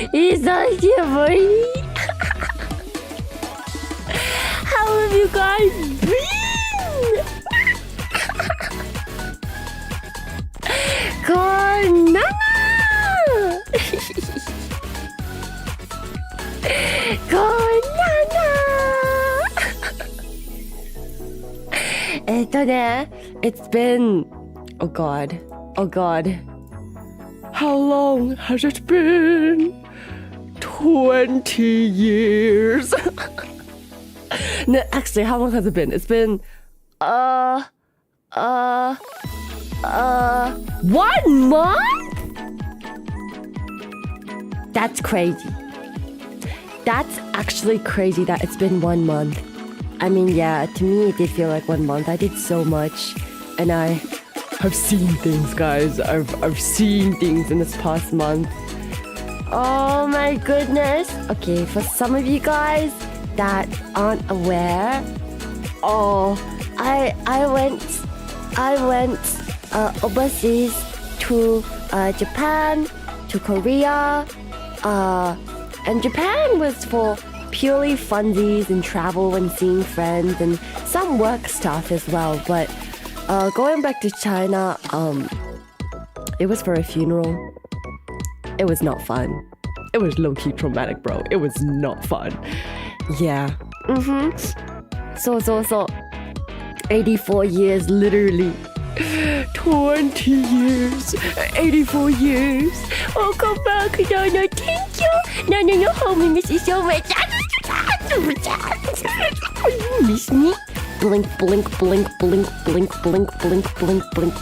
How have you guys been? こんなのこんなのit's been oh god how long has it been? 20 years. No, actually, how long has it been? It's been 1 month? That's crazy. That's actually crazy that it's been 1 month. I mean, yeah, to me it did feel like 1 month. I did so much, and I've seen things, guys. I've seen things in this past month. Oh my goodness. Okay, for some of you guys that aren't aware, I went overseas to Japan, to Korea, and Japan was for purely funsies and travel and seeing friends and some work stuff as well. But going back to China, it was for a funeral. It was not fun. It was low-key traumatic, bro. It was not fun. Yeah. So 84 years, literally. 20 years. 84 years. Oh, come back. No, thank you. No, holiness is so much. Miss me? Blink, blink, blink, blink, blink, blink, blink, blink, blink.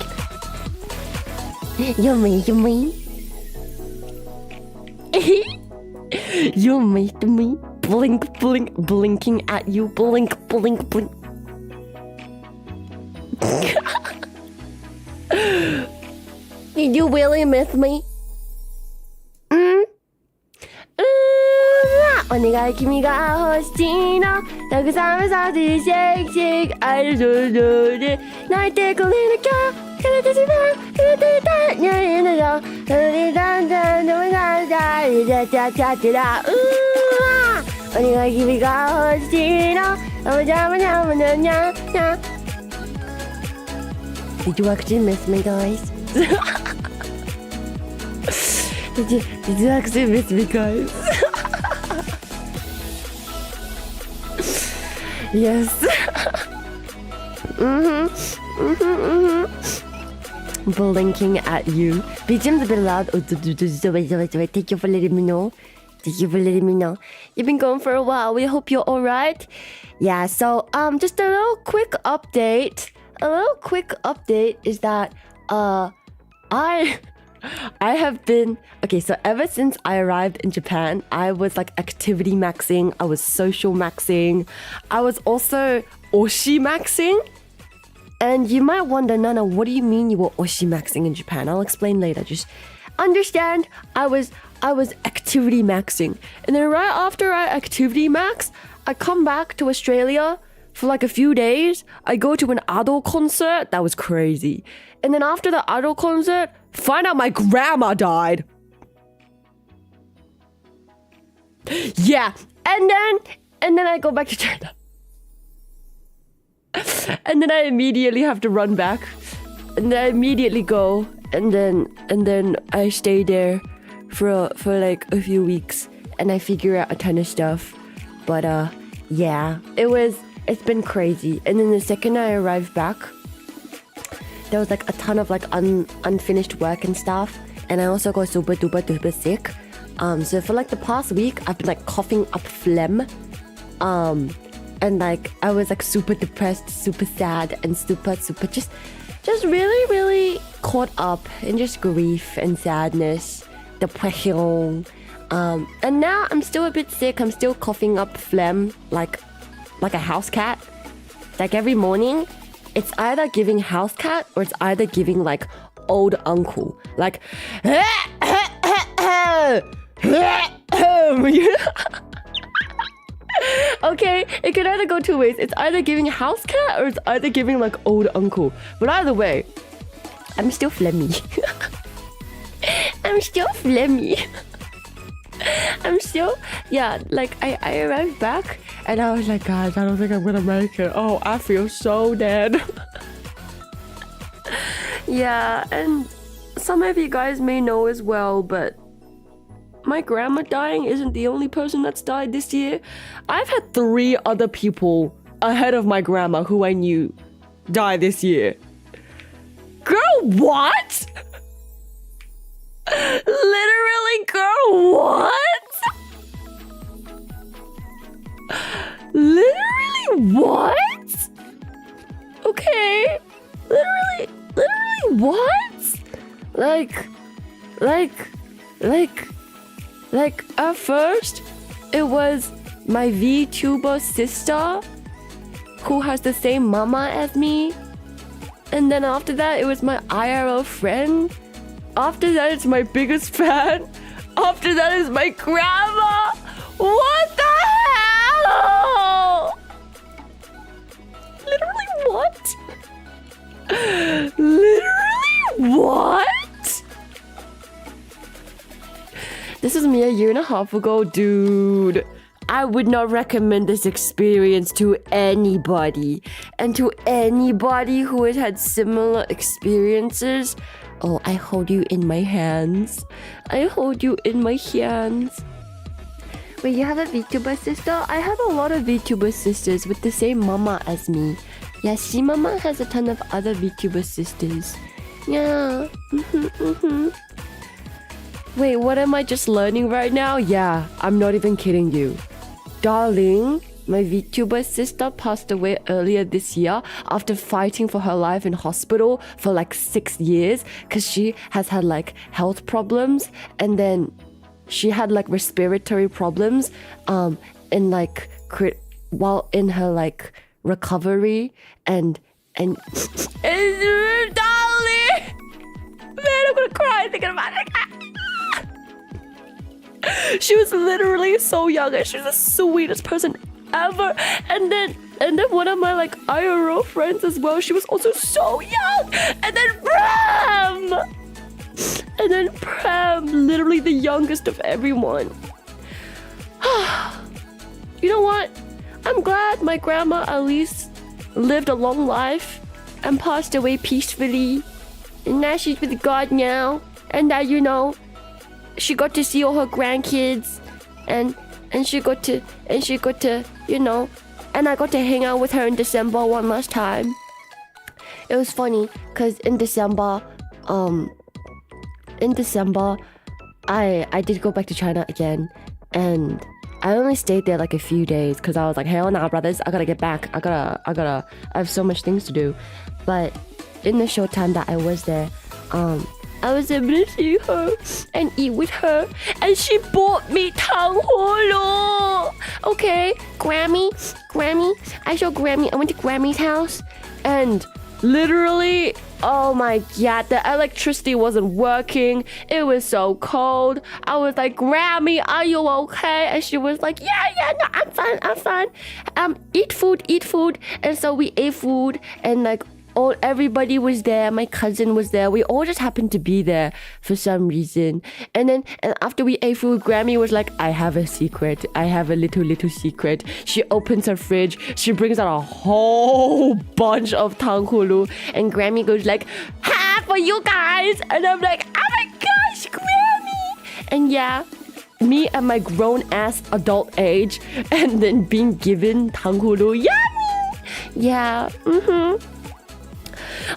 Yummy. You made me blink, blink, blinking at you. Blink, blink, blink. Did you really miss me? お願い君が欲しいのたくさんさせてシェイクシェイクアイドルで泣いてくれなきゃくれてしまうくれてたにゃいのよくれたんだのがだいだちゃちゃちゃらお願い君が欲しいのおじゃまにゃまにゃにゃにゃ Did you actually miss me, guys? Did you actually miss me, guys? Yes. Blinking at you. BGM's a bit loud. Wait. Thank you for letting me know. You've been going for a while. We hope you're alright. Yeah, so just a little quick update. Is that I have been so ever since I arrived in Japan, I was like activity maxing, I was social maxing, I was also Oshi maxing. And you might wonder, Nana, what do you mean you were Oshi maxing in Japan? I'll explain later. Just understand, I was activity maxing. And then right after I activity max, I come back to Australia for like a few days. I go to an idol concert. That was crazy. And then after the idol concert, find out my grandma died. Yeah. And then I go back to China. And then I immediately have to run back. And then I immediately go. And then I stay there for like a few weeks. And I figure out a ton of stuff. But yeah, it's been crazy. And then the second I arrived back, there was like a ton of like unfinished work and stuff. And I also got super duper sick. So for like the past week, I've been like coughing up phlegm. And like I was like super depressed, super sad, and super just really caught up in just grief and sadness, depression. And now I'm still a bit sick. I'm still coughing up phlegm like a house cat. Like every morning, it's either giving house cat or it's either giving like old uncle. Like okay, it could either go two ways. It's either giving house cat or it's either giving like old uncle. But either way, I'm still phlegmy. I'm still, like I arrived back and I was like, guys, I don't think I'm gonna make it. Oh, I feel so dead. Yeah, and some of you guys may know as well, but my grandma dying isn't the only person that's died this year. I've had 3 other people ahead of my grandma who I knew die this year. Girl, what? Literally, girl, what? Literally, what? Okay. Literally, what? Like, at first, it was my Vtuber sister who has the same mama as me. And then after that, it was my IRL friend. After that, it's my biggest fan. After that is my grandma. What the hell? Literally what? Literally what? This was me a year and a half ago, dude. I would not recommend this experience to anybody. And to anybody who has had similar experiences, oh, I hold you in my hands. I hold you in my hands. Wait, you have a VTuber sister? I have a lot of VTuber sisters with the same mama as me. Yeah, she mama has a ton of other VTuber sisters. Yeah. Wait, what am I just learning right now? Yeah, I'm not even kidding you. Darling, my VTuber sister passed away earlier this year after fighting for her life in hospital for like 6 years because she has had like health problems, and then she had like respiratory problems in like while in her like recovery and darling, man, I'm gonna cry thinking about it. She was literally so young and she was the sweetest person ever. And then one of my like IRL friends as well, she was also so young. And then Prem, literally the youngest of everyone. You know what? I'm glad my grandma at least lived a long life and passed away peacefully. And now she's with God now. And that, you know, she got to see all her grandkids, and she got to, you know, and I got to hang out with her in December one last time. It was funny because in December, I did go back to China again, and I only stayed there like a few days because I was like, hell nah, brothers, I gotta get back. I have so much things to do. But in the short time that I was there, I was able to see her and eat with her, and she bought me tang holo. Okay, Grammy, I showed Grammy. I went to Grammy's house, and literally, oh my god, the electricity wasn't working. It was so cold. I was like, Grammy, are you okay? And she was like, yeah, no, I'm fine. Eat food. And so we ate food, and like, everybody was there. My cousin was there. We all just happened to be there for some reason. And after we ate food, Grammy was like, I have a secret. I have a little secret. She opens her fridge. She brings out a whole bunch of tanghulu. And Grammy goes like, ha, for you guys. And I'm like, oh my gosh, Grammy. And yeah, me at my grown ass adult age, and then being given tanghulu. Yummy. Yeah.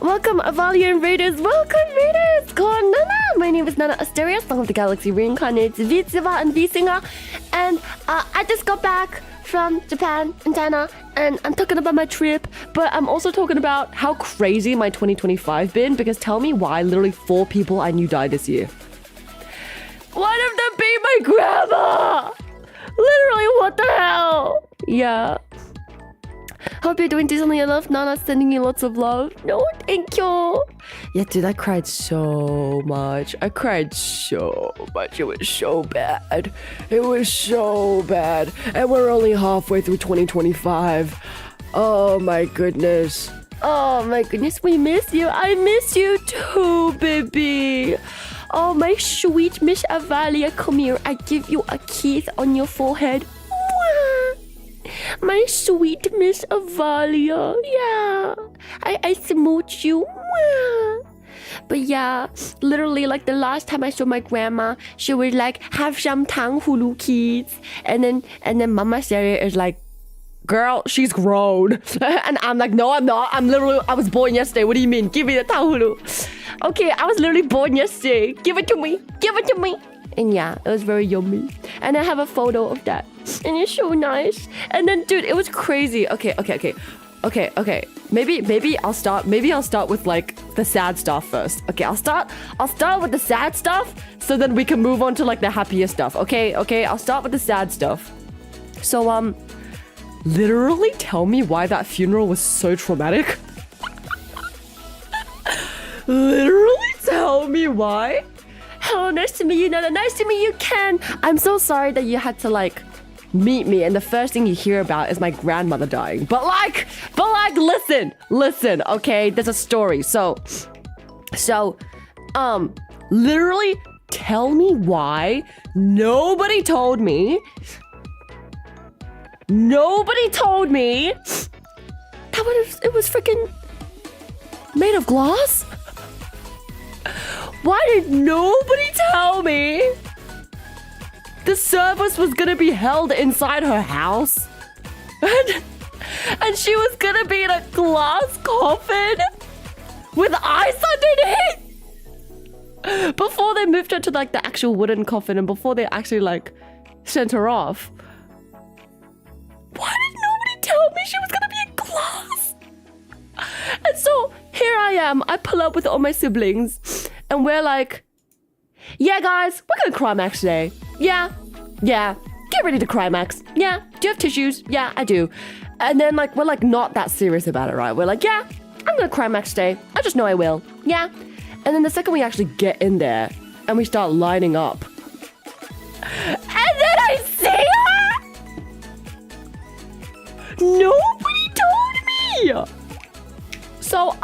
Welcome, Avalian Raiders. Welcome, Raiders. Konana. My name is Nana Artsteria, Song of the Galaxy Reincarnated Vtuber and V-Singer. And I just got back from Japan and China, and I'm talking about my trip, but I'm also talking about how crazy my 2025 been, because tell me why literally 4 people I knew died this year. One of them being my grandma. Literally, what the hell? Yeah. Hope you're doing decently enough. Nana sending you lots of love. No, thank you. Yeah, dude, I cried so much. It was so bad. It was so bad. And we're only halfway through 2025. Oh my goodness. We miss you. I miss you too, baby. Oh, my sweet Miss Avalia, come here. I give you a kiss on your forehead. My sweet Miss Avalia. Yeah. I smooch you. But yeah, literally like the last time I saw my grandma, she was like, have some tang hulu kids. And then Mama Sarah is like, girl, she's grown. And I'm like, no, I'm not. I was born yesterday. What do you mean? Give me the tang hulu. Okay, I was literally born yesterday. Give it to me. Give it to me. And yeah, it was very yummy. And I have a photo of that. And it's so nice. And then, dude, it was crazy. Okay. Maybe I'll start with like the sad stuff first. Okay, I'll start with the sad stuff so then we can move on to like the happier stuff. Okay, I'll start with the sad stuff. So literally tell me why that funeral was so traumatic. Literally tell me why. Hello, nice to meet you, Nana. Nice to meet you, Ken. I'm so sorry that you had to like meet me and the first thing you hear about is my grandmother dying. But like, listen, okay? There's a story. So, literally tell me why nobody told me that it was freaking made of glass? Why did nobody tell me the service was gonna be held inside her house? And she was gonna be in a glass coffin with ice underneath before they moved her to like the actual wooden coffin and before they actually like sent her off. Why did nobody tell me she was gonna be in glass? And so here I am. I pull up with all my siblings and we're like, yeah, guys, we're gonna climax today. Yeah. Get ready to climax. Yeah. Do you have tissues? Yeah, I do. And then like, we're like not that serious about it, right? We're like, yeah, I'm gonna climax today. I just know I will. Yeah. And then the second we actually get in there and we start lining up. And then I see her! Nobody told me! So,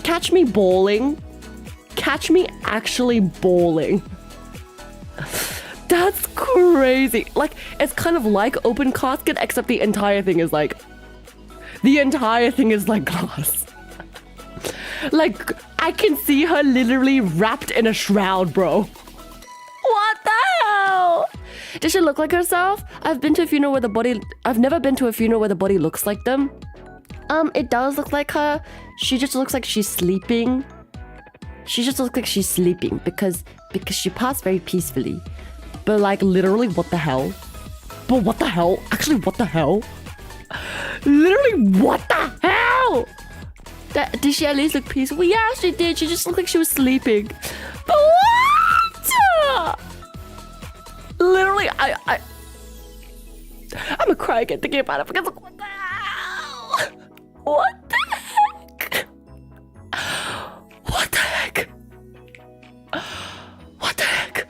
catch me bowling. Catch me actually bowling. That's crazy. Like, it's kind of like open casket, except the entire thing is like glass. Like, I can see her literally wrapped in a shroud, bro. What the hell? Does she look like herself? I've never been to a funeral where the body looks like them. It does look like her. She just looks like she's sleeping. Because she passed very peacefully. But like literally, what the hell? But what the hell? Actually, what the hell? Literally, what the hell? Did she at least look peaceful? Yeah, she did. She just looked like she was sleeping. But what? Literally, I'm gonna cry again thinking about it because what the hell? What the heck? What the heck? What the heck?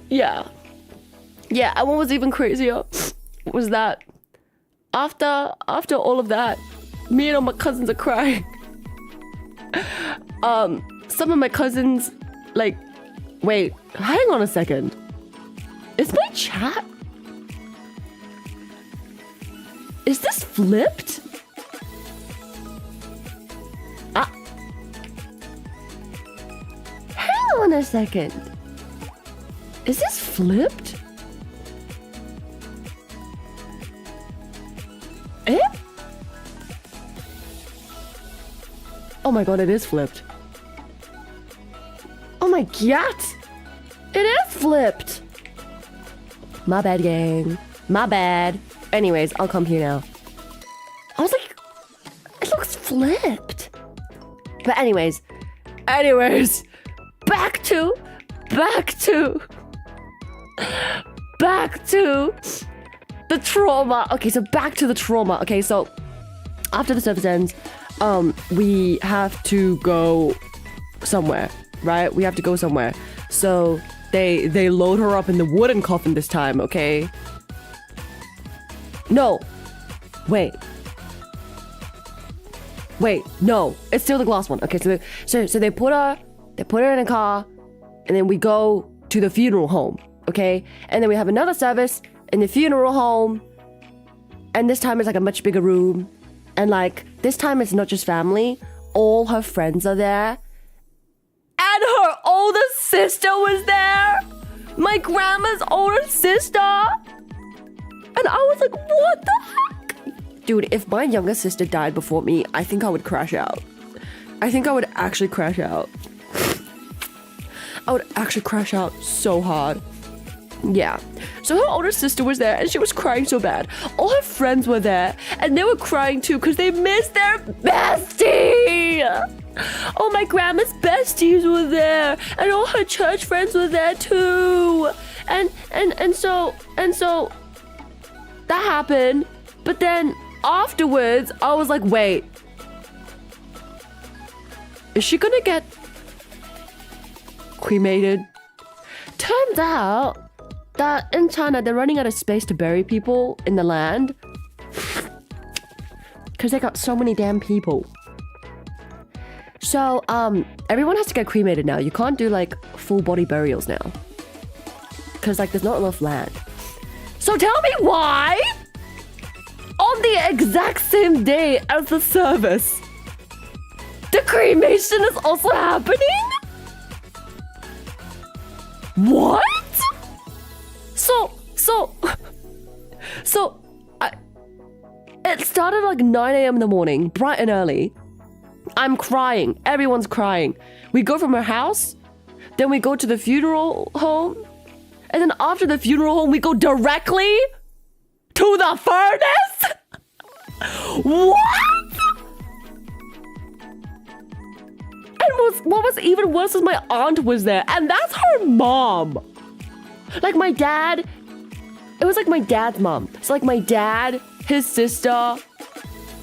Yeah. And what was even crazier was that after all of that, me and all my cousins are crying. Some of my cousins, like, wait, hang on a second. Is my chat? Is this flipped? Hang on a second. Is this flipped? Eh? Oh my god, it is flipped. Oh my god! It is flipped! My bad, gang. My bad. Anyways, I'll come here now. I was like, it looks flipped. But anyways, back to the trauma. Okay, so back to the trauma. Okay, so after the service ends, we have to go somewhere, right? We have to go somewhere. So they load her up in the wooden coffin this time, okay? No. Wait, no. It's still the glass one. Okay, so they put her in a car and then we go to the funeral home, okay? And then we have another service in the funeral home, and this time it's like a much bigger room, and like this time it's not just family, all her friends are there, and her older sister was there, my grandma's older sister, and I was like, what the heck? Dude, if my younger sister died before me, I think I would crash out. I think I would actually crash out. I would actually crash out so hard. Yeah. So her older sister was there and she was crying so bad. All her friends were there and they were crying too because they missed their bestie. Oh, my grandma's besties were there and all her church friends were there too. And so that happened. But then afterwards, I was like, wait. Is she gonna get cremated? Turns out that in China, they're running out of space to bury people in the land because they got so many damn people. So, everyone has to get cremated now. You can't do like full body burials now because like there's not enough land. So tell me why on the exact same day as the service, the cremation is also happening? What? It started like 9 a.m. in the morning, bright and early. I'm crying. Everyone's crying. We go from her house, then we go to the funeral home, and then after the funeral home, we go directly to the furnace? What? And what was even worse is my aunt was there, and that's her mom. Like my dad, it was like my dad's mom. So like my dad, his sister,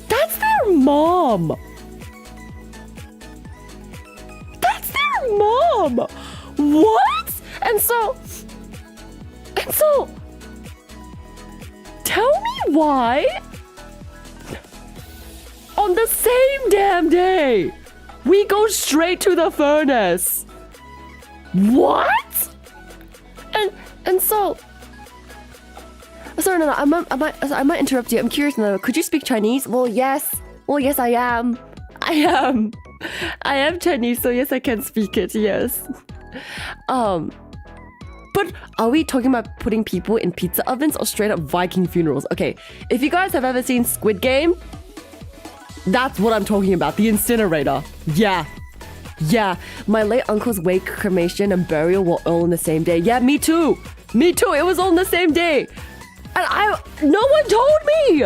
that's their mom. That's their mom. What? And so, tell me why on the same damn day we go straight to the furnace. What? And so, sorry, no, I might interrupt you. I'm curious now. Could you speak Chinese? Well, yes, I am. I am Chinese, so yes, I can speak it. Yes. But are we talking about putting people in pizza ovens or straight up Viking funerals? Okay, if you guys have ever seen Squid Game, that's what I'm talking about. The incinerator. Yeah, my late uncle's wake, cremation, and burial were all on the same day. Yeah, me too. It was all on the same day. And no one told me.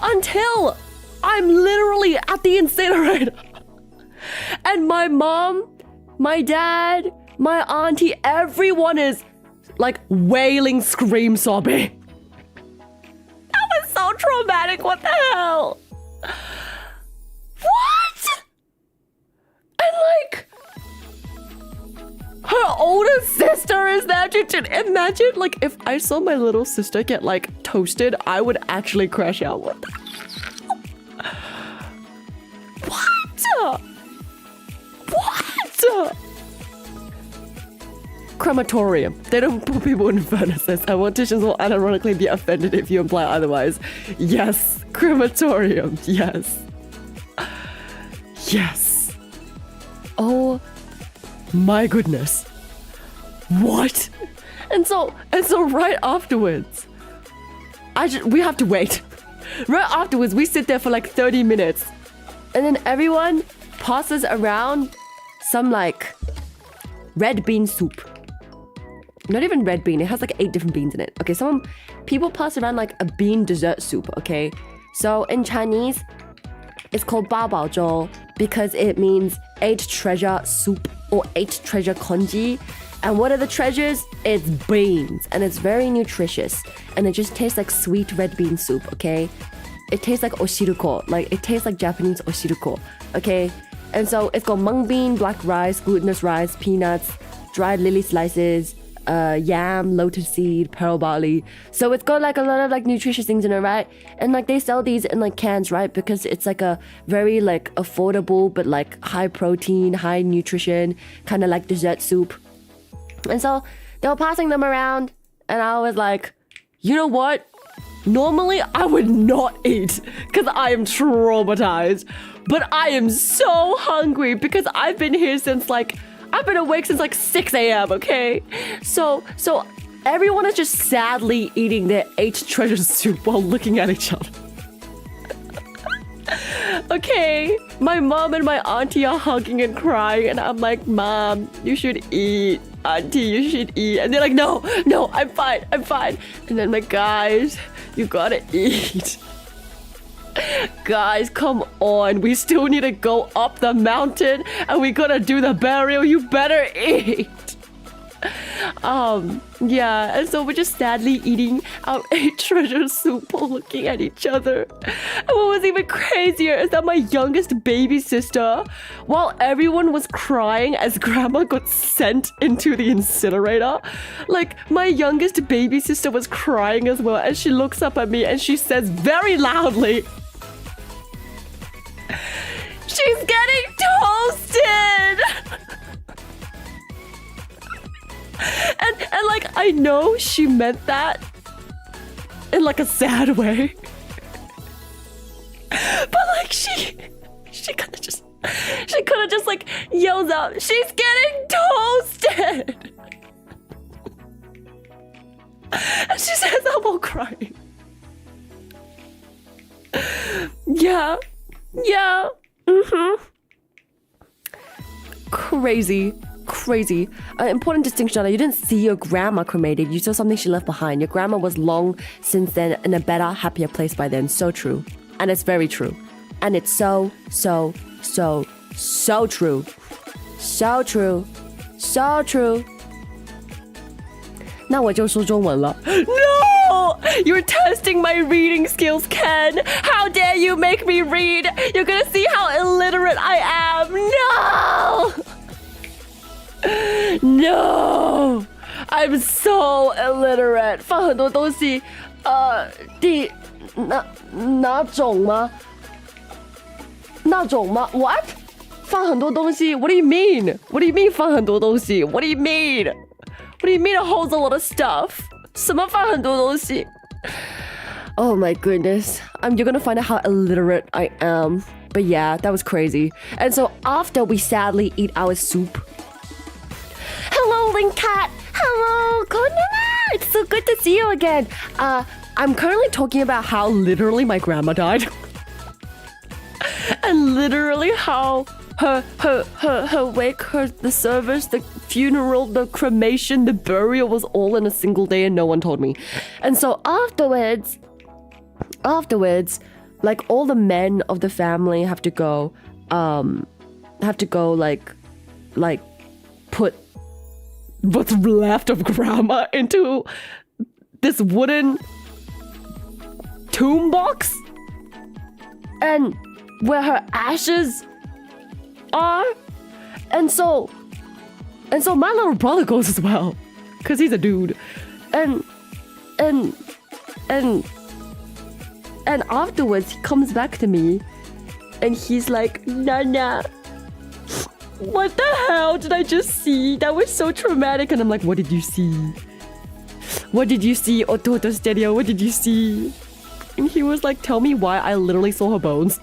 Until I'm literally at the incinerator. And my mom, my dad, my auntie, everyone is like wailing, scream, sobbing. That was so traumatic. What the hell? What? And like, her older sister is there. Imagine like if I saw my little sister get like toasted, I would actually crash out. What the hell? What? Crematorium. They don't put people in furnaces. Morticians will unironically be offended if you imply otherwise. Yes, crematorium. Yes. Oh my goodness. What? And so right afterwards, we have to wait. Right afterwards, we sit there for like 30 minutes. And then everyone passes around some like red bean soup. Not even red bean, it has like 8 different beans in it. Okay, people pass around like a bean dessert soup, okay? So in Chinese, it's called 八宝粥 because it means 8 treasure soup or 8 treasure congee. And what are the treasures? It's beans, and it's very nutritious. And it just tastes like sweet red bean soup, okay? It tastes like oshiruko, like it tastes like Japanese oshiruko, okay? And so it's got mung bean, black rice, glutinous rice, peanuts, dried lily slices, yam, lotus seed, pearl barley. So it's got like a lot of like nutritious things in it, right? And like they sell these in like cans, right? Because it's like a very like affordable but like high protein, high nutrition, kind of like dessert soup. And so they were passing them around and I was like, you know what? Normally I would not eat because I am traumatized, but I am so hungry because I've been here since like, I've been awake since like 6 a.m. Okay, so everyone is just sadly eating their 8 treasure soup while looking at each other. Okay, my mom and my auntie are hugging and crying, and I'm like, Mom, you should eat. Auntie, you should eat. And they're like, no, I'm fine. And then I'm like, guys, you gotta eat. Guys, come on. We still need to go up the mountain and we gotta do the burial. You better eat. Yeah, and so we're just sadly eating our 8 treasure soup while looking at each other. And what was even crazier is that my youngest baby sister, while everyone was crying as grandma got sent into the incinerator, like my youngest baby sister was crying as well, and she looks up at me and she says very loudly, she's getting toasted! And like, I know she meant that in like a sad way. But like she kind of just like yells out, she's getting toasted! And she says I'm all crying. Yeah. Crazy. Important distinction, you didn't see your grandma cremated. You saw something she left behind. Your grandma was long since then in a better, happier place by then. So true. And it's very true. And it's so true. So true.那我就说中文了。No! You're testing my reading skills, Ken. How dare you make me read? You're gonna see how illiterate I am. No! I'm so illiterate. 放很多东西，哪种吗？那种吗？ What? 放很多东西 What do you mean? What do you mean 放很多东西 What do you mean? What do you mean it holds a lot of stuff? 什么放很多东西 Oh my goodness. You're gonna find out how illiterate I am. But yeah, that was crazy. And so after we sadly eat our soup. Hello, Link Cat. Hello, konnichiwa. It's so good to see you again. I'm currently talking about how literally my grandma died. And literally how her wake, the service, the funeral, the cremation, the burial was all in a single day and no one told me. And so afterwards, like all the men of the family have to go like put what's left of grandma into this wooden tomb box, and where her ashes are, and so my little brother goes as well, cause he's a dude, and afterwards he comes back to me, and he's like, Nana, what the hell did I just see? That was so traumatic. And I'm like, what did you see? What did you see? Ototo Stereo, what did you see? And he was like, tell me why. I literally saw her bones.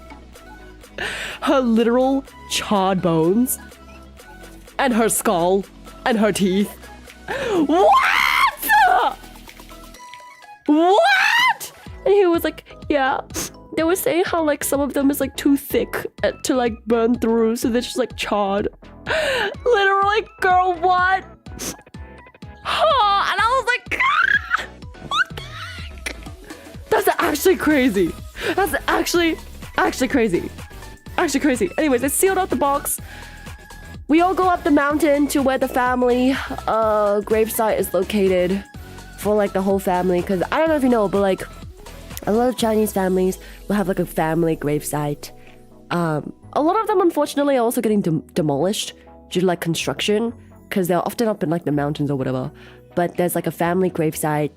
Her literal charred bones. And her skull. And her teeth. What? What? And he was like, yeah. They were saying how like some of them is like too thick to like burn through, so they're just like charred. Literally, girl, what? And I was like, what the heck? That's actually crazy. That's actually crazy. Actually crazy. Anyways, I sealed out the box. We all go up the mountain to where the family gravesite is located for like the whole family. Because I don't know if you know, but like a lot of Chinese families will have like a family gravesite. A lot of them, unfortunately, are also getting demolished due to like construction, because they're often up in like the mountains or whatever. but there's like a family gravesite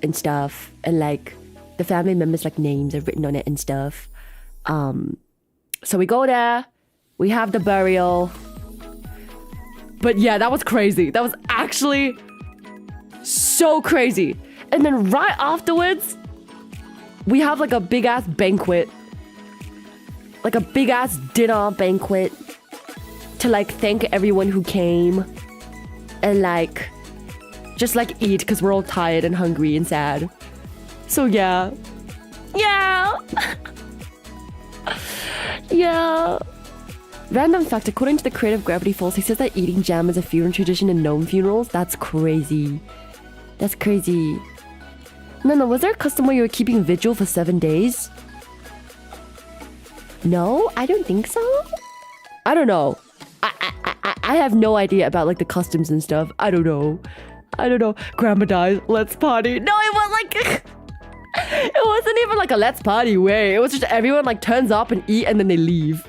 and stuff, and like the family members like names are written on it and stuff. So we go there, we have the burial. But yeah, that was crazy. That was actually so crazy. And then right afterwards, we have like a big ass banquet. Like a big ass dinner banquet to like thank everyone who came and like just like eat because we're all tired and hungry and sad. So yeah. Yeah. Yeah. Random fact, according to the creative Gravity Falls, he says that eating jam is a funeral tradition in gnome funerals. That's crazy. That's crazy. No, was there a custom where you were keeping vigil for 7 days? No, I don't think so. I don't know. I have no idea about like the customs and stuff. I don't know. Grandma dies. Let's party. No, it was like... It wasn't even like a let's party way. It was just everyone like turns up and eat and then they leave.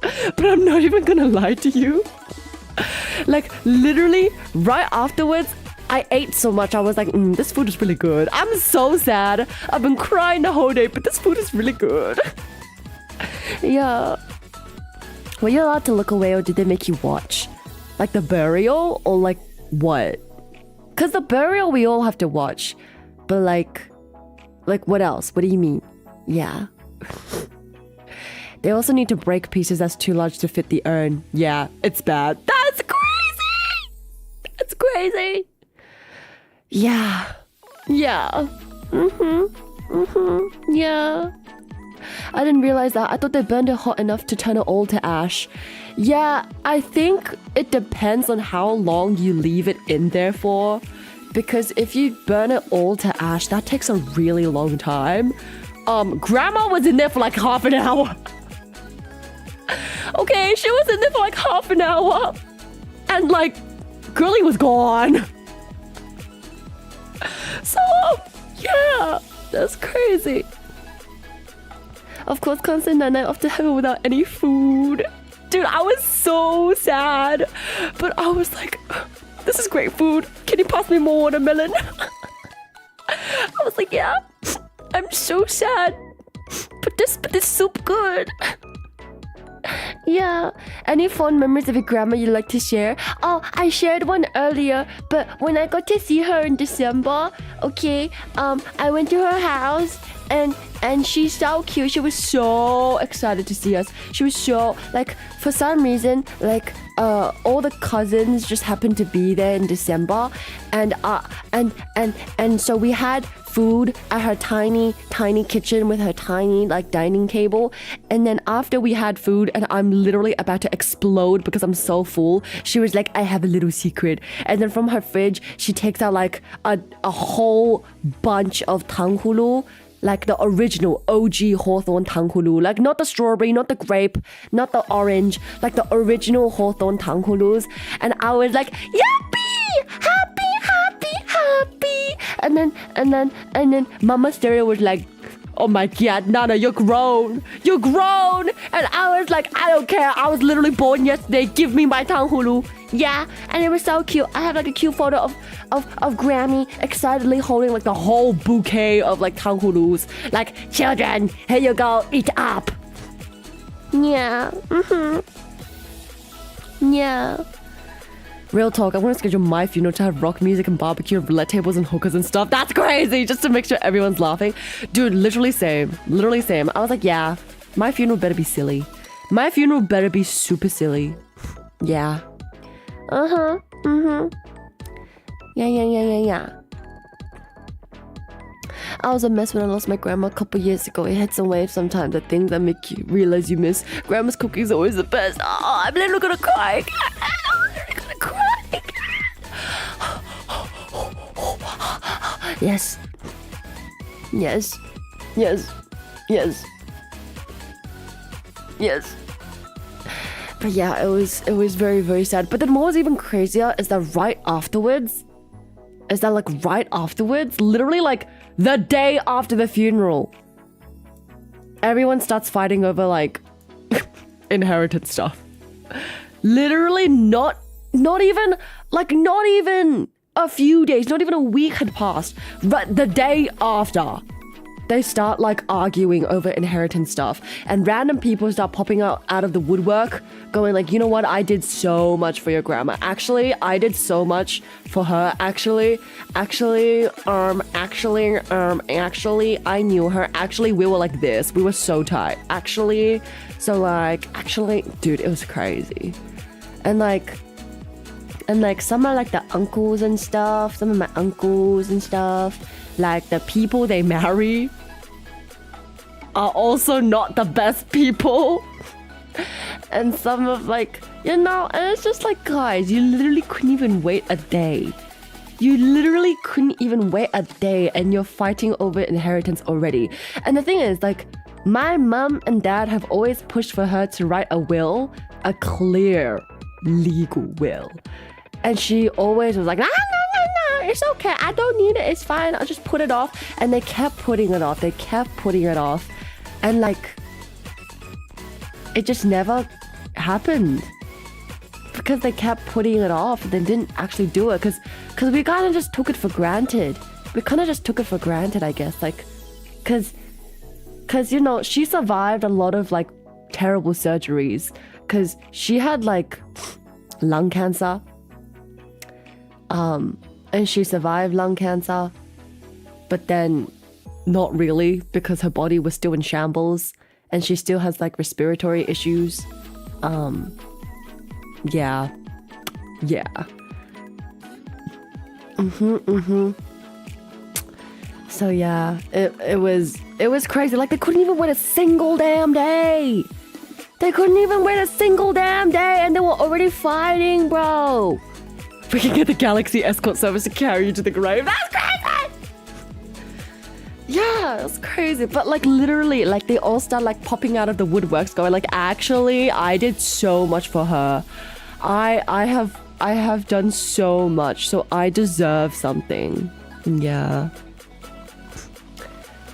But I'm not even gonna lie to you. Like literally right afterwards, I ate so much. I was like, this food is really good. I'm so sad. I've been crying the whole day, but this food is really good. Yeah. Were you allowed to look away or did they make you watch? Like the burial or like what? Because the burial we all have to watch. But like what else? What do you mean? Yeah. They also need to break pieces that's too large to fit the urn. Yeah, it's bad. That's crazy! That's crazy! Yeah. Yeah. Yeah. I didn't realize that. I thought they burned it hot enough to turn it all to ash. Yeah, I think it depends on how long you leave it in there for. Because if you burn it all to ash, that takes a really long time. Grandma was in there for like half an hour. Okay, she was in there for like half an hour. And like, Girly was gone. So, yeah, that's crazy. Of course, can't send Nana off to heaven without any food. Dude, I was so sad. But I was like, this is great food. Can you pass me more watermelon? I was like, yeah, I'm so sad. But this soup good. Yeah. Any fond memories of your grandma you'd like to share? Oh, I shared one earlier, but when I got to see her in December, okay, I went to her house and she's so cute. She was so excited to see us. She was so like, for some reason, like all the cousins just happened to be there in December, and so we had food at her tiny kitchen with her tiny like dining table. And then after we had food and I'm literally about to explode because I'm so full, she was like, I have a little secret. And then from her fridge she takes out like a whole bunch of tanghulu, like the original OG Hawthorne tanghulu, like not the strawberry, not the grape, not the orange, like the original Hawthorne tanghulus. And I was like, yuppie, happy. And then Mama Stereo was like, oh my god, Nana, you're grown. And I was like, I don't care. I was literally born yesterday. Give me my tanghulu. Yeah, and it was so cute. I have like a cute photo of Grammy excitedly holding like the whole bouquet of like tanghulus. Like, children, here you go, eat up. Yeah. Yeah. Real talk, I want to schedule my funeral to have rock music and barbecue and roulette tables and hookers and stuff. That's crazy, just to make sure everyone's laughing. Dude, literally same. I was like, yeah, my funeral better be silly. My funeral better be super silly. Yeah. Yeah. I was a mess when I lost my grandma a couple years ago. It hits some waves sometimes, the things that make you realize you miss. Grandma's cookies are always the best. Oh, I'm literally gonna cry. Yes. But yeah, it was very, very sad. But then what was even crazier is that right afterwards, literally like the day after the funeral, everyone starts fighting over like inherited stuff. Literally not even a few days, not even a week had passed, but the day after, they start like arguing over inheritance stuff, and random people start popping out of the woodwork going like, you know what, I did so much for your grandma. Actually, I did so much for her. Actually, I knew her. Actually, we were like this. We were so tight. Actually, dude, it was crazy. And some are like the uncles and stuff. Some of my uncles and stuff. Like the people they marry are also not the best people. And some of like, you know, and it's just like, guys, you literally couldn't even wait a day. You literally couldn't even wait a day and you're fighting over inheritance already. And the thing is, like, my mom and dad have always pushed for her to write a will, a clear legal will. And she always was like, no, it's okay. I don't need it. It's fine. I'll just put it off. And they kept putting it off. And like, it just never happened. Because they kept putting it off and they didn't actually do it. Because we kind of just took it for granted. I guess. Like, because, you know, she survived a lot of like terrible surgeries. Because she had like lung cancer. And she survived lung cancer, but then not really because her body was still in shambles and she still has like respiratory issues. Yeah. So yeah, it was crazy. Like they couldn't even wait a single damn day. And they were already fighting, bro. We can get the Galaxy escort service to carry you to the grave. That's crazy! Yeah, that's crazy. But like literally, like they all start like popping out of the woodworks going like, actually, I did so much for her. I have done so much, so I deserve something. Yeah.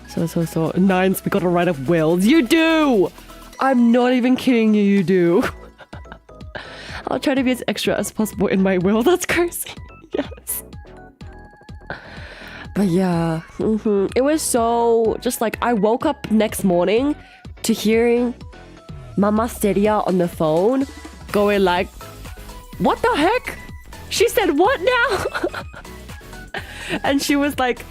So Nines, we gotta write up wills. You do! I'm not even kidding you, you do. I'll try to be as extra as possible in my will. That's crazy. Yes. But yeah. It was so... Just like, I woke up next morning to hearing Mama Artsteria on the phone going like, what the heck? She said what now? And she was like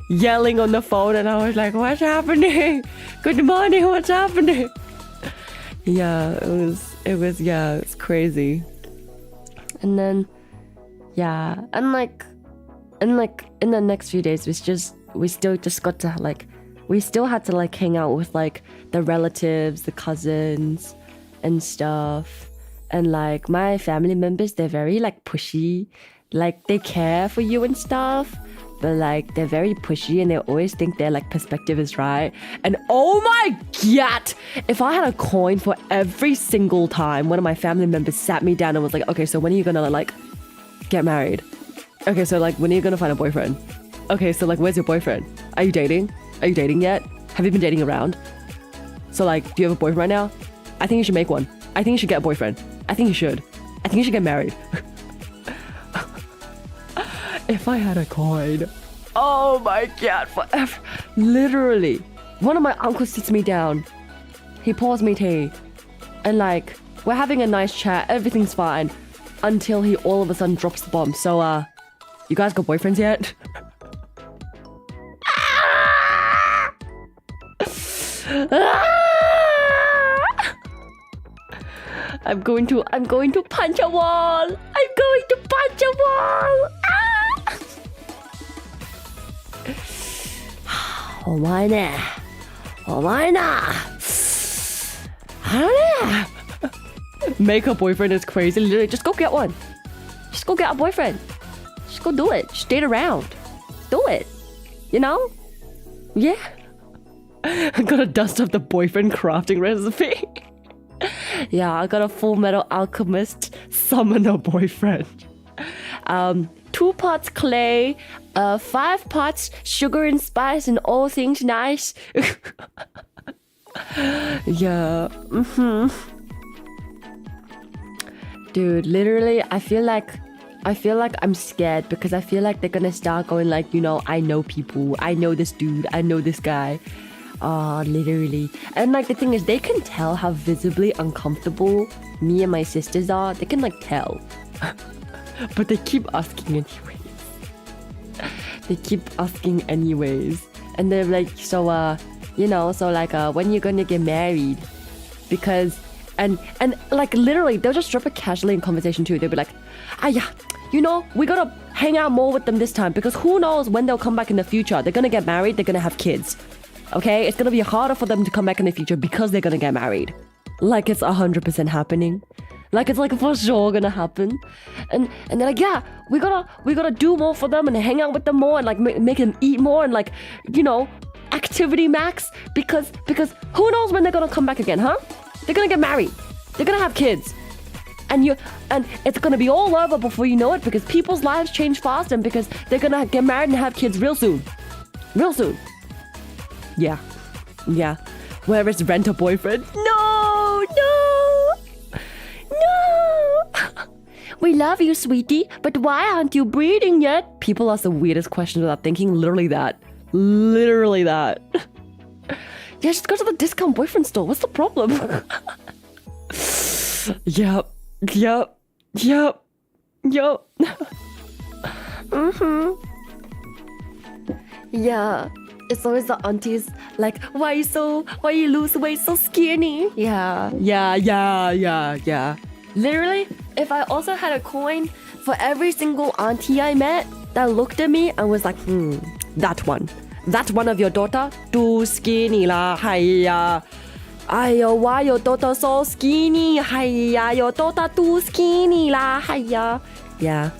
yelling on the phone and I was like, what's happening? Good morning, what's happening? Yeah, it was yeah, it's crazy. And then yeah, and like in the next few days we still just got to like, we still had to like hang out with like the relatives, the cousins and stuff. And like my family members, they're very like pushy, like they care for you and stuff, but like they're very pushy and they always think their like perspective is right. And oh my god, if I had a coin for every single time one of my family members sat me down and was like, okay, so when are you gonna like get married? Okay, so like when are you gonna find a boyfriend? Okay, so like where's your boyfriend? Are you dating yet? Have you been dating around? So like, do you have a boyfriend right now? I think you should make one. I think you should get a boyfriend. I think you should get married. If I had a coin, oh my god, forever. Literally, one of my uncles sits me down, he pours me tea, and like, we're having a nice chat, everything's fine, until he all of a sudden drops the bomb. So, you guys got boyfriends yet? I'm going to punch a wall. Oh my god. Make a boyfriend is crazy. Literally, just go get one. Just go get a boyfriend. Just go do it. Just date around. Do it. You know? Yeah. I'm gonna dust up the boyfriend crafting recipe. Yeah, I got a Full Metal Alchemist summoner boyfriend. 2 parts clay, 5 parts sugar and spice and all things nice. Yeah. Dude, literally, I feel like I feel like I'm scared because I feel like they're gonna start going like, you know, I know people, I know this dude, I know this guy. Literally. And like the thing is, they can tell how visibly uncomfortable me and my sisters are. They can like tell. But they keep asking anyways. They keep asking anyways. And they're like, so you know, so like when you're gonna get married? Because and like literally they'll just drop it casually in conversation too. They'll be like, yeah, you know, we gotta hang out more with them this time because who knows when they'll come back in the future. They're gonna get married, they're gonna have kids. Okay, it's gonna be harder for them to come back in the future because they're gonna get married. Like it's 100% happening. Like it's like for sure gonna happen. And they're like, yeah, we gotta do more for them and hang out with them more and like make them eat more and like, you know, activity max because who knows when they're gonna come back again, huh? They're gonna get married. They're gonna have kids. And it's gonna be all over before you know it because people's lives change fast and because they're gonna get married and have kids real soon. Real soon. Yeah. Whereas rent a boyfriend. No. We love you, sweetie, but why aren't you breeding yet? People ask the weirdest questions without thinking. Literally that. Yeah, just go to the discount boyfriend store. What's the problem? Yep. Yeah. It's always the aunties like, why you lose weight so skinny? Yeah. Literally, if I also had a coin for every single auntie I met that looked at me and was like, that one of your daughter, too skinny lah, hiya. Ayo, why your daughter so skinny? Hiya, your daughter too skinny lah, hiya. Yeah.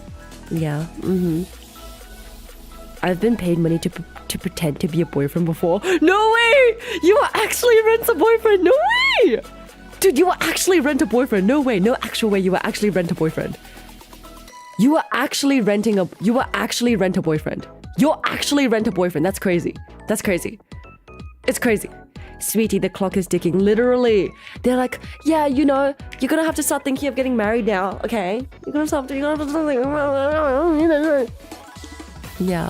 I've been paid money to pretend to be a boyfriend before. No way! You were actually rent a boyfriend. No way! Dude, you were actually rent a boyfriend. No way. No actual way you were actually rent a boyfriend. You were actually rent a boyfriend. You're actually rent a boyfriend. That's crazy. It's crazy. Sweetie, the clock is ticking. Literally. They're like, yeah, you know, you're gonna have to start thinking of getting married now, okay? You're gonna have to yeah.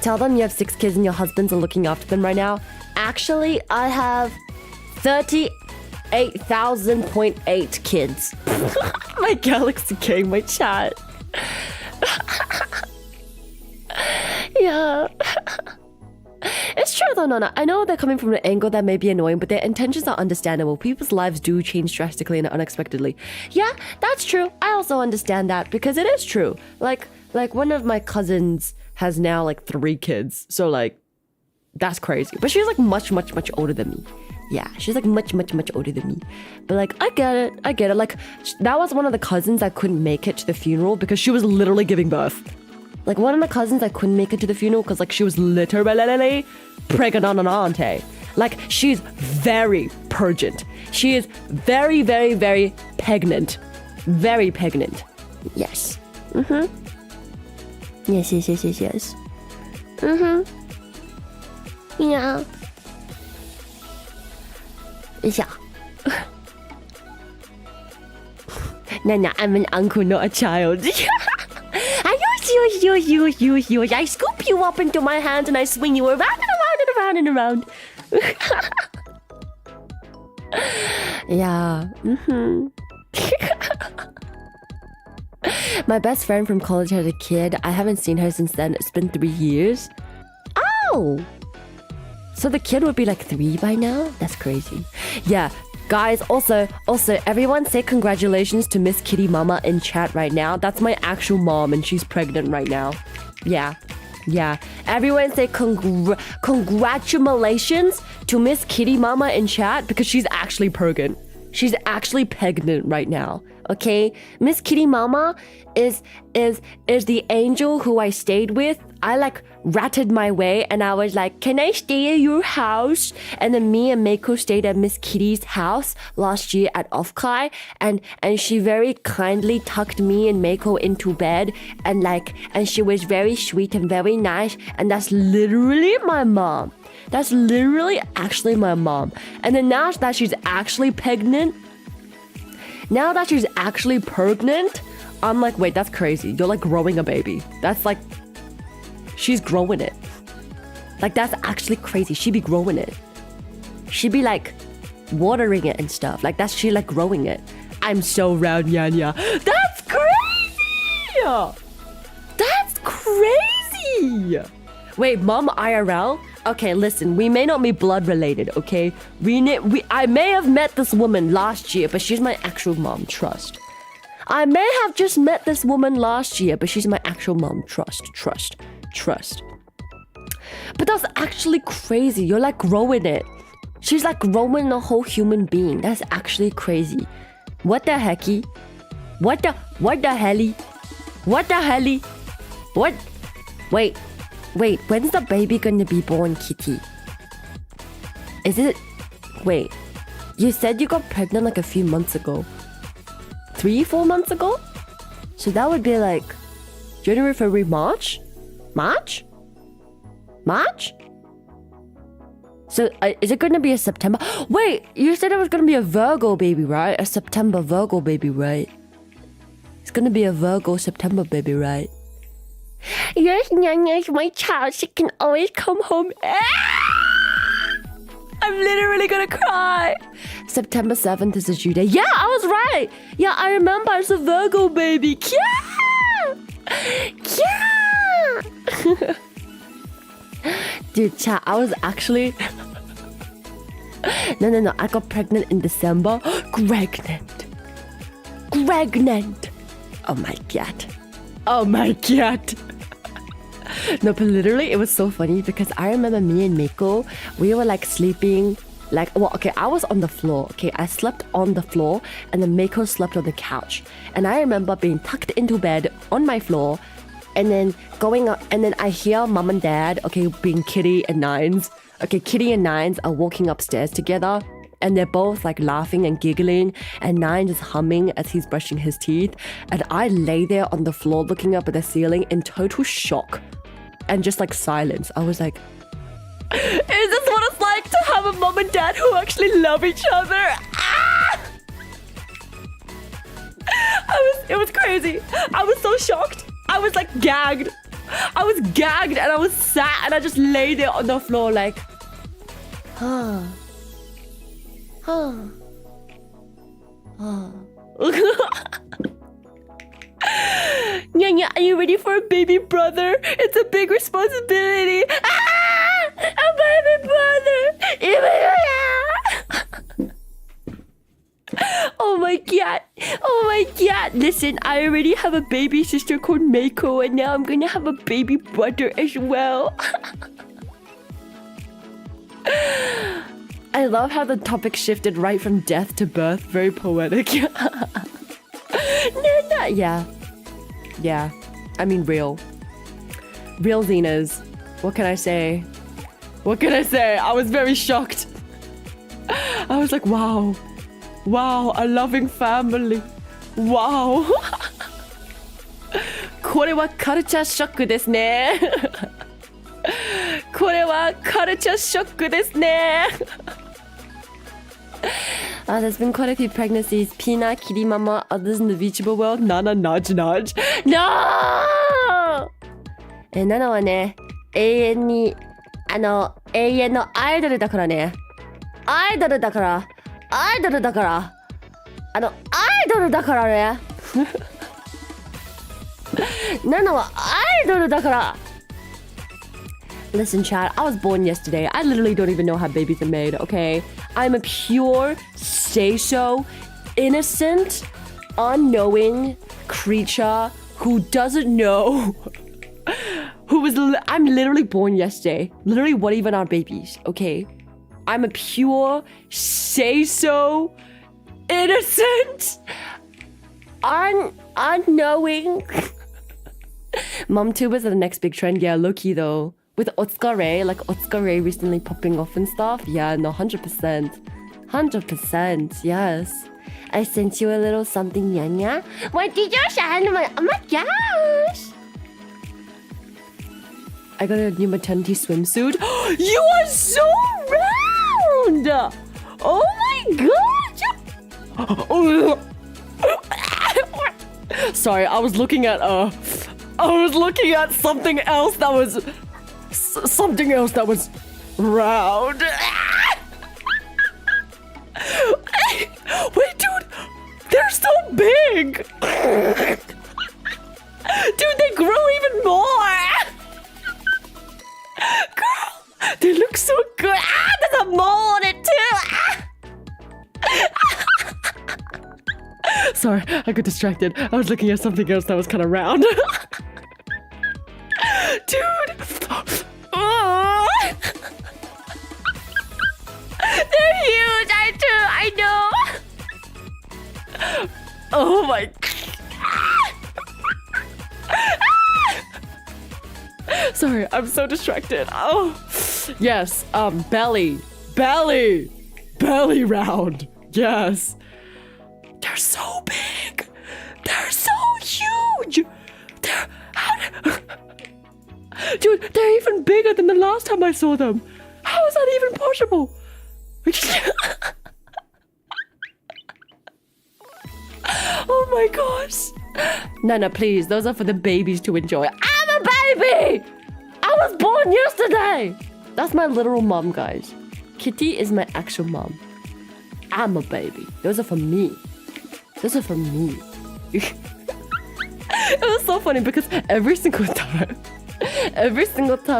Tell them you have 6 kids and your husbands are looking after them right now. Actually, I have 38,000.8 kids. My Galaxy King, my chat. Yeah. It's true though, Nana. I know they're coming from an angle that may be annoying, but their intentions are understandable. People's lives do change drastically and unexpectedly. Yeah, that's true. I also understand that because it is true. Like one of my cousins has now like 3 kids. So like, that's crazy. But she's like much older than me. Yeah, she's like much older than me. But like, I get it. Like, that was one of the cousins I couldn't make it to the funeral because she was literally giving birth. Like, one of the cousins I couldn't make it to the funeral because like she was literally pregnant on an auntie. Like, she's very purgent. She is very pregnant. Very pregnant. Yes. Yes. Yeah. Nana, I'm an uncle, not a child. I scoop you up into my hands and I swing you around and around. Yeah. My best friend from college had a kid. I haven't seen her since then. It's been 3 years. Oh! So the kid would be like 3 by now? That's crazy. Yeah. Guys, also, everyone say congratulations to Miss Kitty Mama in chat right now. That's my actual mom and she's pregnant right now. Yeah. Everyone say congratulations to Miss Kitty Mama in chat because she's actually pregnant. She's actually pregnant right now. Okay? Miss Kitty Mama is the angel who I stayed with. I like ratted my way and I was like, can I stay at your house? And then me and Meiko stayed at Miss Kitty's house last year at Offkai and she very kindly tucked me and Meiko into bed and she was very sweet and very nice and that's literally my mom. That's literally actually my mom. And then now that she's actually pregnant, I'm like, wait, that's crazy. You're like growing a baby. That's like, she's growing it. Like, that's actually crazy. She be growing it. She be like watering it and stuff. Like, that's she like growing it. I'm so round, Nyanya. That's crazy! That's crazy! Wait, mom IRL? Okay, listen, we may not be blood related, okay? I may have met this woman last year, but she's my actual mom, trust. I may have just met this woman last year, but she's my actual mom, trust. But that's actually crazy. You're like growing it. She's like growing a whole human being. That's actually crazy. What the hecky? What the helly? What the helly? What? Wait, when's the baby gonna be born, Kitty? Is it? Wait, you said you got pregnant like a few months ago. 3-4 months ago? So that would be like January, February, March? So is it gonna be a September? Wait, you said it was gonna be a Virgo baby, right? A September Virgo baby, right? It's gonna be a Virgo September baby, right? Yes, Nyanya is my child. She can always come home. I'm literally gonna cry. September 7th is a due day. Yeah, I was right. Yeah, I remember. It's a Virgo baby. Yeah. Dude, chat, I was actually... No. I got pregnant in December. Pregnant. Oh my god. No, but literally, it was so funny because I remember me and Miko, we were like sleeping, like, well, okay, I was on the floor, okay, I slept on the floor, and then Miko slept on the couch, and I remember being tucked into bed on my floor, and then going up, and then I hear mom and dad, okay, being Kitty and Nines, okay, Kitty and Nines are walking upstairs together, and they're both like laughing and giggling, and Nines is humming as he's brushing his teeth, and I lay there on the floor looking up at the ceiling in total shock. And just like silence. I was like, is this what it's like to have a mom and dad who actually love each other? It was crazy. I was so shocked. I was like gagged. I was gagged and I was sat and I just lay there on the floor like, Nyanya, are you ready for a baby brother? It's a big responsibility. A baby brother. Oh my god. Listen, I already have a baby sister called Meiko, and now I'm gonna have a baby brother as well. I love how the topic shifted right from death to birth. Very poetic. No. Yeah. I mean, real Zenas. What can I say? I was very shocked. I was like, wow, a loving family. Wow. これはカルチャーショックですね。これはカルチャーショックですね。There's been quite a few pregnancies. Pina, Kitty Mama, others in the Vtuber world. Nana, nudge. No! ナナはね、永遠のアイドルだからね。アイドルだからね。ナナはアイドルだから。Listen, chat, I was born yesterday. I literally don't even know how babies are made, okay? I'm a pure, say-so, innocent, unknowing creature who doesn't know. I'm literally born yesterday. Literally, what even are babies, okay? I'm a pure, say-so, innocent, unknowing. Momtubers are the next big trend. Yeah, low-key though. With Otsukare, like Otsukare recently popping off and stuff. Yeah, no, 100%. 100%, yes. I sent you a little something, Nyanya. What did you send me? Oh my gosh! I got a new maternity swimsuit. You are so round! Oh my gosh! Sorry, I was looking at something else that was round. Wait, dude, they're so big. Dude, they grow even more. Girl, they look so good. There's a mole on it too. Sorry, I got distracted. I was looking at something else that was kind of round. Dude. Oh. They're huge. I know. Oh my. Sorry, I'm so distracted. Oh, yes. Belly round. Yes. They're so big. They're so huge. Dude, they're even bigger than the last time I saw them. How is that even possible? Oh my gosh. Nana, please. Those are for the babies to enjoy. I'm a baby. I was born yesterday. That's my literal mom, guys. Kitty is my actual mom. I'm a baby. Those are for me. It was so funny because every single time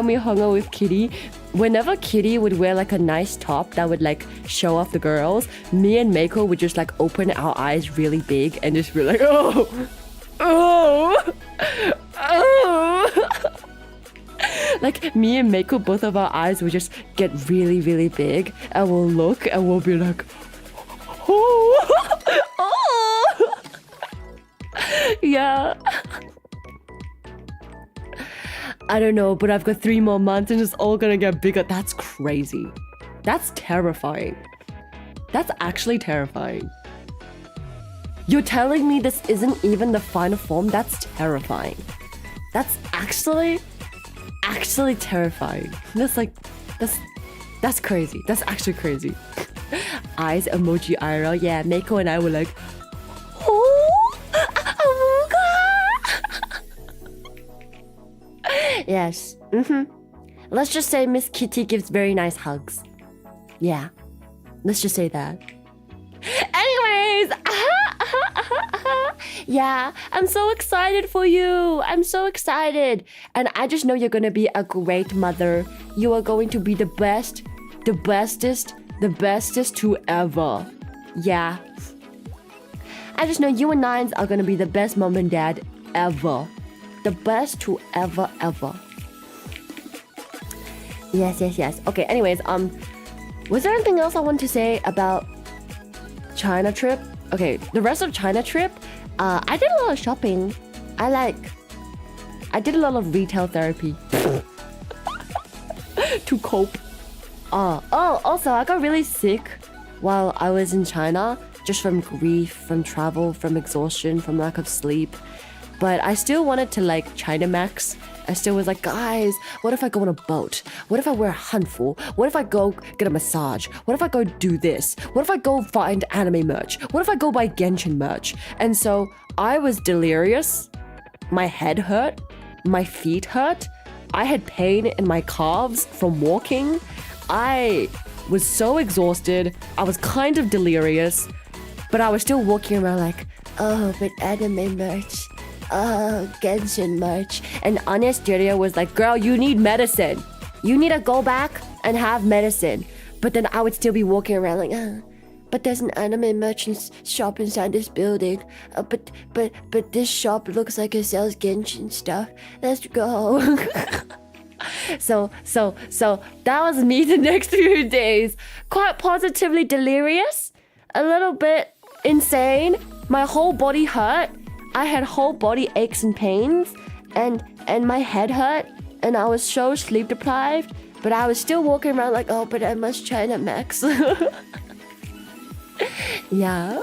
we hung out with Kitty, whenever Kitty would wear like a nice top that would like show off the girls, me and Meiko would just like open our eyes really big and just be like, oh. Like me and Meiko, both of our eyes would just get really, really big, and we'll look and we'll be like, oh. Yeah. I don't know, but I've got 3 more months and it's all gonna get bigger. That's crazy. That's terrifying. That's actually terrifying. You're telling me this isn't even the final form? That's terrifying. That's actually terrifying. That's crazy. That's actually crazy. Eyes emoji IRL. Yeah, Meiko and I were like, yes. Let's just say Miss Kitty gives very nice hugs. Yeah. Let's just say that. Anyways. Yeah. I'm so excited for you. I'm so excited. And I just know you're going to be a great mother. You are going to be the best, the bestest to ever. Yeah. I just know you and Nines are going to be the best mom and dad ever. The best to ever. Yes. Okay, anyways, was there anything else I want to say about China trip? Okay, the rest of China trip, I did a lot of shopping. I did a lot of retail therapy to cope. Also, I got really sick while I was in China, just from grief, from travel, from exhaustion, from lack of sleep. But I still wanted to like China Max. I still was like, guys, what if I go on a boat? What if I wear a hanfu? What if I go get a massage? What if I go do this? What if I go find anime merch? What if I go buy Genshin merch? And so I was delirious. My head hurt. My feet hurt. I had pain in my calves from walking. I was so exhausted. I was kind of delirious. But I was still walking around like, oh, but anime merch. Oh, Genshin merch. And artsteria was like, girl, you need medicine. You need to go back and have medicine. But then I would still be walking around like, but there's an anime merchant shop inside this building. But this shop looks like it sells Genshin stuff. Let's go. So that was me the next few days. Quite positively delirious. A little bit insane. My whole body hurt. I had whole body aches and pains, and my head hurt, and I was so sleep deprived, but I was still walking around like, oh, but I must China Max. Yeah.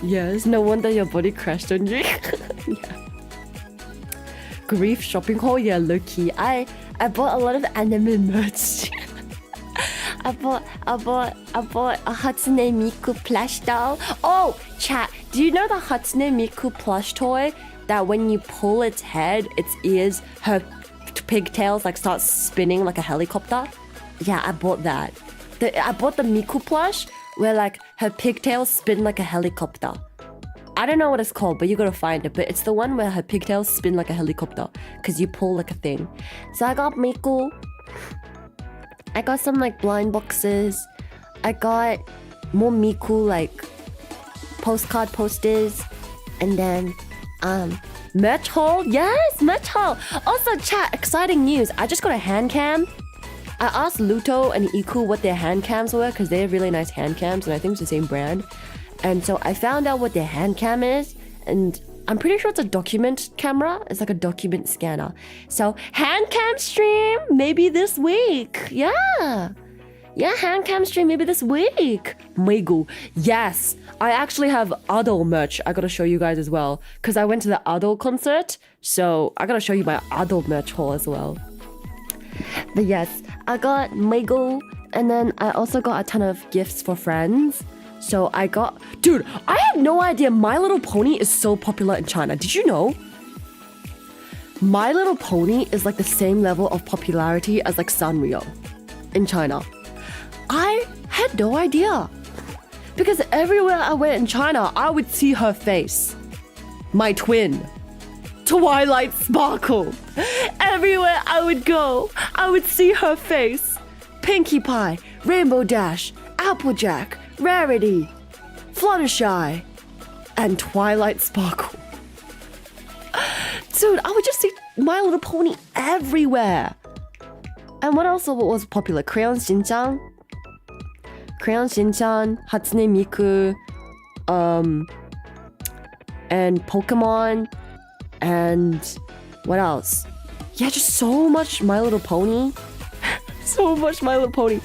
Yes, no wonder your body crashed on you. Yeah. Grief shopping haul, yeah, low-key. I bought a lot of anime merch. I bought a Hatsune Miku plush doll. Oh, chat, Do you know the Hatsune Miku plush toy that when you pull its head, its ears, her pigtails like start spinning like a helicopter? Yeah, I bought that. I bought the Miku plush where like her pigtails spin like a helicopter. I don't know what it's called, but you gotta find it. But it's the one where her pigtails spin like a helicopter because you pull like a thing. So I got Miku. I got some like blind boxes. I got more Miku like postcard posters. And then merch haul. Yes, merch haul. Also chat, exciting news. I just got a hand cam. I asked Luto and Iku what their hand cams were because they have really nice hand cams and I think it's the same brand. And so I found out what their hand cam is, and I'm pretty sure it's a document camera. It's like a document scanner. So hand cam stream maybe this week. Yeah, hand cam stream maybe this week. Meigu. Yes, I actually have Ado merch I gotta show you guys as well because I went to the Ado concert. So I gotta show you my Ado merch haul as well. But yes, I got Meigu, and then I also got a ton of gifts for friends. So I got... Dude, I had no idea My Little Pony is so popular in China. Did you know? My Little Pony is like the same level of popularity as like Sanrio in China. I had no idea. Because everywhere I went in China, I would see her face. My twin. Twilight Sparkle. Everywhere I would go, I would see her face. Pinkie Pie, Rainbow Dash, Applejack, Rarity, Fluttershy, and Twilight Sparkle. Dude, I would just see My Little Pony everywhere. And what else was popular? Crayon Shin-chan, Hatsune Miku, and Pokemon, and what else? Yeah, just so much My Little Pony. So much My Little Pony.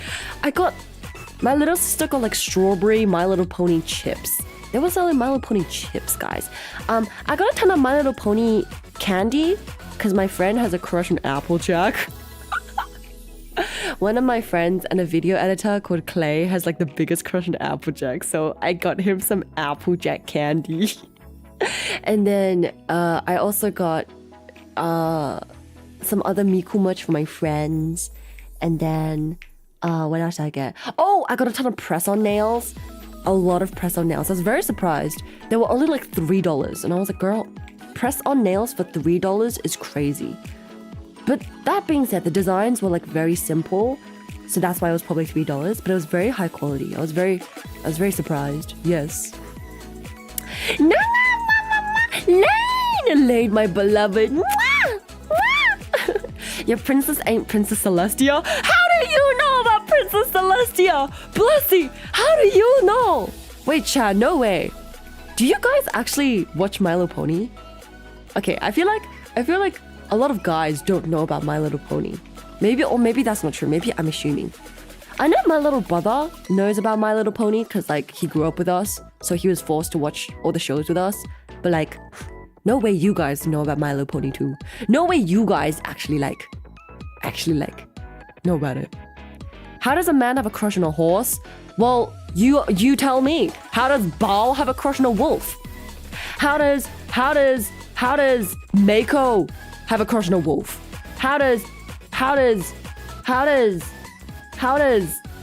My little sister got like strawberry My Little Pony chips. They were selling My Little Pony chips, guys. I got a ton of My Little Pony candy because my friend has a crush on Applejack. One of my friends and a video editor called Clay has like the biggest crush on Applejack. So I got him some Applejack candy. And then I also got some other Miku merch for my friends. And then... what else did I get? Oh, I got a ton of press-on nails. A lot of press-on nails. I was very surprised. They were only like $3. And I was like, girl, press-on nails for $3 is crazy. But that being said, the designs were like very simple. So that's why it was probably $3. But it was very high quality. I was very surprised. Yes. Lane, my beloved. Your princess ain't Princess Celestia? How do you know about Princess Celestia? Blessy, how do you know? Wait, Chad, no way. Do you guys actually watch My Little Pony? Okay, I feel like a lot of guys don't know about My Little Pony. Maybe that's not true. Maybe I'm assuming. I know my little brother knows about My Little Pony because like he grew up with us, so he was forced to watch all the shows with us. But like, no way you guys know about My Little Pony too. No way you guys actually know about it. How does a man have a crush on a horse? Well, you tell me. How does Baal have a crush on a wolf? How does Mako have a crush on a wolf? How does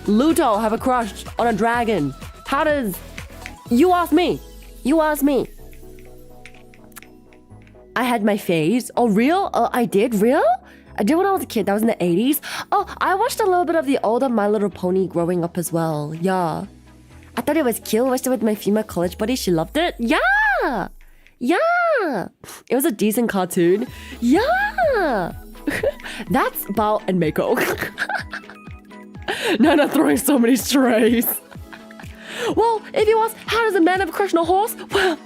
Luto have a crush on a dragon? You ask me. I had my phase. Oh, real? I did? Real? I did when I was a kid. That was in the 80s. Oh, I watched a little bit of the older My Little Pony growing up as well. Yeah. I thought it was cute. I watched it with my female college buddy. She loved it. Yeah. It was a decent cartoon. Yeah. That's Bao and Mako. Nana throwing so many strays. Well, if you ask, how does a man have a crush on a horse? Well,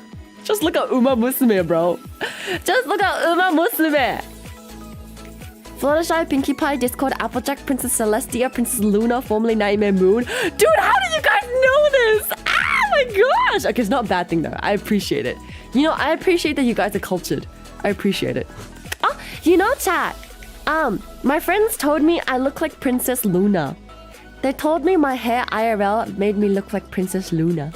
just look at Uma Musume, bro. Just look at Uma Musume. Fluttershy, Pinkie Pie, Discord, Applejack, Princess Celestia, Princess Luna, formerly Nightmare Moon. Dude, how do you guys know this? Oh my gosh. Okay, it's not a bad thing though. I appreciate it. You know, I appreciate that you guys are cultured. I appreciate it. Oh, you know, chat. My friends told me I look like Princess Luna. They told me my hair IRL made me look like Princess Luna.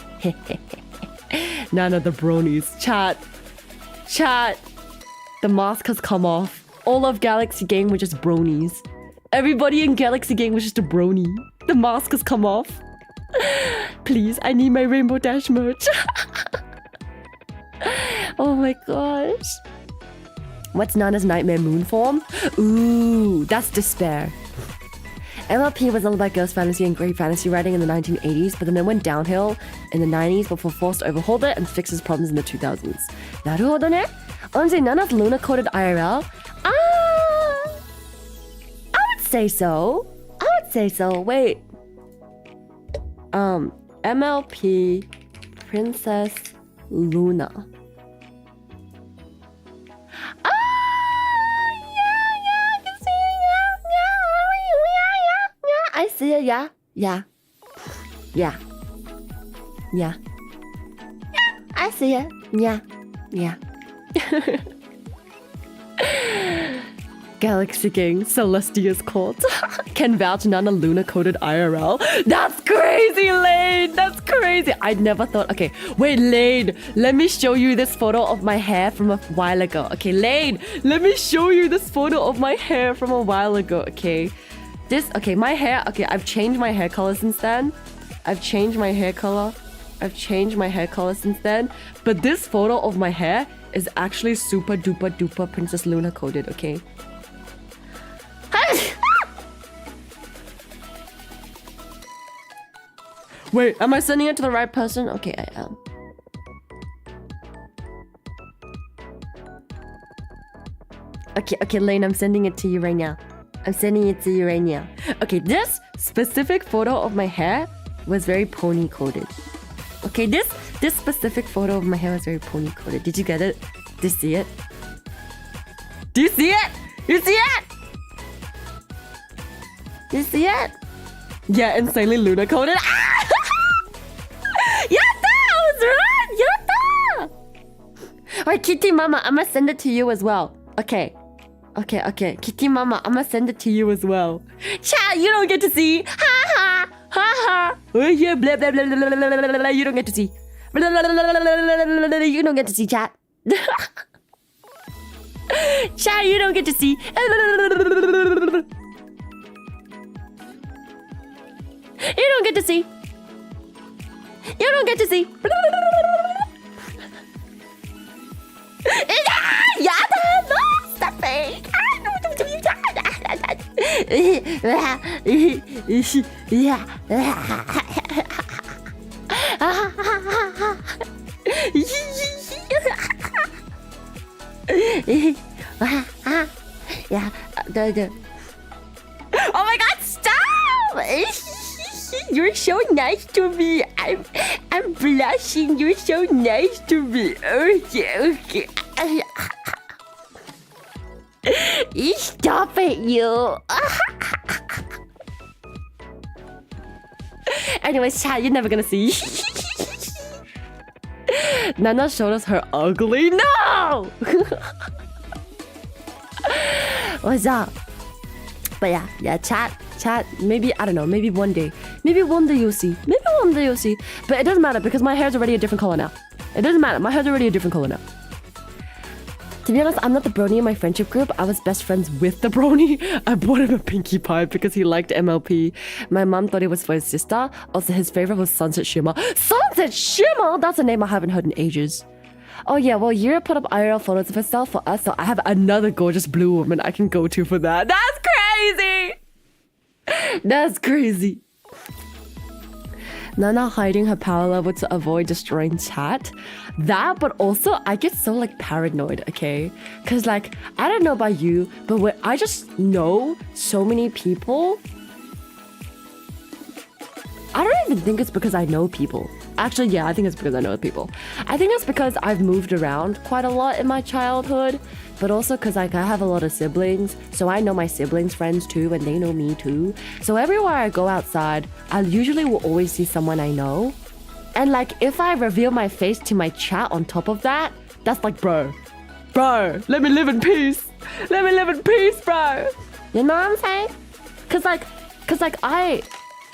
Nana the bronies. Chat. The mask has come off. All of Galaxy Gang were just bronies. Everybody in Galaxy Gang was just a brony. The mask has come off. Please, I need my Rainbow Dash merch. Oh my gosh. What's Nana's nightmare moon form? Ooh, that's despair. MLP was all about girls' fantasy and great fantasy writing in the 1980s, but then it went downhill in the 90s before forced to overhaul it and fix its problems in the 2000s. なるほどね。On Nana's Luna-coded IRL? I would say so. Wait. MLP Princess Luna. I see it, yeah. I see it, yeah. Galaxy Gang, Celestia's Court. Can vouch Nana Luna coded IRL. That's crazy, Lane. That's crazy. I never thought. Okay, wait, Lane. Let me show you this photo of my hair from a while ago. Okay, Lane. Let me show you this photo of my hair from a while ago. Okay, my hair. Okay, I've changed my hair color since then. But this photo of my hair is actually super duper duper Princess Luna coded. Okay. Wait, am I sending it to the right person? Okay, I am. Okay, Lane, I'm sending it to you right now. Okay, this specific photo of my hair was very pony coded. Okay, this specific photo of my hair was very pony coded. Did you get it? Did you see it? Do you see it? You see it? You see it? Yeah, insanely Luna coded. Yatta! I was right! Yatta! Alright, Kitty Mama, I'ma send it to you as well. Okay. Kitty Mama, I'ma send it to you as well. Chat, you don't get to see. Ha ha. Oh yeah, blah blah blah blah blah blah blah. You don't get to see. Blah blah blah blah blah blah. You don't get to see, chat. Chat, you don't get to see. You don't get to see. Yada, no, stop it. Oh my god, stop! You're so nice to me. I'm blushing. You're so nice to me. Okay. Stop it, you. Anyways, chat, you're never gonna see. Nana showed us her ugly. No! What's up? But yeah, chat, maybe, I don't know, maybe one day you'll see. But it doesn't matter because my hair's already a different color now. To be honest, I'm not the brony in my friendship group. I was best friends with the brony. I bought him a Pinkie Pie because he liked MLP. My mom thought it was for his sister. Also, his favorite was Sunset Shimmer. Sunset Shimmer? That's a name I haven't heard in ages. Oh yeah, well, Yura put up IRL photos of herself for us, so I have another gorgeous blue woman I can go to for that. That's crazy. Nana hiding her power level to avoid destroying chat. That, but also I get so like paranoid, okay? Cause like, I don't know about you, but when I just know so many people, I don't even think it's because I know people. Actually, yeah, I think it's because I know people. I think it's because I've moved around quite a lot in my childhood, but also because like I have a lot of siblings, so I know my siblings' friends too, and they know me too. So everywhere I go outside, I usually will always see someone I know. And like, if I reveal my face to my chat on top of that, that's like, bro, let me live in peace. Bro. You know what I'm saying? Cause like I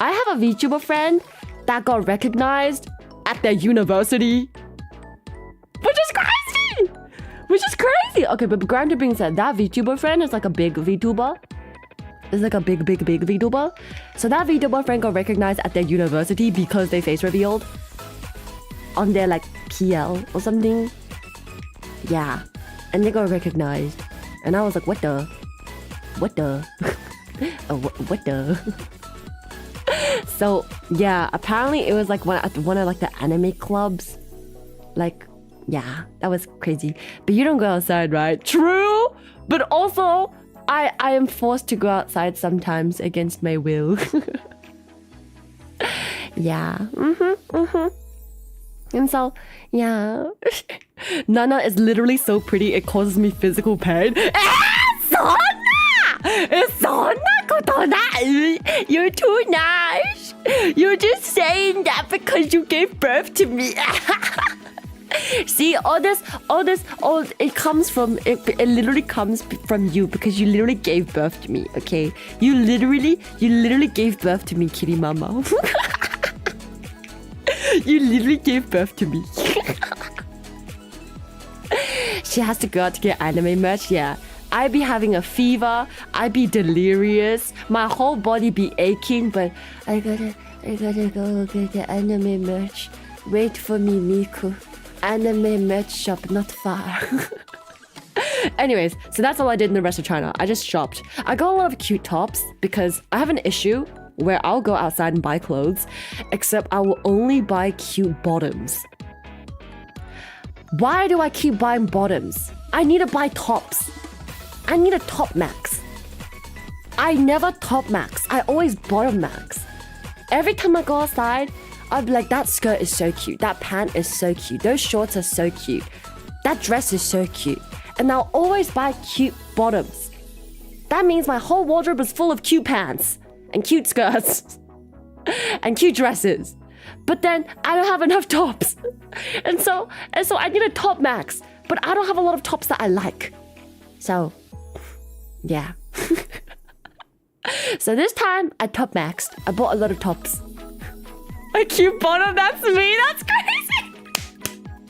have a Vtuber friend that got recognized at their university Which is crazy. Okay, but granted being said, that VTuber friend is like a big VTuber. It's like a big VTuber. So that VTuber friend got recognized at their university because they face revealed on their like PL or something. Yeah. And they got recognized. And I was like, what the? What the? What the? So yeah, apparently it was like one of like the anime clubs. Like, yeah, that was crazy. But you don't go outside, right? True. But also, I am forced to go outside sometimes against my will. Yeah. And so, yeah. Nana is literally so pretty, it causes me physical pain. You're too nice. You're just saying that because you gave birth to me. See, all it comes from, it literally comes from you because you literally gave birth to me, okay? You literally gave birth to me, kitty mama. You literally gave birth to me. She has to go out to get anime merch, yeah. I be having a fever, I be delirious, my whole body be aching, but I gotta go get the anime merch. Wait for me, Miku. Anime merch shop not far. Anyways, so that's all I did in the rest of China. I just shopped. I got a lot of cute tops because I have an issue where I'll go outside and buy clothes, except I will only buy cute bottoms. Why do I keep buying bottoms? I need to buy tops. I need a top max. I never top max. I always bottom max. Every time I go outside, I'll be like, that skirt is so cute. That pant is so cute. Those shorts are so cute. That dress is so cute. And I'll always buy cute bottoms. That means my whole wardrobe is full of cute pants and cute skirts and cute dresses. But then I don't have enough tops. And so I need a top max. But I don't have a lot of tops that I like. So, yeah. So this time I top maxed. I bought a lot of tops. A cute bottom, that's me. That's crazy.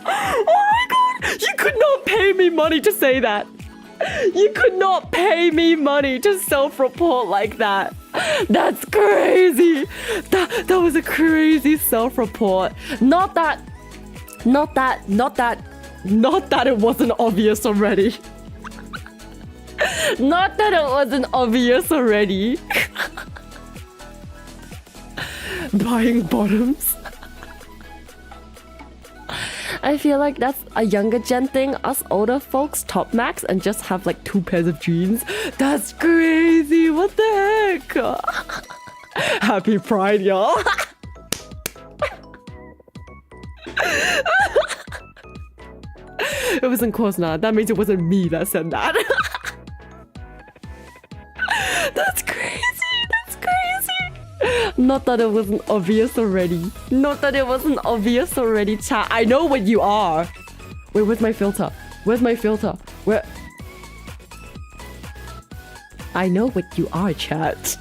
Oh my god. You could not pay me money to say that. You could not pay me money to self-report like that. That's crazy. That was a crazy self-report. Not that it wasn't obvious already. Not that it wasn't obvious already. Buying bottoms. I feel like that's a younger gen thing. Us older folks top max and just have like 2 pairs of jeans. That's crazy. What the heck? Happy Pride, y'all. It wasn't Kosna. That means it wasn't me that said that. That's crazy. That's crazy. Not that it wasn't obvious already. Not that it wasn't obvious already, chat. I know what you are. Wait, where's my filter? Where's my filter? Where? I know what you are, chat.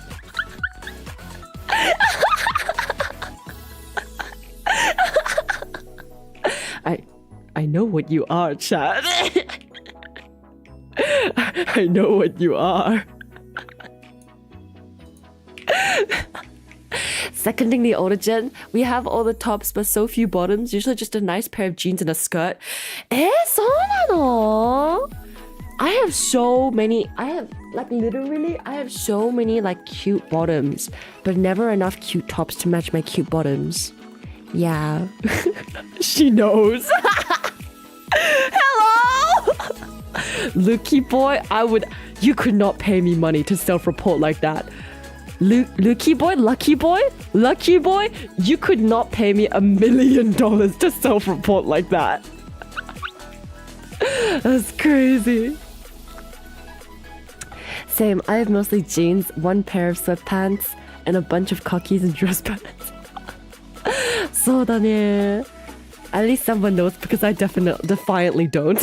I know what you are, chat. I know what you are. Seconding the older gen, we have all the tops but so few bottoms. Usually just a nice pair of jeans and a skirt. そうなの? I have so many like cute bottoms, but never enough cute tops to match my cute bottoms. Yeah. She knows. Hello. Lucky boy, you could not pay me money to self-report like that. Lucky boy, you could not pay me $1 million to self-report like that. That's crazy. Same, I have mostly jeans, 1 pair of sweatpants, and a bunch of khakis and dress pants. そうだね. At least someone knows because I defiantly don't.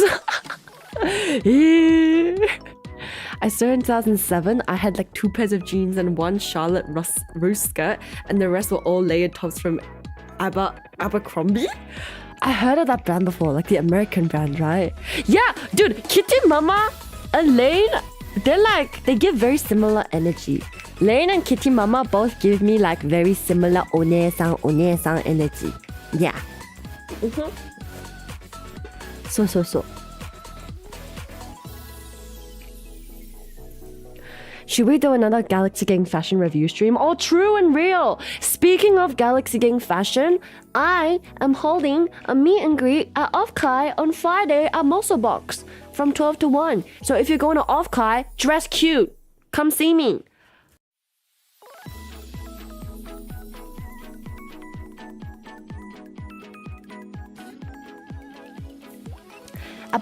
I started in 2007. I had like 2 pairs of jeans and 1 Charlotte Russe skirt, and the rest were all layered tops from Abercrombie. I heard of that band before, like the American band, right? Yeah, dude, Kitty Mama and Lane, they give very similar energy. Lane and Kitty Mama both give me like very similar one-san energy. Yeah. So. Should we do another Galaxy Gang fashion review stream? Oh, true and real! Speaking of Galaxy Gang fashion, I am holding a meet and greet at Offkai on Friday at Moso Box from 12 to 1. So if you're going to Offkai, dress cute. Come see me. I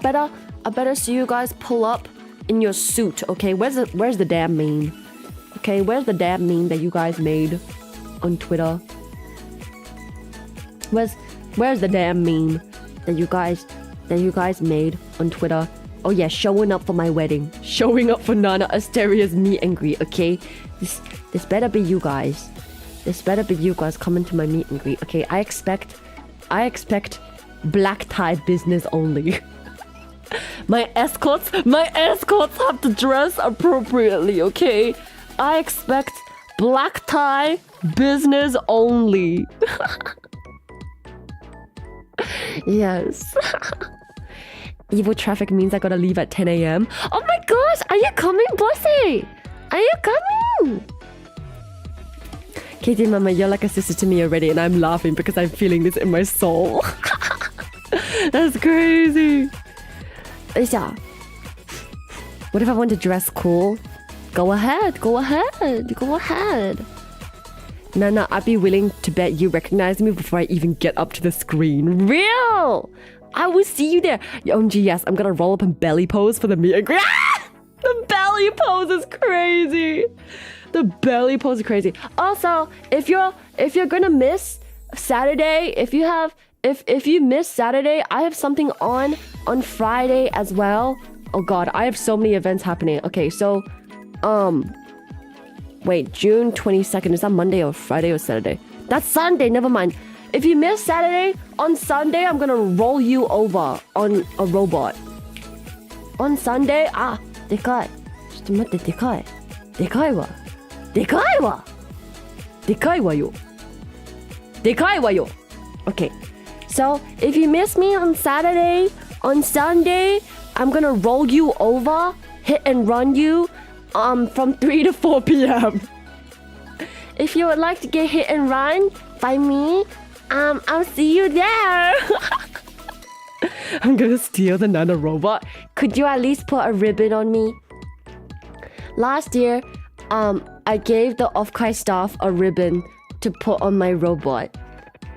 better see you guys pull up in your suit, okay? Where's the damn meme? Okay, where's the damn meme that you guys made on Twitter? Where's the damn meme that you guys made on Twitter? Oh yeah, showing up for my wedding. Showing up for Nana Asteria's meet and greet, okay? This better be you guys. This better be you guys coming to my meet and greet, okay? I expect black tie business only. My escorts have to dress appropriately, okay? I expect black tie business only. Yes. Evil traffic means I gotta leave at 10 a.m. Oh my gosh, are you coming, bossy? Are you coming? Katie Mama, you're like a sister to me already, and I'm laughing because I'm feeling this in my soul. That's crazy. Yeah. What if I want to dress cool? Go ahead. Nana, I'd be willing to bet you recognize me before I even get up to the screen. Real! I will see you there. OMG, yes, I'm gonna roll up and belly pose for the meet and greet. Ah! The belly pose is crazy. The belly pose is crazy. Also, if you're gonna miss Saturday, if you miss Saturday, I have something on Friday as well. Oh god, I have so many events happening. Okay, so wait, June 22nd, is that Monday or Friday or Saturday? That's Sunday, never mind. If you miss Saturday, on Sunday I'm gonna roll you over on a robot. On Sunday, でかい。ちょっと待って、でかい。でかいわ。でかいわ。でかいわよ。でかいわよ。Okay. So, if you miss me on Saturday, on Sunday, I'm gonna roll you over, hit and run you, from 3 to 4 p.m. If you would like to get hit and run by me, I'll see you there. I'm gonna steal the Nana robot. Could you at least put a ribbon on me? Last year, I gave the Offkai staff a ribbon to put on my robot.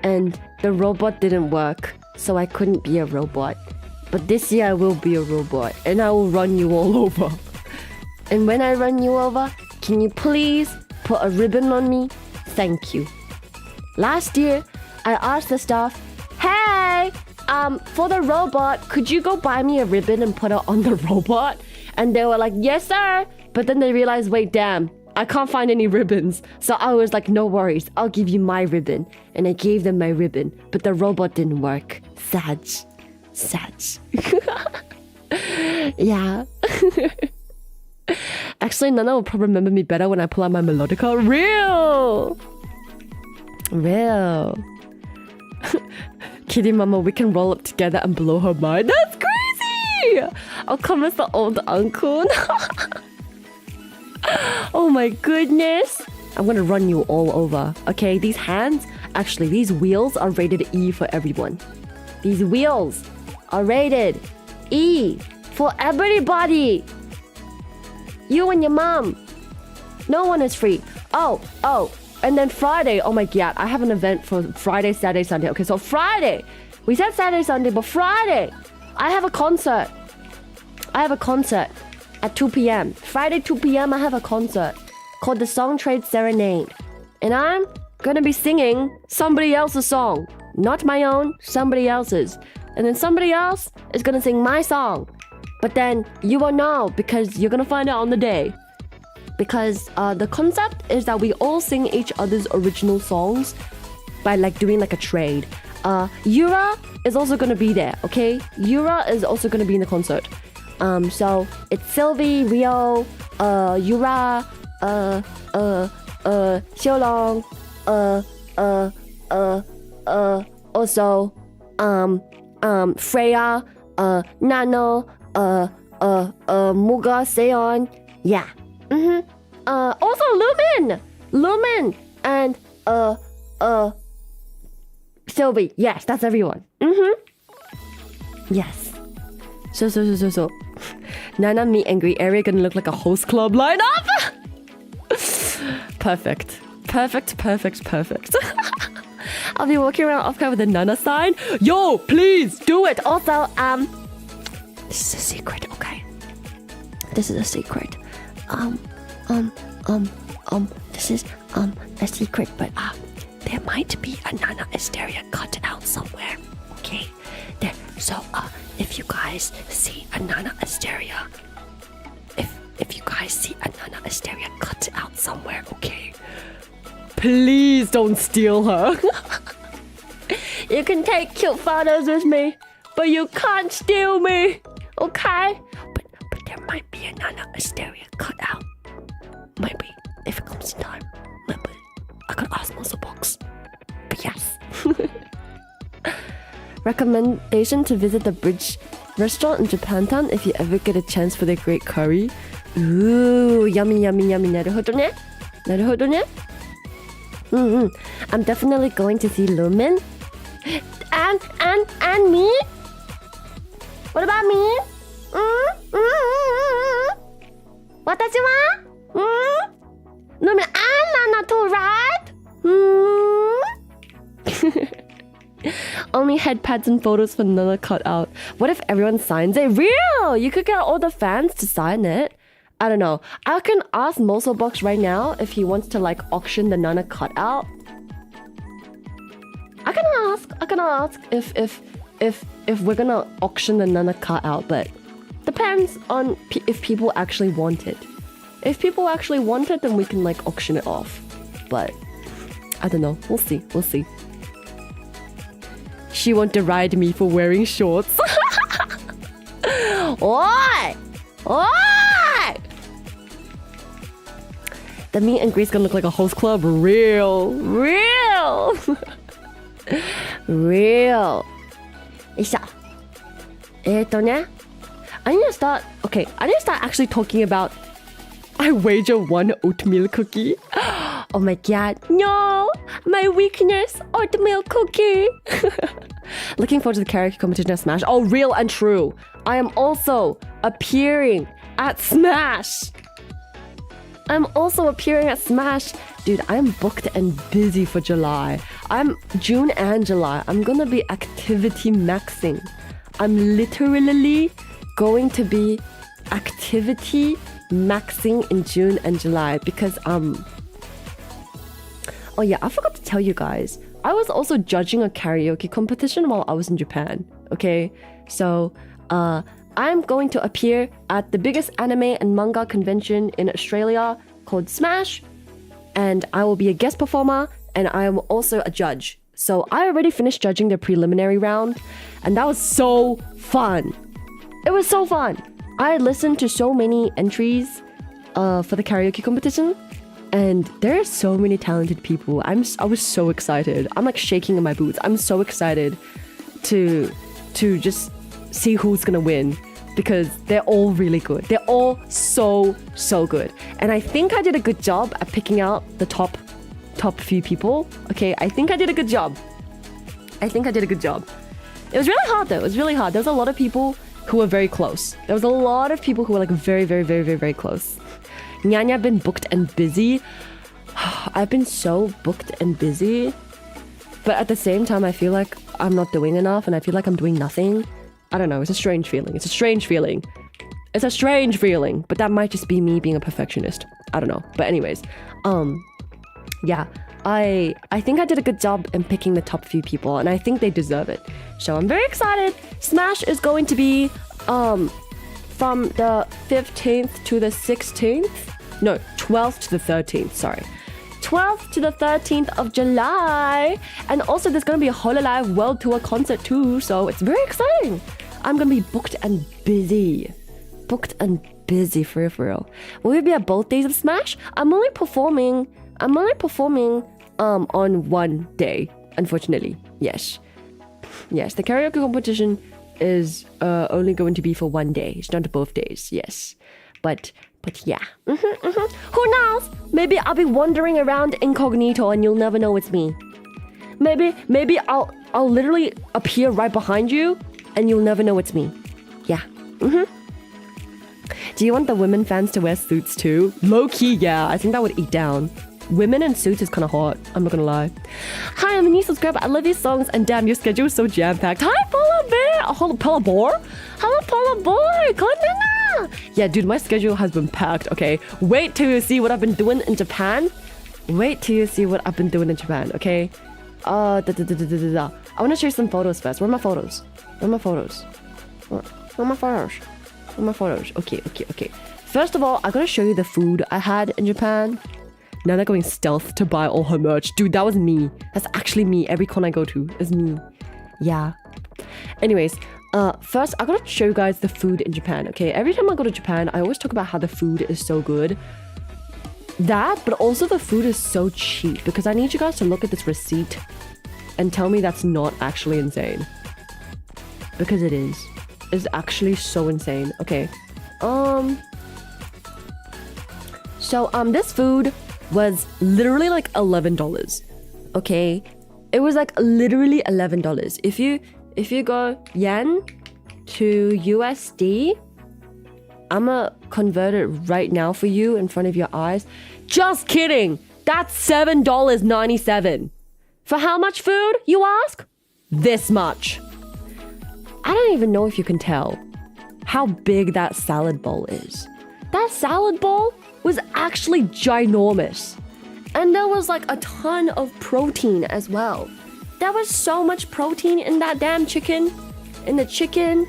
And the robot didn't work, so I couldn't be a robot. But this year I will be a robot, and I will run you all over. And when I run you over, can you please put a ribbon on me? Thank you. Last year, I asked the staff, hey, for the robot, could you go buy me a ribbon and put it on the robot? And they were like, yes, sir. But then they realized, wait, damn. I can't find any ribbons. So I was like, no worries, I'll give you my ribbon. And I gave them my ribbon, but the robot didn't work. Sad. Yeah. Actually, Nana will probably remember me better when I pull out my melodica. Real. Kitty Mama, we can roll up together and blow her mind. That's crazy. I'll come as the old uncle. Oh my goodness. I'm gonna run you all over. Okay, these wheels are rated E for everyone. These wheels are rated E for everybody. You and your mom. No one is free. Oh. And then Friday, oh my god, I have an event for Friday, Saturday, Sunday. Okay, so Friday. We said Saturday, Sunday, but Friday, I have a concert. At 2 p.m. Friday 2 p.m. I have a concert called the Song Trade Serenade. And I'm gonna be singing somebody else's song. Not my own, somebody else's. And then somebody else is gonna sing my song. But then you won't know because you're gonna find out on the day. Because the concept is that we all sing each other's original songs by like doing like a trade. Yura is also gonna be there, okay? Yura is also gonna be in the concert. So it's Sylvie, Rio, Yura, Xiaolong, also, Freya, Nano, Muga, Seon, yeah. Also Lumen, and Sylvie. Yes, that's everyone. Yes. So. Nana meet and greet area gonna look like a host club lineup. Perfect. I'll be walking around Offkai with a Nana sign. Yo, please do it. Also, this is a secret, okay? This is a secret. This is a secret, but there might be a Nana Artsteria cut out somewhere, okay? There. So if you guys see a Nana Artsteria, if you guys see a Nana Artsteria cut out somewhere, okay? Please don't steal her. You can take cute photos with me, but you can't steal me, okay? But there might be a Nana Artsteria cut out. Maybe, if it comes in time. Maybe. I could ask Muscle Box. But yes. Recommendation to visit the Bridge restaurant in Japantown if you ever get a chance for their great curry. Ooh, yummy. なるほどね. I'm definitely going to see Lumen. And me? What about me? 私は? Lumen and Nana too, right? Only head pads and photos for Nana cut out. What if everyone signs it? Real! You could get all the fans to sign it. I don't know. I can ask Moselbox right now if he wants to like auction the Nana cutout. I can ask if we're gonna auction the Nana cutout, but depends on if people actually want it. If people actually want it, then we can like auction it off. But I don't know. We'll see. She won't deride me for wearing shorts. Oi! The meet and greet's gonna look like a host club. Real. よいしょ。ね。I need to start actually talking about I wager one oatmeal cookie. Oh my god. No! My weakness, oatmeal cookie. Looking forward to the karaoke competition at Smash. Oh, real and true. I am also appearing at Smash. Dude, I'm booked and busy for July. I'm June and July. I'm gonna be activity maxing. I'm literally going to be activity maxing in June and July because oh yeah, I forgot to tell you guys. I was also judging a karaoke competition while I was in Japan. Okay, so I'm going to appear at the biggest anime and manga convention in Australia called Smash, and I will be a guest performer, and I am also a judge. So I already finished judging the preliminary round, and that was so fun. It was so fun. I listened to so many entries for the karaoke competition, and there are so many talented people. I was so excited. I'm like shaking in my boots. I'm so excited to just see who's gonna win because they're all really good. They're all so good. And I think I did a good job at picking out the top few people. Okay, I think I did a good job. It was really hard though. It was really hard. There was a lot of people who were very close. There was a lot of people who were like very close. Nyanya been booked and busy. I've been so booked and busy. But at the same time, I feel like I'm not doing enough and I feel like I'm doing nothing. I don't know. It's a strange feeling. But that might just be me being a perfectionist. I don't know. But anyways, yeah, I think I did a good job in picking the top few people and I think they deserve it. So I'm very excited. Smash is going to be from the 15th to the 16th. No, 12th to the 13th, sorry. 12th to the 13th of July. And also there's going to be a Hololive World Tour concert too. So it's very exciting. I'm going to be booked and busy. Booked and busy for real. Will we be at both days of Smash? I'm only performing on one day, unfortunately. Yes, the karaoke competition is only going to be for one day. It's not both days. Yes, but yeah. Who knows? Maybe I'll be wandering around incognito and you'll never know it's me. Maybe I'll literally appear right behind you and you'll never know it's me. Yeah. Do you want the women fans to wear suits too? Low-key, yeah. I think that would eat down. Women in suits is kind of hot. I'm not gonna lie. Hi, I'm a new subscriber. I love your songs and damn, your schedule is so jam-packed. Hi, Polar Bear. Polar Boar? Hello, Polar Boy. Konnichiwa. Yeah, dude, my schedule has been packed. Okay, wait till you see what I've been doing in Japan. Okay? I want to share some photos first. Where are my photos? Okay. First of all, I gotta show you the food I had in Japan. Now they're going stealth to buy all her merch. Dude, that was me. That's actually me. Every con I go to is me. Yeah. Anyways, first I gotta show you guys the food in Japan, okay? Every time I go to Japan, I always talk about how the food is so good. That, but also the food is so cheap because I need you guys to look at this receipt and tell me that's not actually insane. Because it is. It's actually so insane. Okay. So, this food was literally like $11. Okay? It was like literally $11. If you go yen to USD, I'ma convert it right now for you in front of your eyes. Just kidding! That's $7.97. For how much food, you ask? This much. I don't even know if you can tell how big that salad bowl is. That salad bowl was actually ginormous. And there was like a ton of protein as well. There was so much protein in that damn chicken. In the chicken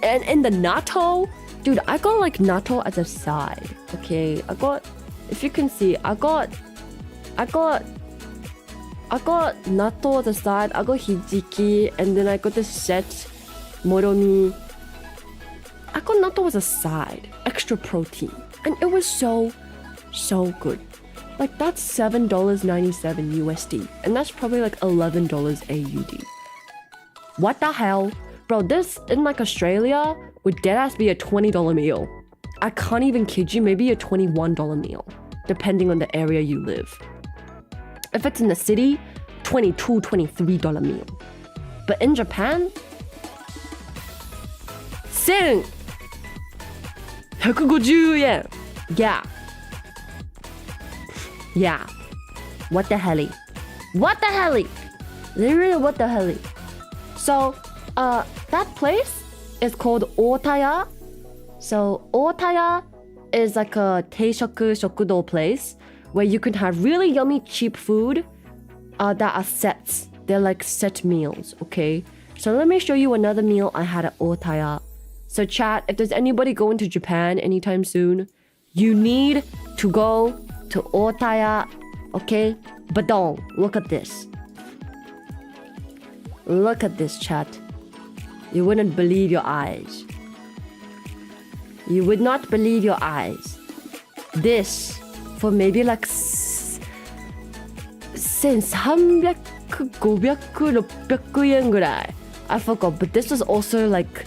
and in the natto. Dude, I got like natto as a side. Okay, if you can see, I got natto as a side. I got hijiki, and then I got the set moromi. I got natto as a side, extra protein, and it was so good. Like that's $7.97 USD, and that's probably like $11 AUD. What the hell, bro? This in like Australia would deadass be a $20 meal. I can't even kid you, maybe a $21 meal, depending on the area you live. If it's in the city, $22, $23 meal. But in Japan, 1,150 yen. Yeah. What the hell? Literally, what the hell? So, that place is called Otaya. So, Otaya is like a teishoku shokudo place where you can have really yummy cheap food that are sets. They're like set meals, okay? So let me show you another meal I had at Otaya. So chat, if there's anybody going to Japan anytime soon, you need to go to Otaya, okay? But don't, look at this. Look at this, chat. You wouldn't believe your eyes. You would not believe your eyes. This, for maybe like 1,300, 500, 600 yenぐらい. I forgot, but this was also like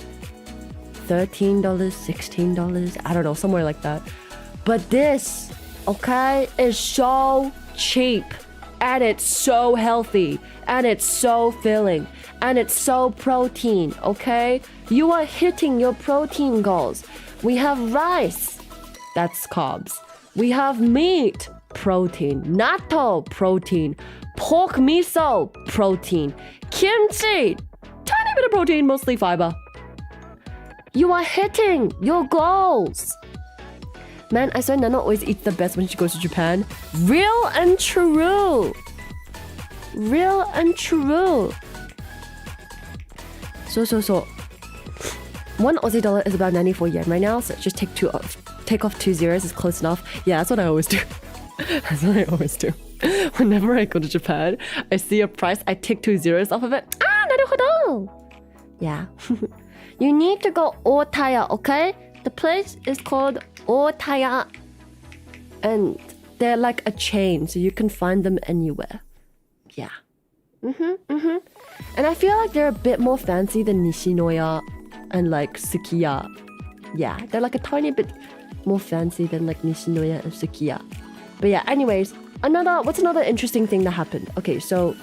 $13, $16, I don't know, somewhere like that. But this, okay, is so cheap, and it's so healthy, and it's so filling, and it's so protein, okay? You are hitting your protein goals. We have rice, that's carbs. We have meat, protein. Natto, protein. Pork miso, protein. Kimchi, tiny bit of protein, mostly fiber. You are hitting your goals. Man, I swear Nana always eats the best when she goes to Japan. Real and true. Real and true. So. One Aussie dollar is about 94 yen right now, so just take off 2 zeros is close enough. Yeah, that's what I always do. That's what I always do. Whenever I go to Japan, I see a price, I take 2 zeros off of it. Ah, なるほど. Yeah. You need to go Otaya, okay? The place is called Otaya. And they're like a chain, so you can find them anywhere. Yeah. And I feel like they're a bit more fancy than Nishinoya and like Sukiya. Yeah, they're like a tiny bit more fancy than like Nishinoya and Sukiya. But yeah, anyways, what's another interesting thing that happened? Okay, so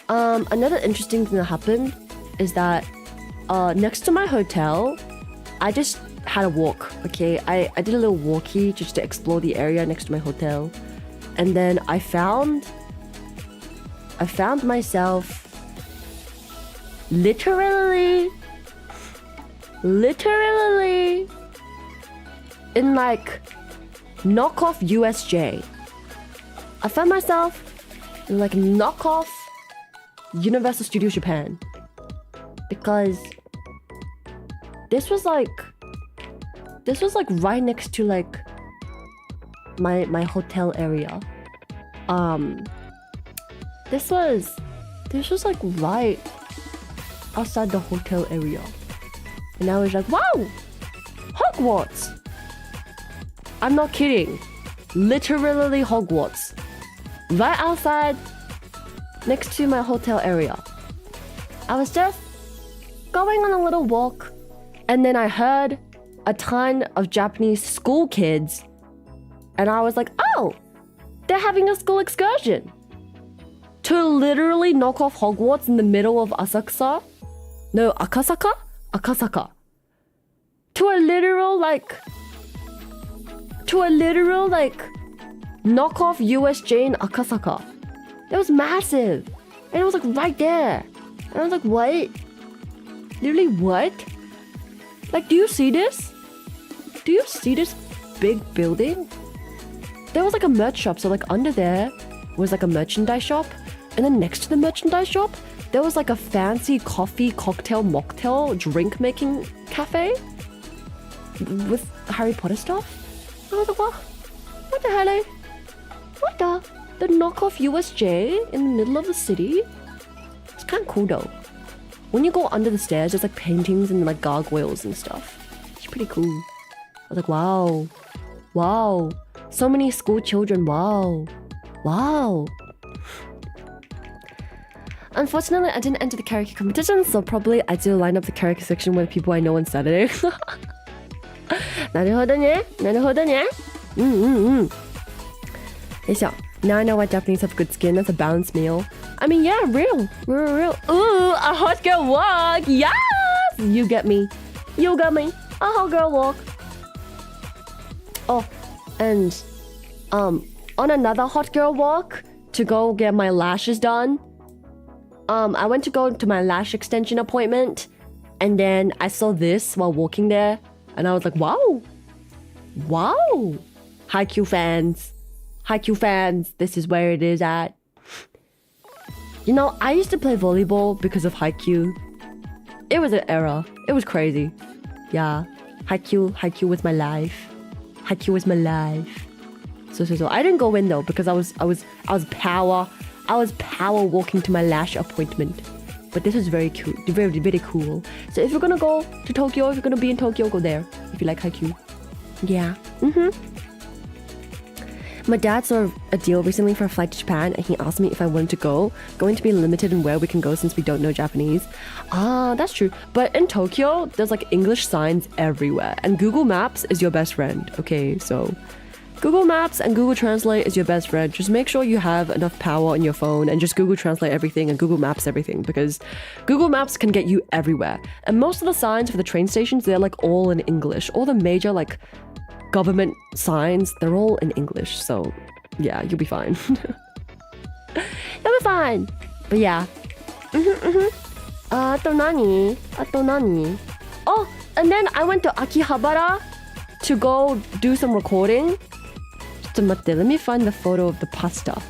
another interesting thing that happened is that next to my hotel, I just had a walk, okay? I did a little walkie just to explore the area next to my hotel. And then I found myself literally in like knockoff USJ. I found myself in like knockoff Universal Studios Japan. Because this was like right next to like my hotel area. This was like right outside the hotel area. And I was like, wow! Hogwarts! I'm not kidding. Literally Hogwarts. Right outside, next to my hotel area. I was just going on a little walk, and then I heard a ton of Japanese school kids, and I was like, oh, they're having a school excursion to literally knock off Hogwarts in the middle of Asakusa. No, Akasaka? Akasaka. To a literal knock off USJ in Akasaka. It was massive. And it was like right there. And I was like, what? Literally what? Like, do you see this? Do you see this big building? There was like a merch shop. So like under there was like a merchandise shop. And then next to the merchandise shop, there was like a fancy coffee, cocktail, mocktail, drink making cafe with Harry Potter stuff. And I was like, what the hell? What the knockoff USJ in the middle of the city? It's kind of cool though. When you go under the stairs, there's like paintings and like gargoyles and stuff. It's pretty cool. I was like, wow. Wow. So many school children. Wow. Wow. Unfortunately, I didn't enter the karaoke competition, so probably I do line up the karaoke section with people I know on Saturday. なるほどね。なるほどね。よいしょ. Now I know why Japanese have good skin. That's a balanced meal. I mean, yeah, real. Ooh, a hot girl walk. Yes! You get me. You got me. A hot girl walk. Oh, and on another hot girl walk to go get my lashes done. I went to go to my lash extension appointment, and then I saw this while walking there, and I was like, wow. Wow. Haikyuu fans. Haikyuu fans, this is where it is at. You know, I used to play volleyball because of Haikyuu. It was an era. It was crazy. Yeah. Haikyuu was my life. Haikyuu was my life. So. I didn't go in though because I was power walking to my lash appointment. But this was very cute, very, very cool. So if you're gonna go to Tokyo, if you're gonna be in Tokyo, go there. If you like Haikyuu. Yeah. My dad saw a deal recently for a flight to Japan, and he asked me if I wanted to go. Going to be limited in where we can go since we don't know Japanese. Ah, that's true. But in Tokyo, there's like English signs everywhere, and Google Maps is your best friend. Okay, so Google Maps and Google Translate is your best friend. Just make sure you have enough power on your phone and just Google Translate everything and Google Maps everything, because Google Maps can get you everywhere. And most of the signs for the train stations, they're like all in English. All the major like government signs, they're all in English. So yeah, you'll be fine. You'll be fine. But yeah. Ato nani? Oh, and then I went to Akihabara to go do some recording. Let me find the photo of the pasta.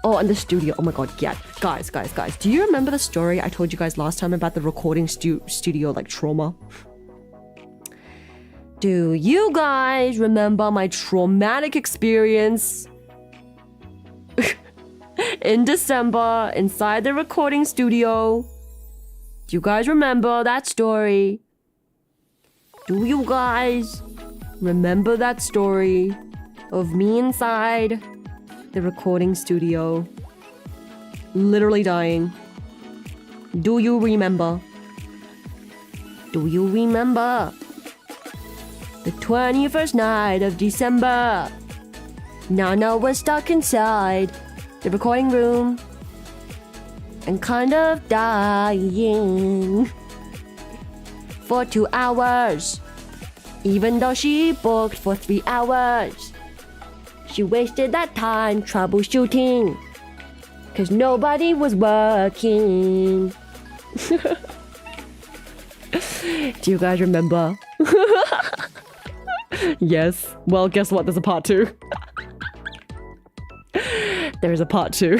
Oh, and the studio. Oh my god, yeah. Guys. Do you remember the story I told you guys last time about the recording studio, like, trauma? Do you guys remember my traumatic experience in December inside the recording studio. Do you guys remember that story? Do you guys remember that story of me inside the recording studio, literally dying? Do you remember? Do you remember? The 21st night of December, Nana was stuck inside the recording room and kind of dying for 2 hours. Even though she booked for 3 hours, she wasted that time troubleshooting, 'cause nobody was working. Do you guys remember? Yes. Well, guess what? There's a part 2. There's a part 2.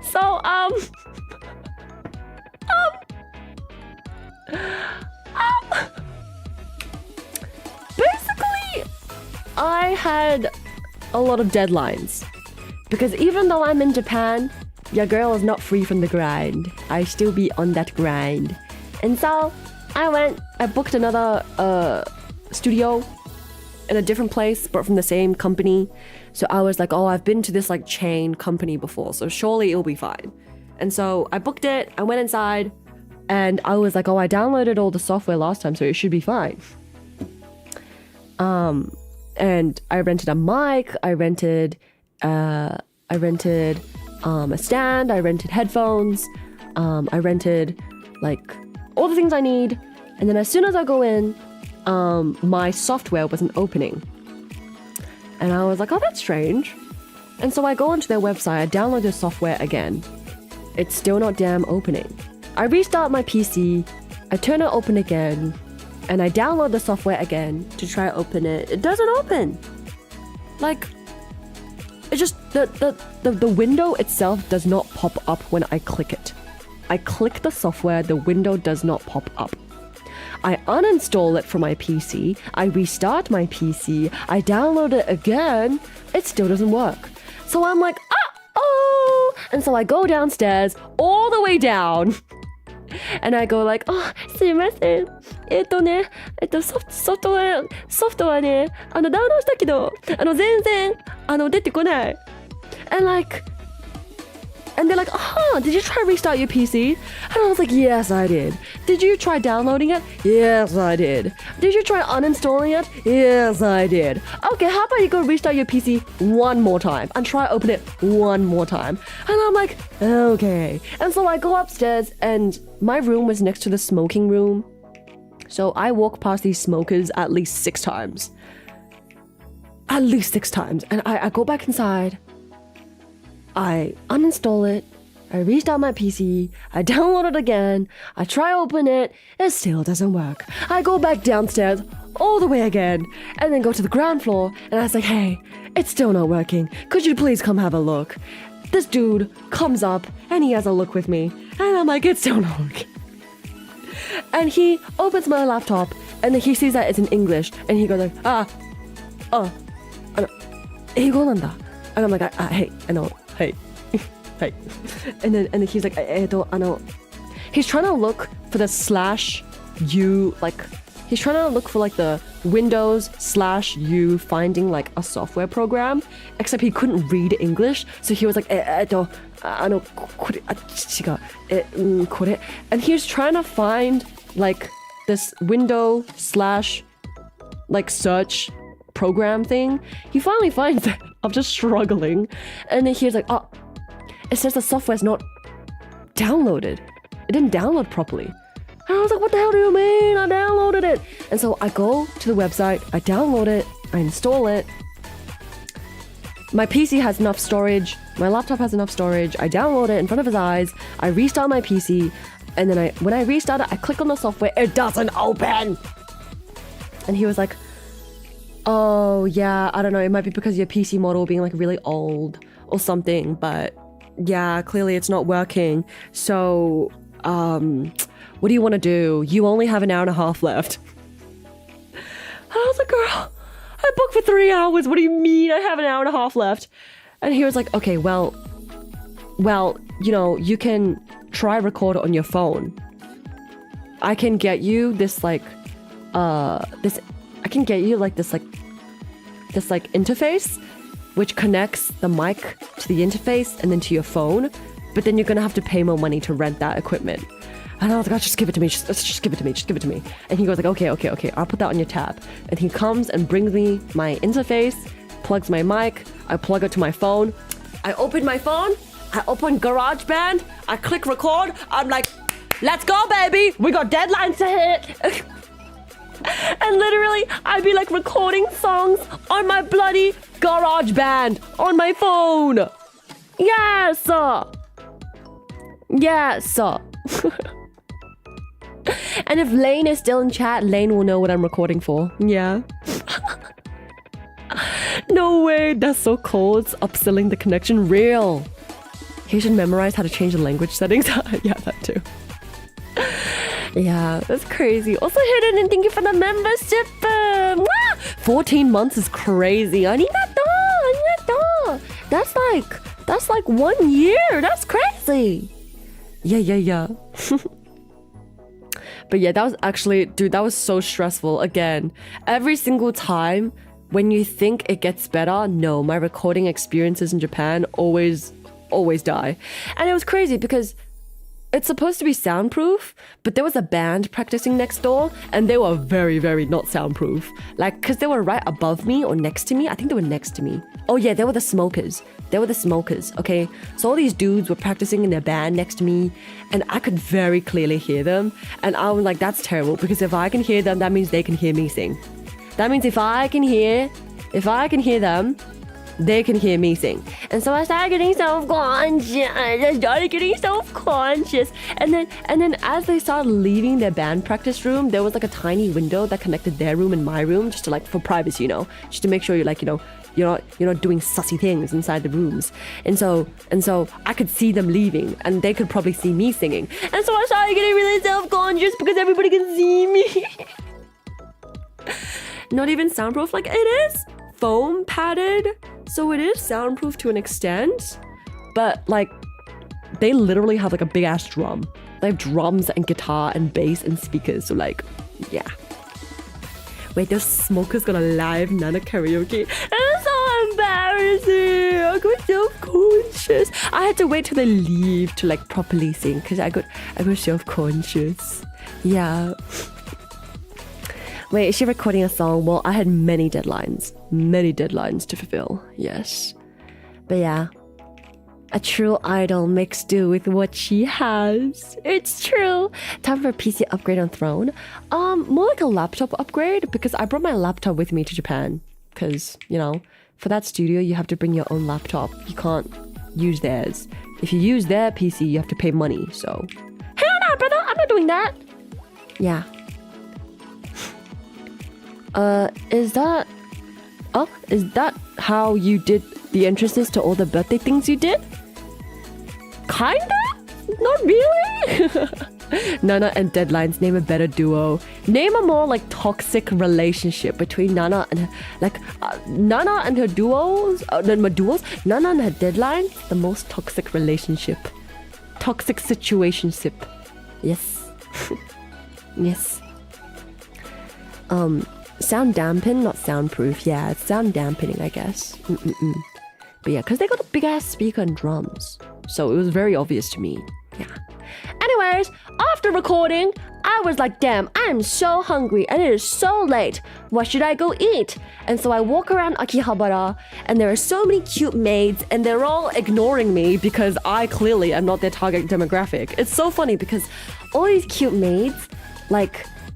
So, basically, I had a lot of deadlines. Because even though I'm in Japan, your girl is not free from the grind. I still be on that grind. And so, I booked another studio in a different place, but from the same company. So I was like, oh, I've been to this like chain company before, so surely it'll be fine. And so I booked it, I went inside, and I was like, oh, I downloaded all the software last time, so it should be fine. And I rented a mic, I rented a stand, I rented headphones, I rented like all the things I need. And then as soon as I go in, my software wasn't opening. And I was like, oh, that's strange. And so I go onto their website, I download the software again. It's still not damn opening. I restart my PC, I turn it open again, and I download the software again to try to open it. It doesn't open. Like, it just, the window itself does not pop up when I click it. I click the software, the window does not pop up. I uninstall it from my PC, I restart my PC, I download it again, it still doesn't work. So I'm like, oh! And so I go downstairs, all the way down, and I go like, oh, すいません。ソフトはね、ダウンロードしたけど、全然、出てこない。And they're like, did you try restart your PC? And I was like, yes, I did. Did you try downloading it? Yes, I did. Did you try uninstalling it? Yes, I did. Okay, how about you go restart your PC one more time and try open it one more time? And I'm like, okay. And so I go upstairs and my room was next to the smoking room. So I walk past these smokers at least 6 times. At least 6 times. And I go back inside. I uninstall it, I restart my PC, I download it again, I try open it, it still doesn't work. I go back downstairs, all the way again, and then go to the ground floor, and I was like, hey, it's still not working, could you please come have a look? This dude comes up, and he has a look with me, and I'm like, it's still not working. And he opens my laptop, and then he sees that it's in English, and he goes like, 英語なんだ. And I'm like, hey, hey, hey. And then he's like, he's trying to look for the /u, like, he's trying to look for like the Windows /u finding like a software program, except he couldn't read English. So he was like, これ、違う、これ. And he was trying to find like this window / like search program thing. He finally finds it. I'm just struggling. And then he's like, oh, it says the software's not downloaded. It didn't download properly. And I was like, what the hell do you mean? I downloaded it. And so I go to the website, I download it, I install it. My PC has enough storage, my laptop has enough storage, I download it in front of his eyes, I restart my PC, and then when I restart it, I click on the software, it doesn't open! And he was like, oh, yeah, I don't know, it might be because of your PC model being like really old or something, but yeah, clearly it's not working. So, what do you want to do? You only have an hour and a half left. And I was like, girl, I booked for 3 hours. What do you mean I have an hour and a half left? And he was like, okay, well, well, you can try record on your phone. I can get you this interface which connects the mic to the interface and then to your phone, but then you're gonna have to pay more money to rent that equipment. And I was like, oh, just give it to me, just give it to me. And he goes like, okay, I'll put that on your tab. And he comes and brings me my interface, plugs my mic, I plug it to my phone. I open my phone, I open GarageBand, I click record, I'm like, let's go, baby, we got deadlines to hit. And literally, I'd be like recording songs on my bloody GarageBand on my phone. Yes! Yes! And if Lane is still in chat, Lane will know what I'm recording for. Yeah. No way, that's so cool. It's upselling the connection. Real. He should memorize how to change the language settings. Yeah, that too. Yeah, that's crazy. Also, Hidden, and thank you for the membership. 14 months is crazy. Arigato. That's like 1 year. That's crazy. Yeah. But yeah, that was actually, dude, that was so stressful. Again, every single time when you think it gets better, no, my recording experiences in Japan always die. And it was crazy because it's supposed to be soundproof, but there was a band practicing next door and they were very, very not soundproof. Like, because they were right above me or next to me. I think they were next to me. Oh yeah, they were the smokers. Okay? So all these dudes were practicing in their band next to me and I could very clearly hear them. And I was like, that's terrible because if I can hear them, that means they can hear me sing. That means if I can hear them, they can hear me sing. And so I started getting self-conscious. And then as they started leaving their band practice room, there was like a tiny window that connected their room and my room, just to like, for privacy, just to make sure you're like, you're not doing sussy things inside the rooms. And so I could see them leaving and they could probably see me singing. And so I started getting really self-conscious because everybody can see me. Not even soundproof, like it is foam padded, so it is soundproof to an extent, but like they literally have like a big ass drum. They have drums and guitar and bass and speakers, so like, yeah. Wait, those smokers got a live Nana karaoke. It's so embarrassing. I got self-conscious. I had to wait till they leave to like properly sing because I got self-conscious. Yeah. Wait, is she recording a song? Well, I had many deadlines to fulfill. Yes. But yeah, a true idol makes do with what she has. It's true. Time for a PC upgrade on Throne. More like a laptop upgrade because I brought my laptop with me to Japan. Because, for that studio, you have to bring your own laptop. You can't use theirs. If you use their PC, you have to pay money. So, hell no, brother, I'm not doing that. Yeah. Is that how you did the entrances to all the birthday things you did? Kinda? Not really? Nana and Deadlines, name a better duo. Name a more like toxic relationship between Nana and her, Nana and her duos, Nana and her Deadline, the most toxic relationship. Toxic situationship. Yes. Yes. Sound dampen, not soundproof. Yeah, it's sound dampening, I guess. But yeah, because they got a big ass speaker and drums. So it was very obvious to me. Yeah. Anyways, after recording, I was like, damn, I am so hungry and it is so late. What should I go eat? And so I walk around Akihabara and there are so many cute maids and they're all ignoring me because I clearly am not their target demographic. It's so funny because all these cute maids,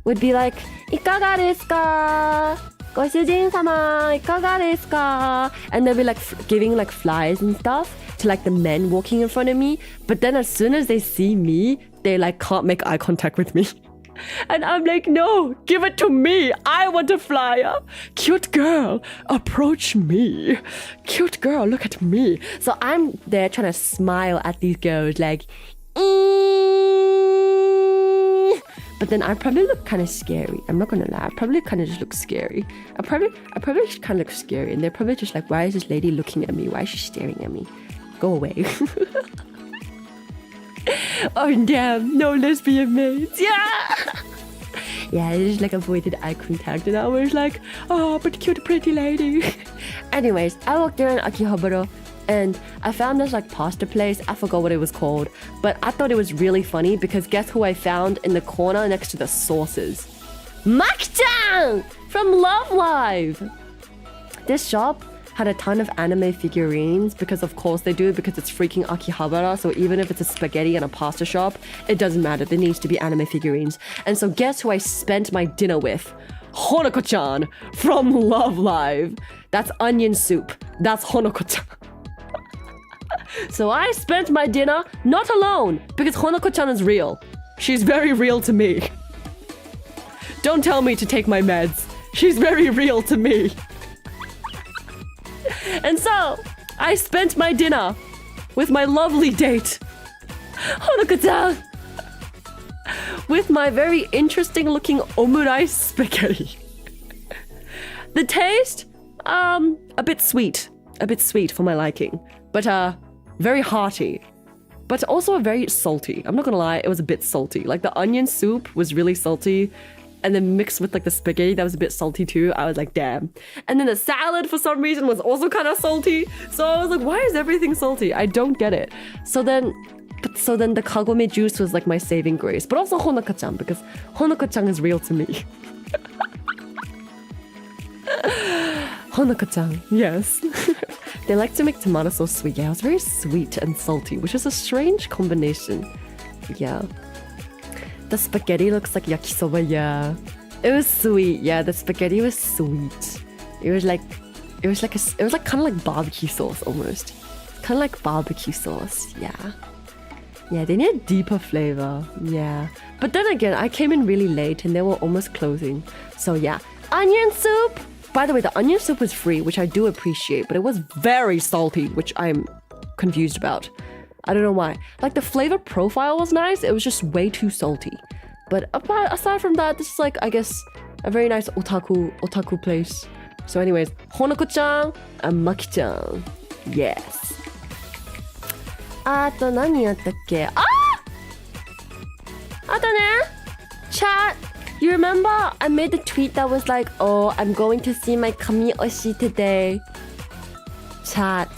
would be like, いかがですか? ご主人様, いかがですか? And they'll be like giving like flies and stuff to like the men walking in front of me. But then as soon as they see me, they like can't make eye contact with me. And I'm like, no, give it to me. I want a flyer. Cute girl, approach me. Cute girl, look at me. So I'm there trying to smile at these girls like, but then I probably look kind of scary. I'm not gonna lie. I probably kind of just look scary. I probably just kind of look scary. And they're probably just like, why is this lady looking at me? Why is she staring at me? Go away. Oh damn, no lesbian mates. Yeah. Yeah, I just like avoided eye contact and I was like, oh, but cute pretty lady. Anyways, I walked around Akihabara and I found this like pasta place. I forgot what it was called, but I thought it was really funny because guess who I found in the corner next to the sauces? Maki-chan from Love Live. This shop had a ton of anime figurines because of course they do, because it's freaking Akihabara, so even if it's a spaghetti and a pasta shop, it doesn't matter, there needs to be anime figurines. And so guess who I spent my dinner with? Honoko-chan from Love Live. That's onion soup. That's Honoko-chan. So I spent my dinner not alone because Honoko-chan is real. She's very real to me. Don't tell me to take my meds. She's very real to me. And so, I spent my dinner with my lovely date, Honoko-chan, with my very interesting looking omurice spaghetti. The taste, a bit sweet for my liking, but very hearty, but also very salty. I'm not gonna lie, it was a bit salty. Like the onion soup was really salty, and then mixed with like the spaghetti that was a bit salty too. I was like, damn. And then the salad for some reason was also kind of salty. So I was like, why is everything salty? I don't get it. So then the kagome juice was like my saving grace. But also Honoko-chan, because Honoko-chan is real to me. Honoko-chan, yes. They like to make tomato sauce sweet. Yeah, it was very sweet and salty, which is a strange combination. Yeah. The spaghetti looks like yakisoba, yeah. It was sweet, yeah. The spaghetti was sweet. It was like kind of like barbecue sauce almost. Kind of like barbecue sauce, yeah. Yeah, they need a deeper flavor, yeah. But then again, I came in really late and they were almost closing. So yeah, onion soup. By the way, the onion soup was free, which I do appreciate, but it was very salty, which I'm confused about. I don't know why. Like the flavor profile was nice, it was just way too salty. But aside from that, this is like, I guess, a very nice otaku place. So anyways, Honoko-chan and Maki-chan. Yes. あと何やったっけ? Ah! あとね, chat. You remember I made the tweet that was like, oh, I'm going to see my kami Oshi today. Chat.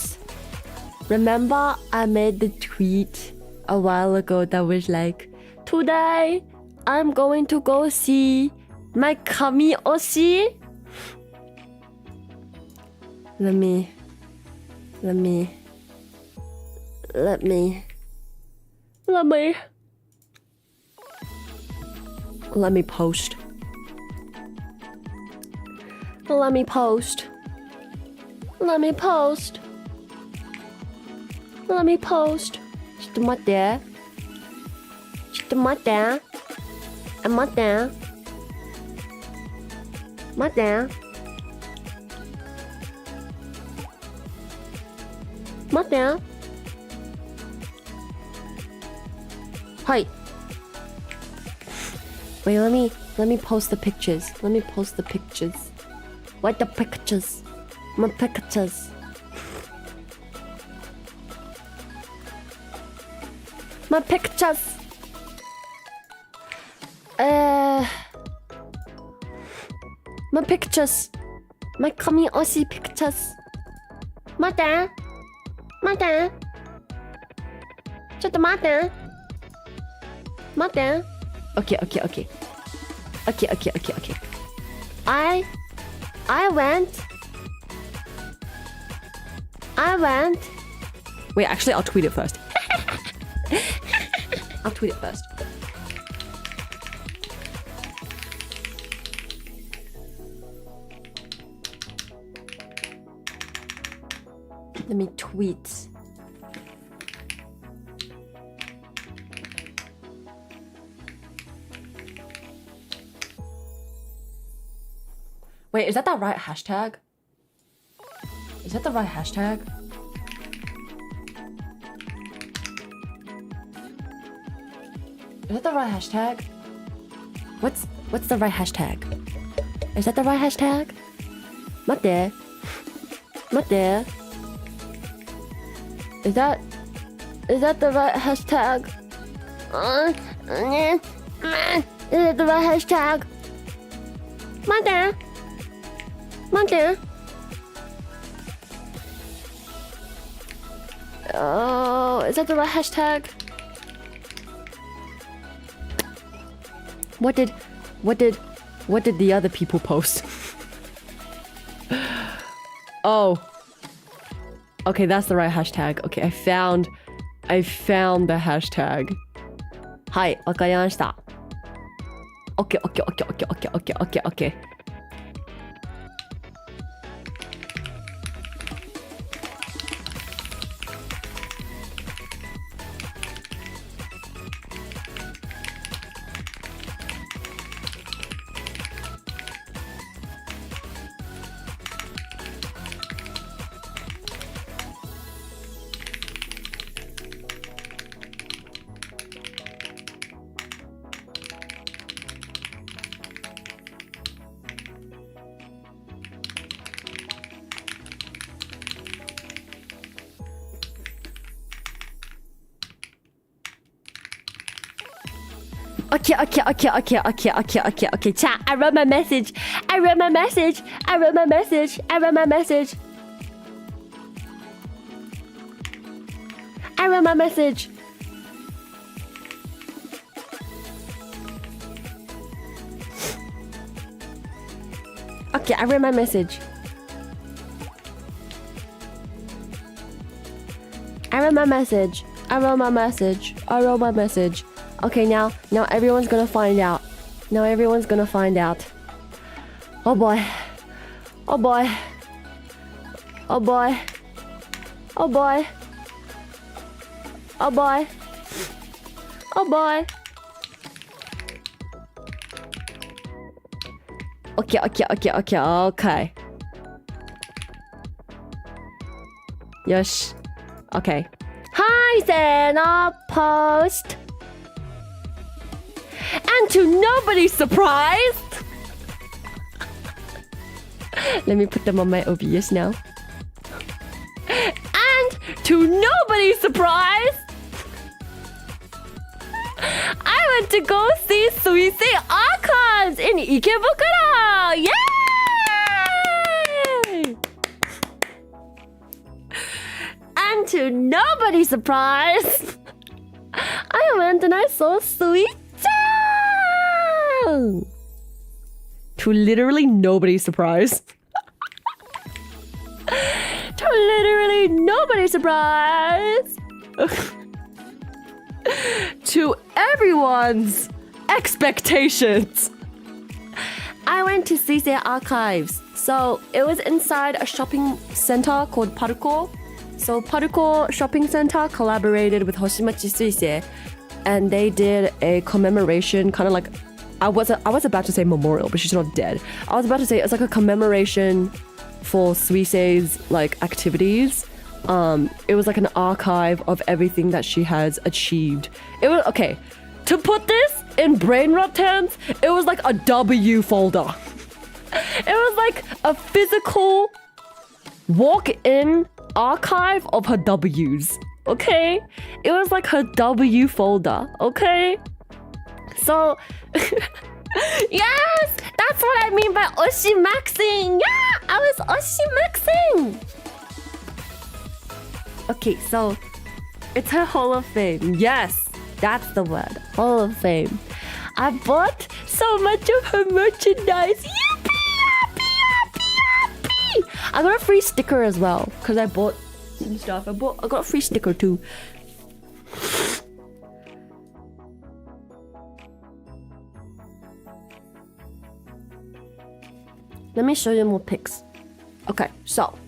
Remember I made the tweet a while ago that was like, today I'm going to go see my kami Oshi. Let me post. Let me post. Let me post. Let me post. ちょっと待って。ちょっと待って。あ、待って。待って。待って。はい。Wait, let me post the pictures. Let me post the pictures. What the pictures? My pictures. My pictures. My pictures. My kami Oshi pictures. 待って。待って。ちょっと待って。待って。Okay. I went. Wait, actually, I'll tweet it first. I'll tweet it first. Let me tweet. Wait, is that the right hashtag? Is that the right hashtag? Is that the right hashtag? What's the right hashtag? Is that the right hashtag? 待って。待って。Is that the right hashtag? Is it the right hashtag? 待って。Oh, is that the right hashtag? What did the other people post? Oh. Okay, that's the right hashtag. Okay, I found the hashtag. はい、わかりました。Okay. Okay. Chat, I wrote my message. I wrote my message. Okay, I read my message. Okay, now everyone's gonna find out. Oh boy. Okay. Yosh. Okay. Hi, Zena post. And to nobody's surprise, let me put them on my OBS now. And to nobody's surprise, I went to go see Suisei archives in Ikebukuro! Yay! And to nobody's surprise, I went and I saw Suisei. To literally nobody's surprise. To everyone's expectations. I went to Suisei Archives. So it was inside a shopping center called Paruko. So Paruko Shopping Center collaborated with Hoshimachi Suisei, and they did a commemoration, kind of like, I was about to say memorial, but she's not dead. I was about to say it's like a commemoration for Suisei's like activities. It was like an archive of everything that she has achieved. It was okay. To put this in brain rot terms, it was like a W folder. It was like a physical walk-in archive of her W's. Okay? It was like her W folder. Okay? So, yes! That's what I mean by Oshimaxing! Yeah! I was Oshimaxing! Okay, so it's her Hall of Fame. Yes, that's the word. Hall of Fame. I bought so much of her merchandise. Yippee! I got a free sticker as well, because I bought some stuff. I got a free sticker too. Let me show you more pics. Okay, so.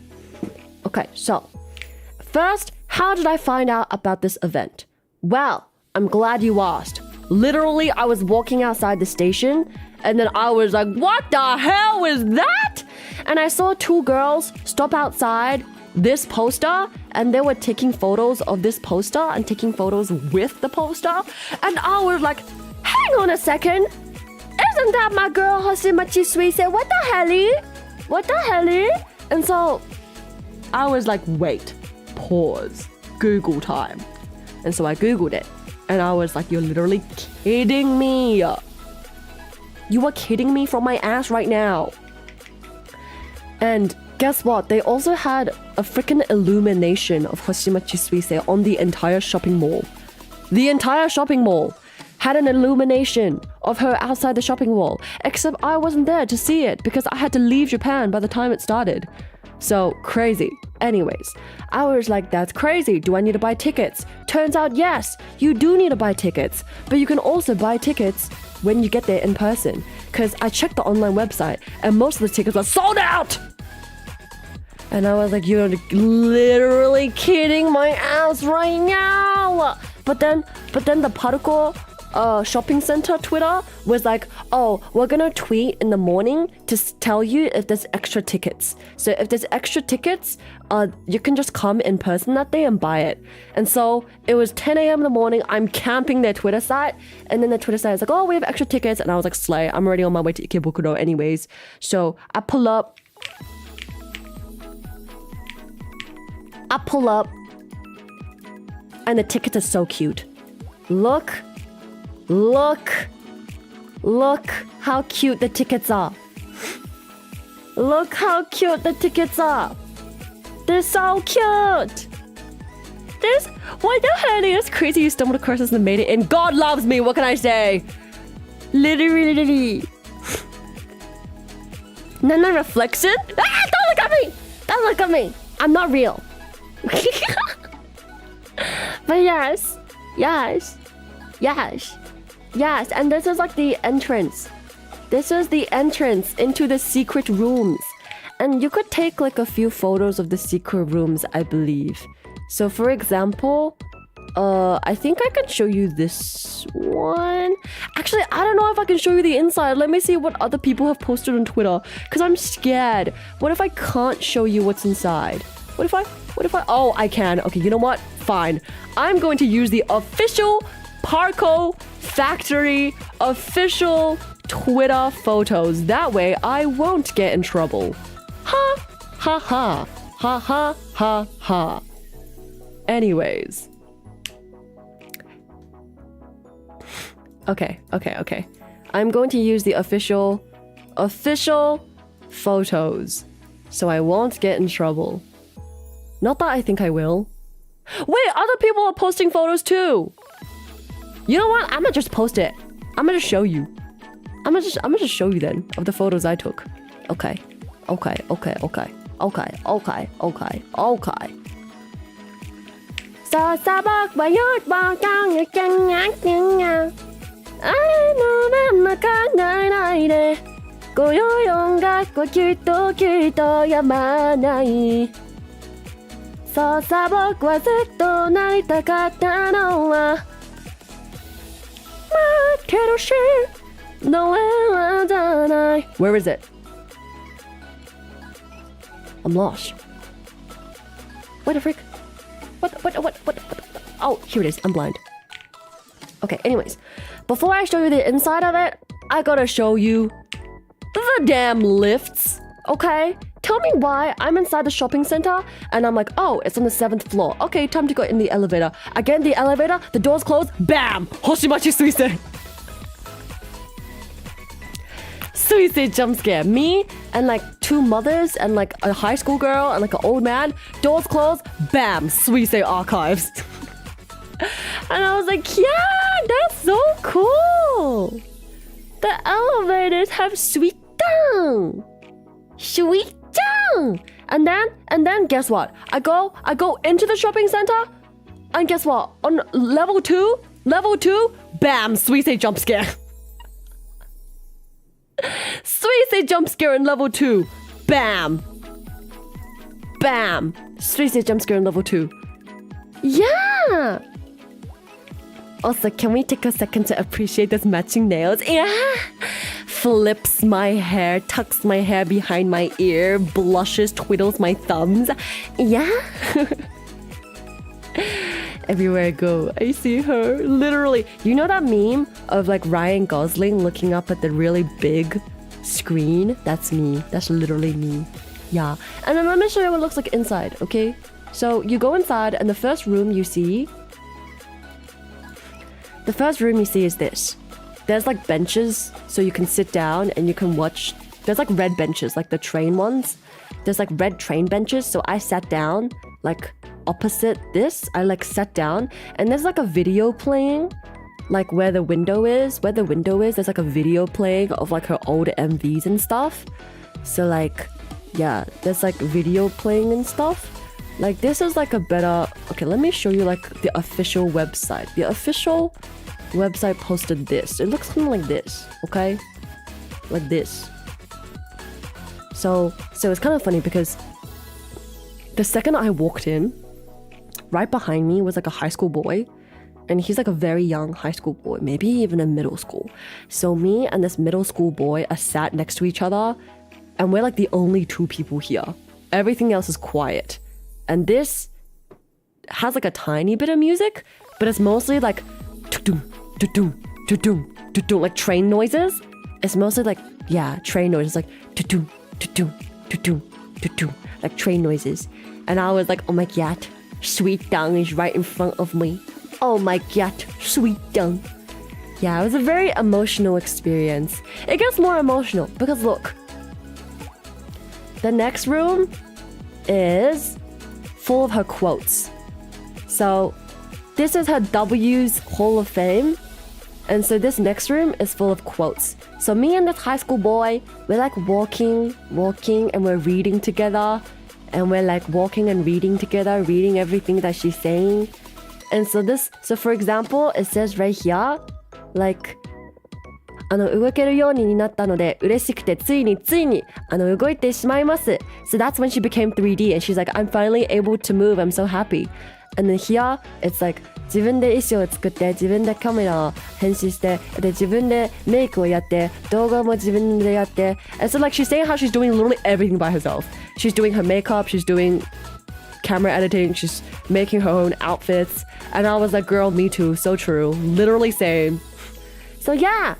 First, how did I find out about this event? Well, I'm glad you asked. Literally, I was walking outside the station, and then I was like, what the hell was that? And I saw two girls stop outside this poster, and they were taking photos of this poster and taking photos with the poster. And I was like, hang on a second. Isn't that my girl Hoshimachi Suisei? What the hell? And so I was like, wait, pause, Google time. And so I Googled it. And I was like, you're literally kidding me. You are kidding me from my ass right now. And guess what? They also had a freaking illumination of Hoshimachi Suisei on the entire shopping mall. The entire shopping mall had an illumination of her outside the shopping mall. Except I wasn't there to see it because I had to leave Japan by the time it started. So crazy. Anyways, I was like, that's crazy. Do I need to buy tickets? Turns out, yes, you do need to buy tickets. But you can also buy tickets when you get there in person. Because I checked the online website and most of the tickets were sold out. And I was like, you're literally kidding my ass right now. But then the particle shopping center Twitter was like, oh, we're gonna tweet in the morning to tell you if there's extra tickets. So if there's extra tickets, you can just come in person that day and buy it. And so it was 10 a.m. in the morning. I'm camping their Twitter site, and then the Twitter site is like, oh, we have extra tickets. And I was like, slay, I'm already on my way to Ikebukuro anyways. So I pull up, and the tickets are so cute. Look how cute the tickets are. Look how cute the tickets are. They're so cute. Why the hell is crazy you stumbled across this and made it in? God loves me, what can I say? Literally. Nana reflection? Ah, don't look at me! Don't look at me! I'm not real. But yes, and this is like the entrance. This is the entrance into the secret rooms. And you could take like a few photos of the secret rooms, I believe. So for example, I think I can show you this one. Actually, I don't know if I can show you the inside. Let me see what other people have posted on Twitter, because I'm scared. What if I can't show you what's inside? What if I, oh, I can. Okay, you know what? Fine. I'm going to use the official Parco Factory official Twitter photos. That way I won't get in trouble. Ha, ha, ha, ha, ha, ha, ha. Anyways. Okay. I'm going to use the official photos so I won't get in trouble. Not that I think I will. Wait, other people are posting photos too. You know what? I'm gonna just post it. I'm gonna just show you. I'm gonna just show you then of the photos I took. Okay. Sa sa bak ba yot ba kang chang ngak nga. Ai no na ka nai nai de. Go yo yong ga ko kitto yamanai. Sa sa bak wa zetto narita katta no wa. Where is it? I'm lost. What the frick? What? Oh, here it is. I'm blind. Okay, anyways. Before I show you the inside of it, I gotta show you the damn lifts. Okay? Tell me why I'm inside the shopping center and I'm like, oh, it's on the 7th floor. Okay, time to go in the elevator. I get in the elevator, the doors close, bam! Hoshimachi Suisei! Suisei jump scare. Me and like 2 mothers and like a high school girl and like an old man. Doors close, bam! Suisei archives. And I was like, yeah, that's so cool! The elevators have sweet tongue! Sweet tongue! And then guess what? I go into the shopping center, and guess what? On level 2, bam! Suisei jump scare. Suisei jump scare in level 2. Bam! Suisei jump scare in level 2. Yeah! Also, can we take a second to appreciate those matching nails? Yeah! Flips my hair, tucks my hair behind my ear, blushes, twiddles my thumbs. Yeah! Everywhere I go, I see her. Literally. You know that meme of like Ryan Gosling looking up at the really big screen? That's me. That's literally me. Yeah. And then let me show you what it looks like inside, okay? So you go inside and the first room you see the first room you see is this. There's like benches so you can sit down and you can watch. There's like red benches, like the train ones. There's like red train benches. So I sat down like opposite this. I like sat down and there's like a video playing like where the window is. There's like a video playing of like her old MVs and stuff. So like, yeah, there's like video playing and stuff. Like this is like a better, okay, let me show you like the official website. The official website posted this. It looks kind of like this, okay? Like this. So it's kind of funny because the second I walked in, right behind me was like a high school boy. And he's like a very young high school boy, maybe even in middle school. So me and this middle school boy are sat next to each other and we're like the only two people here. Everything else is quiet. And this has like a tiny bit of music, but it's mostly like like train noises. It's mostly like, yeah, train noises, like like train noises. And I was like, oh my god, Sweet Dong is right in front of me. Oh my god, Sweet Dong. Yeah, it was a very emotional experience. It gets more emotional because look, the next room is full of her quotes. So this is her W's Hall of Fame. And so this next room is full of quotes. So me and this high school boy, we're like walking, and we're reading together. And we're like walking and reading together, reading everything that she's saying. And so for example, it says right here, like, 動けるようになったので嬉しくてついに動いてしまいます。So that's when she became 3D and she's like, I'm finally able to move, I'm so happy. And then here, it's like, 自分で衣装を作って、自分でカメラを編集して、で自分でメイクをやって、動画も自分でやって。And so like she's saying how she's doing literally everything by herself. She's doing her makeup, she's doing camera editing, she's making her own outfits. And I was like, girl, me too, so true. Literally same. So yeah.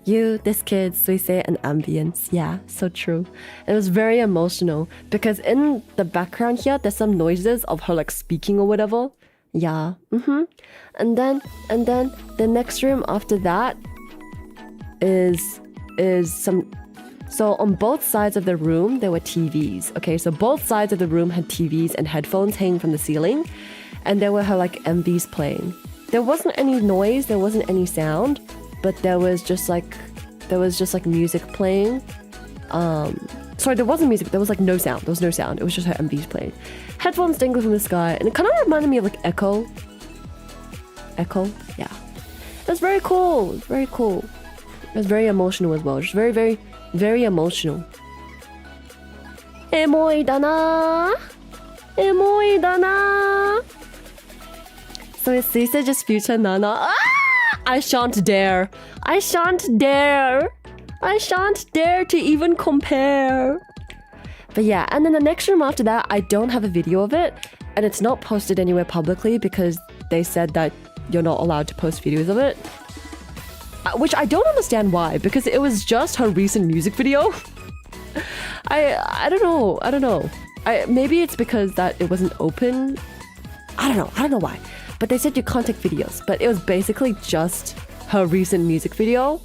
You, this kid, Suisei, and ambience. Yeah, so true. It was very emotional because in the background here, there's some noises of her like speaking or whatever. Yeah. And then the next room after that is some. So on both sides of the room, there were TVs. Okay, so both sides of the room had TVs and headphones hanging from the ceiling, and there were her like MVs playing. There wasn't any noise, there wasn't any sound, but there was just like music playing. Sorry, there wasn't music. There was like no sound. There was no sound. It was just her MVs playing. Headphones dangling from the sky, and it kind of reminded me of like Echo. Yeah. It was very cool. Very cool. It was very emotional as well. Just very, very, very emotional. Emoi da na. Emoi da na. So is Suisei just future Nana? Ah! I shan't dare. I shan't dare. I shan't dare to even compare. But yeah, and then the next room after that, I don't have a video of it. And it's not posted anywhere publicly because they said that you're not allowed to post videos of it. Which I don't understand why, because it was just her recent music video. I don't know. Maybe it's because that it wasn't open. I don't know why. But they said you can't take videos. But it was basically just her recent music video.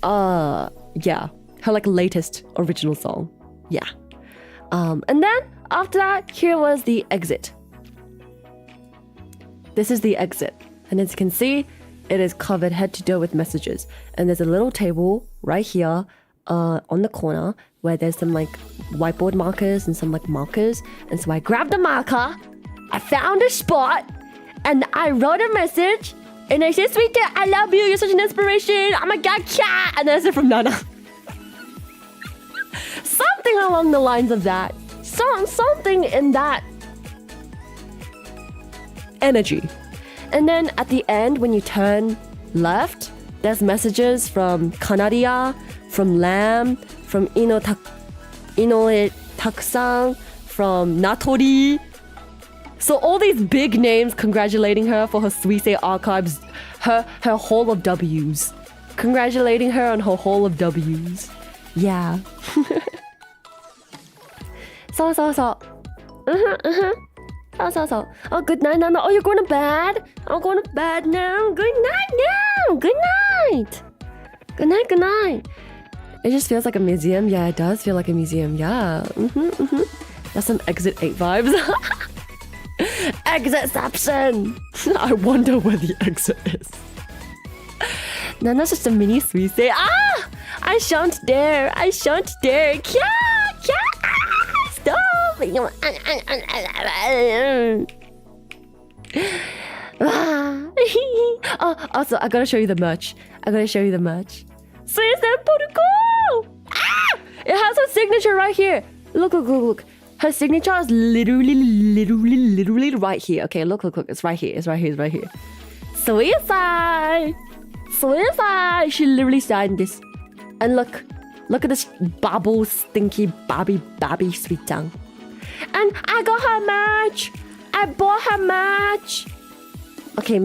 Yeah. Her like latest original song. Yeah. And then after that, here was the exit. This is the exit. And as you can see, it is covered head to toe with messages. And there's a little table right here on the corner where there's some like whiteboard markers and some like markers. And so I grabbed the marker, I found a spot, and I wrote a message. And I said, Sweetie, I love you. You're such an inspiration. Oh my god, cat. And then I said from Nana. Something along the lines of that. Something in that energy. And then at the end, when you turn left, there's messages from Kanaria, from Lamb, from Inoue Takusan, from Natori. So all these big names congratulating her for her Suisei archives, her Hall of W's. Congratulating her on her Hall of W's. Yeah. So. So. Oh, good night, Nana. Oh, you're going to bed? I'm going to bed now. Good night now. Good night. Good night, good night. It just feels like a museum. Yeah, it does feel like a museum. Yeah. That's some Exit 8 vibes. Exitception. I wonder where the exit is. Nana's just a mini Suisei. Ah! I shan't dare. Kya? Stop! Oh, also, I gotta show you the merch. Suisei Poruko! Ah! It has her signature right here. Look. Her signature is literally right here. Okay, look. It's right here. Suisei! She literally signed this. And look at this bubble stinky babby sweet-tang. And I got her merch. I bought her merch. Okay,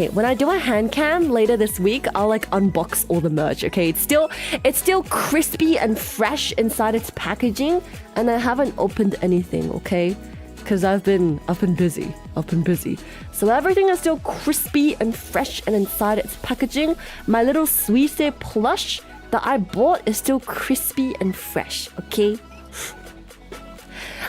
when I do a hand cam later this week, I'll like unbox all the merch, okay? It's still crispy and fresh inside its packaging, and I haven't opened anything, okay? Because I've been busy. So everything is still crispy and fresh and inside its packaging. My little Suisei plush that I bought is still crispy and fresh, okay?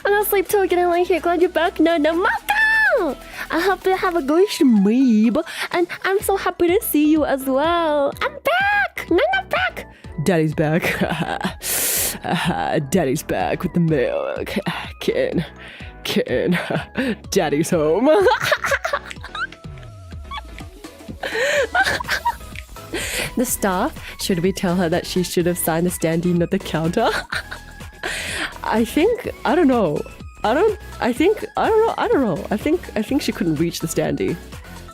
I'm gonna sleep till again right here. Glad you're back. No, Maka! I hope you have a good sleep. And I'm so happy to see you as well. I'm back! Nana back! Daddy's back. Daddy's back with the milk. Kid. Daddy's home. The staff, should we tell her that she should have signed the standee, not the counter? I don't know. I think she couldn't reach the standee.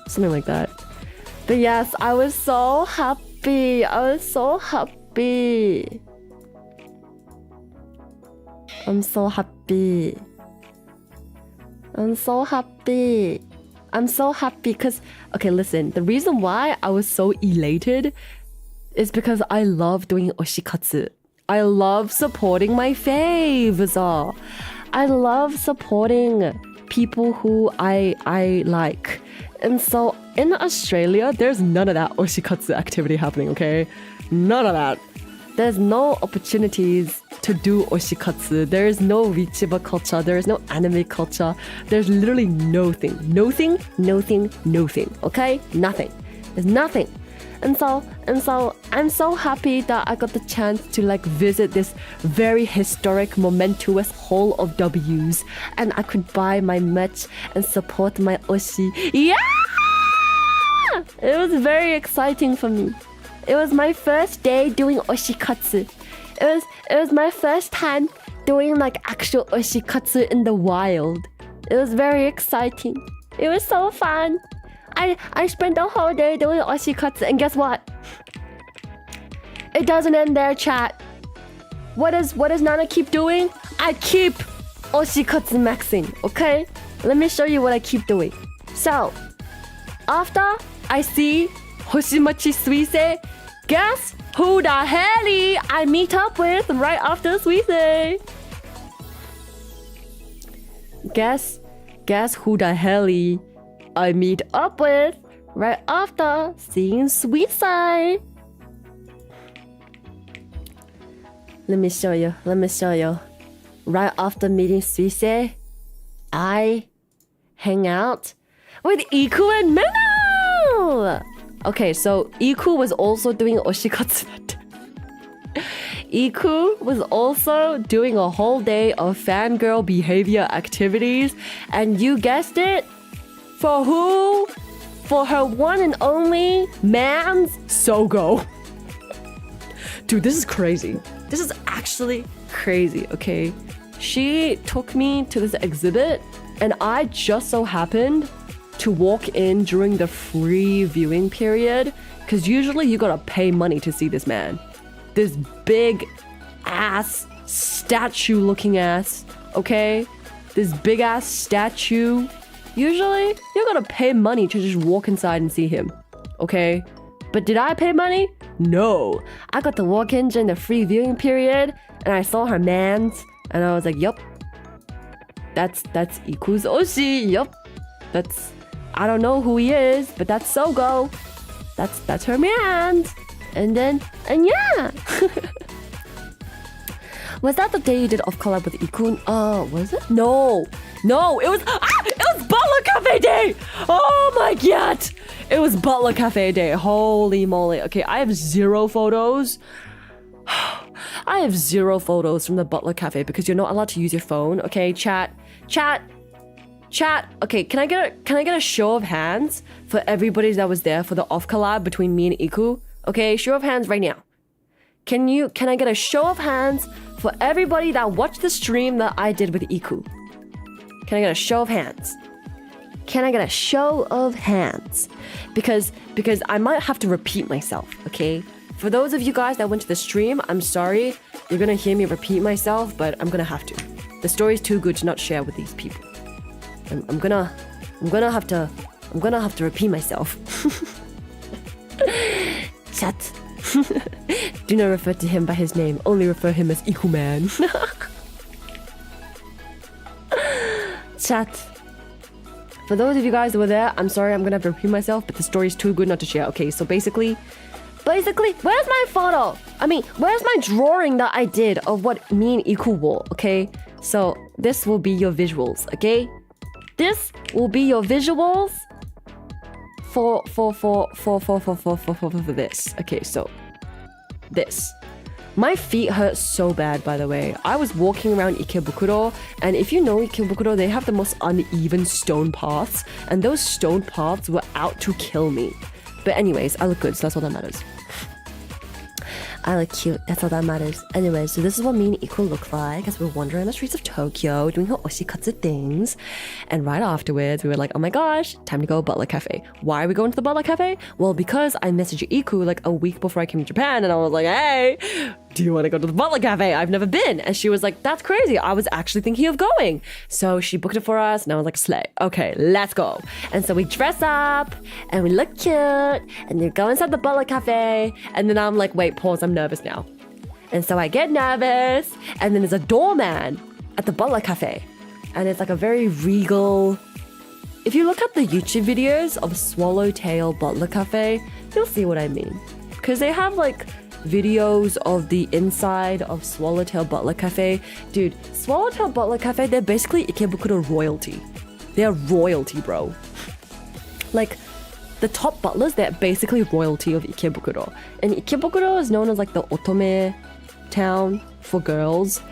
Something like that. But yes, I was so happy. I'm so happy because, okay, listen, the reason why I was so elated is because I love doing oshikatsu. I love supporting my faves. I love supporting people who I like. And so in Australia, there's none of that oshikatsu activity happening, okay? None of that. There's no opportunities to do oshikatsu. There is no Vtuber culture. There is no anime culture. There's literally nothing. Nothing, okay? Nothing. There's nothing. And so I'm so happy that I got the chance to like visit this very historic, momentous Hall of W's, and I could buy my merch and support my Oshi. Yeah! It was very exciting for me. It was my first day doing oshikatsu. It was my first time doing like actual oshikatsu in the wild. It was very exciting. It was so fun. I spent the whole day doing oshikatsu, and guess what? It doesn't end there, chat. What does Nana keep doing? I keep oshikatsu maxing, okay? Let me show you what I keep doing. So, after I see Hoshimachi Suisei, guess who the hell I meet up with right after Suisei? Guess who the hell I meet up with right after seeing Suisei. Let me show you. Right after meeting Suisei, I hang out with Iku and Meno. Okay, so Iku was also doing oshikatsu that day. Iku was also doing a whole day of fangirl behavior activities, and you guessed it, for who? For her one and only man's Sogo. Dude, this is crazy. This is actually crazy, okay? She took me to this exhibit, and I just so happened to walk in during the free viewing period, because usually you gotta pay money to see this man. This big ass, statue looking ass, okay? This big ass statue. Usually, you gotta pay money to just walk inside and see him, okay? But did I pay money? No. I got to walk in during the free viewing period, and I saw her mans, and I was like, yup. That's Iku's Oshi. Yup. I don't know who he is, but that's Sogo. That's her man. And yeah. Was that the day you did off collab with Ikun? Was it? No, it was Butler Cafe Day. Oh my god, it was Butler Cafe Day. Holy moly. Okay, I have zero photos. I have zero photos from the Butler Cafe because you're not allowed to use your phone. Okay, chat. Okay, can I get a show of hands for everybody that was there for the off collab between me and Iku? Okay, show of hands right now. Can I get a show of hands for everybody that watched the stream that I did with Iku? Can I get a show of hands? Can I get a show of hands? Because I might have to repeat myself, okay? For those of you guys that went to the stream, I'm sorry. You're gonna hear me repeat myself, but I'm gonna have to. The story's too good to not share with these people. I'm gonna have to repeat myself. Chat. Do not refer to him by his name. Only refer him as Ikuman. Chat. For those of you guys that were there, I'm sorry, I'm gonna have to repeat myself, but the story's too good not to share. Okay, so basically, where's my photo? I mean, where's my drawing that I did of what me and Iku wore? Okay, so this will be your visuals. Okay, this will be your visuals for this. Okay, so this. My feet hurt so bad, by the way. I was walking around Ikebukuro, and if you know Ikebukuro, they have the most uneven stone paths, and those stone paths were out to kill me. But anyways, I look good, so that's all that matters. I look cute, that's all that matters. Anyways, so this is what me and Iku look like as we're wandering the streets of Tokyo, doing her Oshi katsu things. And right afterwards, we were like, oh my gosh, time to go Butler Cafe. Why are we going to the Butler Cafe? Well, because I messaged Iku like a week before I came to Japan, and I was like, hey, do you want to go to the Butler Cafe? I've never been. And she was like, that's crazy. I was actually thinking of going. So she booked it for us, and I was like, slay. Okay, let's go. And so we dress up, and we look cute, and we go inside the Butler Cafe, and then I'm like, wait, pause, I'm nervous now. And so I get nervous, and then there's a doorman at the Butler Cafe, and it's like a very regal. If you look at the YouTube videos of Swallowtail Butler Cafe, you'll see what I mean. Because they have like videos of the inside of Swallowtail Butler Cafe. Dude, Swallowtail Butler Cafe, they're basically Ikebukuro royalty. They're royalty, bro. Like, the top butlers, they're basically royalty of Ikebukuro. And Ikebukuro is known as like the otome town for girls.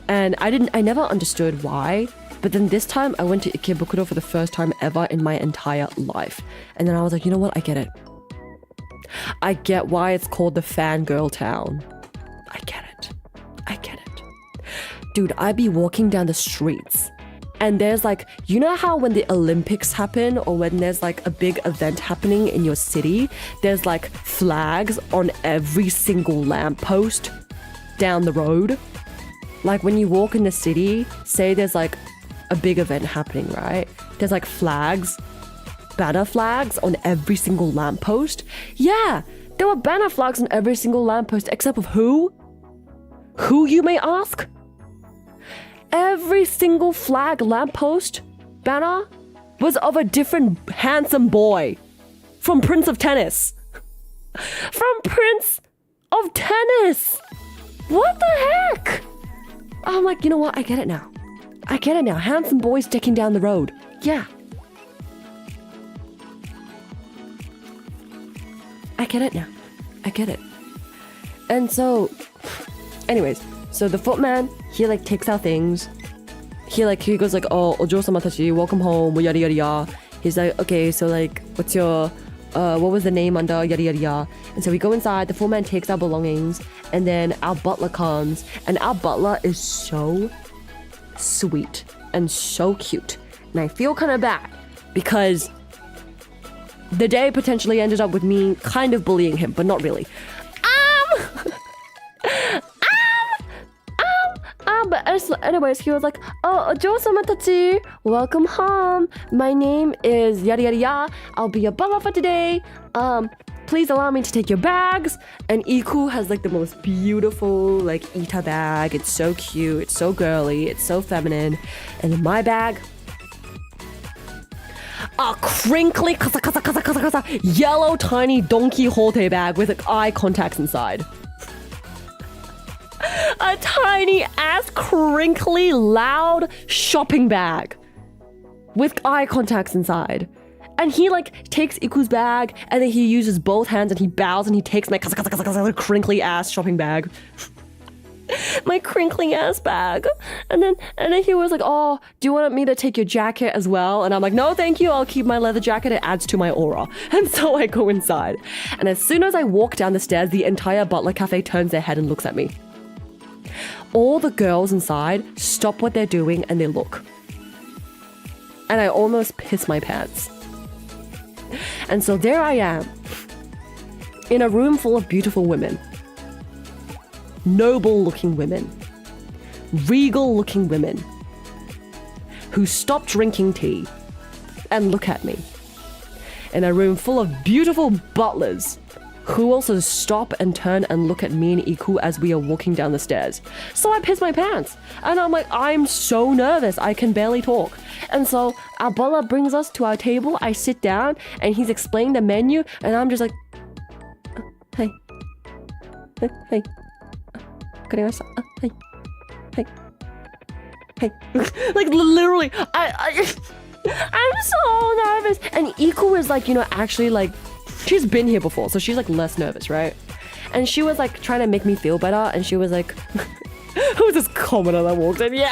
And I never understood why. But then this time I went to Ikebukuro for the first time ever in my entire life. And then I was like, you know what? I get it. I get why it's called the fangirl town. I get it. Dude, I be walking down the streets, and there's like, you know how when the Olympics happen, or when there's like a big event happening in your city, there's like flags on every single lamppost down the road? Like when you walk in the city, say there's like a big event happening, right? There's like flags, banner flags on every single lamppost. Yeah, there were banner flags on every single lamppost, except of who? Who, you may ask? Every single flag lamppost banner was of a different handsome boy from Prince of Tennis. From Prince of Tennis. What the heck? I'm like, you know what? I get it now. Handsome boys sticking down the road. Yeah. I get it now. I get it. And so, anyways, so the footman, he like takes our things. He goes like, oh, ojo-sama tachi, welcome home, yada yada yada. He's like, okay, so like, what's your, what was the name under, yada yada yada. And so we go inside, the footman takes our belongings, and then our butler comes, and our butler is so sweet and so cute. And I feel kind of bad because the day potentially ended up with me kind of bullying him, but not really. But anyways, he was like, oh, ojo-sama tachi, welcome home. My name is yada yada yada. I'll be your butler for today. please allow me to take your bags. And Iku has like the most beautiful like Ita bag. It's so cute, it's so girly, it's so feminine. And in my bag, a crinkly yellow tiny Don Quixote bag with like, eye contacts inside. A tiny ass crinkly loud shopping bag with eye contacts inside. And he like takes Iku's bag and then he uses both hands and he bows and he takes my crinkly ass shopping bag. My crinkling ass bag. And then he was like, oh, do you want me to take your jacket as well? And I'm like, no, thank you. I'll keep my leather jacket. It adds to my aura. And so I go inside. And as soon as I walk down the stairs, the entire Butler Cafe turns their head and looks at me. All the girls inside stop what they're doing and they look. And I almost piss my pants. And so there I am, in a room full of beautiful women. Noble-looking women. Regal-looking women. Who stop drinking tea and look at me. In a room full of beautiful butlers who also stop and turn and look at me and Iku as we are walking down the stairs. So I piss my pants. And I'm like, I'm so nervous. I can barely talk. And so our butler brings us to our table. I sit down and he's explaining the menu. And I'm just like, hey. Hey. Hey. Hey. Hey. Like literally, I'm so nervous. And Iku is like, you know, actually like, she's been here before, so she's like less nervous, right? And she was like trying to make me feel better, and she was like, who was this commoner that walked in? Yeah!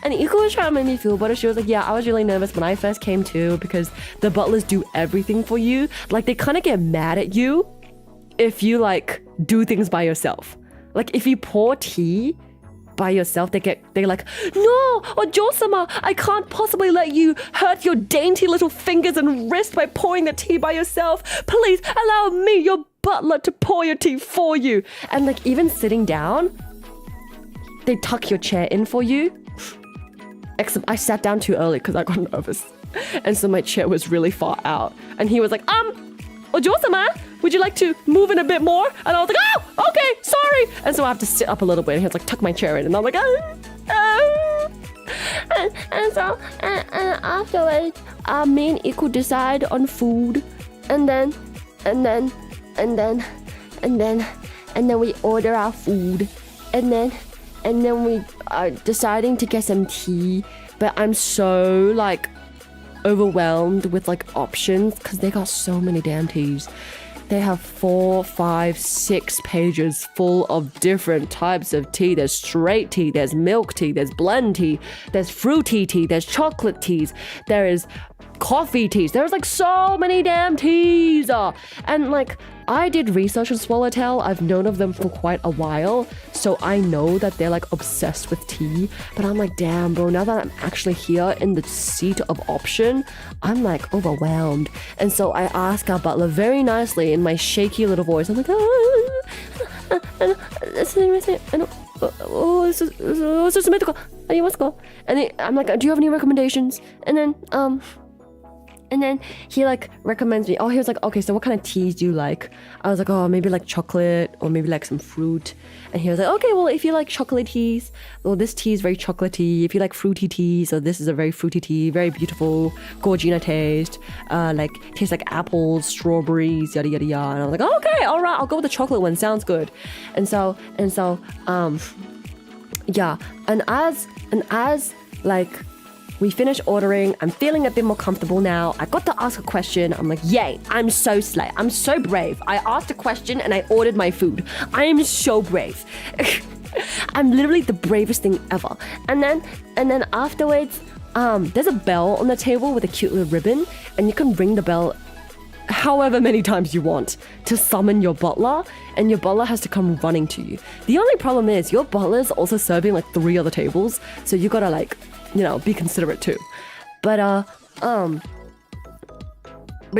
And Iko was trying to make me feel better. She was like, yeah, I was really nervous when I first came too, because the butlers do everything for you. Like, they kind of get mad at you if you like do things by yourself. Like, if you pour tea by yourself, they're like, no, Ojo-sama, I can't possibly let you hurt your dainty little fingers and wrist by pouring the tea by yourself. Please allow me, your butler, to pour your tea for you. And like, even sitting down, they tuck your chair in for you. Except I sat down too early because I got nervous. And so my chair was really far out. And he was like, Ojo-sama, would you like to move in a bit more? And I was like, oh, okay, sorry. And so I have to sit up a little bit. And he was like, tuck my chair in. And I'm like, And so afterwards, me and Iku decide on food. And then we order our food. And then we are deciding to get some tea. But I'm so like overwhelmed with like options because they got so many damn teas. They have 4, 5, 6 pages full of different types of tea. There's straight tea, there's milk tea, there's blend tea, there's fruity tea, there's chocolate teas, there is coffee teas. There's like so many damn teas. And like, I did research on Swallowtail. I've known of them for quite a while, so I know that they're like obsessed with tea. But I'm like, damn, bro, now that I'm actually here in the seat of option, I'm like overwhelmed. And so I ask our butler very nicely in my shaky little voice. I'm like, and I'm like, do you have any recommendations? And then he like recommends me. Oh, he was like, okay, so what kind of teas do you like? I was like, oh, maybe like chocolate or maybe like some fruit. And he was like, okay, well, if you like chocolate teas, well, this tea is very chocolatey. If you like fruity teas, so this is a very fruity tea, very beautiful, Gorgina taste. Like tastes like apples, strawberries, yada yada yada. And I was like, okay, all right, I'll go with the chocolate one. Sounds good. And so, yeah. And as like, we finished ordering. I'm feeling a bit more comfortable now. I got to ask a question. I'm like, yay, I'm so slay. I'm so brave. I asked a question and I ordered my food. I am so brave. I'm literally the bravest thing ever. And then afterwards, there's a bell on the table with a cute little ribbon, and you can ring the bell however many times you want to summon your butler, and your butler has to come running to you. The only problem is your butler's also serving like 3 other tables, so you gotta like, you know, be considerate too. But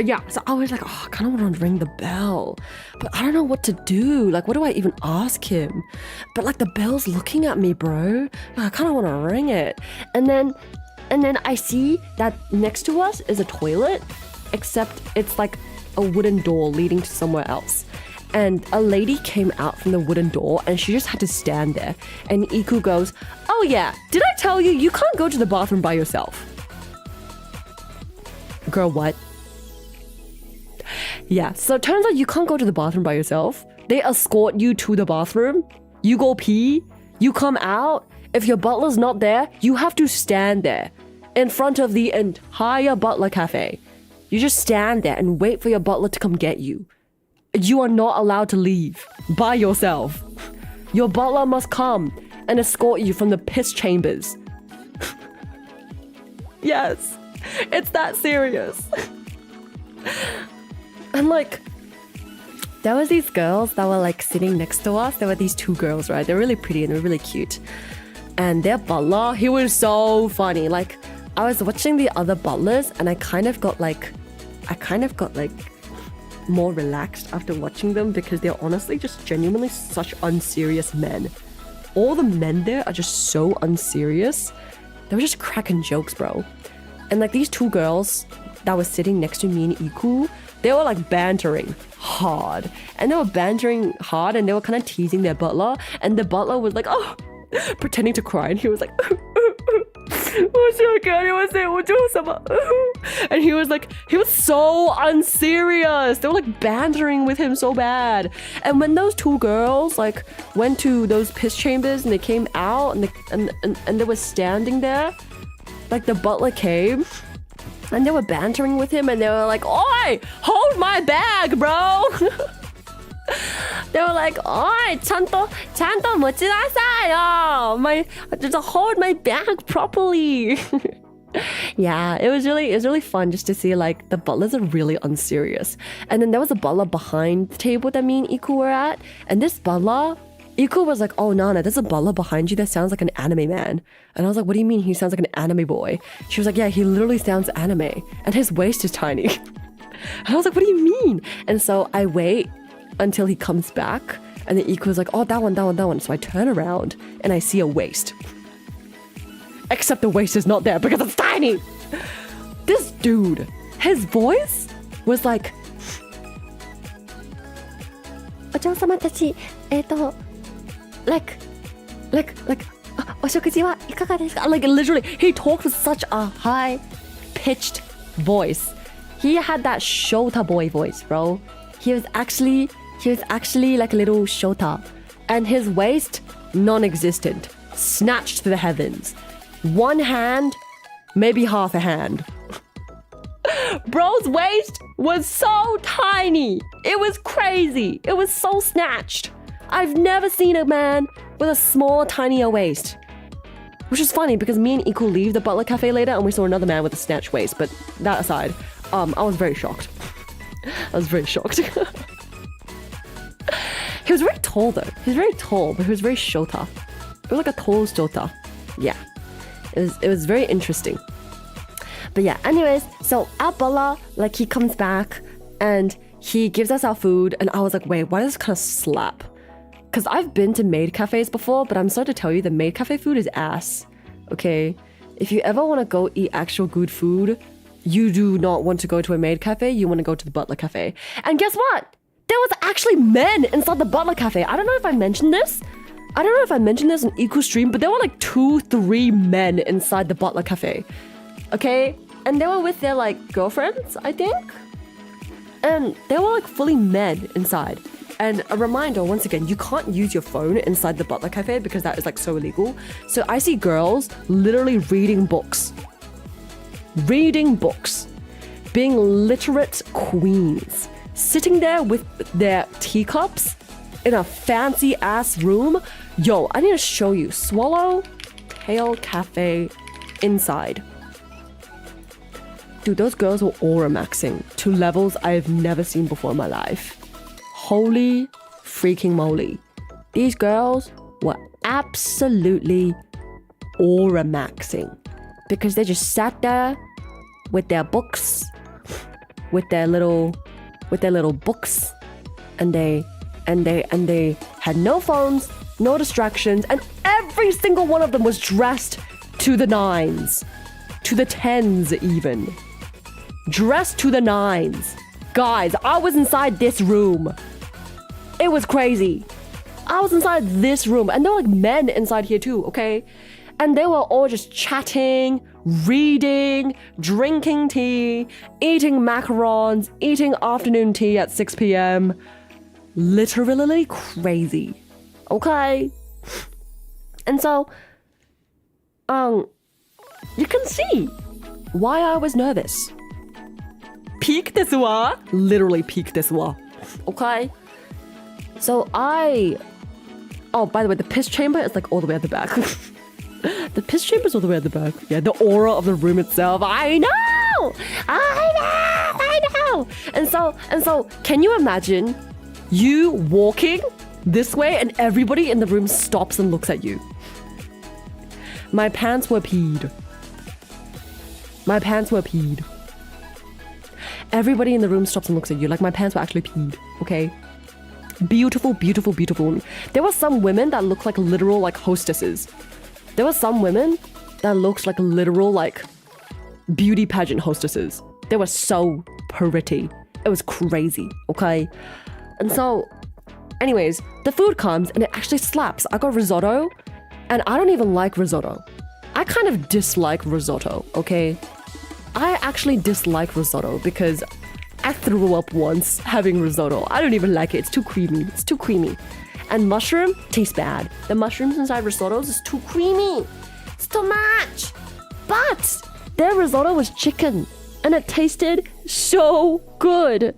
yeah, so I was like, oh, I kind of want to ring the bell, but I don't know what to do. Like, what do I even ask him? But like, the bell's looking at me, bro. Like, I kind of want to ring it. And then I see that next to us is a toilet, except it's like a wooden door leading to somewhere else. And a lady came out from the wooden door and she just had to stand there. And Iku goes, "Oh yeah, did I tell you you can't go to the bathroom by yourself?" Girl, what? Yeah, so it turns out you can't go to the bathroom by yourself. They escort you to the bathroom. You go pee. You come out. If your butler's not there, you have to stand there in front of the entire Butler cafe. You just stand there and wait for your butler to come get you. You are not allowed to leave by yourself. Your butler must come and escort you from the piss chambers. Yes, it's that serious. And like, there was these girls that were like sitting next to us. There were these two girls, right? They're really pretty and they're really cute. And their butler, he was so funny. Like, I was watching the other butlers and I kind of got like more relaxed after watching them because they're honestly just genuinely such unserious men. All the men there are just so unserious. They were just cracking jokes, bro. And like these two girls that were sitting next to me and Iku, they were like bantering hard. And they were bantering hard and they were kind of teasing their butler. And the butler was like, oh, pretending to cry. And he was like, and he was like, he was so unserious. They were like bantering with him so bad. And when those two girls like went to those piss chambers and they came out and they were standing there, like the butler came and they were bantering with him and they were like, "Oi, hold my bag, bro." They were like, "Oi, chanto mochidasayo. Just hold my bag properly." Yeah, it was really fun just to see like the butlers are really unserious. And then there was a butler behind the table that me and Iku were at, and this butler, Iku was like, "Oh Nana, there's a butler behind you that sounds like an anime man." And I was like, "What do you mean he sounds like an anime boy?" She was like, "Yeah, he literally sounds anime and his waist is tiny." And I was like, "What do you mean?" And so I wait until he comes back and then Iku was like, "Oh, that one." So I turn around and I see a waist. Except the waist is not there because it's tiny. This dude, his voice was like, like, お食事はいかがですか? Like literally, he talked with such a high-pitched voice. He had that Shota boy voice, bro. He was actually like a little Shota. And his waist, non-existent. Snatched to the heavens. One hand, maybe half a hand. Bro's waist was so tiny. It was crazy. It was so snatched. I've never seen a man with a small, tinier waist. Which is funny because me and Iku leave the Butler Cafe later and we saw another man with a snatched waist. But that aside, I was very shocked. I was very shocked. He was very tall though. He was very tall, but he was very Shota. It was like a tall Shota. Yeah. It was very interesting. But yeah, anyways, so our butler, like he comes back and he gives us our food and I was like, wait, why does this kind of slap? Because I've been to maid cafes before, but I'm sorry to tell you, the maid cafe food is ass. Okay? If you ever want to go eat actual good food, you do not want to go to a maid cafe, you want to go to the Butler Cafe. And guess what? There was actually men inside the Butler Cafe. I don't know if I mentioned this. I don't know if I mentioned this on Equal Stream, but there were like 2-3 men inside the Butler Cafe. Okay? And they were with their like girlfriends, I think. And they were like fully men inside. And a reminder, once again, you can't use your phone inside the Butler Cafe because that is like so illegal. So I see girls literally reading books. Reading books. Being literate queens. Sitting there with their teacups in a fancy ass room. Yo, I need to show you. Swallowtail Cafe inside. Dude, those girls were aura maxing to levels I've never seen before in my life. Holy freaking moly. These girls were absolutely aura maxing because they just sat there with their books, with their little books, and they had no phones, no distractions, and every single one of them was dressed to the nines, to the tens even. Dressed to the nines. Guys, I was inside this room. It was crazy. I was inside this room, and there were like men inside here too, okay? And they were all just chatting, reading, drinking tea, eating macarons, eating afternoon tea at 6 p.m. Literally crazy, okay? And so, you can see why I was nervous. Peak desu wa. Literally peak desu wa. Okay? So oh, by the way, the piss chamber is like all the way at the back. The piss chamber is all the way at the back. Yeah, the aura of the room itself. I know! And so, can you imagine you walking this way and everybody in the room stops and looks at you? My pants were peed. My pants were peed. Everybody in the room stops and looks at you. Like, my pants were actually peed, okay? Beautiful, beautiful, beautiful. There were some women that looked like literal, like, hostesses. There were some women that looked like literal, like, beauty pageant hostesses. They were so pretty. It was crazy, okay? And so, anyways, the food comes and it actually slaps. I got risotto, and I don't even like risotto. I kind of dislike risotto, okay? I actually dislike risotto because I threw up once having risotto. I don't even like it. It's too creamy. It's too creamy. And mushroom tastes bad. The mushrooms inside risottos is too creamy. It's too much. But their risotto was chicken and it tasted so good.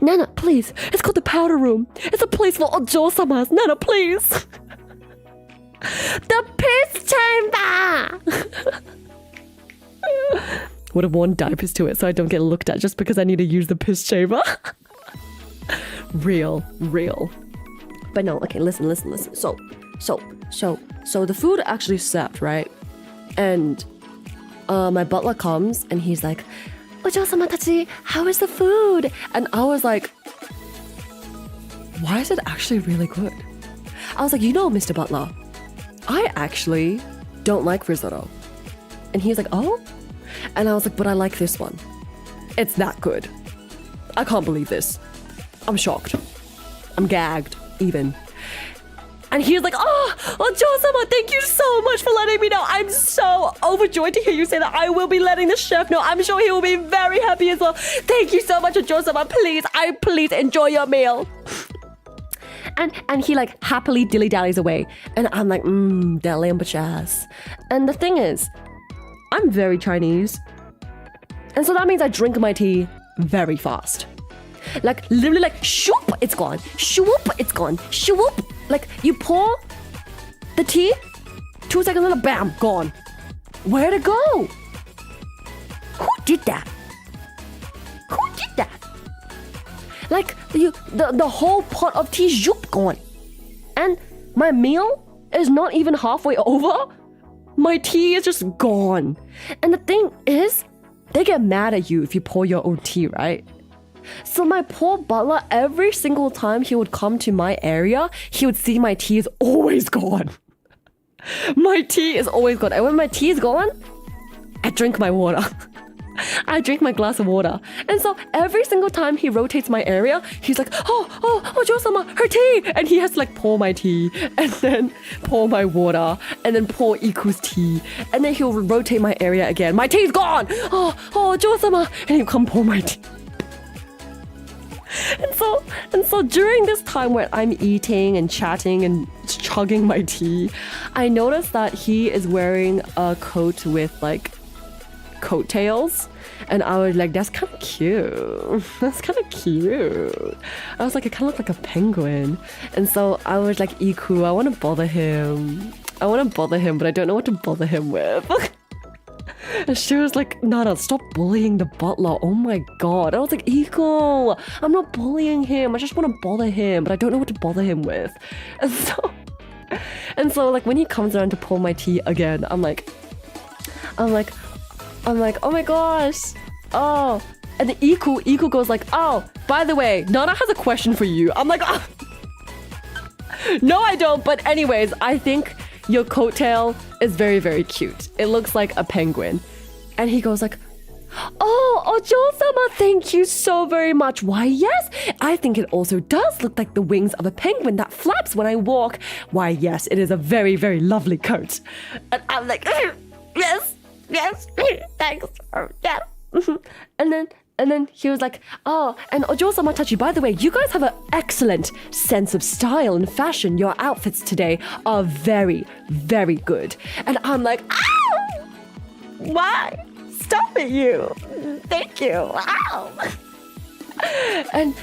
Nana, please. It's called the powder room. It's a place for ojo-samas. Nana, please. The piss chamber. Would have worn diapers to it so I don't get looked at just because I need to use the piss chamber. Real. But no, okay, listen. So the food actually slapped, right? And my butler comes and he's like, Ojo-sama tachi, how is the food? And I was like, why is it actually really good? I was like, Mr. Butler, I actually don't like risotto. And he's like, oh? And I was like, but I like this one. It's that good. I can't believe this. I'm shocked. I'm gagged, even. And he was like, Ojo-sama, thank you so much for letting me know. I'm so overjoyed to hear you say that. I will be letting the chef know. I'm sure he will be very happy as well. Thank you so much, Ojo-sama. Please enjoy your meal. And he like happily dilly-dallies away. And I'm like, deli and bachas. And the thing is, I'm very Chinese. And so that means I drink my tea very fast. Like, literally like, shoop, it's gone. Shoop, it's gone. Shoop. Like, you pour the tea, 2 seconds later, bam, gone. Where'd it go? Who did that? Like, the whole pot of tea, zoop, gone. And my meal is not even halfway over. My tea is just gone. And the thing is, they get mad at you if you pour your own tea, right? So my poor butler, every single time he would come to my area, he would see my tea is always gone. My tea is always gone. And when my tea is gone, I drink my water. I drink my glass of water. And so every single time he rotates my area, he's like, Ojo-sama, her tea. And he has to like pour my tea and then pour my water and then pour Iku's tea. And then he'll rotate my area again. My tea's gone. Ojo-sama. And he'll come pour my tea. And so during this time where I'm eating and chatting and chugging my tea, I noticed that he is wearing a coat with like coattails, and I was like, that's kind of cute. That's kind of cute. I was like, it kind of looked like a penguin. And so I was like, Iku, I want to bother him, but I don't know what to bother him with. And she was like, Nana, stop bullying the butler. Oh my god. I was like, Iku, I'm not bullying him. I just want to bother him, but I don't know what to bother him with. And so like when he comes around to pour my tea again, I'm like, oh my gosh. Oh. And then Iku goes like, oh, by the way, Nana has a question for you. I'm like, oh. No, I don't. But anyways, I think your coattail is very, very cute. It looks like a penguin. And he goes like, Oh, Ojo-sama, thank you so very much. Why, yes, I think it also does look like the wings of a penguin that flaps when I walk. Why, yes, it is a very, very lovely coat. And I'm like, yes, thanks, yes. And then he was like, oh, and Ojo-sama Tachi, by the way, you guys have an excellent sense of style and fashion. Your outfits today are very, very good. And I'm like, ow! Why? Stop it, you. Thank you. Wow. And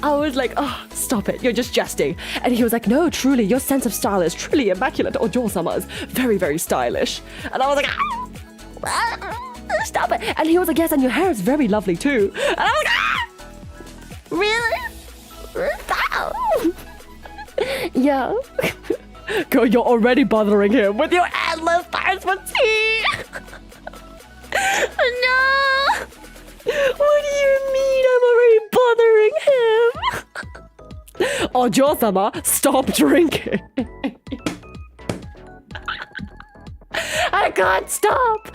I was like, oh, stop it. You're just jesting. And he was like, no, truly, your sense of style is truly immaculate. Ojo-sama's very, very stylish. And I was like, ah! Stop it. And he was like, yes, and your hair is very lovely too. And I was like, ah! Really? Stop. Yeah. Girl, you're already bothering him with your endless thirst for tea. No. What do you mean I'm already bothering him? Ojo-sama, stop drinking. I can't stop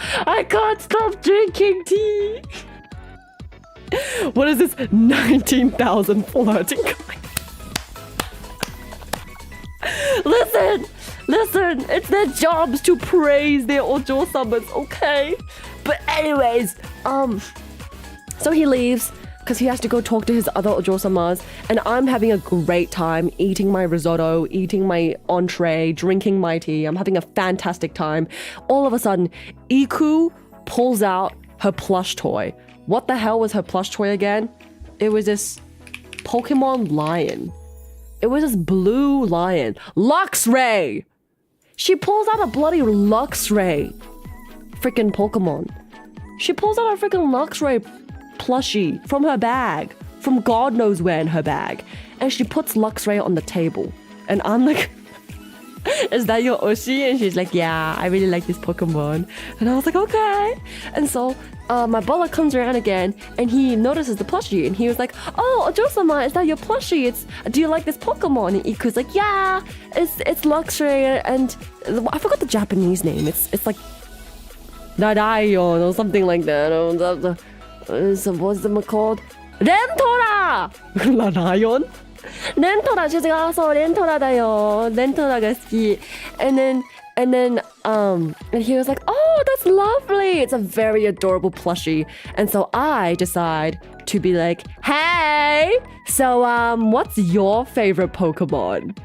drinking tea. What is this 19,000 flirting? Listen, it's their jobs to praise their Ojo-samas, okay? But anyways, so he leaves because he has to go talk to his other Ojo-samas, and I'm having a great time eating my risotto, eating my entree, drinking my tea. I'm having a fantastic time. All of a sudden, Iku pulls out her plush toy. What the hell was her plush toy again? It was this Pokemon lion. It was this blue lion. Luxray! She pulls out a bloody Luxray. Freaking Pokemon. She pulls out a freaking Luxray plushie from her bag, from God knows where in her bag, and she puts Luxray on the table. And I'm like, is that your Oshi? And she's like, yeah, I really like this Pokemon. And I was like, okay. And so my butler comes around again, and he notices the plushie, and he was like, oh, Ojo-sama, is that your plushie? Do you like this Pokemon? And Iku's like, yeah, it's Luxray, and I forgot the Japanese name. It's like Narayon or something like that. So what's it called? 렌토라! 라라yon? 렌토라. She's like, oh, so 렌토라다요. 렌토라가好き. And then and he was like, oh, that's lovely. It's a very adorable plushie. And so I decide to be like, hey, so what's your favorite Pokemon?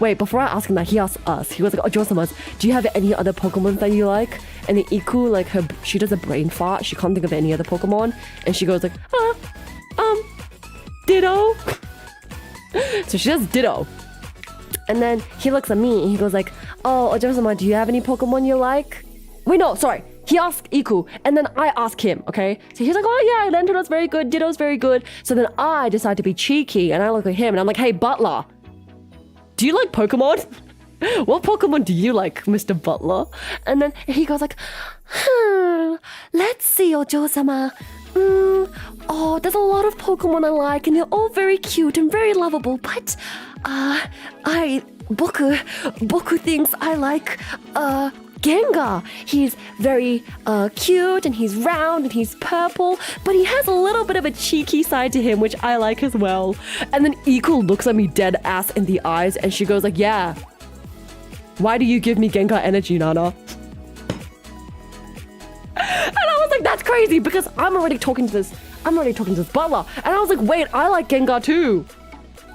Wait, before I ask him that, he asked us. He was like, Ojo-sama, do you have any other Pokemon that you like? And then Iku, like, she does a brain fart. She can't think of any other Pokemon. And she goes like, Ditto. So she does Ditto. And then he looks at me and he goes like, oh, Ojo-sama, do you have any Pokemon you like? Wait, no, sorry. He asked Iku, and then I ask him, okay? So he's like, oh yeah, Lentora's very good, Ditto's very good. So then I decide to be cheeky, and I look at him, and I'm like, hey, Butler, do you like Pokemon? What Pokemon do you like, Mr. Butler? And then he goes like, let's see, Ojo-sama. Oh, there's a lot of Pokemon I like, and they're all very cute and very lovable, but Boku thinks I like Gengar. He's very cute, and he's round, and he's purple, but he has a little bit of a cheeky side to him, which I like as well. And then Iku looks at me dead ass in the eyes, and she goes like, yeah, why do you give me Gengar energy, Nana? And I was like, that's crazy, because I'm already talking to this Butler. And I was like, wait, I like Gengar too.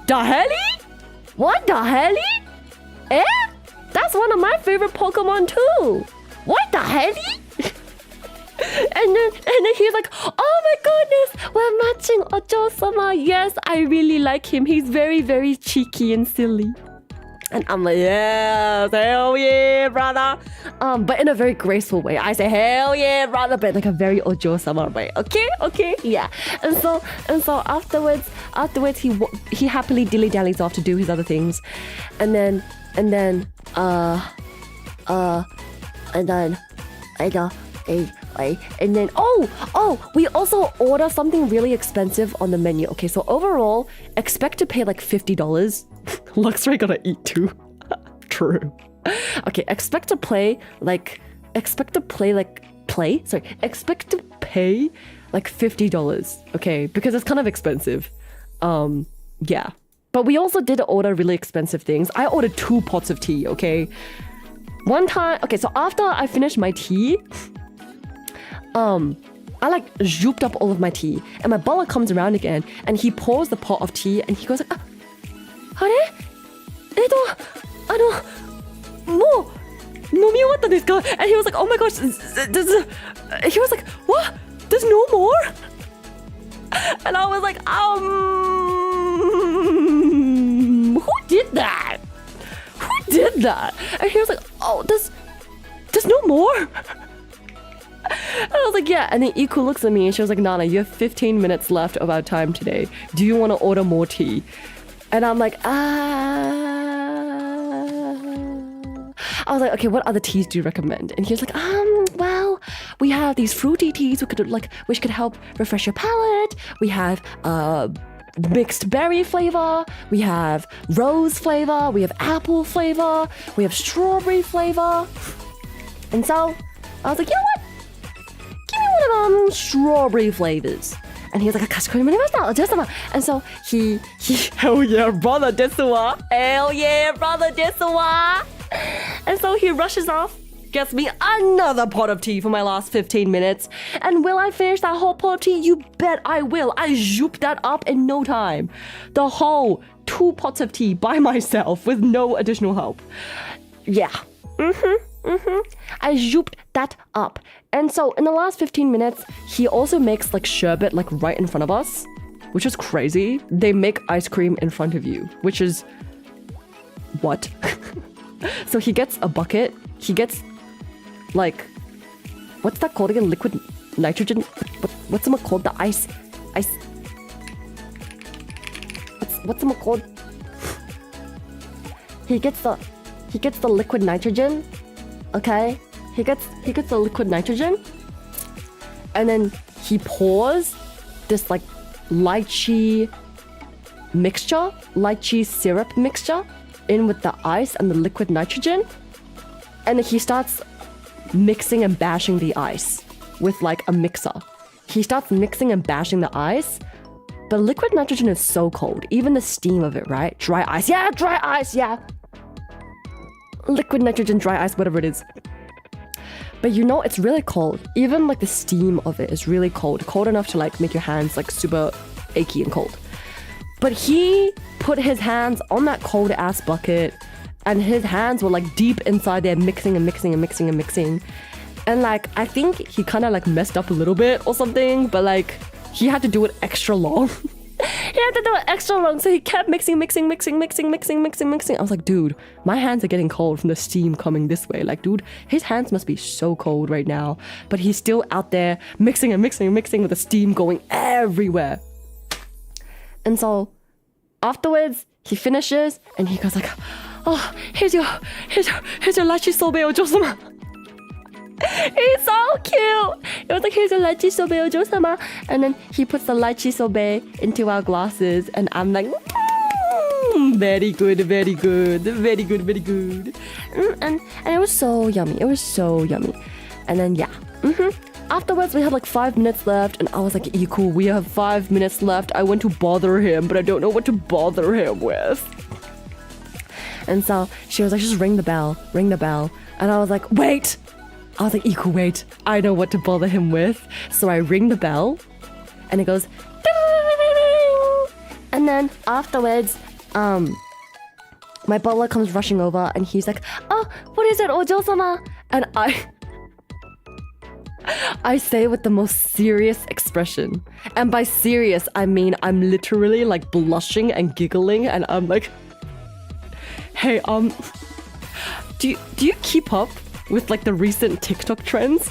Da heli? What the heli? Eh? That's one of my favorite Pokemon too. What the heli? And then he's like, oh my goodness, we're matching Ojo-sama. Yes, I really like him. He's very, very cheeky and silly. And I'm like, yes, hell yeah, brother. But in a very graceful way. I say, hell yeah, brother, but like a very Ojo-sama way. Okay, yeah. And so afterwards, he happily dilly-dallies off to do his other things, and then we also order something really expensive on the menu. Okay, so overall, expect to pay like $50. Luxray gotta eat too. True. Okay, expect to play like expect to pay like $50, okay? Because it's kind of expensive. Yeah. But we also did order really expensive things. I ordered 2 pots of tea, okay? One time, okay, so after I finished my tea, I like zooped up all of my tea, and my butler comes around again, and he pours the pot of tea, and he goes like, あれ? もう飲み終わったですか? And he was like, oh my gosh, he was like, what? There's no more? And I was like, who did that? Who did that? And he was like, oh, there's no more? And I was like, yeah. And then Iku looks at me and she was like, Nana, you have 15 minutes left of our time today. Do you want to order more tea? And I'm like, I was like, okay, what other teas do you recommend? And he was like, well, we have these fruity teas which could help refresh your palate. We have mixed berry flavor. We have rose flavor. We have apple flavor. We have strawberry flavor. And so I was like, you know what? Give me one of them strawberry flavors. And he was like, かしこまりました、お嬢様. And so he hell yeah, brother desu wa. Hell yeah, brother desu wa. And so he rushes off, gets me another pot of tea for my last 15 minutes. And will I finish that whole pot of tea? You bet I will. I zooped that up in no time. The whole 2 pots of tea by myself with no additional help. Yeah. I zooped that up. And so in the last 15 minutes, he also makes like sherbet like right in front of us, which is crazy. They make ice cream in front of you, which is what? So he gets a bucket. He gets like, what's that called again? Liquid nitrogen? What's it called? The ice. What's it called? He gets the liquid nitrogen. Okay? He gets the liquid nitrogen. And then he pours this like lychee syrup mixture in with the ice and the liquid nitrogen. And then he starts mixing and bashing the ice with like a mixer. He starts mixing and bashing the ice. The liquid nitrogen is so cold. Even the steam of it, right? Dry ice. Yeah, dry ice. Yeah. Liquid nitrogen, dry ice, whatever it is. But you know, it's really cold. Even like the steam of it is really cold. Cold enough to like make your hands like super achy and cold. But he put his hands on that cold ass bucket and his hands were like deep inside there mixing and mixing and mixing and mixing. And like, I think he kind of like messed up a little bit or something, but like he had to do it extra long. He had to do it extra long, so he kept mixing. I was like, dude, my hands are getting cold from the steam coming this way. Like, dude, his hands must be so cold right now. But he's still out there mixing with the steam going everywhere. And so afterwards, he finishes and he goes like, oh, here's your lychee sorbet, ojo-sama. He's so cute. It was like, here's a lychee sorbet, ojo-sama. And then he puts the lychee sorbet into our glasses. And I'm like, very good. And it was so yummy. And then, yeah. Afterwards, we had like 5 minutes left. And I was like, cool, we have 5 minutes left. I want to bother him, but I don't know what to bother him with. And so she was like, just ring the bell. And I was like, wait. I was like, Iku, wait, I know what to bother him with. So I ring the bell and it goes, ding! And then afterwards, my butler comes rushing over and he's like, oh, what is it, ojo-sama? And I say with the most serious expression. And by serious, I mean, I'm literally like blushing and giggling and I'm like, hey, do you keep up with like the recent TikTok trends?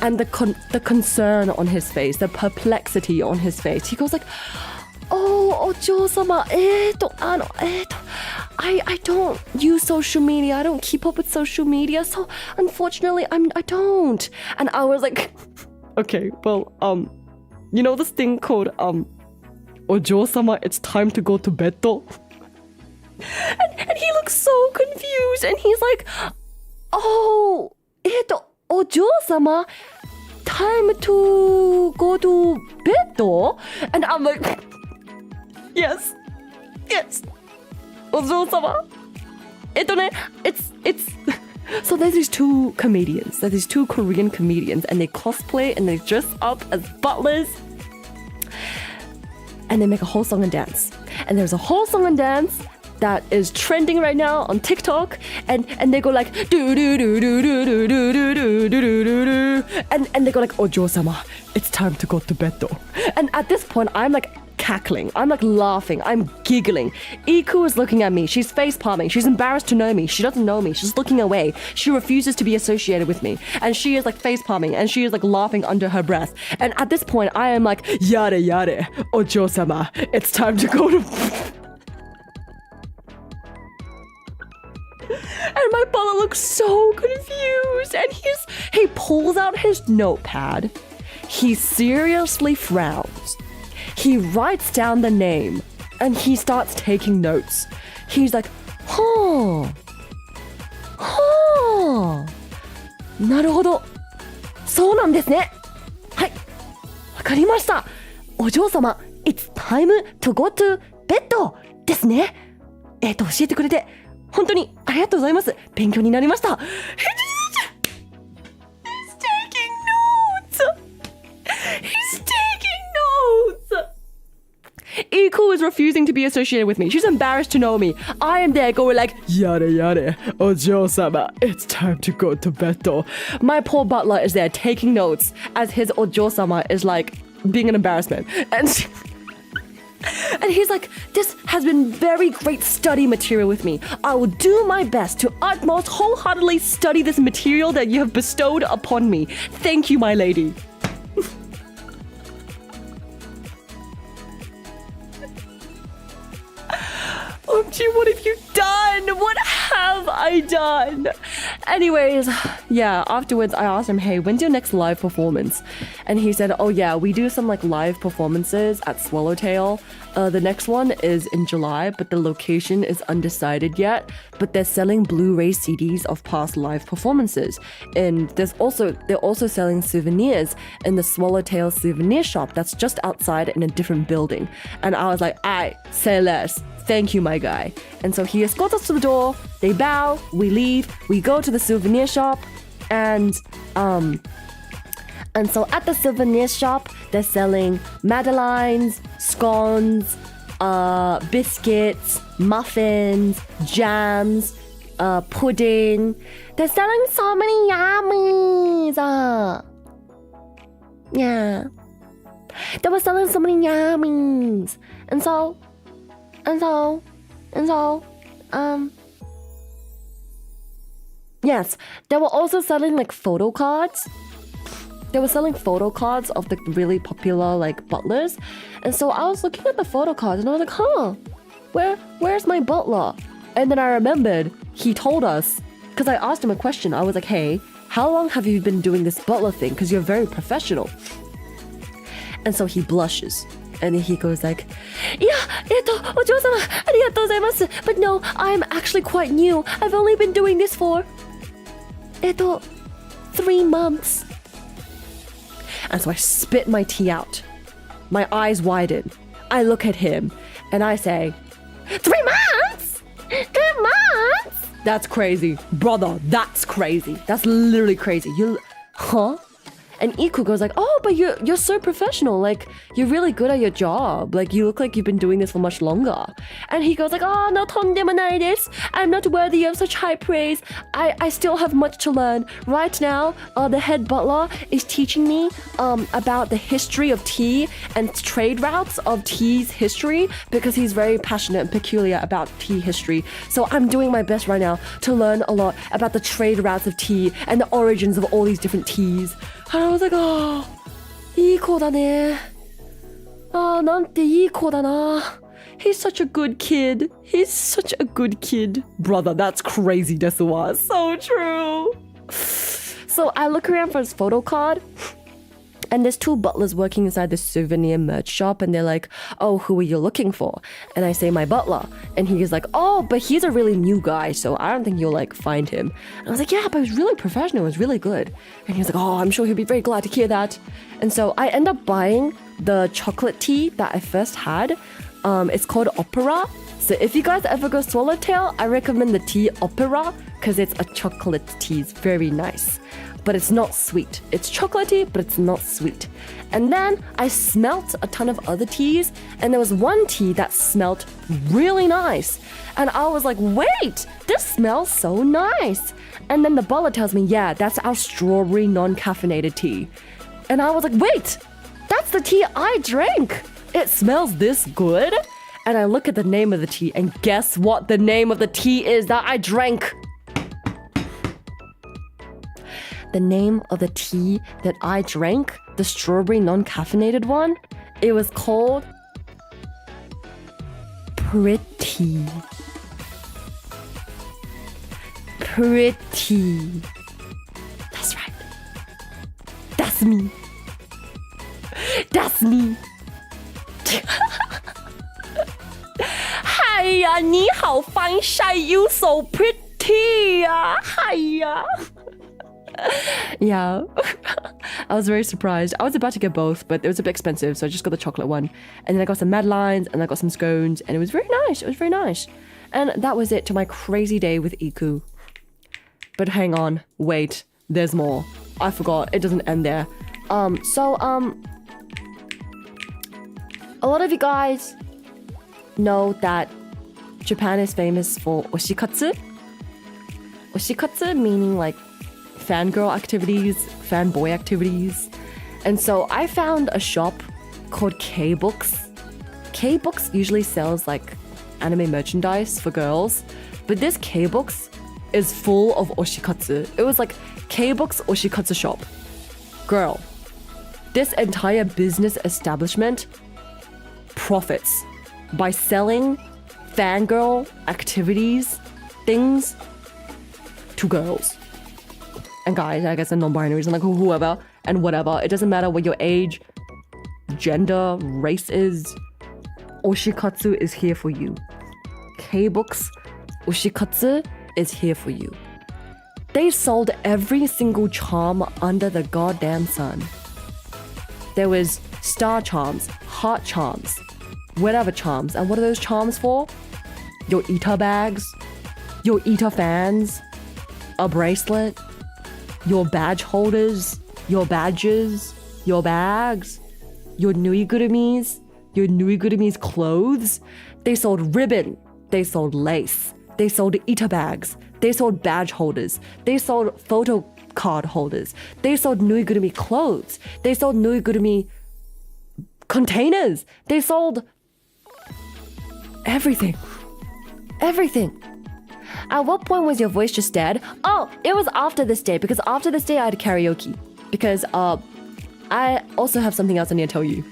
And the concern on his face, the perplexity on his face. He goes like, oh, ojo-sama, I don't use social media. I don't keep up with social media. So unfortunately, I don't. And I was like, okay, well, you know this thing called, ojo-sama, it's time to go to bed though. And he looks so confused and he's like, oh, お嬢様 time to go to bed? And I'm like, yes. お嬢様it's so there's these two comedians. There's these two Korean comedians and they cosplay and they dress up as butlers. And they make a whole song and dance. And there's a whole song and dance that is trending right now on TikTok. And they go like do do do do do do do do do do do do. And they go like, Ojo-sama, it's time to go to bed though. And at this point, I'm like cackling. I'm like laughing. I'm giggling. Iku is looking at me. She's face palming. She's embarrassed to know me. She doesn't know me. She's looking away. She refuses to be associated with me. And she is like face palming and she is like laughing under her breath. And at this point, I am like, yare yare, Ojo-sama, it's time to go to... And my butler looks so confused. And he pulls out his notepad. He seriously frowns. He writes down the name and he starts taking notes. He's like,なるほど。そうなんですね。はい。わかりました。お嬢様、it's time to go to bed ですね。教えてくれて本当にありがとうございます。勉強になりました。Iku is refusing to be associated with me. She's embarrassed to know me. I am there going like, yare yare, Ojo-sama, it's time to go to bed. My poor butler is there taking notes as his Ojo-sama is like being an embarrassment. And he's like, this has been very great study material with me. I will do my best to utmost wholeheartedly study this material that you have bestowed upon me. Thank you, my lady. OMG, what have you done? What have I done? Anyways, yeah, afterwards I asked him, hey, when's your next live performance? And he said, oh yeah, we do some like live performances at Swallowtail. The next one is in July, but the location is undecided yet. But they're selling Blu-ray CDs of past live performances. And they're also selling souvenirs in the Swallowtail souvenir shop that's just outside in a different building. And I was like, I say less. Thank you, my guy. And so he escorts us to the door. They bow. We leave. We go to the souvenir shop, and so at the souvenir shop, they're selling madeleines, scones, biscuits, muffins, jams, pudding. They're selling so many yummies. Yeah. They were selling so many yummies. And so, yes, they were also selling like photo cards. They were selling photo cards of the really popular like butlers. And so I was looking at the photo cards and I was like, where's my butler? And then I remembered he told us, because I asked him a question. I was like, hey, how long have you been doing this butler thing? Because you're very professional. And so he blushes. And he goes like, ojo-sama, arigatou gozaimasu. But no, I'm actually quite new. I've only been doing this for, 3 months. And so I spit my tea out. My eyes widen. I look at him and I say, 3 months? 3 months? That's crazy. Brother, that's crazy. That's literally crazy. Huh? And Iku goes like, oh, but you're so professional. Like, you're really good at your job. Like, you look like you've been doing this for much longer. And he goes like, oh, no, tondemon desu. I'm not worthy of such high praise. I still have much to learn. Right now, the head butler is teaching me about the history of tea and trade routes of tea's history because he's very passionate and peculiar about tea history. So I'm doing my best right now to learn a lot about the trade routes of tea and the origins of all these different teas. And I was like, oh, いい子だね。なんていい子だな。He's such a good kid. He's such a good kid. Brother, that's crazy, desu wa. So true. So I look around for his photo card. And there's two butlers working inside the souvenir merch shop, and they're like, oh, who are you looking for? And I say, my butler. And he's like, oh, but he's a really new guy, so I don't think you'll like find him. And I was like, yeah, but it was really professional, it was really good. And he was like, oh, I'm sure he'll be very glad to hear that. And so I end up buying the chocolate tea that I first had. It's called Opera. So if you guys ever go Swallowtail, I recommend the tea Opera because it's a chocolate tea. It's very nice. But it's not sweet. It's chocolatey, but it's not sweet. And then I smelt a ton of other teas, and there was one tea that smelt really nice. And I was like, wait, this smells so nice. And then the butler tells me, yeah, that's our strawberry non-caffeinated tea. And I was like, wait, that's the tea I drank. It smells this good? And I look at the name of the tea, and guess what the name of the tea is that I drank? The name of the tea that I drank, the strawberry non-caffeinated one, it was called Pretty. Pretty. That's right. That's me. That's me. Hiya, 你好 fine shy, you so pretty. Hiya. Yeah. I was very surprised. I was about to get both, but it was a bit expensive, so I just got the chocolate one. And then I got some Madeleines, and I got some scones, and it was very nice. It was very nice. And that was it to my crazy day with Iku. But hang on, wait, there's more. I forgot, it doesn't end there. A lot of you guys know that Japan is famous for oshikatsu. Oshikatsu meaning like fangirl activities, fanboy activities. And so I found a shop called K-Books. K-Books usually sells like anime merchandise for girls, but this K-Books is full of oshikatsu. It was like K-Books oshikatsu shop. Girl, this entire business establishment profits by selling fangirl activities, things to girls. And guys, I guess, and non-binaries, and like whoever and whatever. It doesn't matter what your age, gender, race is. Oshikatsu is here for you. K-Books Oshikatsu is here for you. They sold every single charm under the goddamn sun. There was star charms, heart charms, whatever charms. And what are those charms for? Your Ita bags, your Ita fans, a bracelet, your badge holders, your badges, your bags, your nuigurumis clothes. They sold ribbon, they sold lace, they sold Ita bags, they sold badge holders, they sold photo card holders, they sold nuigurumi clothes, they sold nuigurumi containers, they sold everything. Everything. At what point was your voice just dead? Oh, it was after this day, because after this day I had karaoke. Because I also have something else I need to tell you.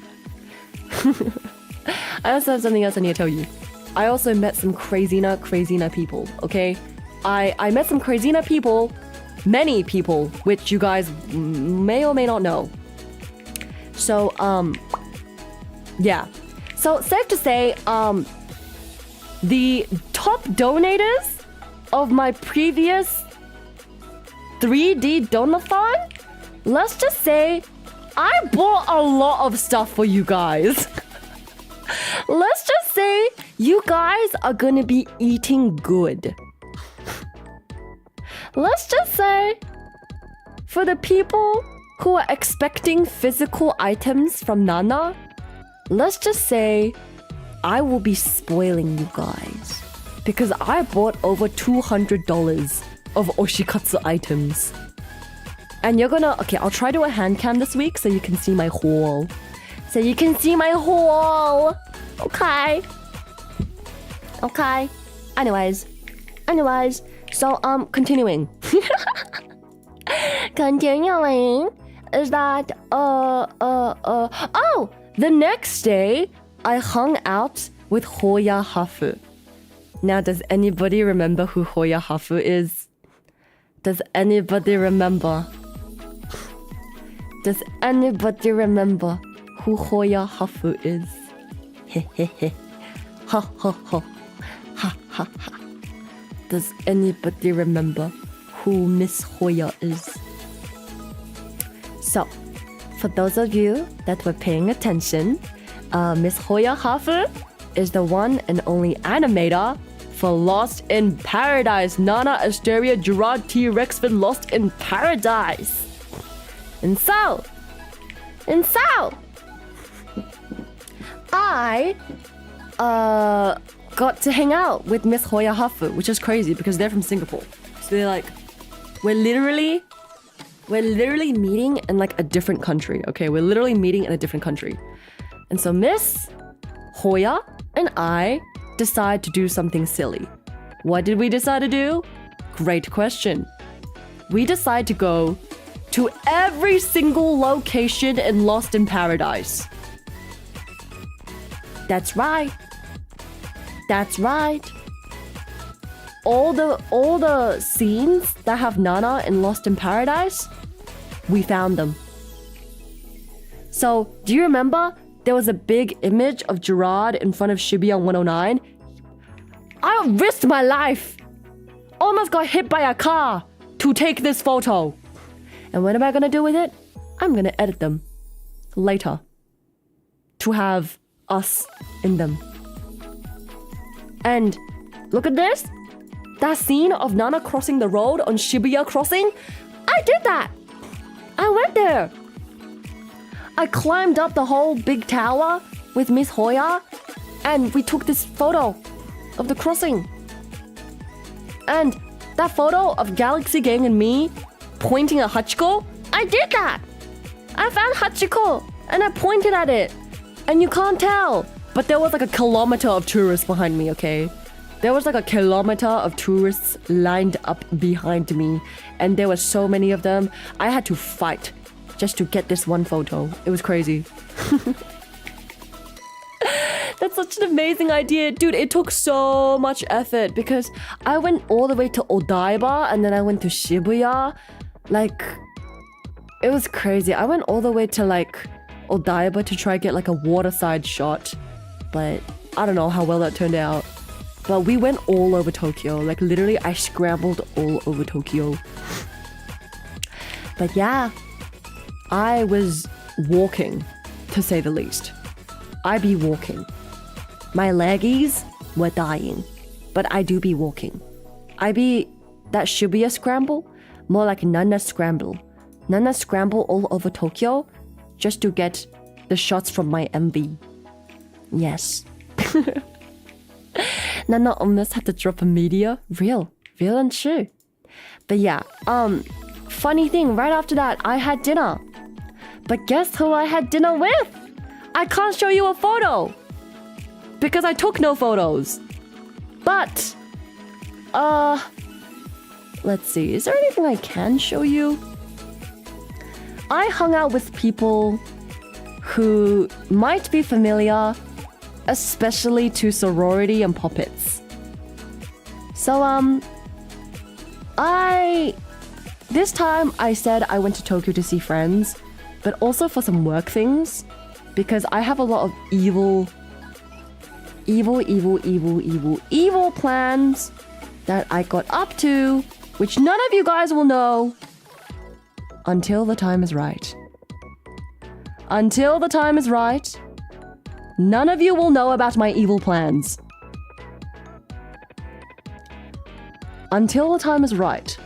I also met some crazina people, okay? I met some crazina people, many people, which you guys may or may not know. So, yeah. So, safe to say, the top donators of my previous 3D donathon, let's just say I bought a lot of stuff for you guys. Let's just say you guys are gonna be eating good. Let's just say for the people who are expecting physical items from Nana, let's just say I will be spoiling you guys because I bought over $200 of oshikatsu items. And you're gonna, okay, I'll try to do a hand cam this week so you can see my haul. Okay. Anyways, so continuing. Continuing is that oh, the next day I hung out with Hoya Hafu. Now, does anybody remember who Hoya Hafu is? Does anybody remember? Does anybody remember who Hoya Hafu is? Hehehe. Ha ha ha. Ha ha ha. Does anybody remember who Miss Hoya is? So, for those of you that were paying attention, Miss Hoya Hafu is the one and only animator for Lost in Paradise. Nana Asteria Gerard T. Rexford Lost in Paradise. And so, I got to hang out with Miss Hoya Hafu, which is crazy because they're from Singapore. So they're like, we're literally meeting in like a different country, okay? We're literally meeting in a different country. And so Miss Hoya and I decide to do something silly. What did we decide to do? Great question. We decide to go to every single location in Lost in Paradise. That's right. That's right. All the scenes that have Nana in Lost in Paradise, we found them. So, do you remember there was a big image of Gerard in front of Shibuya 109? I risked my life. Almost got hit by a car to take this photo. And what am I gonna do with it? I'm gonna edit them later to have us in them. And look at this. That scene of Nana crossing the road on Shibuya Crossing, I did that. I went there. I climbed up the whole big tower with Miss Hoya and we took this photo of the crossing. And that photo of Galaxy Gang and me pointing at Hachiko, I did that. I found Hachiko and I pointed at it. And you can't tell. But there was like a kilometer of tourists behind me, okay? There was like a kilometer of tourists lined up behind me. And there were so many of them. I had to fight just to get this one photo. It was crazy. That's such an amazing idea. Dude, it took so much effort because I went all the way to Odaiba and then I went to Shibuya. Like, it was crazy. I went all the way to like Odaiba to try to get like a waterside shot. But I don't know how well that turned out. But we went all over Tokyo. Like literally I scrambled all over Tokyo. But yeah, I was walking, to say the least. I be walking. My leggies were dying, but I do be walking. I be that Shibuya scramble, more like Nana scramble. Nana scramble all over Tokyo just to get the shots from my MV. Yes. Nana almost had to drop a meteor. Real and true. But yeah, funny thing, right after that, I had dinner. But guess who I had dinner with? I can't show you a photo because I took no photos. But, let's see. Is there anything I can show you? I hung out with people who might be familiar, especially to sorority and puppets. So, this time I said I went to Tokyo to see friends, but also for some work things, because I have a lot of evil plans that I got up to, which none of you guys will know until the time is right. Until the time is right, none of you will know about my evil plans. Until the time is right,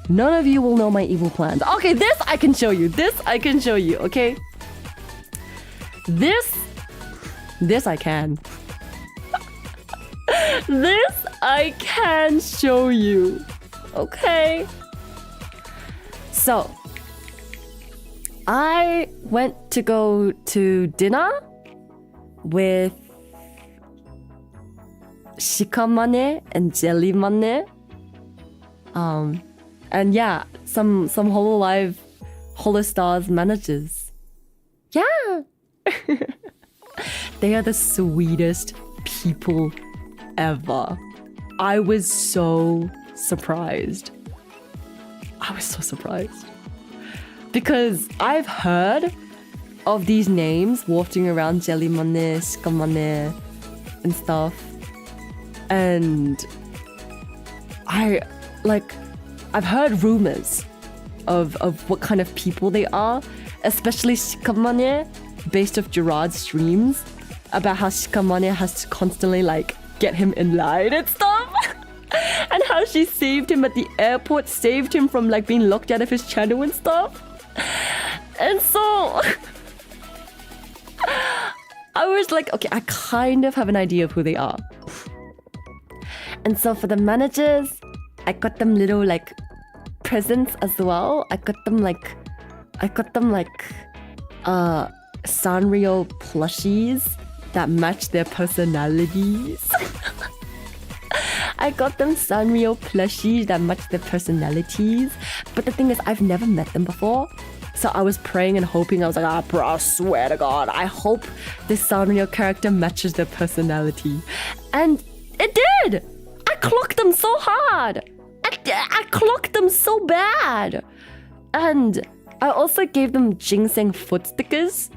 none of you will know my evil plans. Okay, this I can show you. This I can show you, okay? This I can. This I can show you. Okay? So, I went to go to dinner with Shikamane and Jellymane. And yeah, some Holo Stars managers. Yeah. They are the sweetest people ever. I was so surprised. because I've heard of these names wafting around Jellymane, Shikamane, and stuff. And I've heard rumors of what kind of people they are, especially Shikamane, based off Gerard's streams, about how Shikamane has to constantly like get him in line and stuff. And how she saved him at the airport, saved him from like being locked out of his channel and stuff. And so I was like, okay, I kind of have an idea of who they are. And so for the managers, I got them little like presents as well. I got them like Sanrio plushies that match their personalities. I got them Sanrio plushies that match their personalities. But the thing is, I've never met them before. So I was praying and hoping. I was like, bro, I swear to God, I hope this Sanrio character matches their personality. And it did! I clocked them so hard! I clocked them so bad! And I also gave them ginseng foot stickers.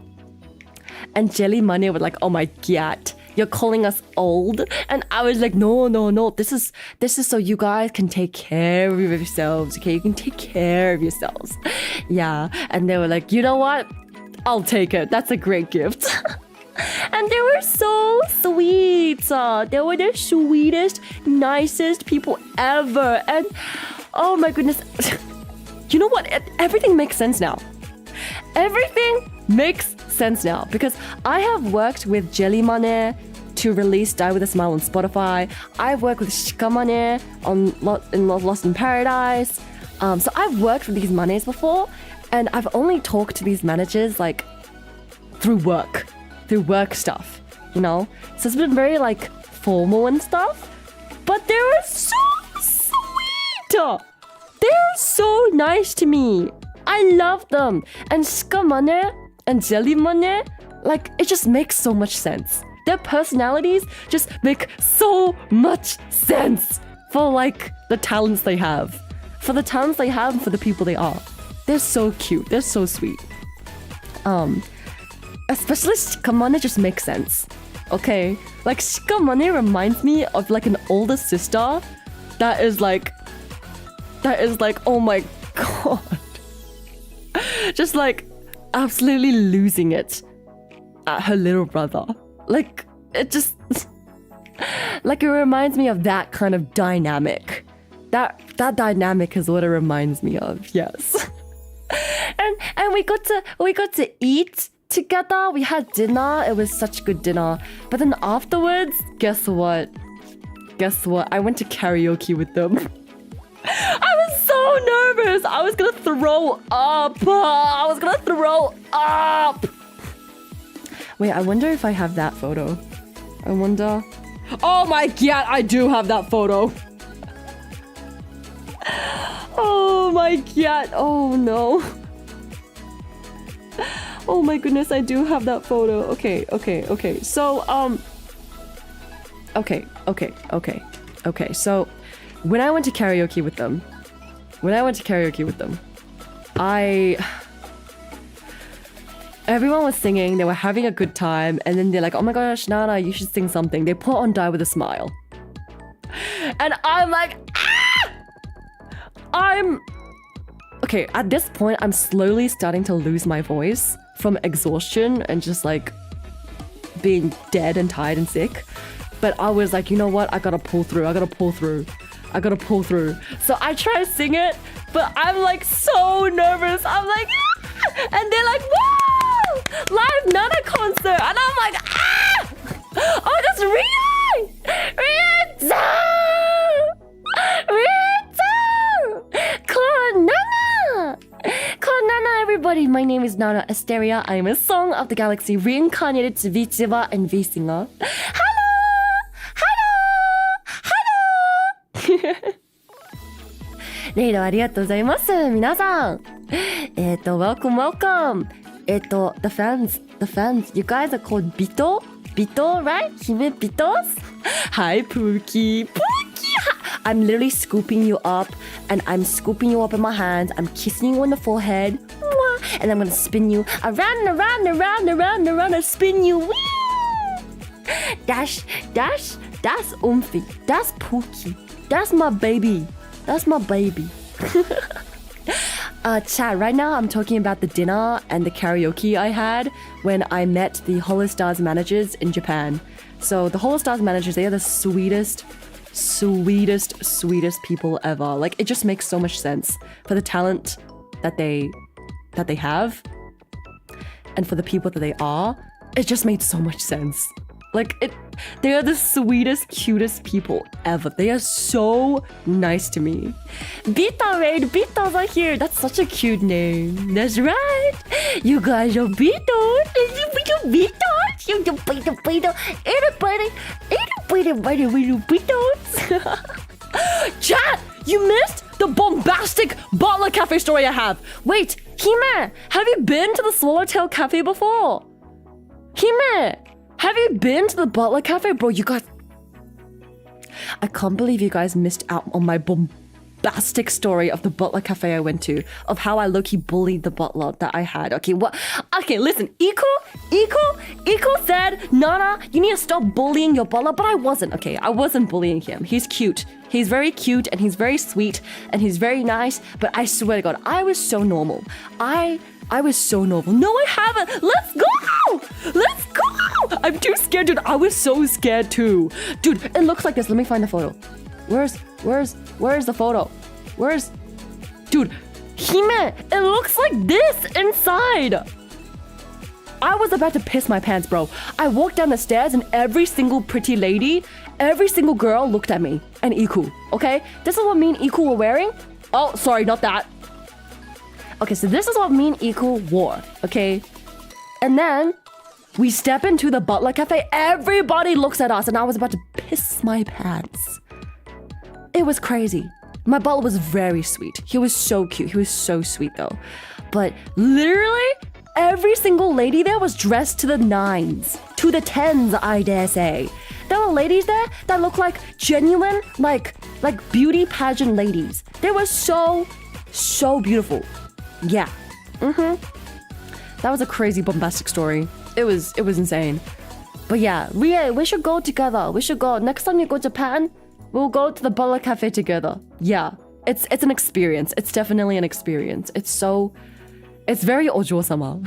And Jellymane was like, oh my god, you're calling us old? And I was like, no, this is so you guys can take care of yourselves, okay? You can take care of yourselves. Yeah, and they were like, you know what? I'll take it. That's a great gift. And they were so sweet. They were the sweetest, nicest people ever. And oh my goodness. You know what? Everything makes sense now. Everything makes sense now because I have worked with Jellymane to release Die With A Smile on Spotify. I've worked with Shikamane in Lost in Paradise. So I've worked with these manes before, and I've only talked to these managers like through work stuff, you know? So it's been very like formal and stuff, but they were so sweet. They're so nice to me. I love them. And Shikamane and Jellymane, like, it just makes so much sense. Their personalities just make so much sense for, like, the talents they have. For the talents they have and for the people they are. They're so cute. They're so sweet. Especially Shikamane just makes sense. Okay? Like, Shikamane reminds me of, like, an older sister that is like, oh my god. Just like absolutely losing it at her little brother. Like it just like it reminds me of that kind of dynamic. That dynamic is what it reminds me of. Yes. and we got to eat together. We had dinner. It was such good dinner. But then afterwards, guess what? I went to karaoke with them. I was so nervous. I was gonna throw up. Wait, I wonder if I have that photo. I wonder. Oh my god, I do have that photo. Oh my god. Oh no. Oh my goodness, I do have that photo. Okay. So, Okay. So, when I went to karaoke with them, everyone was singing, they were having a good time, and then they're like, oh my gosh, Nana, you should sing something. They put on Die With A Smile. And I'm like, okay, at this point, I'm slowly starting to lose my voice from exhaustion and just like being dead and tired and sick. But I was like, you know what? I gotta pull through. So I try to sing it, but I'm like so nervous. I'm like, and they're like, whoa! Live Nana concert! And I'm like, oh, that's Ria! Konana, everybody! My name is Nana Artsteria. I am a Song of the Galaxy reincarnated to VTuber and V-singer. Hello! レイドありがとうございます。皆さん。welcome. The fans. You guys are called Bito, right? Hime Bitos? Hi, Pookie. I'm literally scooping you up, and I'm scooping you up in my hands. I'm kissing you on the forehead. Mwah. and I'm gonna spin you around and around and around and around and around and spin you. Whee! That's Umfi. That's Pookie. That's my baby. That's my baby. Chat, right now I'm talking about the dinner and the karaoke I had when I met the Holo Stars managers in Japan. So the Holo Stars managers, they are the sweetest people ever. Like, it just makes so much sense for the talent that they have and for the people that they are. It just made so much sense. Like, they are the sweetest, cutest people ever. They are so nice to me. Bito Raid, Bitos are here. That's such a cute name. That's right. You guys are Bitos. Bitos. You Bito. Chat, you missed the bombastic Butler Cafe story I have. Wait, Hime, have you been to the Swallowtail Cafe before? Hime, have you been to the Butler Cafe? Bro, you guys... I can't believe you guys missed out on my bombastic story of the Butler Cafe I went to, of how I low-key bullied the butler that I had. Okay, what? Okay, listen, Iko said, Nana, you need to stop bullying your butler, but I wasn't, okay? I wasn't bullying him. He's cute. He's very cute, and he's very sweet, and he's very nice, but I swear to God, I was so normal. I was so normal. No, I haven't. Let's go! Let's go! I'm too scared, dude. I was so scared too. Dude, it looks like this. Let me find the photo. Where's the photo? Dude, Hime, it looks like this inside. I was about to piss my pants, bro. I walked down the stairs and every single pretty lady, every single girl looked at me and Iku, okay? This is what me and Iku were wearing. Oh, sorry, not that. Okay, so this is what me and Iku wore, okay? And then we step into the Butler Cafe. Everybody looks at us and I was about to piss my pants. It was crazy. My butler was very sweet. He was so cute. He was so sweet though. But literally every single lady there was dressed to the 9s, to the 10s, I dare say. There were ladies there that looked like genuine, like beauty pageant ladies. They were so beautiful. Yeah. That was a crazy bombastic story. It was insane. But yeah, Rie, we should go together. We should go. Next time you go to Japan, we'll go to the Butler Cafe together. Yeah. It's an experience. It's definitely an experience. It's very ojo-sama.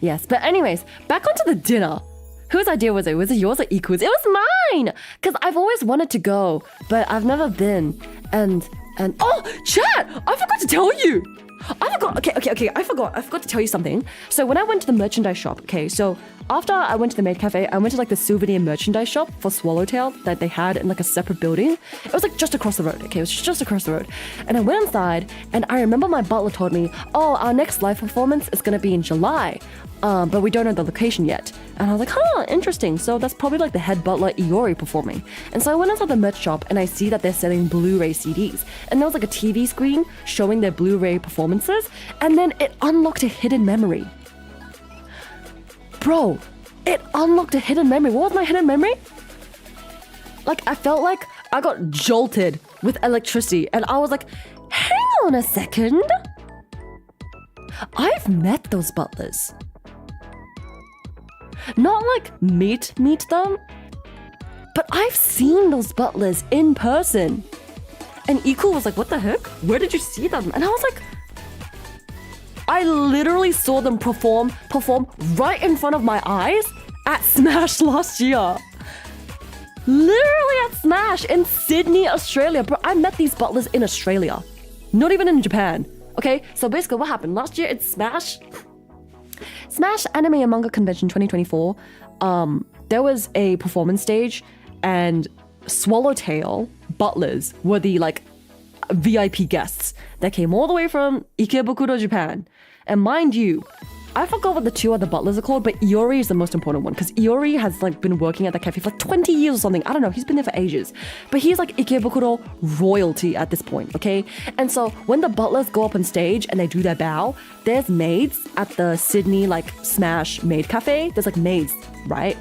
Yes, but anyways, back onto the dinner. Whose idea was it? Was it yours or Iku's? It was mine! Because I've always wanted to go, but I've never been. And oh, chat! I forgot to tell you! Okay. I forgot to tell you something. So when I went to the merchandise shop, okay, so after I went to the maid cafe, I went to like the souvenir merchandise shop for Swallowtail that they had in like a separate building. It was like just across the road, okay? It was just across the road. And I went inside and I remember my butler told me, oh, our next live performance is gonna be in July. But we don't know the location yet. And I was like, huh, interesting. So that's probably like the head butler Iori performing. And so I went inside the merch shop and I see that they're selling Blu-ray CDs. And there was like a TV screen showing their Blu-ray performances. And then it unlocked a hidden memory. Bro, it unlocked a hidden memory. What was my hidden memory? Like, I felt like I got jolted with electricity. And I was like, hang on a second. I've met those butlers. Not like meet them, but I've seen those butlers in person. And Iku was like, what the heck? Where did you see them? And I was like, I literally saw them perform right in front of my eyes at Smash last year. Literally at Smash in Sydney, Australia. Bro, I met these butlers in Australia, not even in Japan. Okay, so basically what happened? Last year at Smash Anime and Manga Convention 2024, there was a performance stage and Swallowtail butlers were the like VIP guests that came all the way from Ikebukuro, Japan. And mind you, I forgot what the two other butlers are called, but Iori is the most important one because Iori has like been working at the cafe for like 20 years or something. I don't know, he's been there for ages. But he's like Ikebukuro royalty at this point, okay? And so when the butlers go up on stage and they do their bow, there's maids at the Sydney like Smash maid cafe. There's like maids, right?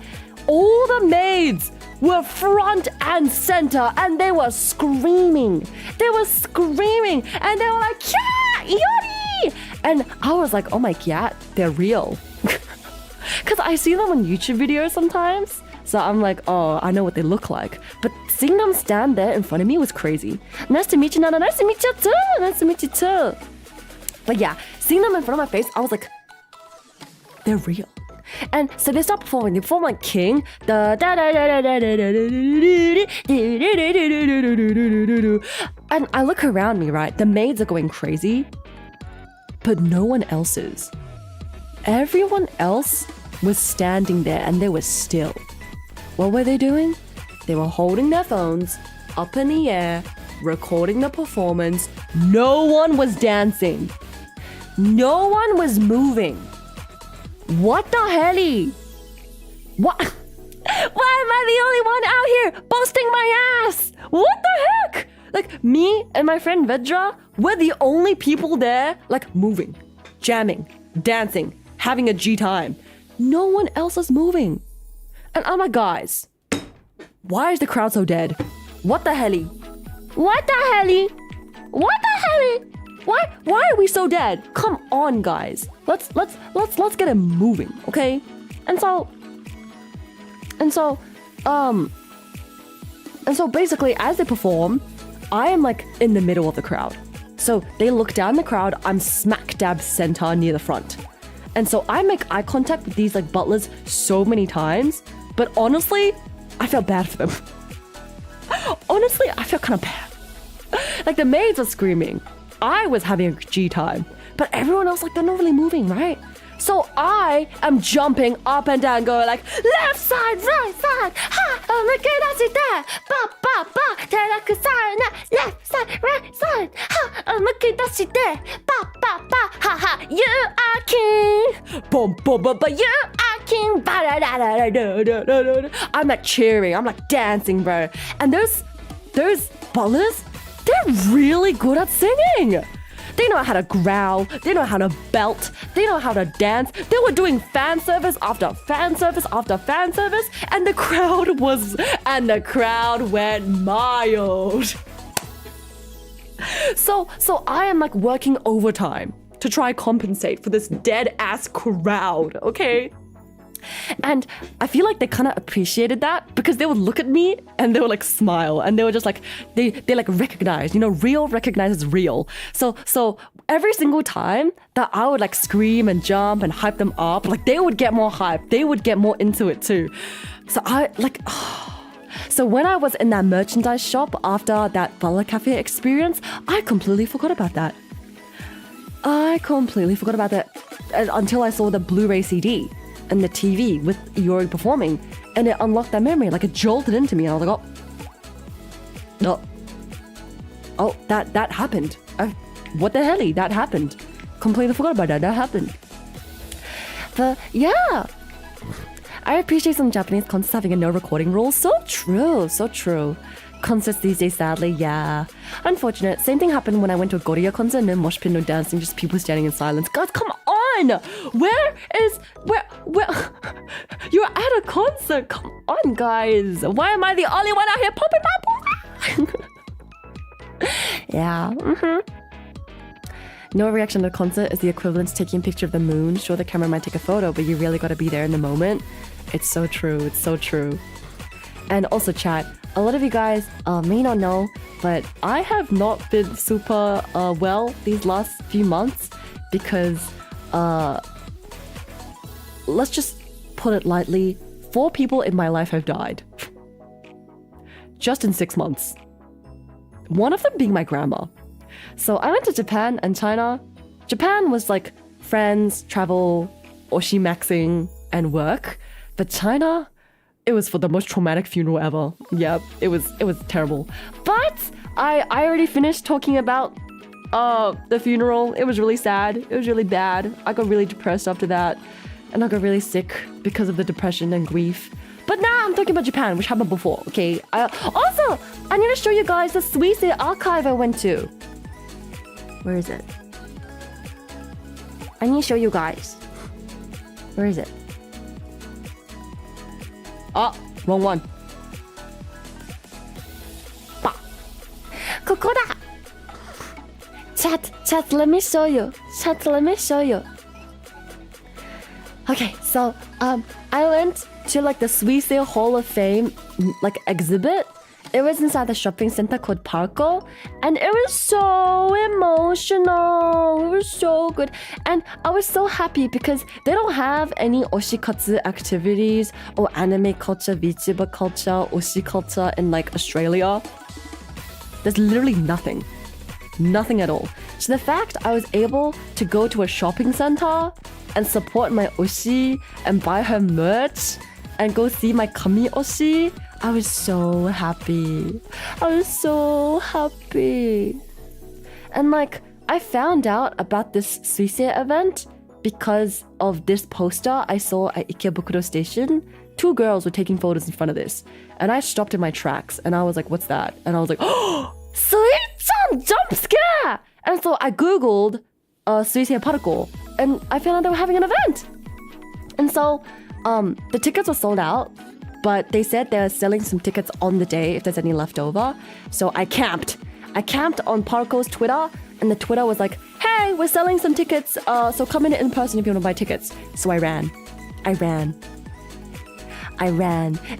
All the maids were front and center and they were screaming. And they were like, yeah, Iori! And I was like, oh my god, they're real. Because I see them on YouTube videos sometimes. So I'm like, oh, I know what they look like. But seeing them stand there in front of me was crazy. Nice to meet you, Nana. Nice to meet you too. Nice to meet you too. But yeah, seeing them in front of my face, I was like, they're real. And so they start performing. They perform like King. And I look around me, right? The maids are going crazy. But no one else is. Everyone else was standing there and they were still. What were they doing? They were holding their phones up in the air, recording the performance. No one was dancing. No one was moving. What the hell? What? Why am I the only one out here boasting my ass? What the heck? Like, me and my friend Vedra, we're the only people there, like, moving, jamming, dancing, having a G time. No one else is moving. And I'm like, guys, why is the crowd so dead? What the hell? What the hell? What the hell? Why are we so dead? Come on, guys. Let's get it moving, okay? And so basically as they perform, I am like in the middle of the crowd. So they look down the crowd, I'm smack dab center near the front. And so I make eye contact with these like butlers so many times, but honestly, I felt bad for them. Honestly, I felt kind of bad. Like the maids were screaming. I was having a G time, but everyone else, like, they're not really moving, right? So I am jumping up and down, going like, left side, right side, ha, ba, ba, ba, left side, right side, ha, ba, ba, ba, ha, ha, you are king, boom, boom, boom, boom, you are king, ba, da, da, da, da, da, da, da. I'm like cheering, I'm like dancing, bro. And those butlers, they're really good at singing. They know how to growl, they know how to belt, they know how to dance. They were doing fan service after fan service after fan service, and the crowd went mild. So I am like working overtime to try compensate for this dead ass crowd, okay? And I feel like they kind of appreciated that because they would look at me and they would like smile and they were just like, they like recognize, you know, real recognizes real. So every single time that I would like scream and jump and hype them up, like they would get more hype. They would get more into it too. So I like, so when I was in that merchandise shop after that Butler Cafe experience, I completely forgot about that. Until I saw the Blu-ray CD and the TV with Iori performing, and it unlocked that memory, like it jolted into me. I was like, oh, that happened. What the hell? That happened. Completely forgot about that. That happened. But yeah, I appreciate some Japanese concerts having a no recording rule. So true. Concerts these days, sadly, yeah. Unfortunate. Same thing happened when I went to a Goryeo concert. No mosh pit, no dancing, just people standing in silence. Guys, come on! Where? You're at a concert. Come on, guys. Why am I the only one out here popping my Yeah. No reaction to the concert is the equivalent to taking a picture of the moon. Sure, the camera might take a photo, but you really gotta be there in the moment. It's so true. And also, chat, a lot of you guys may not know, but I have not been super well these last few months because, let's just put it lightly, 4 people in my life have died. Just in 6 months. One of them being my grandma. So I went to Japan and China. Japan was like friends, travel, Hoshimaxing, and work. But China, it was for the most traumatic funeral ever. Yep, it was terrible. But I already finished talking about the funeral. It was really sad. It was really bad. I got really depressed after that. And I got really sick because of the depression and grief. But now I'm talking about Japan, which happened before, okay? Also, I need to show you guys the Suisei archive I went to. Where is it? I need to show you guys. Where is it? Oh, wrong one. ここだ。チ Chat, let me show you. Okay, so I went to like the Suisei Hall of Fame like exhibit. It was inside the shopping center called Parco, and it was so emotional. It was so good, and I was so happy because they don't have any oshikatsu activities or anime culture, Vtuber culture, Oshi culture in like Australia. There's literally nothing at all. So the fact I was able to go to a shopping center and support my Oshi and buy her merch and go see my kami Oshi, I was so happy. And like, I found out about this Suisei event because of this poster I saw at Akihabara station. 2 girls were taking photos in front of this. And I stopped in my tracks and I was like, what's that? And I was like, oh, Sui-chan, jump scare! And so I Googled Suisei Parco and I found out they were having an event. And so the tickets were sold out, but they said they're selling some tickets on the day if there's any left over. So I camped on Parco's Twitter, and the Twitter was like, hey, we're selling some tickets, so come in person if you want to buy tickets. So I ran,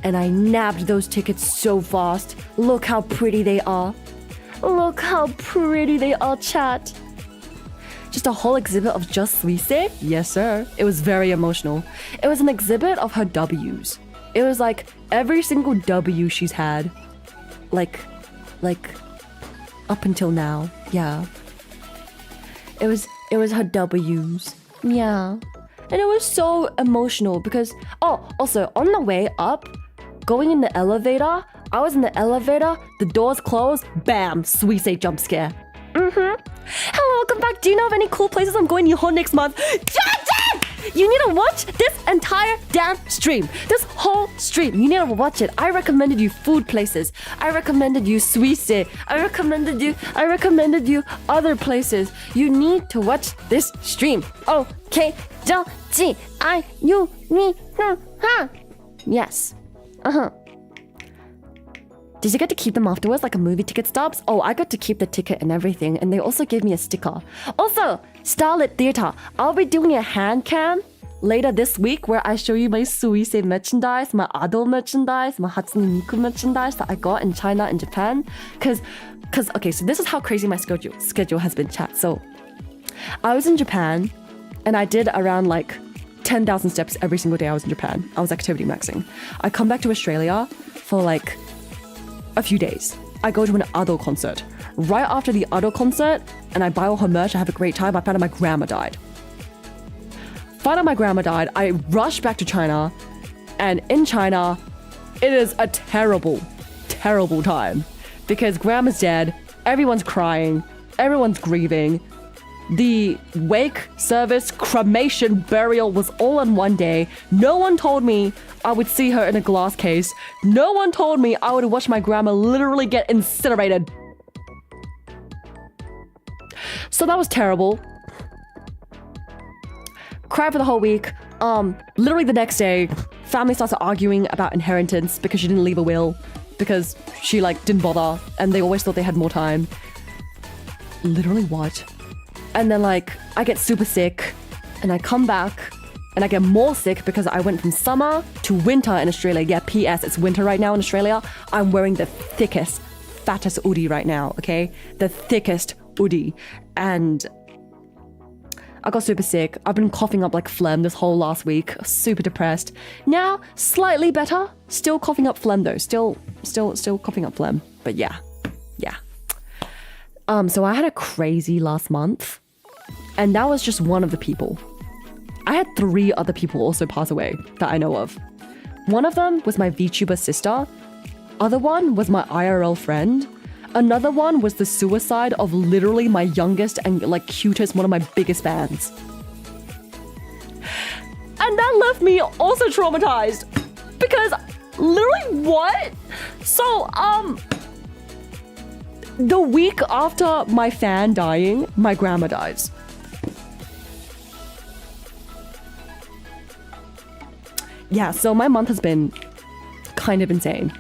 and I nabbed those tickets so fast. Look how pretty they are. Chat. Just a whole exhibit of just Suisei? Yes, sir. It was very emotional. It was an exhibit of her W's. It was like every single W she's had. Like up until now. Yeah. It was her W's. Yeah. And it was so emotional because, also on the way up, going in the elevator, I was in the elevator, the doors closed, bam, Suisei jump scare. Hello, welcome back. Do you know of any cool places I'm going to Nihon next month? You need to watch this entire damn stream. This whole stream. You need to watch it. I recommended you food places. I recommended you Suisei. I recommended you other places. You need to watch this stream. Okay. Yes. Did you get to keep them afterwards like a movie ticket stubs? Oh, I got to keep the ticket and everything, and they also gave me a sticker. Also, Starlit Theater. I'll be doing a hand cam later this week where I show you my Suisei merchandise, my Ado merchandise, my Hatsune Miku merchandise that I got in China and Japan. Cause okay, so this is how crazy my schedule has been, chat. So I was in Japan and I did around like 10,000 steps every single day I was in Japan. I was activity maxing. I come back to Australia for like a few days. I go to an Ado concert. Right after the Ado concert, and I buy all her merch, I have a great time, I found out my grandma died. I rush back to China, and in China, it is a terrible, terrible time. Because grandma's dead, everyone's crying, everyone's grieving. The wake, service, cremation, burial was all in one day. No one told me I would see her in a glass case. No one told me I would watch my grandma literally get incinerated. So that was terrible. Cried for the whole week. Literally the next day, family starts arguing about inheritance because she didn't leave a will. Because she like didn't bother and they always thought they had more time. Literally what? And then like, I get super sick and I come back and I get more sick because I went from summer to winter in Australia. Yeah, P.S. It's winter right now in Australia. I'm wearing the thickest, fattest hoodie right now, okay? The thickest hoodie. And I got super sick. I've been coughing up like phlegm this whole last week. Super depressed. Now, slightly better. Still coughing up phlegm though. Still coughing up phlegm. But yeah. So I had a crazy last month, and that was just one of the people. I had 3 other people also pass away that I know of. One of them was my VTuber sister. Other one was my IRL friend. Another one was the suicide of literally my youngest and like cutest, one of my biggest fans. And that left me also traumatized because literally what? So, the week after my fan dying, my grandma dies. Yeah, so my month has been kind of insane.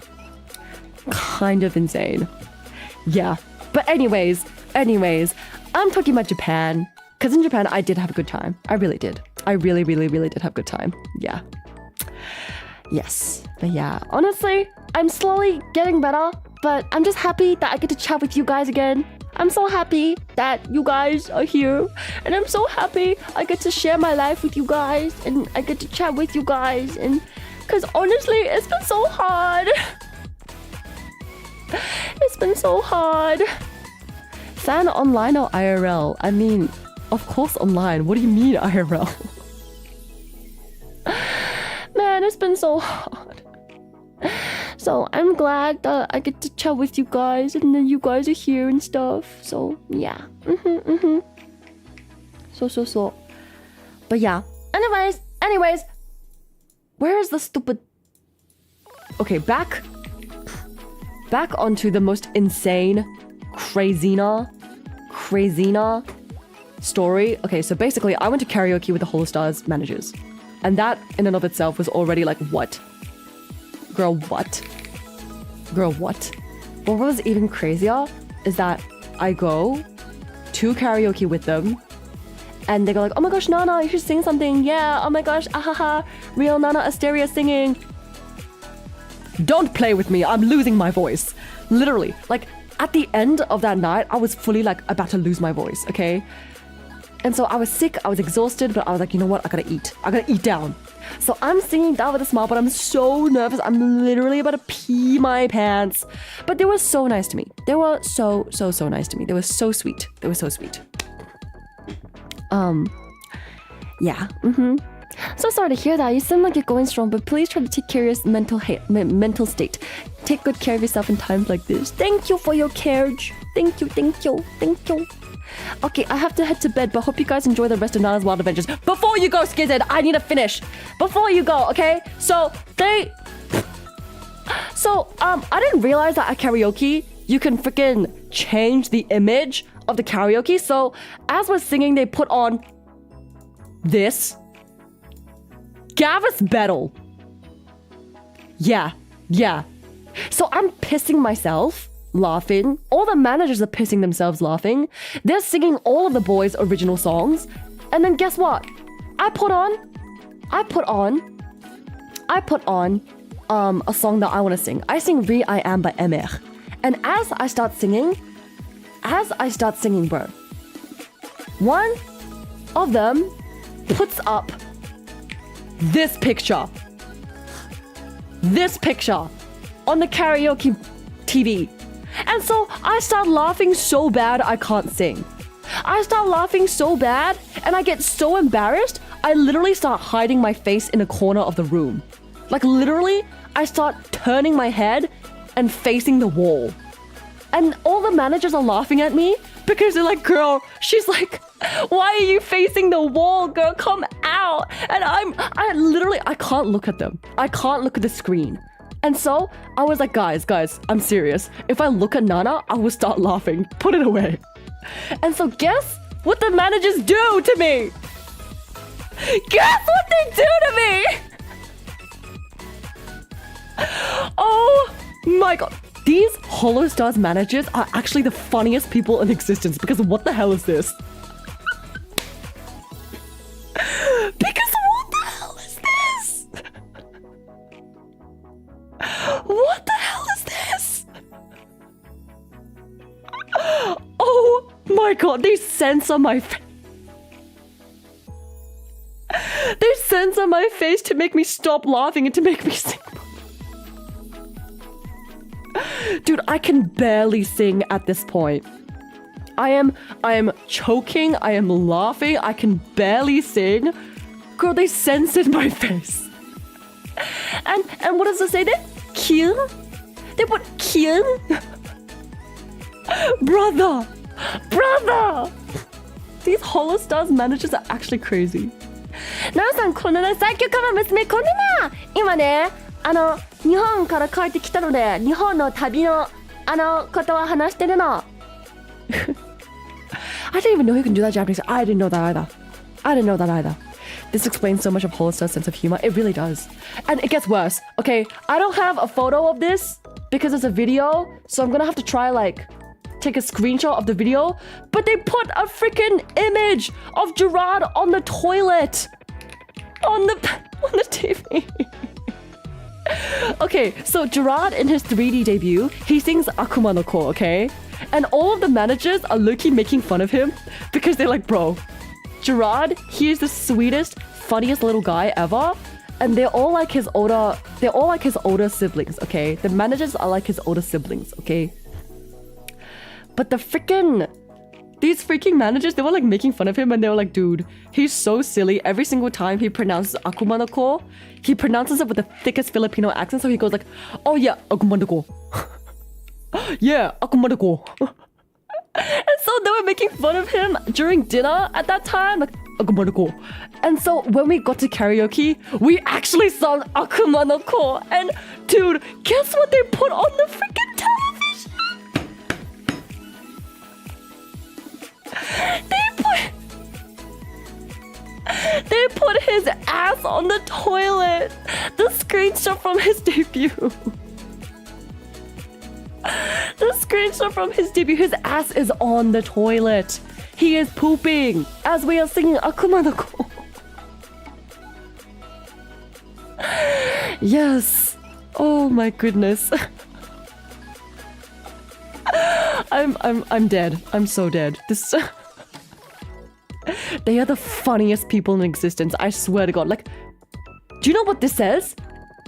Yeah. But anyways, I'm talking about Japan. Because in Japan, I did have a good time. I really did. I really, really, really did have a good time. Yeah. Yes. But yeah, honestly, I'm slowly getting better. But I'm just happy that I get to chat with you guys again. I'm so happy that you guys are here. And I'm so happy I get to share my life with you guys. And I get to chat with you guys. And because honestly, it's been so hard. It's been so hard. Fan online or IRL? I mean, of course online. What do you mean IRL? Man, it's been so hard. So I'm glad that I get to chat with you guys and then you guys are here and stuff. So yeah. So. But yeah. Anyways. Where is the stupid... Okay, back onto the most insane, crazina story. Okay, so basically I went to karaoke with the Holo Stars managers. And that in and of itself was already like, what? Girl, what? But what was even crazier is that I go to karaoke with them and they go like, oh my gosh, Nana, you should sing something. Yeah, oh my gosh, ahaha, real Nana artsteria singing. Don't play with me, I'm losing my voice. Literally, like at the end of that night, I was fully like about to lose my voice, okay? And so I was sick, I was exhausted, but I was like, you know what, I gotta eat down. So I'm singing that with a smile, but I'm so nervous. I'm literally about to pee my pants. But they were so nice to me. They were so nice to me. They were so sweet. Yeah. So sorry to hear that. You seem like you're going strong, but please try to take care of your mental state. Take good care of yourself in times like this. Thank you for your care. Thank you. Okay, I have to head to bed, but hope you guys enjoy the rest of Nana's Wild Adventures. Before you go, Skizzed, I need to finish. Before you go, okay? So, I didn't realize that at karaoke, you can freaking change the image of the karaoke. So, as we're singing, they put on this. Gavus Battle. Yeah. So, I'm pissing myself. Laughing. All the managers are pissing themselves laughing. They're singing all of the boys' original songs. And then guess what? I put on a song that I want to sing. I sing Re I Am by Emer. And as I start singing, bro, one of them puts up this picture on the karaoke TV. And so I start laughing so bad I can't sing. I start laughing so bad and I get so embarrassed, I literally start hiding my face in a corner of the room. Like literally, I start turning my head and facing the wall. And all the managers are laughing at me because they're like, girl, she's like, why are you facing the wall, girl? Come out. And I can't look at them. I can't look at the screen. And so I was like, guys, I'm serious. If I look at Nana, I will start laughing. Put it away. And so guess what the managers do to me? Guess what they do to me? Oh my god. These Holo Stars managers are actually the funniest people in existence because what the hell is this? What the hell is this? Oh my god, they censor my face. They censor my face to make me stop laughing and to make me sing. Dude, I can barely sing at this point. I am choking, I am laughing, I can barely sing. Girl, they censored my face. And what does it say there? Kill? They put kill? Brother! These Holo Stars managers are actually crazy. なおさん、このね、最強カバ娘、こんなな今ね、日本から帰ってきたので、日本の旅の、ことを話してるの。I didn't even know you can do that Japanese. I didn't know that either. This explains so much of Holo Star's sense of humor. It really does. And it gets worse. Okay, I don't have a photo of this because it's a video, so I'm gonna have to try like take a screenshot of the video, but they put a freaking image of Gerard on the toilet. On the TV. Okay, so Gerard in his 3D debut, he sings Akuma no Ko, okay? And all of the managers are low-key making fun of him because they're like, bro, Gerard, he is the sweetest, funniest little guy ever. And they're all like his older siblings, okay? The managers are like his older siblings, okay? But these freaking managers, they were like making fun of him and they were like, dude, he's so silly. Every single time he pronounces Akuma no Ko, he pronounces it with the thickest Filipino accent. So he goes like, oh yeah, Akuma no Ko. Yeah, Akuma no Ko. And so they were making fun of him during dinner at that time, like Akuma no Ko. And so when we got to karaoke, we actually sung Akuma no Ko. And dude, guess what they put on the freaking television? They put his ass on the toilet. The screenshot from his debut. The screenshot from his debut, his ass is on the toilet. He is pooping as we are singing Akuma no Ko. Yes. Oh my goodness. I'm dead. I'm so dead. They are the funniest people in existence. I swear to God. Like, do you know what this says?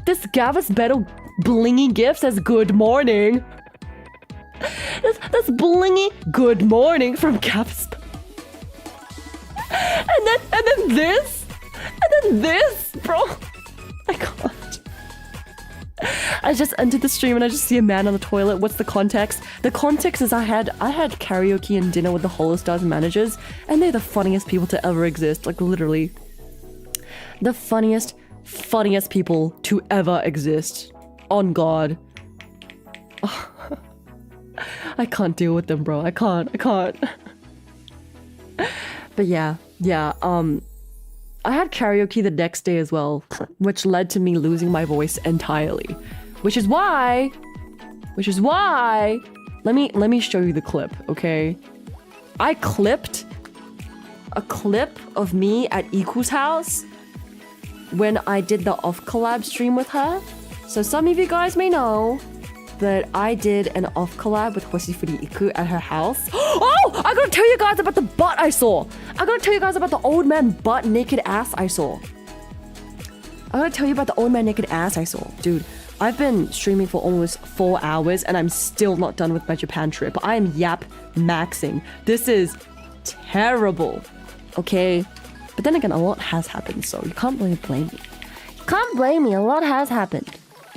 This Gavis Beto blingy gift says good morning. That's blingy good morning from Gavis. And then this, bro. I can't. I just entered the stream and I just see a man on the toilet. What's the context? The context is I had karaoke and dinner with the Holo Stars managers, and they're the funniest people to ever exist. Like literally, the funniest people to ever exist. On God. Oh. I can't deal with them, bro. I can't. But yeah. I had karaoke the next day as well, which led to me losing my voice entirely. Which is why let me show you the clip, okay? I clipped a clip of me at Iku's house when I did the off collab stream with her. So some of you guys may know that I did an off collab with Hoshifuri Iku at her house. Oh! I gotta tell you guys about the butt I saw! I gotta tell you guys about the old man butt naked ass I saw. Dude, I've been streaming for almost 4 hours and I'm still not done with my Japan trip. I am yap maxing. This is terrible. Okay? But then again, a lot has happened, so you can't really blame me. A lot has happened.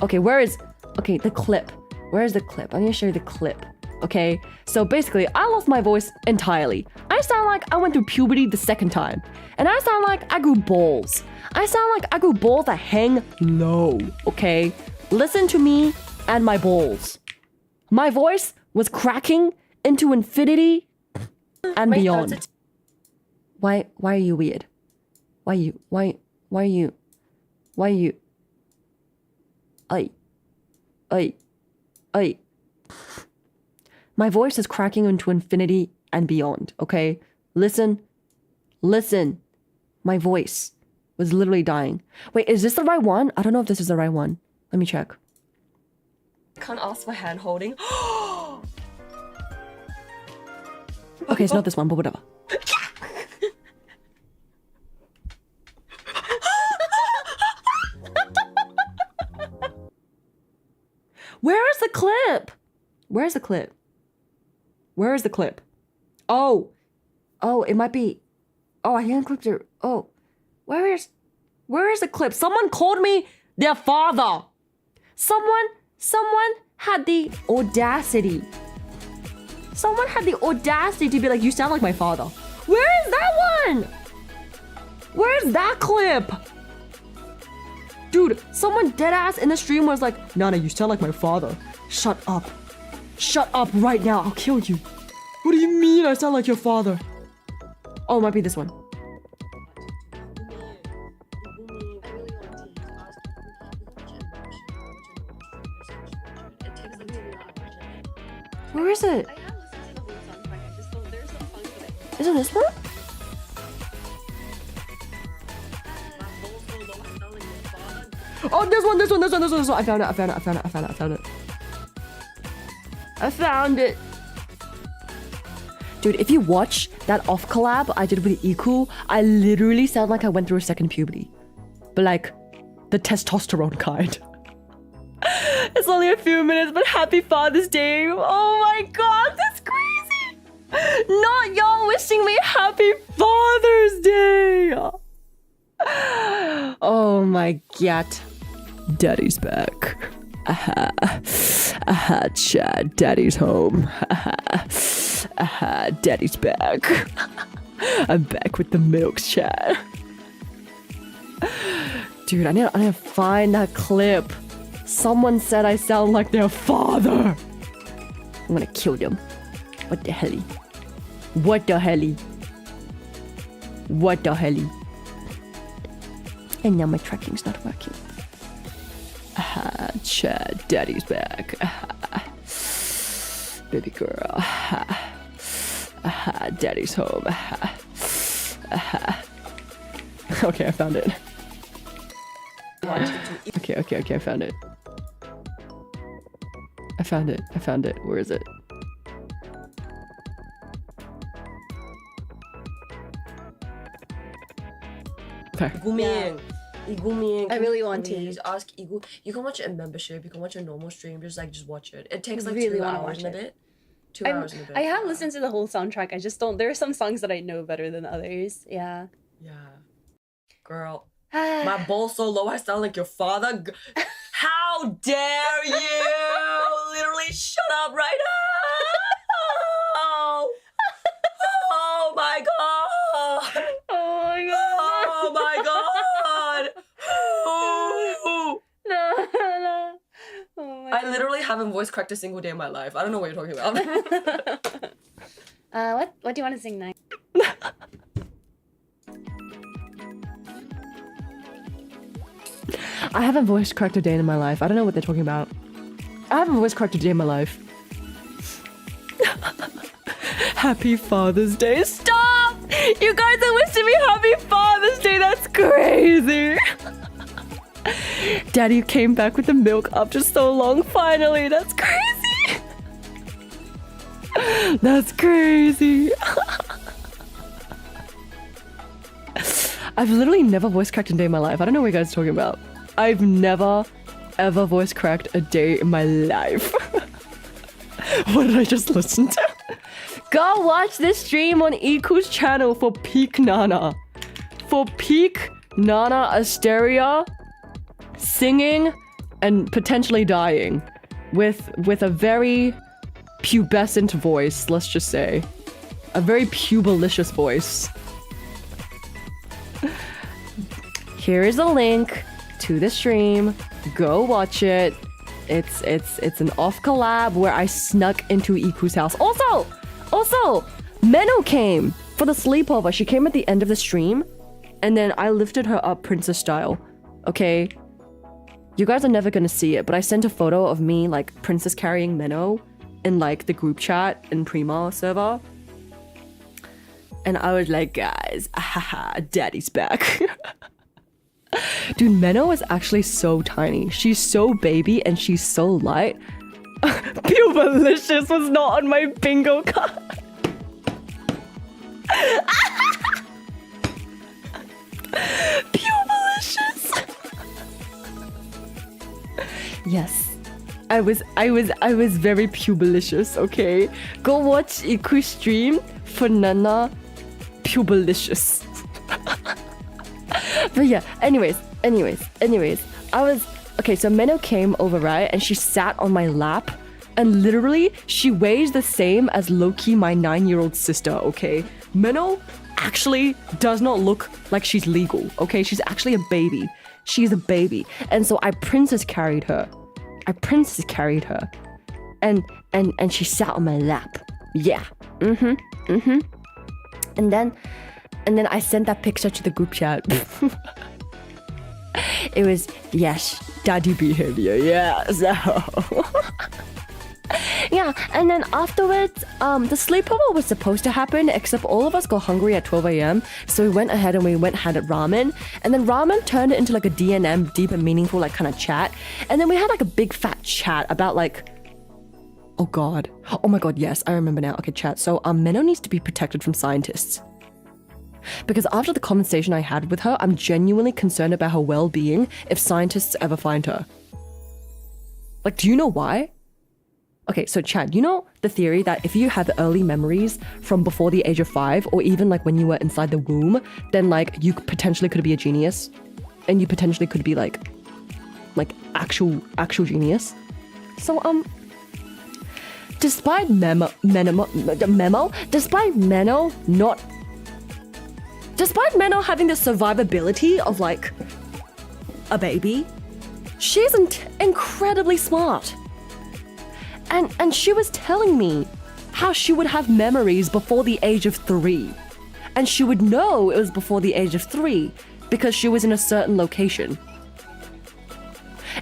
Okay, the clip. Where's the clip? I'm gonna show you the clip. Okay? So basically, I lost my voice entirely. I sound like I went through puberty the second time. And I sound like I grew balls. I sound like I grew balls that hang low. Okay? Listen to me and my balls. My voice was cracking into infinity and beyond. Why are you weird? Why are you? Ay. My voice is cracking into infinity and beyond, okay? Listen. My voice was literally dying. Wait, is this the right one? I don't know if this is the right one. Let me check. I can't ask for hand holding. Okay, it's not this one, but whatever. Where is the clip? Where's the clip? Where is the clip? Oh, it might be. Oh, I can't clip it. Oh, where is the clip? Someone called me their father. Someone had the audacity. Someone had the audacity to be like, you sound like my father. Where is that one? Where is that clip? Dude, someone deadass in the stream was like, Nana, you sound like my father. Shut up. Shut up right now. I'll kill you. What do you mean I sound like your father? Oh, it might be this one. Where is it? Is it this one? Oh, this one. I found it. Dude, if you watch that off collab I did with Iku, I literally sound like I went through a second puberty. But like, the testosterone kind. It's only a few minutes, but happy Father's Day. Oh my god, that's crazy. Not y'all wishing me happy Father's Day. Oh my god. Daddy's back. Chad, Daddy's home. Daddy's back. I'm back with the milk, Chad. Dude, I need to find that clip. Someone said I sound like their father. I'm gonna kill them. What the hell? What the hell? What the hell? And now my tracking's not working. Chad, Daddy's back. Baby girl. Daddy's home. Okay, I found it. Okay, I found it. I found it. Where is it? Okay. Iguming. I really want to. Please ask Igu. You can watch it in membership. You can watch a normal stream. Just watch it. It takes like really 2 wanna hours watch and a it. bit. 2 hours and a bit. I have listened to the whole soundtrack. I just don't. There are some songs that I know better than others. Yeah. Yeah. Girl. My bowl so low I sound like your father. How dare you! Literally shut up right now! Oh my god! Oh my god. Oh my god! No. Oh my I literally haven't voice cracked a single day in my life. I don't know what you're talking about. What do you want to sing next? I haven't voice cracked a day in my life. I don't know what they're talking about. I haven't voice cracked a day in my life. Happy Father's Day. Stop! You guys are wishing me happy Father's Day. That's crazy. Daddy came back with the milk after so long. Finally. That's crazy. That's crazy. I've literally never voice cracked a day in my life. I don't know what you guys are talking about. I've never, ever voice cracked a day in my life. What did I just listen to? Go watch this stream on Iku's channel for peak Nana. For peak Nana artsteria, singing and potentially dying with a very pubescent voice, let's just say. A very pubalicious voice. Here is a link to the stream. Go watch it. It's an off collab where I snuck into Iku's house. Also, Meno came for the sleepover. She came at the end of the stream, and then I lifted her up princess style. Okay, you guys are never gonna see it, but I sent a photo of me like princess carrying Meno in like the group chat in Prima server, and I was like, guys, Daddy's back. Dude, Meno is actually so tiny. She's so baby and she's so light. Pubalicious was not on my bingo card. Pubalicious. Yes. I was very pubalicious, okay? Go watch Iku stream for Nana Pubalicious. But yeah, anyways, I was, okay, so Meno came over, right? And she sat on my lap, and literally, she weighs the same as Loki, my 9-year-old sister, okay? Meno actually does not look like she's legal, okay? She's actually a baby. She's a baby. And so I princess carried her. And she sat on my lap. Yeah. And then I sent that picture to the group chat. It was, yes, daddy behavior, yes. yeah, and then afterwards, the sleepover was supposed to happen, except all of us got hungry at 12 a.m. So we went ahead and we had ramen. And then ramen turned it into like a D&M, deep and meaningful, like kind of chat. And then we had like a big fat chat about like, oh God. Oh my God, yes, I remember now. Okay, chat. So Menno needs to be protected from scientists. Because after the conversation I had with her, I'm genuinely concerned about her well-being if scientists ever find her. Like, do you know why? Okay, so Chad, you know the theory that if you have early memories from before the age of 5, or even like when you were inside the womb, then like you potentially could be a genius, and you potentially could be like actual genius. So despite Menno having the survivability of like a baby, she's incredibly smart. And she was telling me how she would have memories before the age of 3. And she would know it was before the age of 3 because she was in a certain location.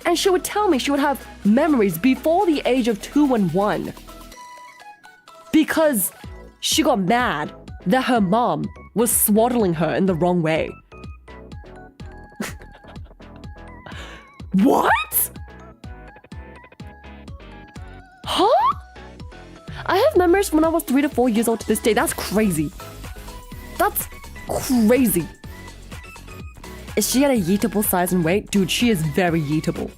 And she would tell me she would have memories before the age of 2 and 1 because she got mad that her mom was swaddling her in the wrong way. What? Huh? I have memories from when I was 3 to 4 years old to this day. That's crazy. That's crazy. Is she at a yeetable size and weight? Dude, she is very yeetable.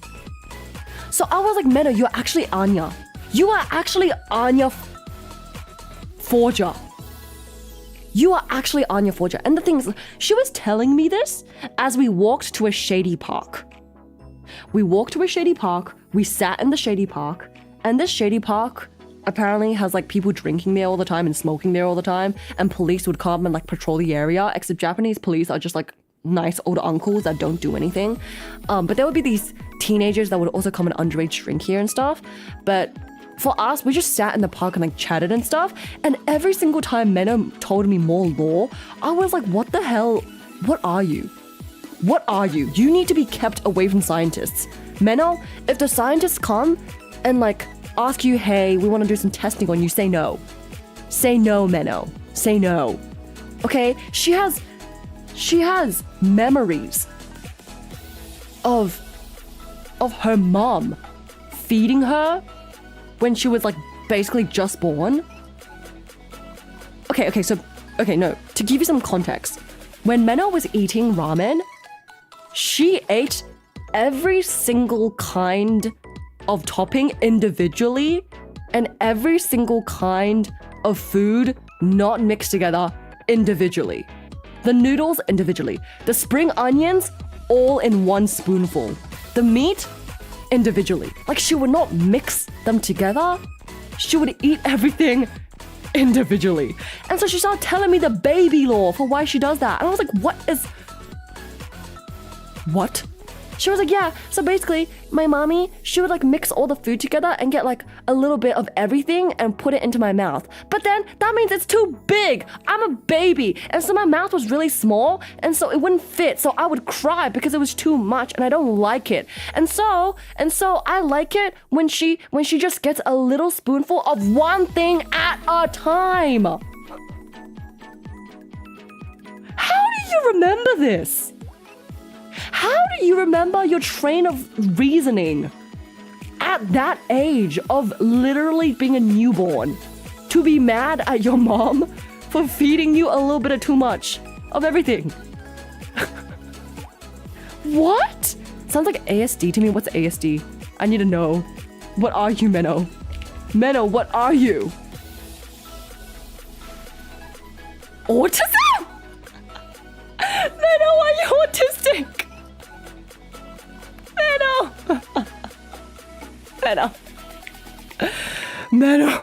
So I was like, Menno, you're actually Anya. You are actually Anya Forger. You are actually Anya Forger. And the thing is, she was telling me this as we walked to a shady park. We walked to a shady park. We sat in the shady park. And this shady park apparently has like people drinking there all the time and smoking there all the time. And police would come and like patrol the area. Except Japanese police are just like nice old uncles that don't do anything. But there would be these teenagers that would also come and underage drink here and stuff. But for us, we just sat in the park and like chatted and stuff. And every single time Menno told me more lore, I was like, what the hell? What are you? What are you? You need to be kept away from scientists. Menno, if the scientists come and like ask you, hey, we want to do some testing on you, say no. Say no, Menno. Say no. Okay? She has memories of her mom feeding her when she was like basically just born. Okay, no. To give you some context, when Menno was eating ramen, she ate every single kind of topping individually and every single kind of food not mixed together individually. The noodles individually. The spring onions all in one spoonful. The meat individually. Like she would not mix them together. She would eat everything individually. And so she started telling me the baby lore for why she does that. And I was like, what? She was like, yeah, so basically my mommy, she would like mix all the food together and get like a little bit of everything and put it into my mouth. But then that means it's too big. I'm a baby. And so my mouth was really small and so it wouldn't fit. So I would cry because it was too much and I don't like it. And so I like it when she just gets a little spoonful of one thing at a time. How do you remember this? How do you remember your train of reasoning at that age of literally being a newborn to be mad at your mom for feeding you a little bit of too much of everything? What? Sounds like ASD to me. What's ASD? I need to know. What are you, Menno? Menno, what are you? Autism? Menno, are you autistic? Menno.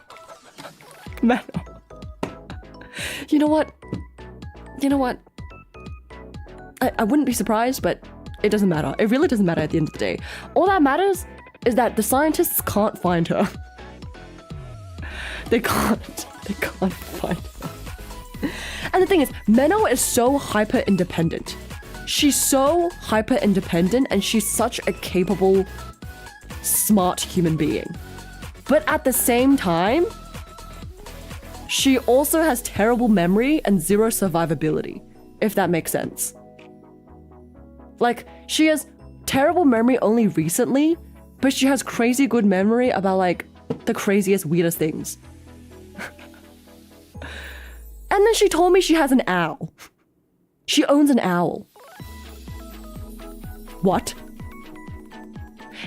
You know what? I wouldn't be surprised, but it doesn't matter. It really doesn't matter at the end of the day. All that matters is that the scientists can't find her. They can't find her. And the thing is, Menno is so hyper independent. She's so hyper independent and she's such a capable, smart human being. But at the same time, she also has terrible memory and zero survivability, if that makes sense. Like, she has terrible memory only recently, but she has crazy good memory about like the craziest, weirdest things. And then she told me she has an owl. She owns an owl. What?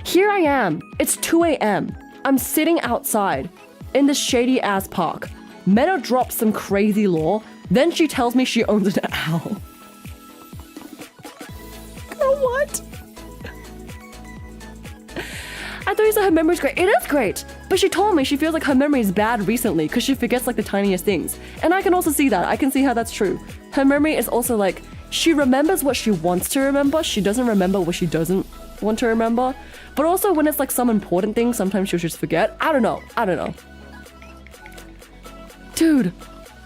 Here I am. It's 2 a.m. I'm sitting outside in this shady ass park. Meadow drops some crazy law. Then she tells me she owns an owl. Girl, what? I thought you said her memory's great. It is great. But she told me she feels like her memory is bad recently because she forgets like the tiniest things. And I can also see that. I can see how that's true. Her memory is also like, she remembers what she wants to remember. She doesn't remember what she doesn't want to remember. But also when it's like some important thing, sometimes she'll just forget. I don't know. Dude,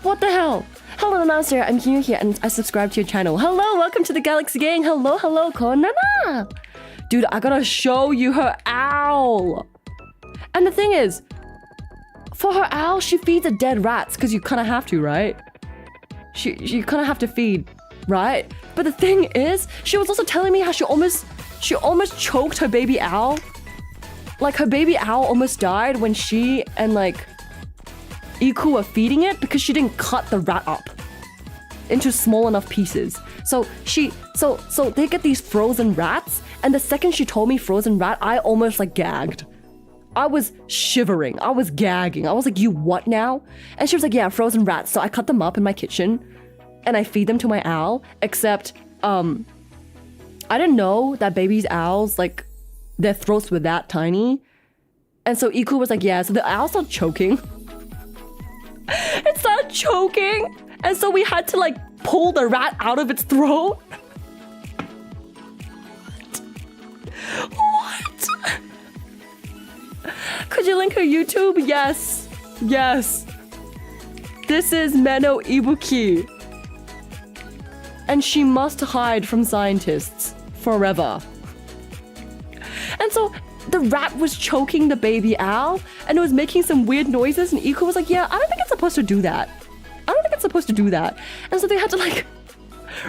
what the hell? Hello, Announcer. I'm here and I subscribe to your channel. Hello, welcome to the Galaxy Gang. Hello, Konana. Dude, I gotta show you her owl. And the thing is, for her owl, she feeds it dead rats because you kind of have to, right? You kind of have to feed, right? But the thing is, she was also telling me how she almost choked her baby owl. Like her baby owl almost died when she and like Iku were feeding it because she didn't cut the rat up into small enough pieces. So they get these frozen rats, and the second she told me frozen rat, I almost like gagged. I was shivering. I was gagging. I was like, you what now? And she was like, yeah, frozen rats. So I cut them up in my kitchen and I feed them to my owl, except I didn't know that baby's owls, like their throats were that tiny. And so Iku was like, yeah, so the owl started choking. It started choking. And so we had to like pull the rat out of its throat. What? Could you link her YouTube? Yes. This is Meno Ibuki. And she must hide from scientists forever. And so the rat was choking the baby owl and it was making some weird noises, and Iku was like, yeah, I don't think it's supposed to do that. And so they had to like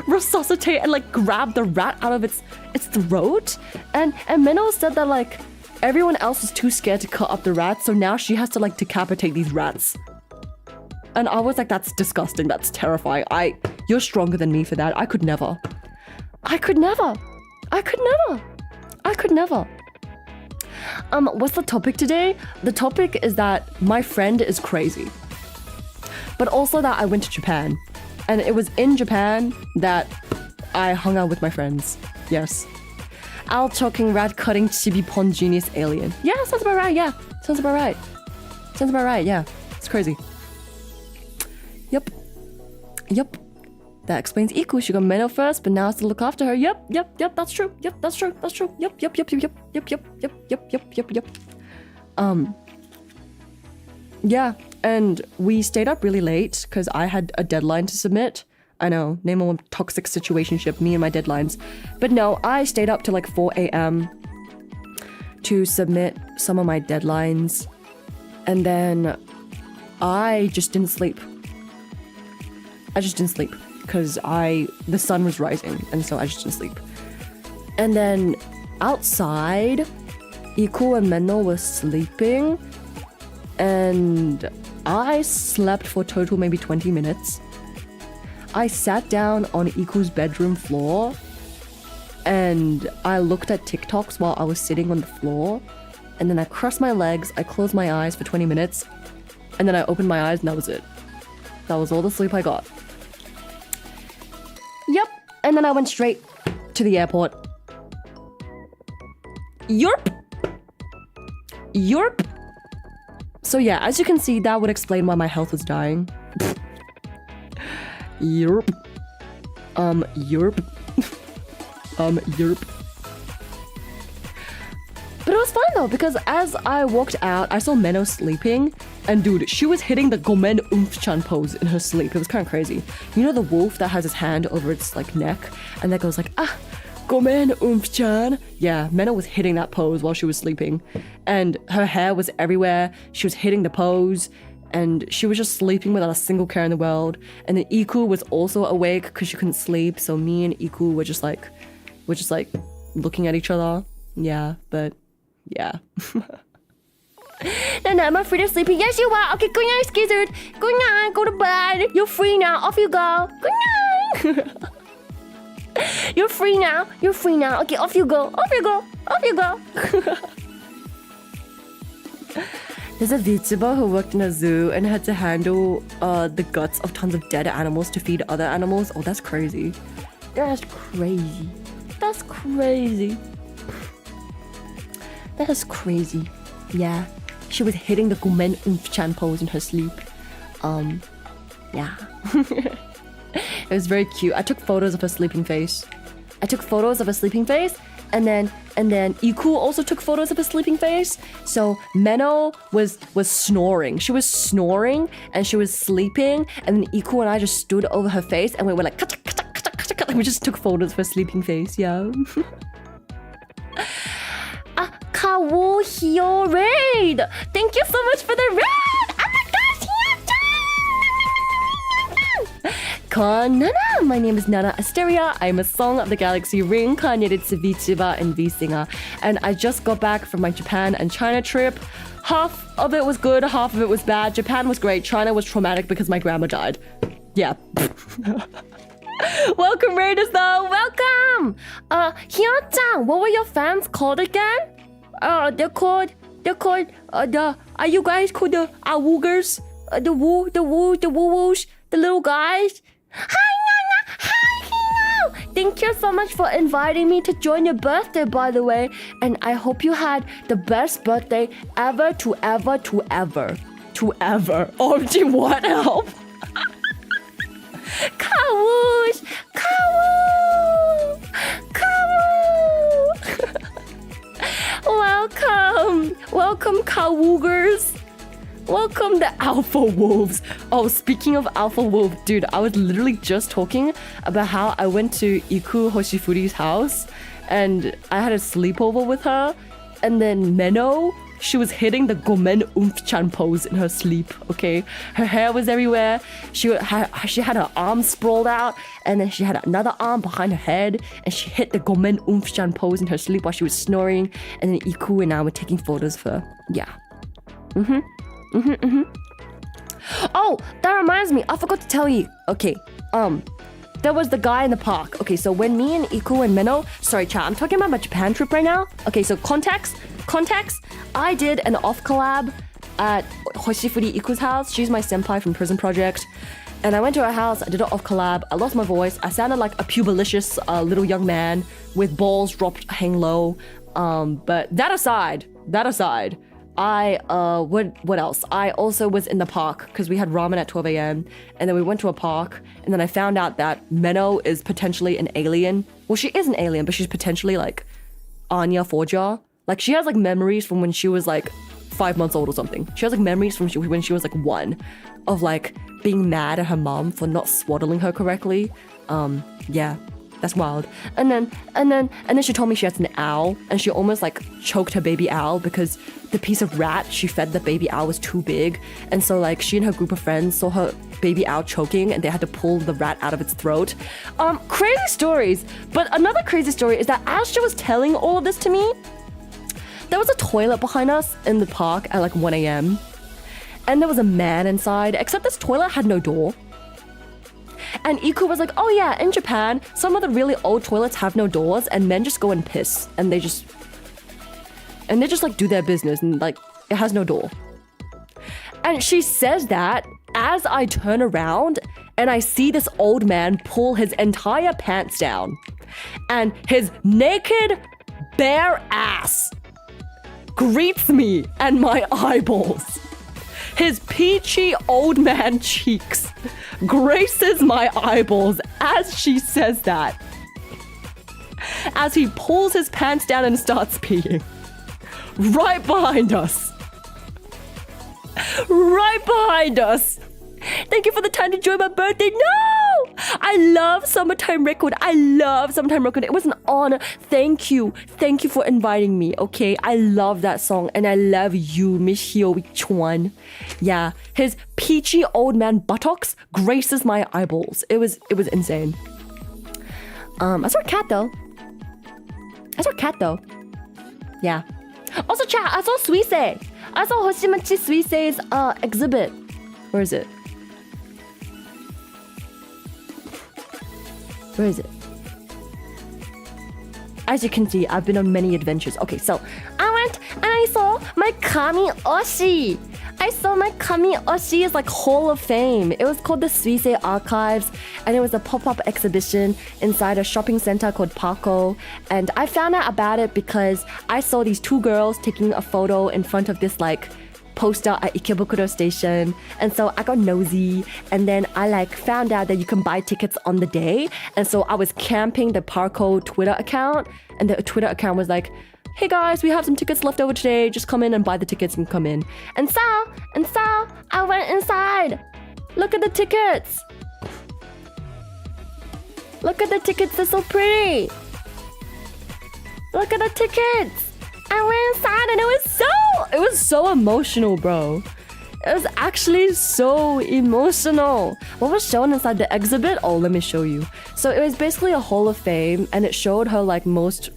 resuscitate and like grab the rat out of its throat. And Meno said that like everyone else was too scared to cut up the rat, so now she has to like decapitate these rats. And I was like, that's disgusting. That's terrifying. You're stronger than me for that. I could never. What's the topic today? The topic is that my friend is crazy. But also that I went to Japan. And it was in Japan that I hung out with my friends. Yes. Owl choking, rat cutting, chibi pon genius alien. Yeah, sounds about right. Yeah. Sounds about right. Yeah. It's crazy. Yep. That explains Iku. She got Meno first, but now has to look after her. Yep. That's true. Yep. Yeah. And we stayed up really late because I had a deadline to submit. I know, name a toxic situationship, me and my deadlines. But no, I stayed up till like 4 a.m. to submit some of my deadlines. And then I just didn't sleep. Because the sun was rising, and so I just didn't sleep. And then outside, Iku and Meno were sleeping, and I slept for total maybe 20 minutes. I sat down on Iku's bedroom floor, and I looked at TikToks while I was sitting on the floor, and then I crossed my legs, I closed my eyes for 20 minutes, and then I opened my eyes, and that was it. That was all the sleep I got. Yep, and then I went straight to the airport. Yerp. So yeah, as you can see, that would explain why my health was dying. Yerp. But it was fine though, because as I walked out, I saw Meno sleeping, and dude, she was hitting the Gomen Oomph-chan pose in her sleep. It was kind of crazy. You know the wolf that has his hand over its like neck, and that goes like, Gomen, Oomph-chan. Yeah, Meno was hitting that pose while she was sleeping. And her hair was everywhere. She was hitting the pose. And she was just sleeping without a single care in the world. And then Iku was also awake because she couldn't sleep. So me and Iku were just like looking at each other. Yeah, but yeah. No, am I free to sleep? Yes, you are. Okay, good night, Skizzard. Good night. Go to bed. You're free now. Off you go. Good night. You're free now. You're free now. Okay, off you go. Off you go. Off you go. There's a Vtuber who worked in a zoo and had to handle the guts of tons of dead animals to feed other animals. Oh, that's crazy. That's crazy. That's crazy. That is crazy. Yeah. She was hitting the Gomen Oomph-chan pose in her sleep. Yeah. It was very cute. I took photos of her sleeping face. And then Iku also took photos of her sleeping face. So Meno was snoring. She was snoring and she was sleeping. And then Iku and I just stood over her face and we were like, and we just took photos of her sleeping face. Yeah. Kawuhio raid! Thank you so much for the raid! Oh my gosh, Konana! My name is Nana Artsteria. I'm a Song of the Galaxy reincarnated Vtuber and V-singer. And I just got back from my Japan and China trip. Half of it was good, half of it was bad. Japan was great, China was traumatic because my grandma died. Yeah. Welcome, Raiders, though! Welcome! Hyo-chan, what were your fans called again? Are you guys called the woogers? The woo-woos? The little guys? Hi, Nana! Hi, Hino! Thank you so much for inviting me to join your birthday, by the way. And I hope you had the best birthday ever. OMG, what help? Kawoosh! Welcome, Kawoogers. Welcome the Alpha Wolves. Oh, speaking of Alpha Wolf, dude, I was literally just talking about how I went to Iku Hoshifuri's house and I had a sleepover with her. And then Meno, she was hitting the Gomen Oomph-chan pose in her sleep, okay? Her hair was everywhere. She had her arms sprawled out, and then she had another arm behind her head, and she hit the Gomen Oomph-chan pose in her sleep while she was snoring, and then Iku and I were taking photos of her. Yeah. Oh, that reminds me, I forgot to tell you. Okay, there was the guy in the park. Okay, so when me and Iku and Meno, sorry chat, I'm talking about my Japan trip right now. Okay, so context, I did an off collab at Hoshifuri Iku's house. She's my senpai from Prison Project. And I went to her house, I did an off collab, I lost my voice, I sounded like a puberlicious little young man with balls dropped hang low. But that aside, I, what else? I also was in the park because we had ramen at 12 a.m. And then we went to a park and then I found out that Meno is potentially an alien. Well, she is an alien, but she's potentially like Anya Forja. Like she has like memories from when she was like 5 months old or something. She has like memories from when she was like 1 of like being mad at her mom for not swaddling her correctly. Yeah. That's wild. And then she told me she has an owl and she almost like choked her baby owl because the piece of rat she fed the baby owl was too big. And so like she and her group of friends saw her baby owl choking and they had to pull the rat out of its throat. Crazy stories. But another crazy story is that as she was telling all of this to me, there was a toilet behind us in the park at like 1 a.m. And there was a man inside, except this toilet had no door. And Iku was like, oh yeah, in Japan, some of the really old toilets have no doors and men just go and piss and they just like do their business and like it has no door. And she says that as I turn around and I see this old man pull his entire pants down and his naked bare ass greets me and my eyeballs. His peachy old man cheeks graces my eyeballs as she says that. As he pulls his pants down and starts peeing. Right behind us. Right behind us. Thank you for the time to join my birthday. No! I love Summertime Record. I love Summertime Record. It was an honor. Thank you. Thank you for inviting me, okay? I love that song and I love you, Michio Chuan. Yeah, his peachy old man buttocks graces my eyeballs. It was insane. I saw a cat though. Yeah. Also, chat, I saw Suisei. I saw Hoshimachi Suisei's exhibit. Where is it? Where is it? As you can see, I've been on many adventures. Okay, so I went and I saw my Kami Oshi. I saw my Kami Oshi's like Hall of Fame. It was called the Suisei Archives, and it was a pop-up exhibition inside a shopping center called Paco. And I found out about it because I saw these two girls taking a photo in front of this like poster at Ikebukuro station, and so I got nosy, and then I like found out that you can buy tickets on the day, and so I was camping the Parco Twitter account, and the Twitter account was like, hey guys, we have some tickets left over today, just come in and buy the tickets and come in. And so I went inside. Look at the tickets. Look at the tickets, they're so pretty. Look at the tickets. I went inside and it was so emotional, bro. It was actually so emotional. What was shown inside the exhibit? Oh, let me show you. So it was basically a Hall of Fame, and it showed her like most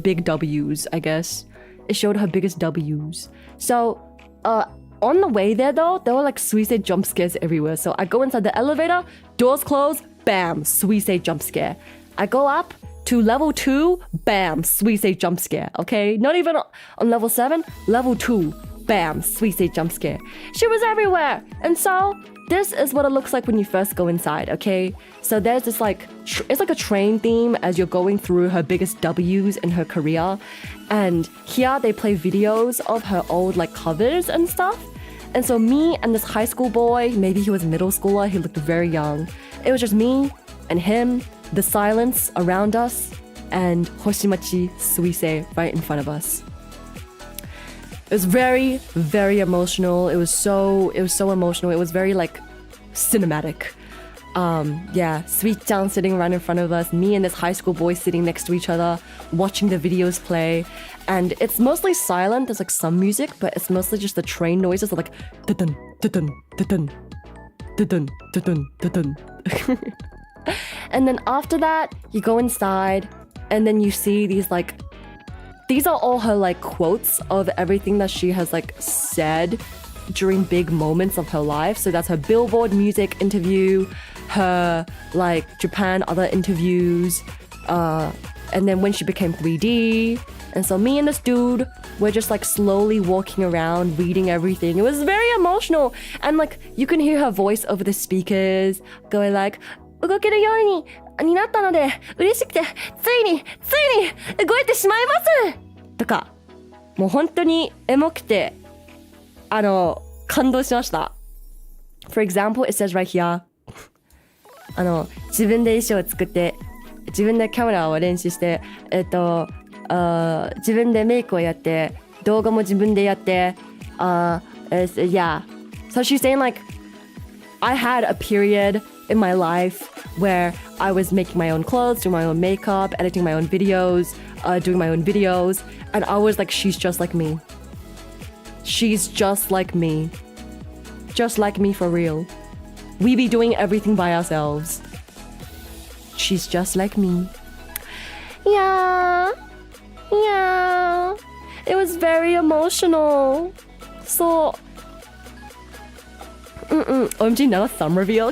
big W's, I guess. It showed her biggest W's. So on the way there though, there were like Suisei jump scares everywhere. So I go inside the elevator, doors close, bam, Suisei jump scare. I go up to level 2, bam, Suisei jump scare, okay? Not even on level 7, level 2, bam, Suisei jump scare. She was everywhere. And so this is what it looks like when you first go inside, okay? So there's this like, it's like a train theme as you're going through her biggest W's in her career. And here they play videos of her old like covers and stuff. And so me and this high school boy, maybe he was a middle schooler, he looked very young. It was just me and him, the silence around us, and Hoshimachi Suisei right in front of us. It was very, very emotional. It was so emotional. It was very like cinematic. Yeah, Sweet-chan sitting right in front of us, me and this high school boy sitting next to each other, watching the videos play. And it's mostly silent. There's like some music, but it's mostly just the train noises of like dun dun dun dun dun dun. And then after that, you go inside, and then you see these like, these are all her like quotes of everything that she has like said during big moments of her life. So that's her Billboard music interview, her like Japan other interviews, and then when she became 3D. And so me and this dude, we're just like slowly walking around reading everything. It was very emotional, and like you can hear her voice over the speakers going like, 動けるようになったので嬉しくてついに動いてしまいますとか、もう本当にエモくて感動しました。For example, it says right here 自分で衣装を作って自分でカメラを練習して自分でメイクをやって動画も自分でやってyeah. So she's saying like I had a period in my life where I was making my own clothes, doing my own makeup, editing my own videos, doing my own videos, and I was like, she's just like me. She's just like me. Just like me for real. We be doing everything by ourselves. She's just like me. Yeah. It was very emotional. So OMG, not a thumb reveal.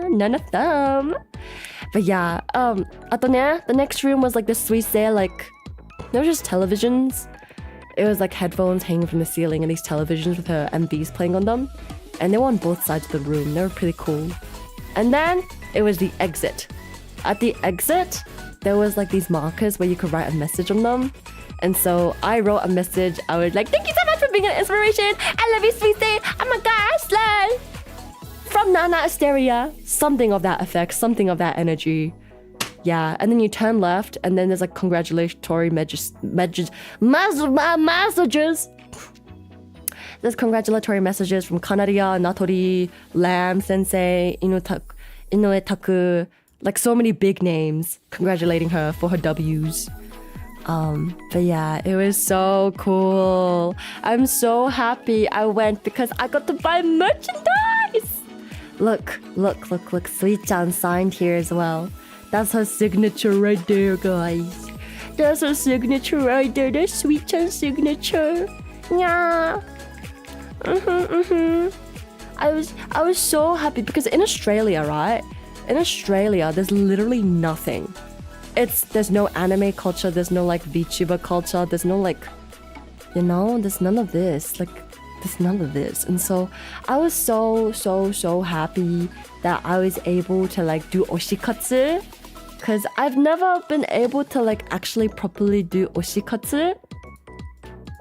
Not a thumb. But yeah, the next room was like the Suisei, like, there were just televisions. It was like headphones hanging from the ceiling and these televisions with her MVs playing on them. And they were on both sides of the room. They were pretty cool. And then it was the exit. At the exit, there was like these markers where you could write a message on them. And so I wrote a message. I was like, thank you so much for being an inspiration. I love you, Suisei. Oh my gosh, love. From Nana Artsteria. Something of that effect, something of that energy. Yeah, and then you turn left, and then there's like congratulatory messages. there's congratulatory messages from Kanaria, Natori, Lam Sensei, Inoue Taku, like so many big names congratulating her for her W's. But yeah, it was so cool. I'm so happy I went because I got to buy merchandise. Look. Sweet-chan signed here as well. That's her signature right there, guys. That's her signature right there. That's Sweet-chan's signature. Yeah. I was so happy because in Australia, right? In Australia, there's literally nothing. There's no anime culture, there's no like Vtuber culture, there's no like, there's none of this. Like, there's none of this. And so I was so happy that I was able to like do oshikatsu. Cause I've never been able to like actually properly do oshikatsu.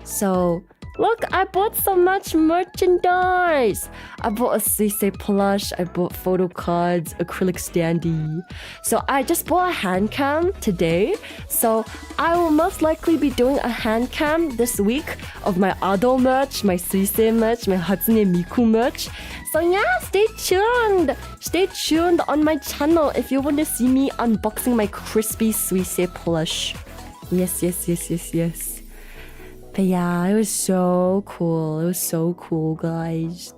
So look, I bought so much merchandise. I bought a Suisei plush, I bought photo cards, acrylic standee. So I just bought a hand cam today. So I will most likely be doing a hand cam this week of my Ado merch, my Suisei merch, my Hatsune Miku merch. So yeah, stay tuned. Stay tuned on my channel if you want to see me unboxing my crispy Suisei plush. Yes. But yeah, it was so cool. It was so cool, guys.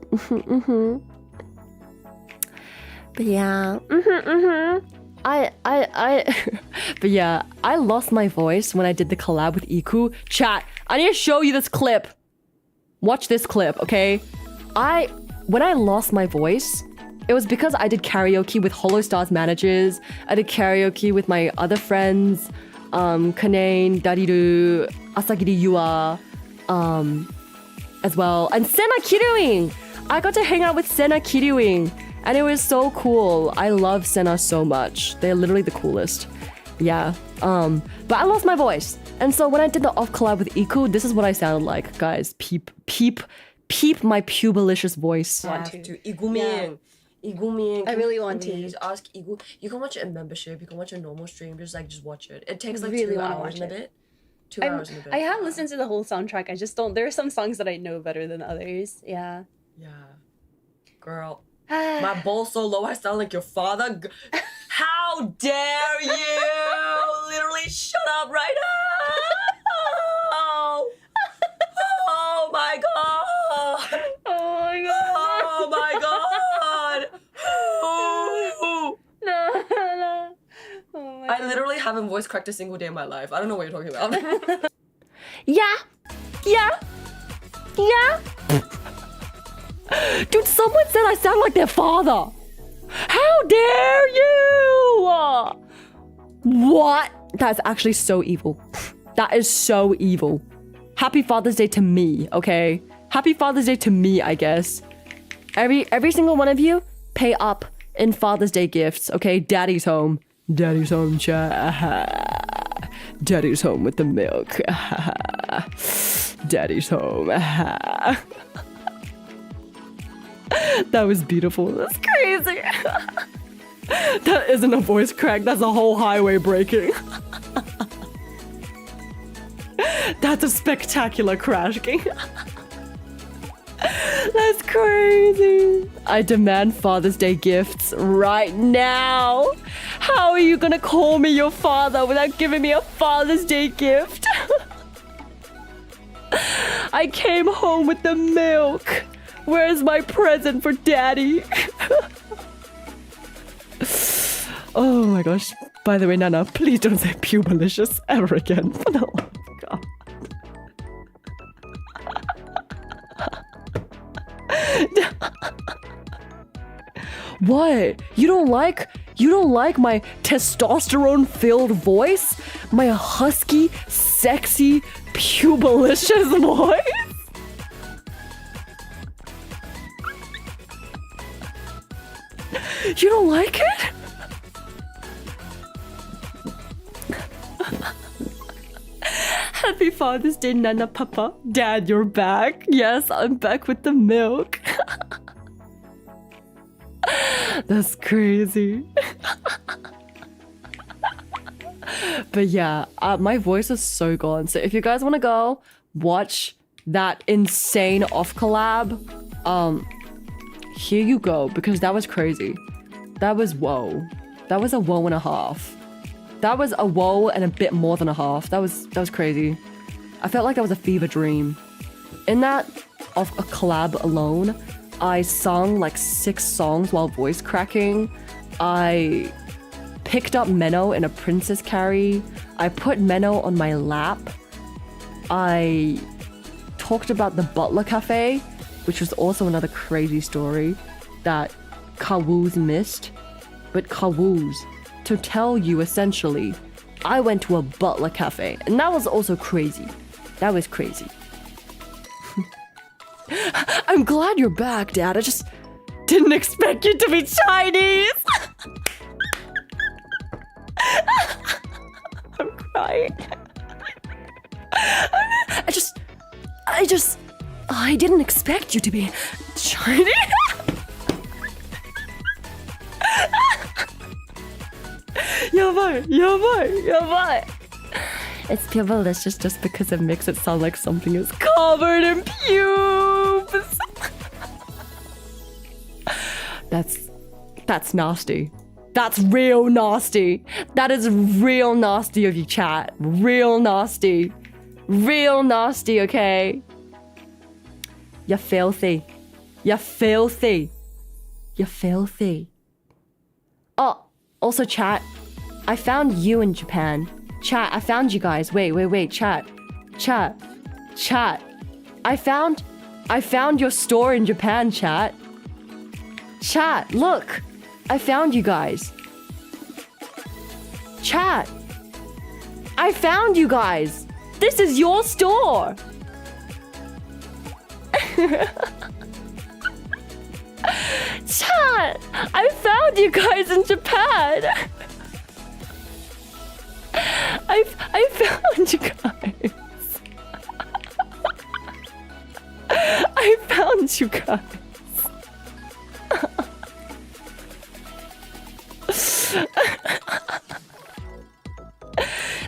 But yeah, but yeah, I lost my voice when I did the collab with Iku. Chat, I need to show you this clip. Watch this clip, okay? When I lost my voice, it was because I did karaoke with Holo Stars managers. I did karaoke with my other friends. Kanane, Dariru, Asagiri Yua, as well, and Sena Kiruin. I got to hang out with Sena Kiruin, and it was so cool. I love Sena so much. They're literally the coolest. Yeah. But I lost my voice, and so when I did the off collab with Iku, this is what I sounded like, guys. Peep my pubalicious voice. Want to. Igumin. I really want to. Just ask Igu. You can watch it in membership. You can watch a normal stream. Just watch it. It takes like Really 2 wanna hours watch and a it. bit. 2 hours and a bit. I have listened to the whole soundtrack. I just don't. There are some songs that I know better than others. Yeah. Yeah. Girl. My bowl's so low I sound like your father. How dare you! Literally shut up right now! Oh my god! Oh my god. Oh my god! No. Oh my I literally haven't voice cracked a single day in my life. I don't know what you're talking about. Yeah. Dude, someone said I sound like their father. How dare you? What? That's actually so evil. That is so evil. Happy Father's Day to me, okay? Happy Father's Day to me, I guess. Every single one of you, pay up in Father's Day gifts, okay? Daddy's home. Daddy's home, chat. Daddy's home with the milk. Daddy's home. That was beautiful. That's crazy. That isn't a voice crack. That's a whole highway breaking. That's a spectacular crashing. That's crazy. I demand Father's Day gifts right now. How are you gonna call me your father without giving me a Father's Day gift? I came home with the milk. Where's my present for daddy? Oh my gosh. By the way, Nana, please don't say pubalicious ever again. For the love of God. What? You don't like my testosterone-filled voice? My husky, sexy, pubalicious voice? You don't like it? Happy Father's Day, Nana Papa. Dad, you're back. Yes, I'm back with the milk. That's crazy. But yeah, my voice is so gone. So if you guys want to go watch that insane off collab, here you go, because that was crazy. That was whoa. That was a whoa and a half. That was a whoa and a bit more than a half. That was crazy. I felt like that was a fever dream. In that of a collab alone, I sung like 6 songs while voice cracking. I picked up Menno in a princess carry. I put Menno on my lap. I talked about the Butler Cafe, which was also another crazy story that Kawoo's missed. But Kawoo's, to tell you essentially, I went to a Butler Cafe, and that was also crazy. That was crazy. I'm glad you're back, Dad. I just didn't expect you to be Chinese. I'm crying. I didn't expect you to be Chinese. Yabai. It's Pubalicious just because it makes it sound like something is covered in pubes. That's nasty. That's real nasty. That is real nasty of you, chat. Real nasty. Real nasty, okay? You're filthy. You're filthy. You're filthy. Oh, also chat. I found you in Japan. Chat, I found you guys. Wait, chat. I found your store in Japan, chat. Chat, look. I found you guys. Chat. I found you guys. This is your store. Chat, I found you guys in Japan. I found you guys. I found you guys.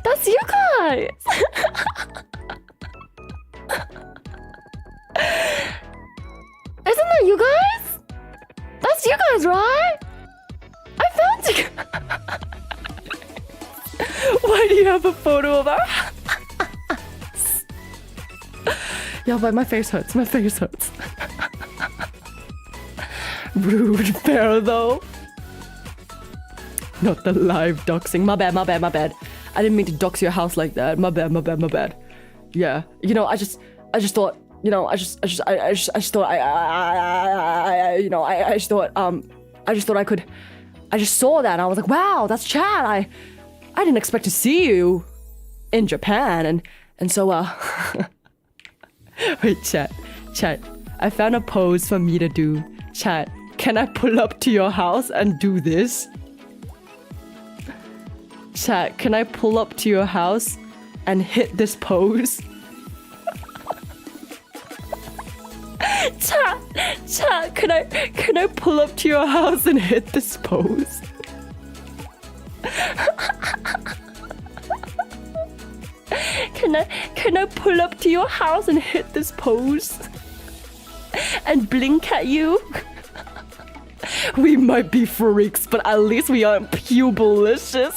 That's you guys. Isn't that you guys? That's you guys, right? I found you guys. Why do you have a photo of our house? Yeah, but my face hurts. Rude bear, though. Not the live doxing. My bad. I didn't mean to dox your house like that. My bad. Yeah. You know, I just thought, you know, I just thought I just saw that and I was like, wow, that's Chad. I didn't expect to see you in Japan, and so wait, chat. I found a pose for me to do. Chat, can I pull up to your house and do this? Chat, can I pull up to your house and hit this pose? Chat, can I pull up to your house and hit this pose? Can I pull up to your house and hit this pose? And blink at you? We might be freaks, but at least we aren't pubelicious.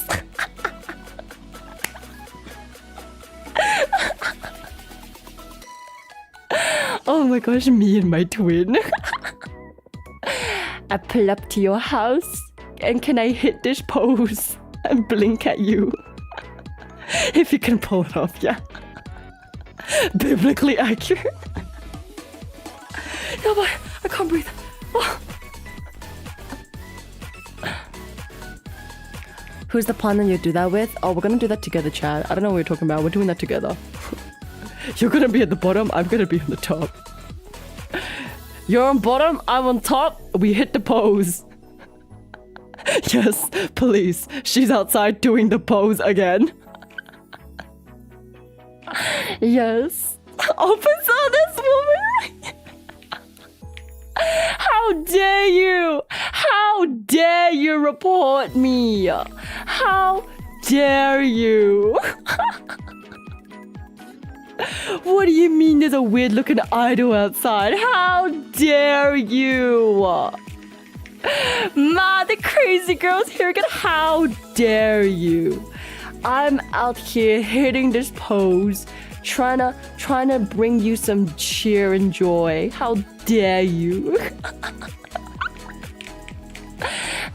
Oh my gosh, me and my twin. I pull up to your house, and can I hit this pose and blink at you? If you can pull it off, yeah. Biblically accurate. No, boy, I can't breathe. Oh. Who's the partner you do that with? Oh, we're gonna do that together, Chad. I don't know what you're talking about. We're doing that together. You're gonna be at the bottom, I'm gonna be on the top. You're on bottom, I'm on top. We hit the pose. Yes, police. She's outside doing the pose again. Yes. Officer, this woman. How dare you? How dare you report me? How dare you? What do you mean there's a weird looking idol outside? How dare you? Ma, the crazy girl's here again. How dare you? I'm out here hitting this pose, trying to bring you some cheer and joy. How dare you?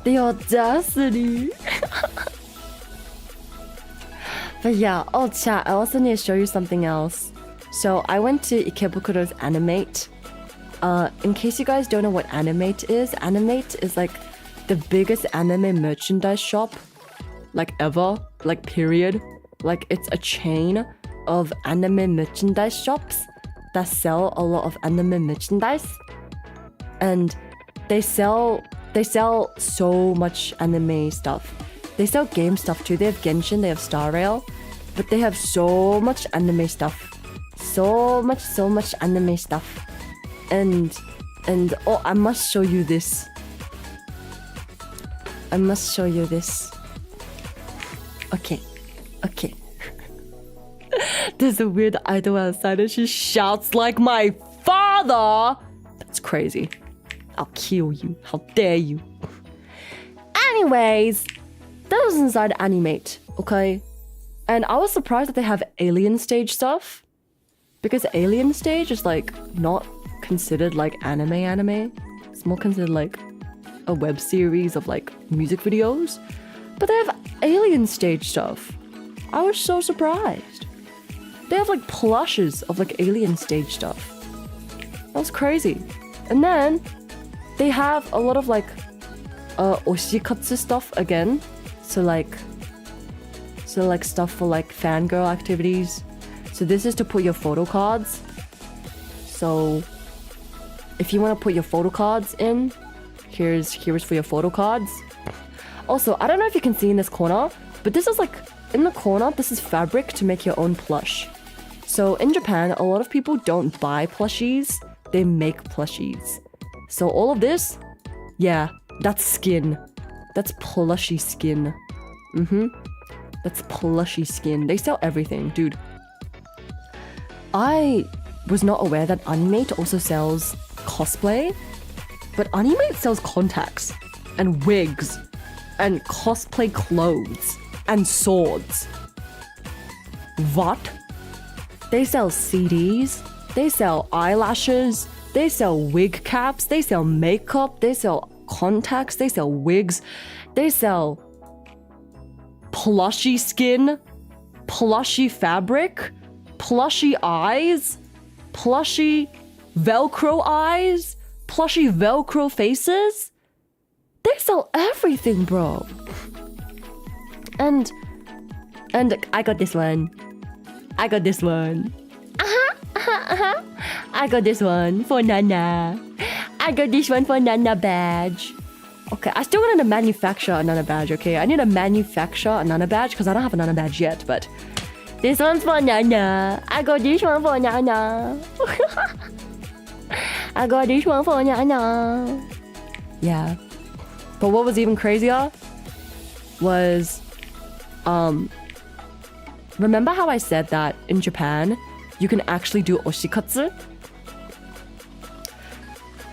The audacity. But yeah, oh chat, I also need to show you something else. So I went to Ikebukuro's Animate. In case you guys don't know what Animate is like the biggest anime merchandise shop like ever, like period. Like it's a chain of anime merchandise shops that sell a lot of anime merchandise. And they sell so much anime stuff. They sell game stuff too. They have Genshin, they have Star Rail, but they have so much anime stuff. So much anime stuff. And oh, I must show you this. I must show you this. Okay. There's a weird idol outside and she shouts like my father. That's crazy. I'll kill you. How dare you? Anyways, that was inside Animate, okay? And I was surprised that they have Alien Stage stuff. Because Alien Stage is like not considered like anime. It's more considered like a web series of like music videos. But they have Alien Stage stuff. I was so surprised. They have like plushes of like Alien Stage stuff. That was crazy. And then they have a lot of like Oshi katsu stuff again. So like stuff for like fangirl activities. So this is to put your photo cards. So if you want to put your photo cards in, here's for your photo cards. Also, I don't know if you can see in this corner, but this is like in the corner, this is fabric to make your own plush. So in Japan, a lot of people don't buy plushies, they make plushies. So all of this, yeah, that's skin. That's plushy skin. That's plushy skin. They sell everything, dude. I was not aware that Animate also sells cosplay, but Animate sells contacts and wigs and cosplay clothes and swords. What? They sell CDs, they sell eyelashes, they sell wig caps, they sell makeup, they sell contacts, they sell wigs, they sell plushy skin, plushy fabric, plushy eyes, plushy Velcro eyes, plushy Velcro faces. They sell everything, bro. And I got this one. I got this one for Nana. I got this one for Nana badge. Okay, I still want to manufacture a Nana badge, okay? I need to manufacture a Nana badge because I don't have a Nana badge yet, but this one's for Nana. I got this one for Nana. I got this one for Nana. Yeah. But what was even crazier was, remember how I said that in Japan, you can actually do oshikatsu?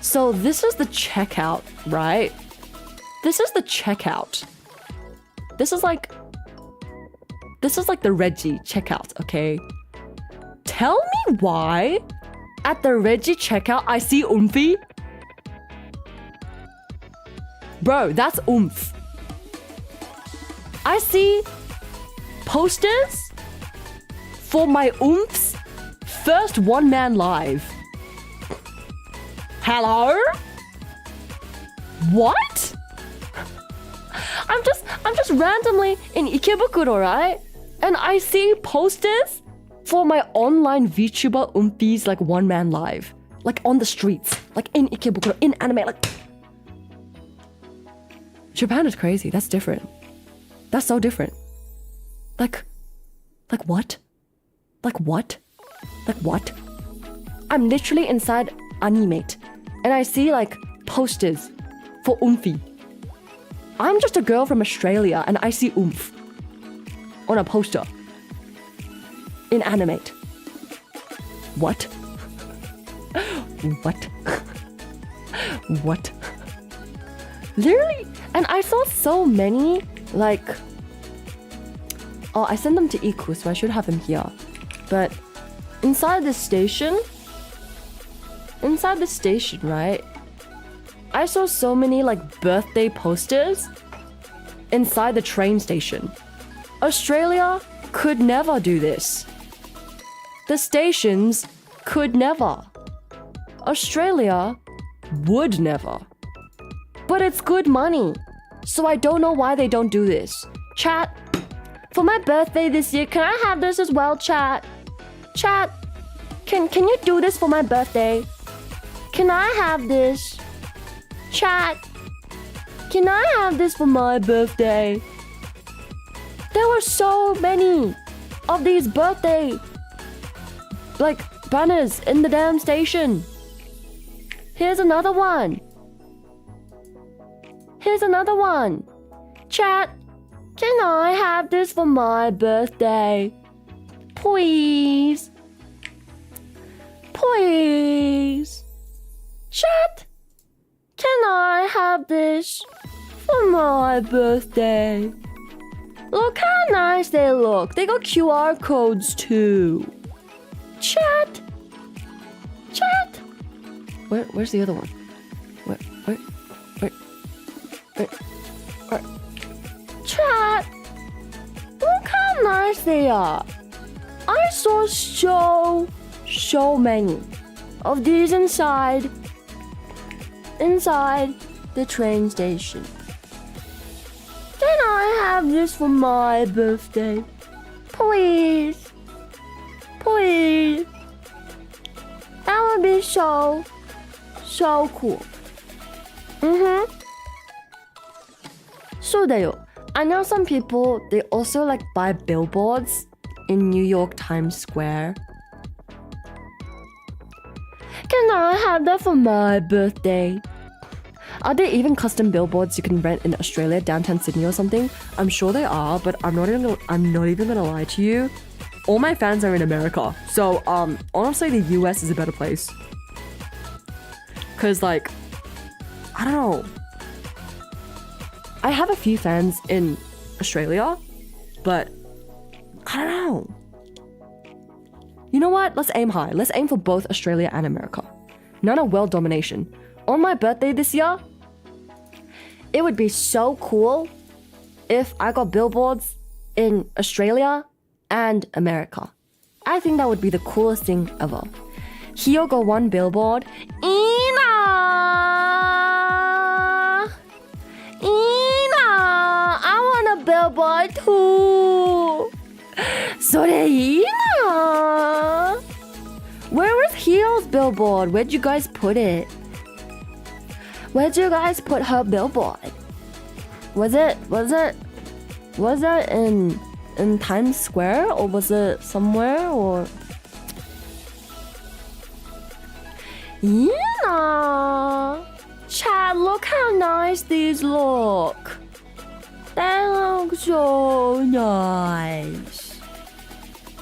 So this is the checkout, right? This is the checkout. This is like the Reggie checkout, okay? Tell me why at the Reggie checkout I see Oomphy. Bro, that's oomph. I see posters for my oomp's first one-man live. Hello? What? I'm just randomly in Ikebukuro, right? And I see posters for my online VTuber Oomphy's like one-man live. Like on the streets. Like in Ikebukuro, in anime, like... Japan is crazy. That's different. That's so different. Like what? Like what? Like what? I'm literally inside Animate and I see like posters for Oomphy. I'm just a girl from Australia and I see oomph on a poster in Animate. What? What? What? Literally, and I saw so many, like, oh, I sent them to Iku, so I should have them here. But inside the station, right? I saw so many, like, birthday posters inside the train station. Australia could never do this. The stations could never. Australia would never. But it's good money. So I don't know why they don't do this. Chat, for my birthday this year, can I have this as well, chat? Chat, can you do this for my birthday? Can I have this? Chat, can I have this for my birthday? There were so many of these birthday, like, banners in the damn station. Here's another one. Here's another one. Chat, can I have this for my birthday? Please. Please. Chat, can I have this for my birthday? Look how nice they look. They got QR codes too. Chat. Chat. Where's the other one? Where? Chat. Look how nice they are. I saw so many of these inside the train station. Can I have this for my birthday? Please. Please. That would be so cool. So I know some people, they also like buy billboards in New York Times Square. Can I have that for my birthday? Are there even custom billboards you can rent in Australia, downtown Sydney or something? I'm sure they are, but I'm not even gonna lie to you. All my fans are in America. So honestly the US is a better place. Cause like, I don't know. I have a few fans in Australia, but I don't know. You know what? Let's aim high. Let's aim for both Australia and America. None of world domination. On my birthday this year, it would be so cool if I got billboards in Australia and America. I think that would be the coolest thing ever. Here go one billboard. Ina! I want a billboard too. それいいな. Where was Heel's billboard? Where'd you guys put it? Where'd you guys put her billboard? Was it in Times Square, or was it somewhere, or? Yeah. Chad, look how nice these look. They look so nice.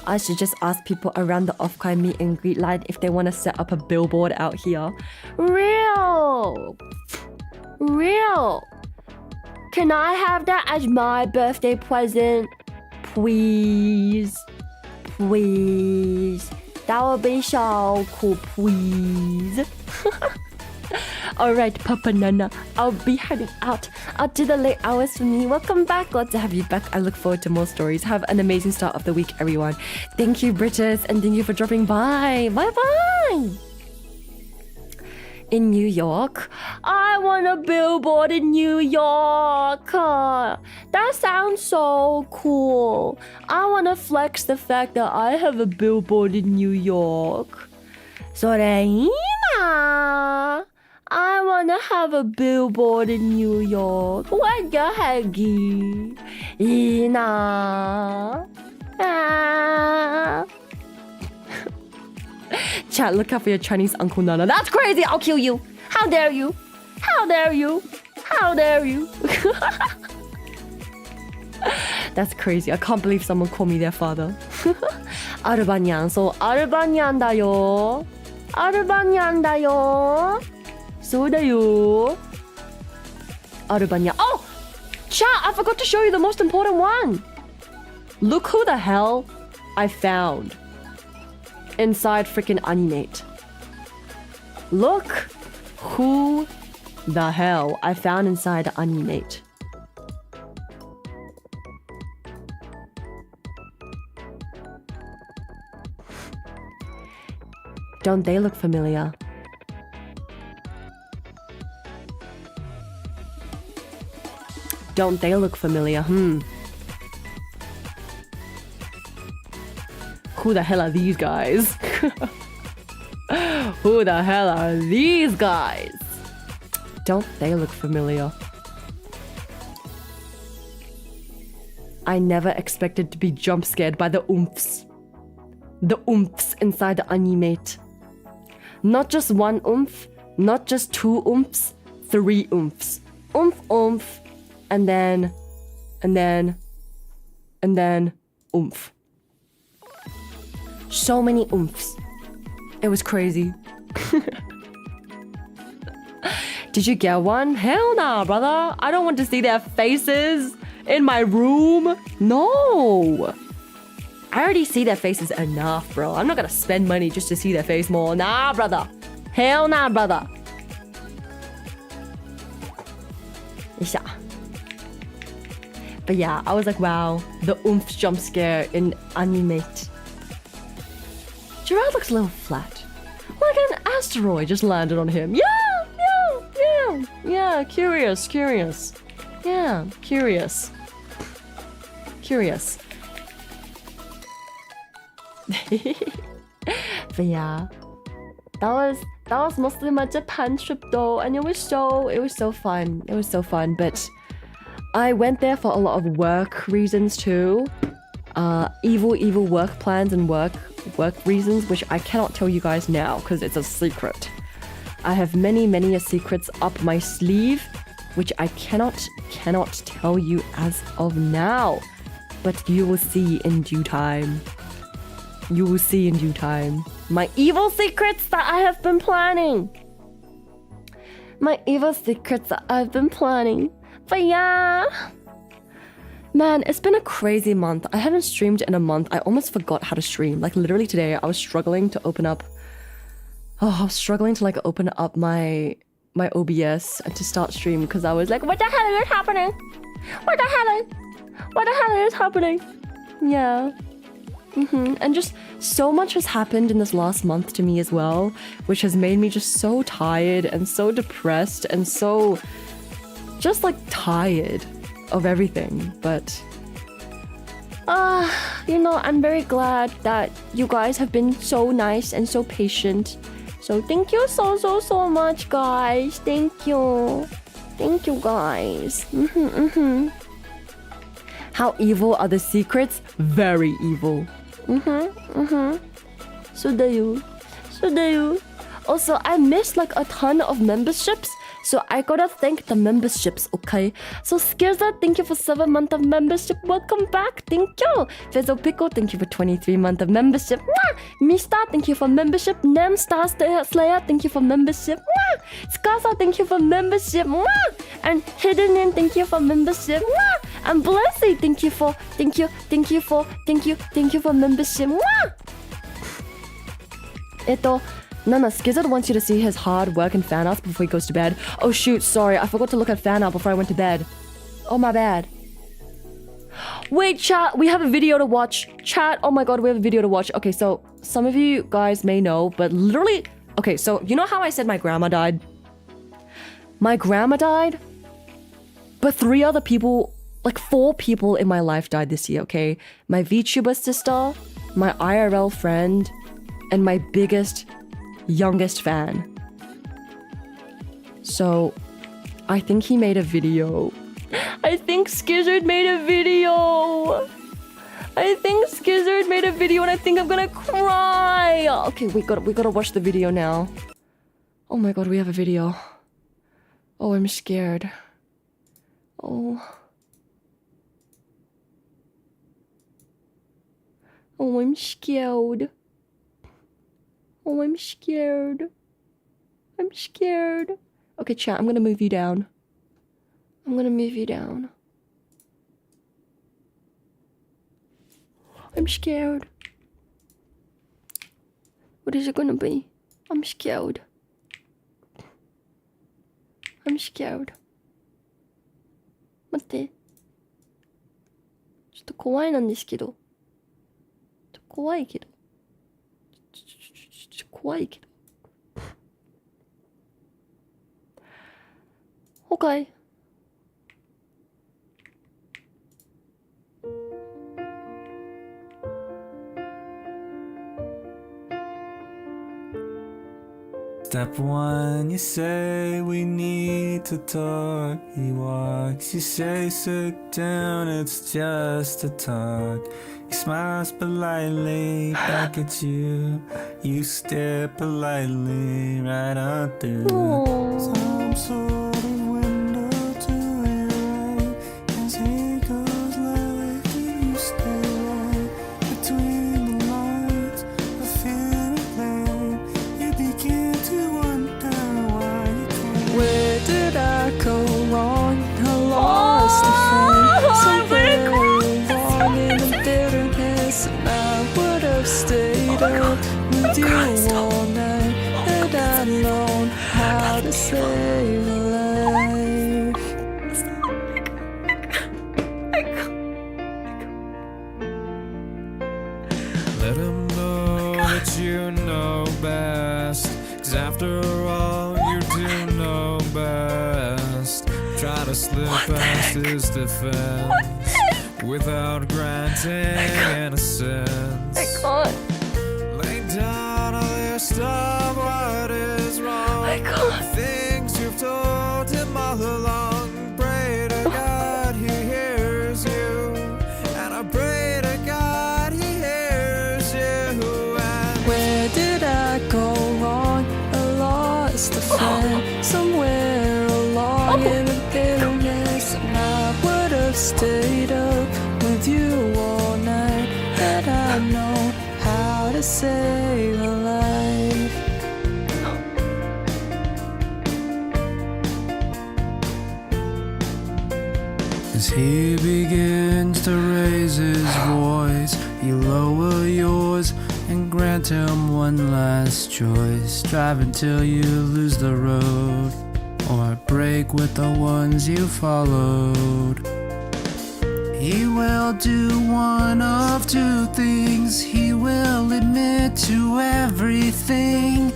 I should just ask people around the Offkai meet and greet line if they want to set up a billboard out here. Real. Can I have that as my birthday present? Please. That would be so cool, please. Alright, Papa Nana, I'll be heading out. I'll do the late hours for me. Welcome back. Glad to have you back. I look forward to more stories. Have an amazing start of the week, everyone. Thank you, Bridges, and thank you for dropping by. Bye-bye. In New York? I want a billboard in New York. That sounds so cool. I want to flex the fact that I have a billboard in New York. それいいな. I want to have a billboard in New York. What the heck? いいな. Chat, look out for your Chinese Uncle Nana. That's crazy. I'll kill you. How dare you? That's crazy. I can't believe someone called me their father. アルバニャン。そう、アルバニャンだよ。アルバニャンだよ。そうだよ。アルバニャン。Oh! Chat, I forgot to show you the most important one. Look who the hell I found inside freaking Animate. Look who the hell I found inside Animate. Don't they look familiar? Don't they look familiar? Who the hell are these guys? Who the hell are these guys? Don't they look familiar? I never expected to be jump scared by the oomphs. The oomphs inside the Animate. Not just one oomph, not just two oomphs, 3 oomphs. Oomph, oomph, and then oomph. So many oomphs. It was crazy. Did you get one? Hell nah, brother. I don't want to see their faces in my room. No. I already see their faces enough, bro. I'm not gonna spend money just to see their face more. Nah, brother. Hell nah, brother. But yeah, I was like, wow, the oomph jump scare in Animate. Gerard looks a little flat. Like an asteroid just landed on him. Yeah, curious. Yeah, curious. But yeah, that was mostly my Japan trip though, and it was so fun. It was so fun, but I went there for a lot of work reasons too. Evil work plans and work reasons, which I cannot tell you guys now because it's a secret. I have many secrets up my sleeve, which I cannot tell you as of now, but you will see in due time. You will see in due time. My evil secrets that I have been planning. But yeah. Man, it's been a crazy month. I haven't streamed in a month. I almost forgot how to stream. Like literally today, I was struggling to open up. Open up my OBS and to start stream because I was like, what the hell is happening? What the hell is happening? Yeah. And just so much has happened in this last month to me as well, which has made me just so tired and so depressed and so just like tired of everything. But I'm very glad that you guys have been so nice and so patient. So thank you so much, guys. Thank you guys. How evil are the secrets? Very evil. So do you. Also, I missed like a ton of memberships, so I gotta thank the memberships, okay? So Skirza, thank you for 7 months of membership. Welcome back, thank you. Vezo Pickle, thank you for 23 months of membership. Mwah! Mista, thank you for membership. Nem Star Slayer, thank you for membership. Mwah! Skasa, thank you for membership. Mwah! And Hidden, thank you for membership. Mwah! And Blessy, thank you for membership. Mwah! Nana, Skizzard wants you to see his hard work and fan art before he goes to bed. Oh shoot, sorry, I forgot to look at fan art before I went to bed. Oh, my bad. Wait, chat, we have a video to watch. Chat, oh my god, we have a video to watch. Okay, so some of you guys may know, but literally... Okay, so you know how I said my grandma died? My grandma died, but 3 other people, like 4 people in my life died this year, okay? My VTuber sister, my IRL friend, and my youngest fan. So I think he made a video. I think Skizzard made a video. And I think I'm gonna cry. Okay, we gotta watch the video now. Oh my god, we have a video. Oh, I'm scared. Oh. Oh, I'm scared. Oh, I'm scared. I'm scared. Okay, chat, I'm gonna move you down. I'm gonna move you down. I'm scared. What is it gonna be? I'm scared. I'm scared. 待って。ちょっと怖いなんですけど。怖いけど。怖いけど。Offkai. Step one, you say we need to talk. He walks, you say sit down, it's just a talk. He smiles politely back at you. You stare politely right on through some sort of window to your right. As he goes left and you stay right between the lines. I feel it there. You begin to wonder why you can't. Where did I go wrong? I lost a friend. Somewhere along in the bitterness, and I would have stayed up with you all night had I known how to save a life. Let him know that you know best. 'Cause after all, you do know best. Try to slip past his defense without granting innocence. I can't. Lay down a list of what is wrong. I can't. Things you've told him all along. Pray to God he hears you. And I pray to God he hears you. And Where did I go wrong? I lost a friend somewhere along in the bitterness, and I would have stayed up with you all night had I known how to save a life. as he begins to raise his voice, you lower yours and grant him one last choice. Drive until you lose the road, or break with the ones you followed. He will do one of two things. He will admit to everything,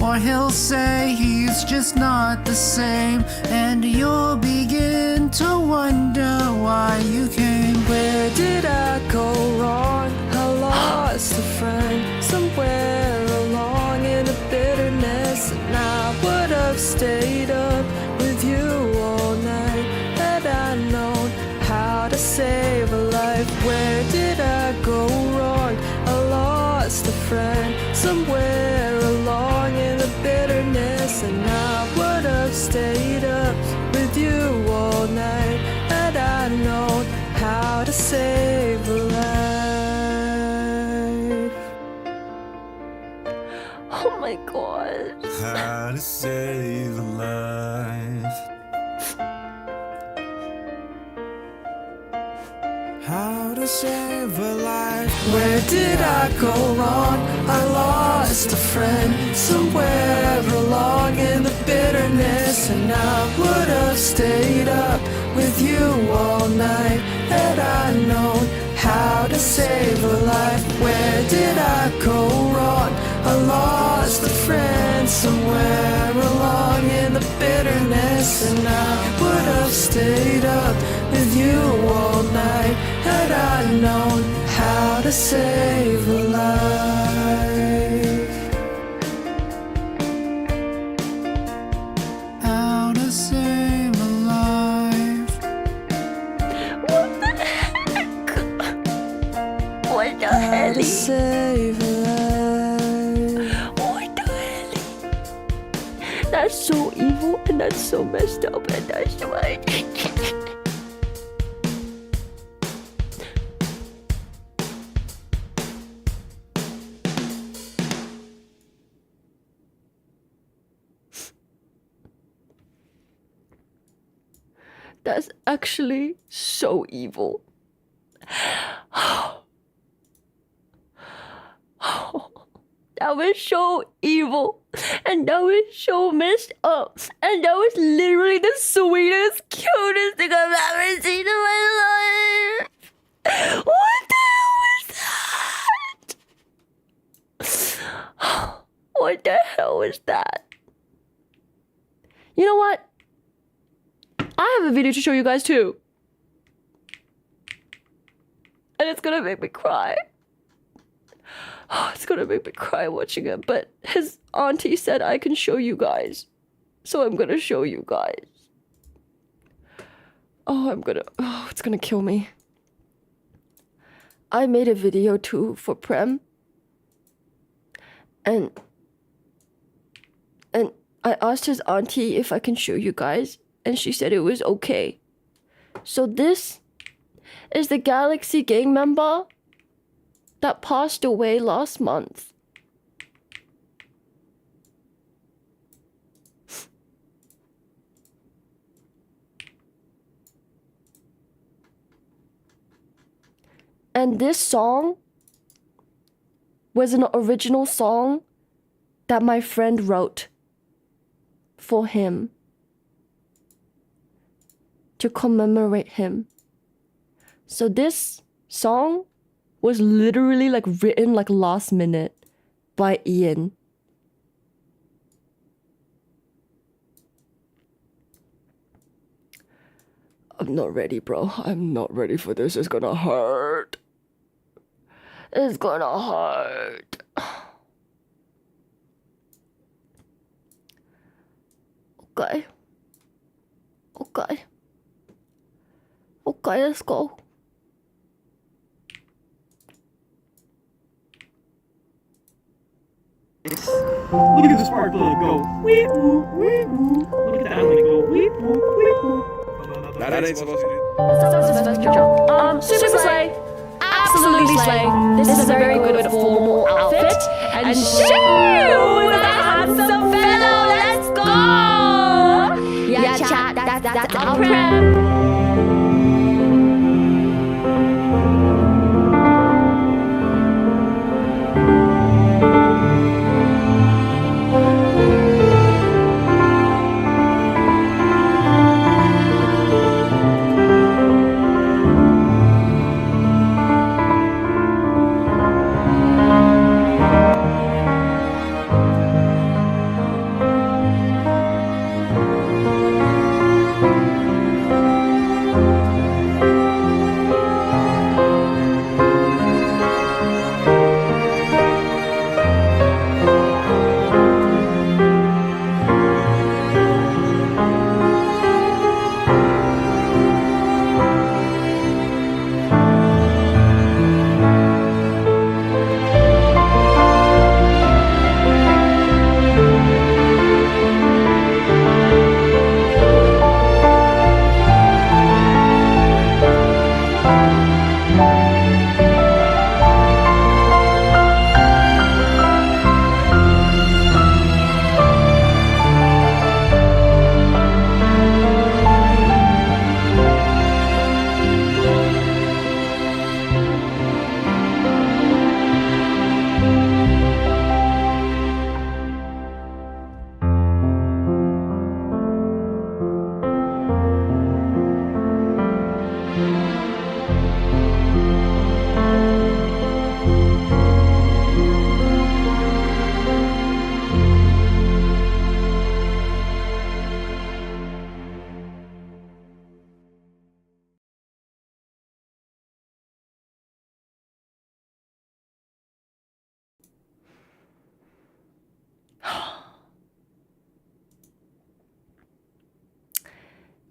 or he'll say he's just not the same, and you'll begin to wonder why you came. Where did I go wrong? I lost a friend somewhere along in the bitterness, and I would have stayed up with you all night had I known how to save a life. Where did I go wrong? I lost a friend somewhere along in the bitterness, and I would have stayed up with you all night had I known how to save a life. Oh my god. How to save a life. How to save a life. Where did I go wrong? I lost a friend somewhere along in the bitterness, and I would have stayed up with you all night had I known how to save a life. Where did I go wrong? I lost a friend somewhere along in the bitterness, and I would have stayed up with you all night had I known how to save a life. How to save a life. What the heck? What the hell? To save a life. What the hell? That's so evil, and that's so messed up, and that's right. That's actually so evil. That was so evil. And that was so messed up. And that was literally the sweetest, cutest thing I've ever seen in my life. What the hell was that? What the hell was that? You know what? I have a video to show you guys too. And it's gonna make me cry. Oh, it's gonna make me cry watching it. But his auntie said I can show you guys. So I'm gonna show you guys. Oh, it's gonna kill me. I made a video too for Prem. And I asked his auntie if I can show you guys. And she said it was okay. So this is the Galaxy gang member that passed away last month. And this song was an original song that my friend wrote for him to commemorate him. So this song was literally like written like last minute by Ian. I'm not ready, bro. I'm not ready for this. It's gonna hurt. It's gonna hurt. Okay. Okay. Okay, let's go. Look at the spark plug go. Wee woo, wee woo. Look at that one go. Wee woo, wee woo. That ain't supposed to do. Super slay. Absolutely slay. This is a very good formal outfit. And shoot! That handsome fellow, let's go! Yeah, chat, that's our Prem.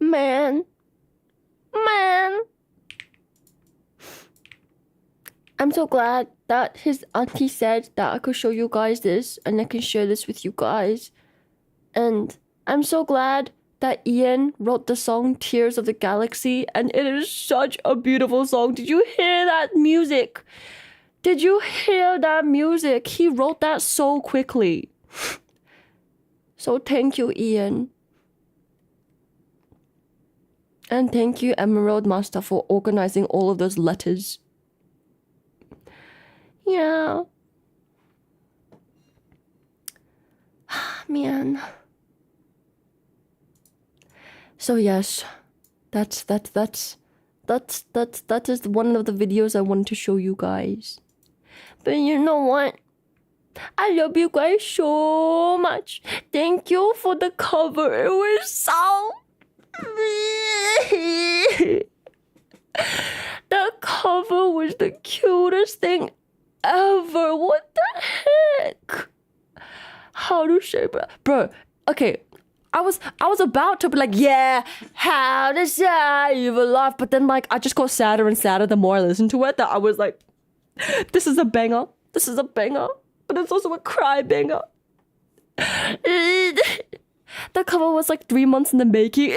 Man. I'm so glad that his auntie said that I could show you guys this and I can share this with you guys. And I'm so glad that Ian wrote the song Tears of the Galaxy, and it is such a beautiful song. Did you hear that music? Did you hear that music? He wrote that so quickly. So thank you, Ian. And thank you, Emerald Master, for organizing all of those letters. Yeah. Man. So yes, that is one of the videos I wanted to show you guys. But you know what? I love you guys so much. Thank you for the cover. It was so... The cover was the cutest thing ever. What the heck? How to say, bro? Okay, I was about to be like, yeah, how to save a life, but then like I just got sadder and sadder the more I listened to it. That I was like, this is a banger. This is a banger, but it's also a cry banger. The cover was like 3 months in the making.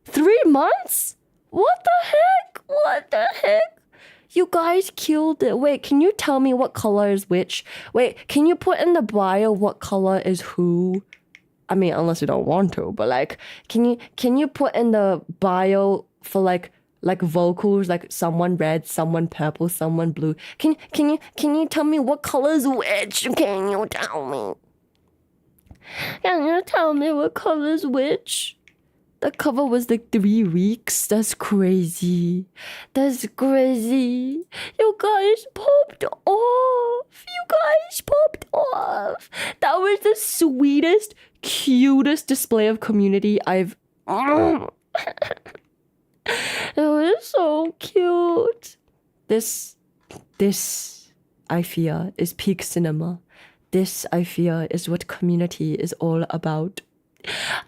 3 months? What the heck? What the heck? You guys killed it. Wait, can you tell me what color is which? Wait, can you put in the bio what color is who? I mean, unless you don't want to, but like, can you put in the bio for like vocals, like someone red, someone purple, someone blue? Can you tell me what color is which? Can you tell me? Can you tell me what color is which? The cover was like 3 weeks. That's crazy. That's crazy. You guys popped off. You guys popped off. That was the sweetest, cutest display of community I've... It was so cute. This, I fear, is peak cinema. This, I fear, is what community is all about.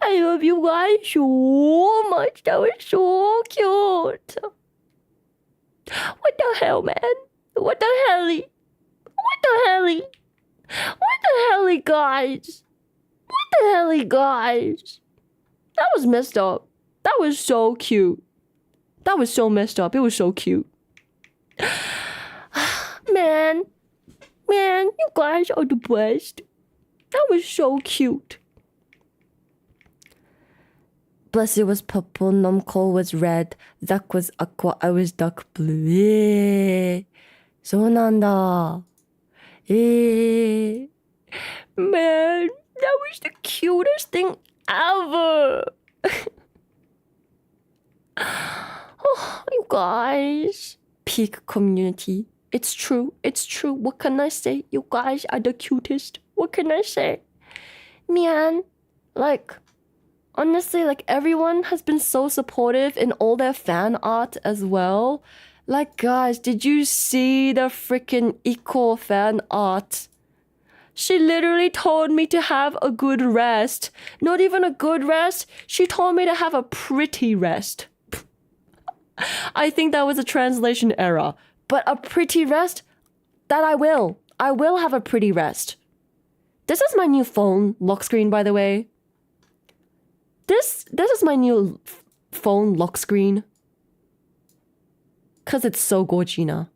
I love you guys so much. That was so cute. What the hell, man? What the helly? What the helly? What the helly, guys? What the helly, guys? That was messed up. That was so cute. That was so messed up. It was so cute. Man, you guys are the best. That was so cute. Blessed was purple, Nomco was red, Zack was aqua, I was dark blue. そうなんだ。Man, that was the cutest thing ever. Oh, you guys. Peak community. It's true. It's true. What can I say? You guys are the cutest. What can I say? Man, like... Honestly, like, everyone has been so supportive in all their fan art as well. Like, guys, did you see the freaking Iko fan art? She literally told me to have a good rest. Not even a good rest. She told me to have a pretty rest. I think that was a translation error. But a pretty rest? That I will. I will have a pretty rest. This is my new phone lock screen, by the way. This is my new phone lock screen. Cause it's so gorgina.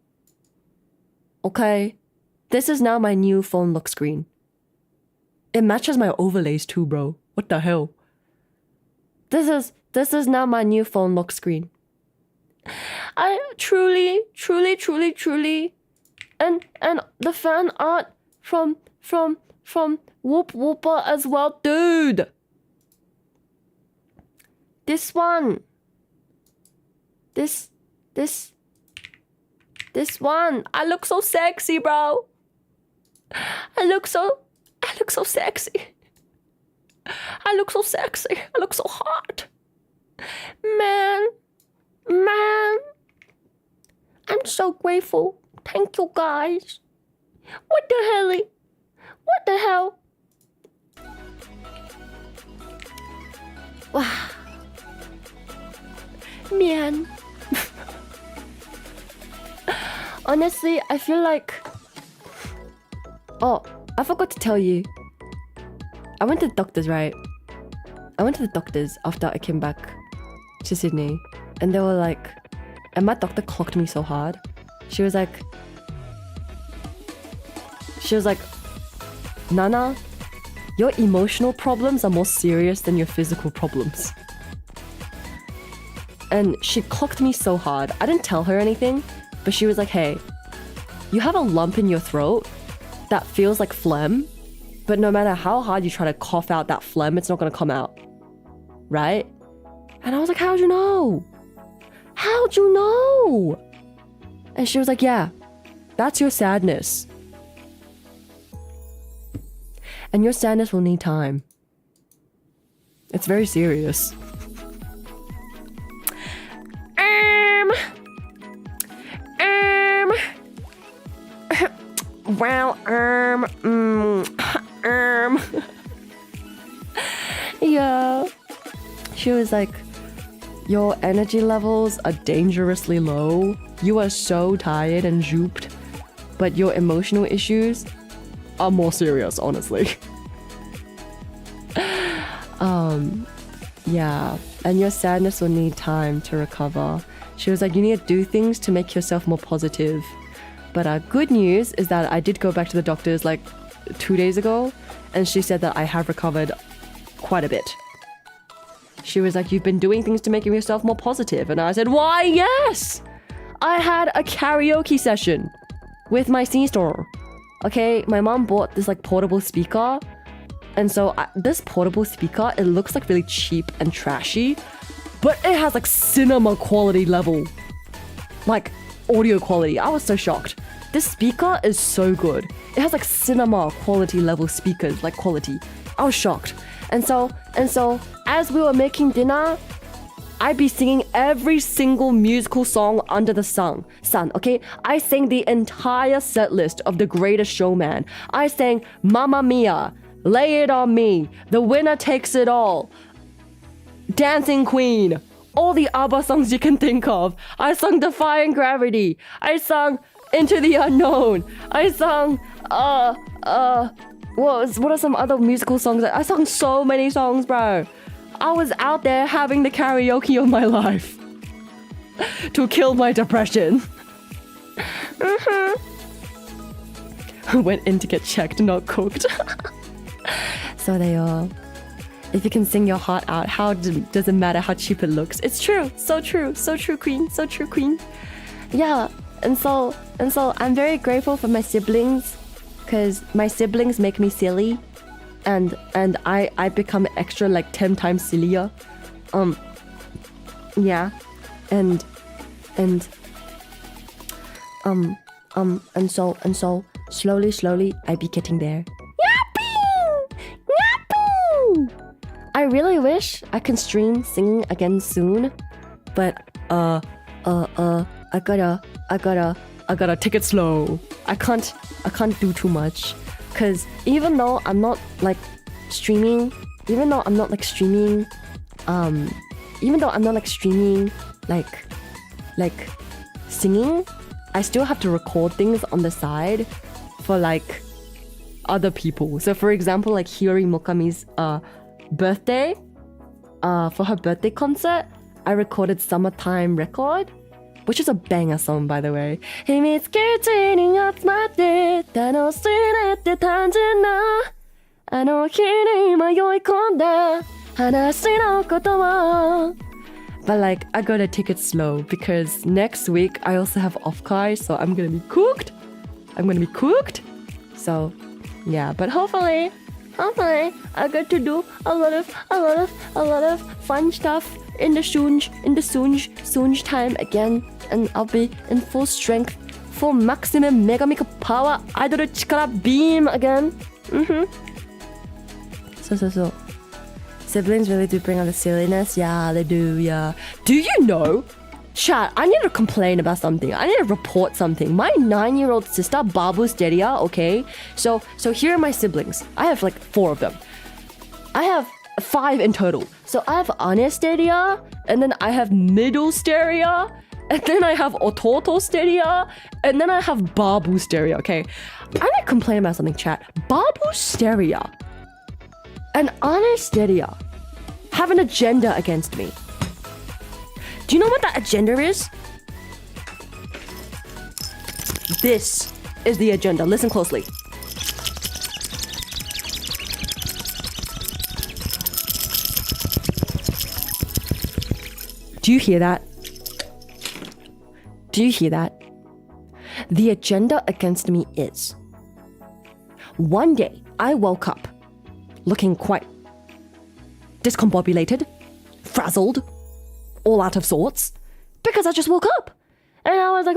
Okay? This is now my new phone lock screen. It matches my overlays too, bro. What the hell? This is now my new phone lock screen. I truly and the fan art from Whoop Whooper as well, dude. This one. This one. I look so sexy, bro. I look so sexy. I look so sexy. I look so hot. Man. I'm so grateful. Thank you, guys. What the hell? What the hell? Wow. Man. Honestly, I feel like... Oh, I forgot to tell you. I went to the doctors, right? I went to the doctors after I came back to Sydney. And they were like... And my doctor clocked me so hard. She was like... Nana, your emotional problems are more serious than your physical problems. And she clocked me so hard. I didn't tell her anything, but she was like, hey, you have a lump in your throat that feels like phlegm, but no matter how hard you try to cough out that phlegm, it's not gonna come out. Right? And I was like, how'd you know? How'd you know? And she was like, yeah, that's your sadness. And your sadness will need time. It's very serious. Well, yeah. She was like, your energy levels are dangerously low. You are so tired and zooped, but your emotional issues are more serious, honestly. Yeah, and your sadness will need time to recover. She was like, you need to do things to make yourself more positive. But good news is that I did go back to the doctors like 2 days ago, and she said that I have recovered quite a bit. She was like, you've been doing things to make yourself more positive. And I said, why, yes! I had a karaoke session with my sister. Okay, my mom bought this like portable speaker. And so this portable speaker, it looks like really cheap and trashy, but it has like cinema quality level, like audio quality. I was so shocked. This speaker is so good. It has like cinema quality level speakers, like quality. I was shocked. And so as we were making dinner, I'd be singing every single musical song under the sun, okay? I sang the entire set list of The Greatest Showman. I sang Mamma Mia, Lay It On Me, The Winner Takes It All, Dancing Queen, all the ABBA songs you can think of. I sung Defying Gravity. I sung Into the Unknown. I sung, what are some other musical songs? I sung so many songs, bro. I was out there having the karaoke of my life to kill my depression. I went in to get checked, not cooked. So they all, if you can sing your heart out, how does it matter how cheap it looks? It's true, so true, so true, queen, so true, queen. Yeah, and so I'm very grateful for my siblings, because my siblings make me silly. And I become extra like 10 times sillier. Yeah. And so slowly I be getting there. I really wish I can stream singing again soon, but I gotta take it slow. I can't do too much. Because even though I'm not like streaming like singing, I still have to record things on the side for like other people. So for example, like Hiyori Mokami's birthday, for her birthday concert, I recorded Summertime Record, which is a banger song, by the way. But like, I gotta take it slow because next week I also have Offkai, so I'm gonna be cooked. So yeah, but hopefully I get to do a lot of fun stuff in the soonj time again, and I'll be in full strength, full maximum mega power, idol chikara beam again. So siblings really do bring out the silliness. Yeah, they do. Yeah. Do you know, chat, I need to complain about something. I need to report something. My 9-year-old sister Babu Steria, okay, so here are my siblings. I have like 4 of them. I have 5 in total. So I have artsteria, and then I have middle steria, and then I have ototo steria, and then I have babu steria, okay? I need to complain about something, chat. Babu steria and artsteria have an agenda against me. Do you know what that agenda is? This is the agenda. Listen closely. Do you hear that? Do you hear that? The agenda against me is, one day I woke up looking quite discombobulated, frazzled, all out of sorts, because I just woke up. And I was like,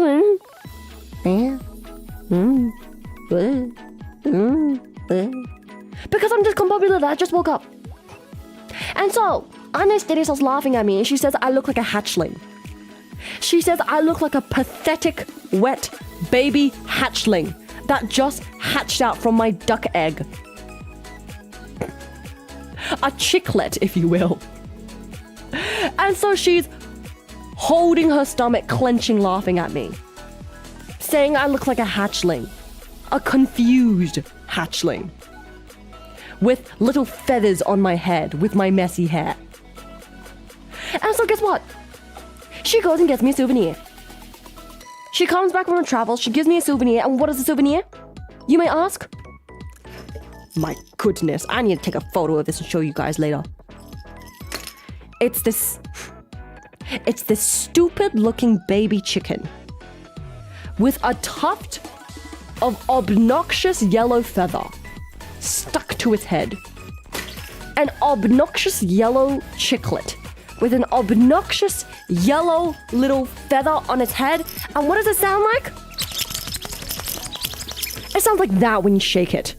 because I'm discombobulated, I just woke up. And so, artsteria starts laughing at me and she says I look like a hatchling. She says I look like a pathetic, wet baby hatchling that just hatched out from my duck egg. A chicklet, if you will. And so she's holding her stomach, clenching, laughing at me, saying I look like a hatchling, a confused hatchling, with little feathers on my head, with my messy hair. And so guess what? She goes and gets me a souvenir. She comes back from her travels, she gives me a souvenir, and what is the souvenir? You may ask? My goodness, I need to take a photo of this and show you guys later. It's this stupid looking baby chicken with a tuft of obnoxious yellow feather stuck to its head. An obnoxious yellow chicklet with an obnoxious yellow little feather on its head. And what does it sound like? It sounds like that when you shake it.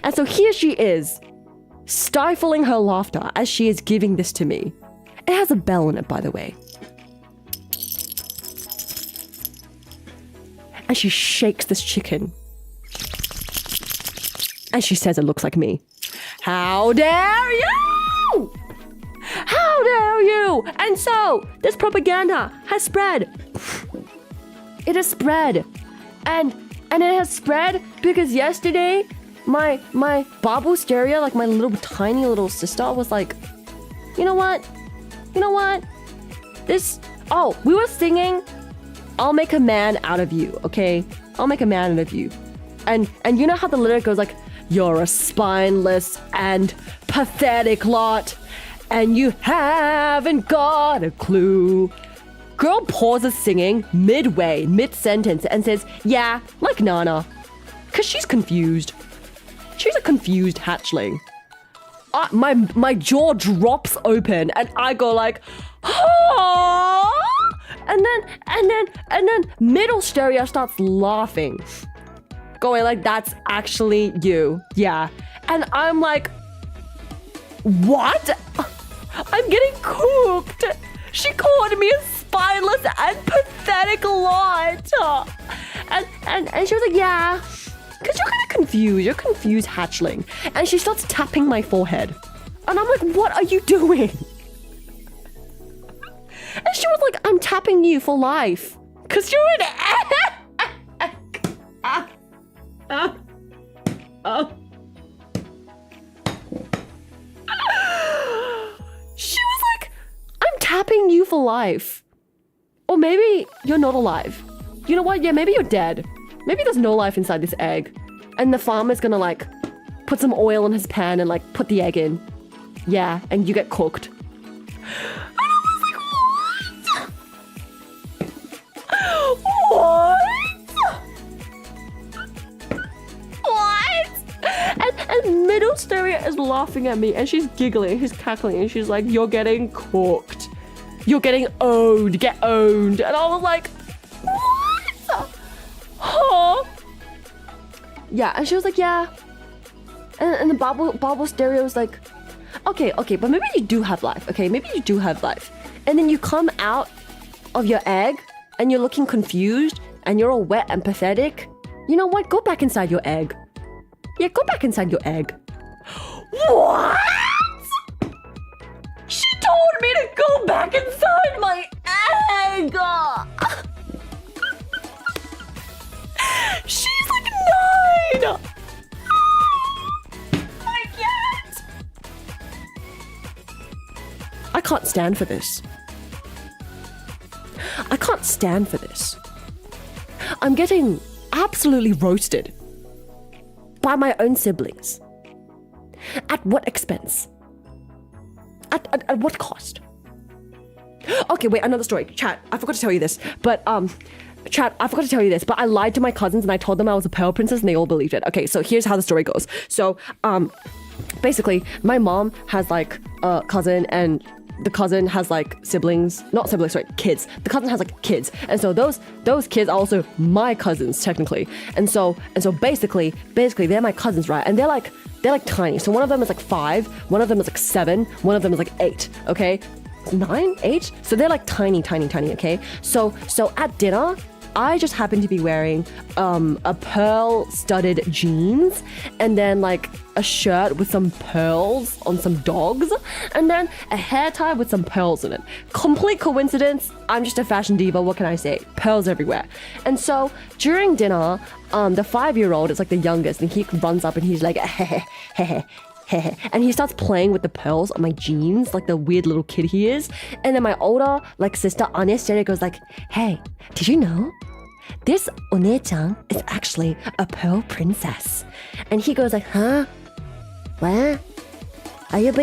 And so here she is, stifling her laughter as she is giving this to me. It has a bell in it, by the way. And she shakes this chicken. And she says it looks like me. How dare you! How dare you! And so, this propaganda has spread. It has spread. And it has spread because yesterday, my artsteria, like my little tiny little sister, was like, you know what? We were singing, I'll make a man out of you, okay? I'll make a man out of you. And you know how the lyric goes like, you're a spineless and pathetic lot, and you haven't got a clue. Girl pauses singing midway, mid-sentence, and says, yeah, like Nana. Cause she's confused. She's a confused hatchling. My jaw drops open and I go like, oh! And then artsteria starts laughing. Going like, that's actually you. Yeah. And I'm like, what? I'm getting cooked. She called me a spineless and pathetic lot. And she was like, yeah. Because you're kind of confused. You're a confused hatchling. And she starts tapping my forehead. And I'm like, what are you doing? And she was like, I'm tapping you for life. Because you're an egg. She was like, I'm tapping you for life. Or maybe you're not alive. You know what? Yeah, maybe you're dead. Maybe there's no life inside this egg. And the farmer's gonna like put some oil in his pan and like put the egg in. Yeah, and you get cooked. And I was like, what? What? And artsteria is laughing at me and she's giggling, she's cackling, and she's like, you're getting cooked. You're getting owned, get owned. And I was like, what? Huh? Yeah, and she was like, yeah. And the artsteria was like, okay, but maybe you do have life, okay? Maybe you do have life. And then you come out of your egg and you're looking confused and you're all wet and pathetic. You know what? Go back inside your egg. Yeah, go back inside your egg. What? She told me to go back inside my egg. She's like 9. I can't. I can't stand for this. I can't stand for this. I'm getting absolutely roasted by my own siblings. At what expense? At what cost? Okay, wait, another story. Chat, I forgot to tell you this, but I lied to my cousins and I told them I was a pearl princess and they all believed it. Okay, so here's how the story goes. So, basically, my mom has like a cousin and the cousin has like siblings, not siblings, sorry, kids. The cousin has like kids. And so those kids are also my cousins technically. And so basically they're my cousins, right? And they're like tiny. So one of them is like 5, one of them is like 7, one of them is like 8, okay? 9, 8? So they're like tiny, okay? So at dinner, I just happened to be wearing a pearl-studded jeans and then like a shirt with some pearls on some dogs and then a hair tie with some pearls in it. Complete coincidence. I'm just a fashion diva. What can I say? Pearls everywhere. And so during dinner, the 5-year-old is like the youngest and he runs up and he's like, and he starts playing with the pearls on my jeans, like the weird little kid he is. And then my older like sister, artsteria, goes like, hey, did you know? This one-chan is actually a pearl princess. And he goes like, huh? What? Is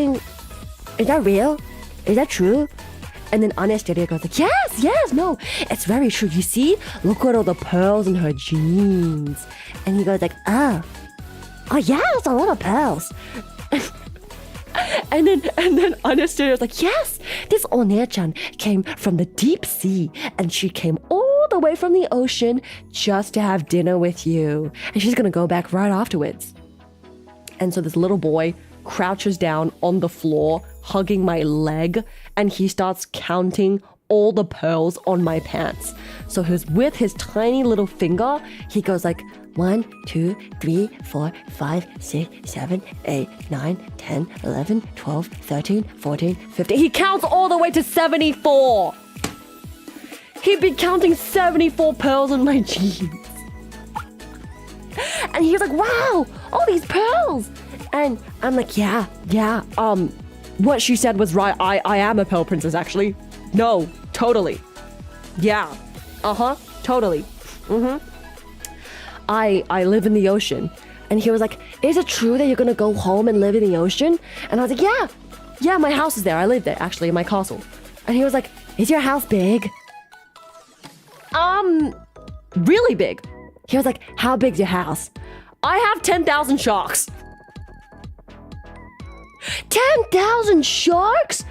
that real? Is that true? And then artsteria goes like, yes, no, it's very true. You see? Look at all the pearls in her jeans. And he goes like, oh yeah, there's a lot of pearls. And then artsteria was like, yes, this one-chan came from the deep sea and she came all the way from the ocean just to have dinner with you. And she's gonna go back right afterwards. And so this little boy crouches down on the floor, hugging my leg, and he starts counting all the pearls on my pants. So with his tiny little finger, he goes like 1, 2, 3, 4, 5, 6, 7, 8, 9, 10, 11, 12, 13, 14, 15. He counts all the way to 74. He'd been counting 74 pearls on my jeans. And he was like, wow, all these pearls. And I'm like, yeah. What she said was right. I am a pearl princess, actually. No, totally. Yeah. Totally. I live in the ocean. And he was like, is it true that you're gonna go home and live in the ocean? And I was like, yeah, my house is there. I live there, actually, in my castle. And he was like, is your house big? Really big. He was like, how big's your house? I have 10,000 sharks. 10,000 sharks?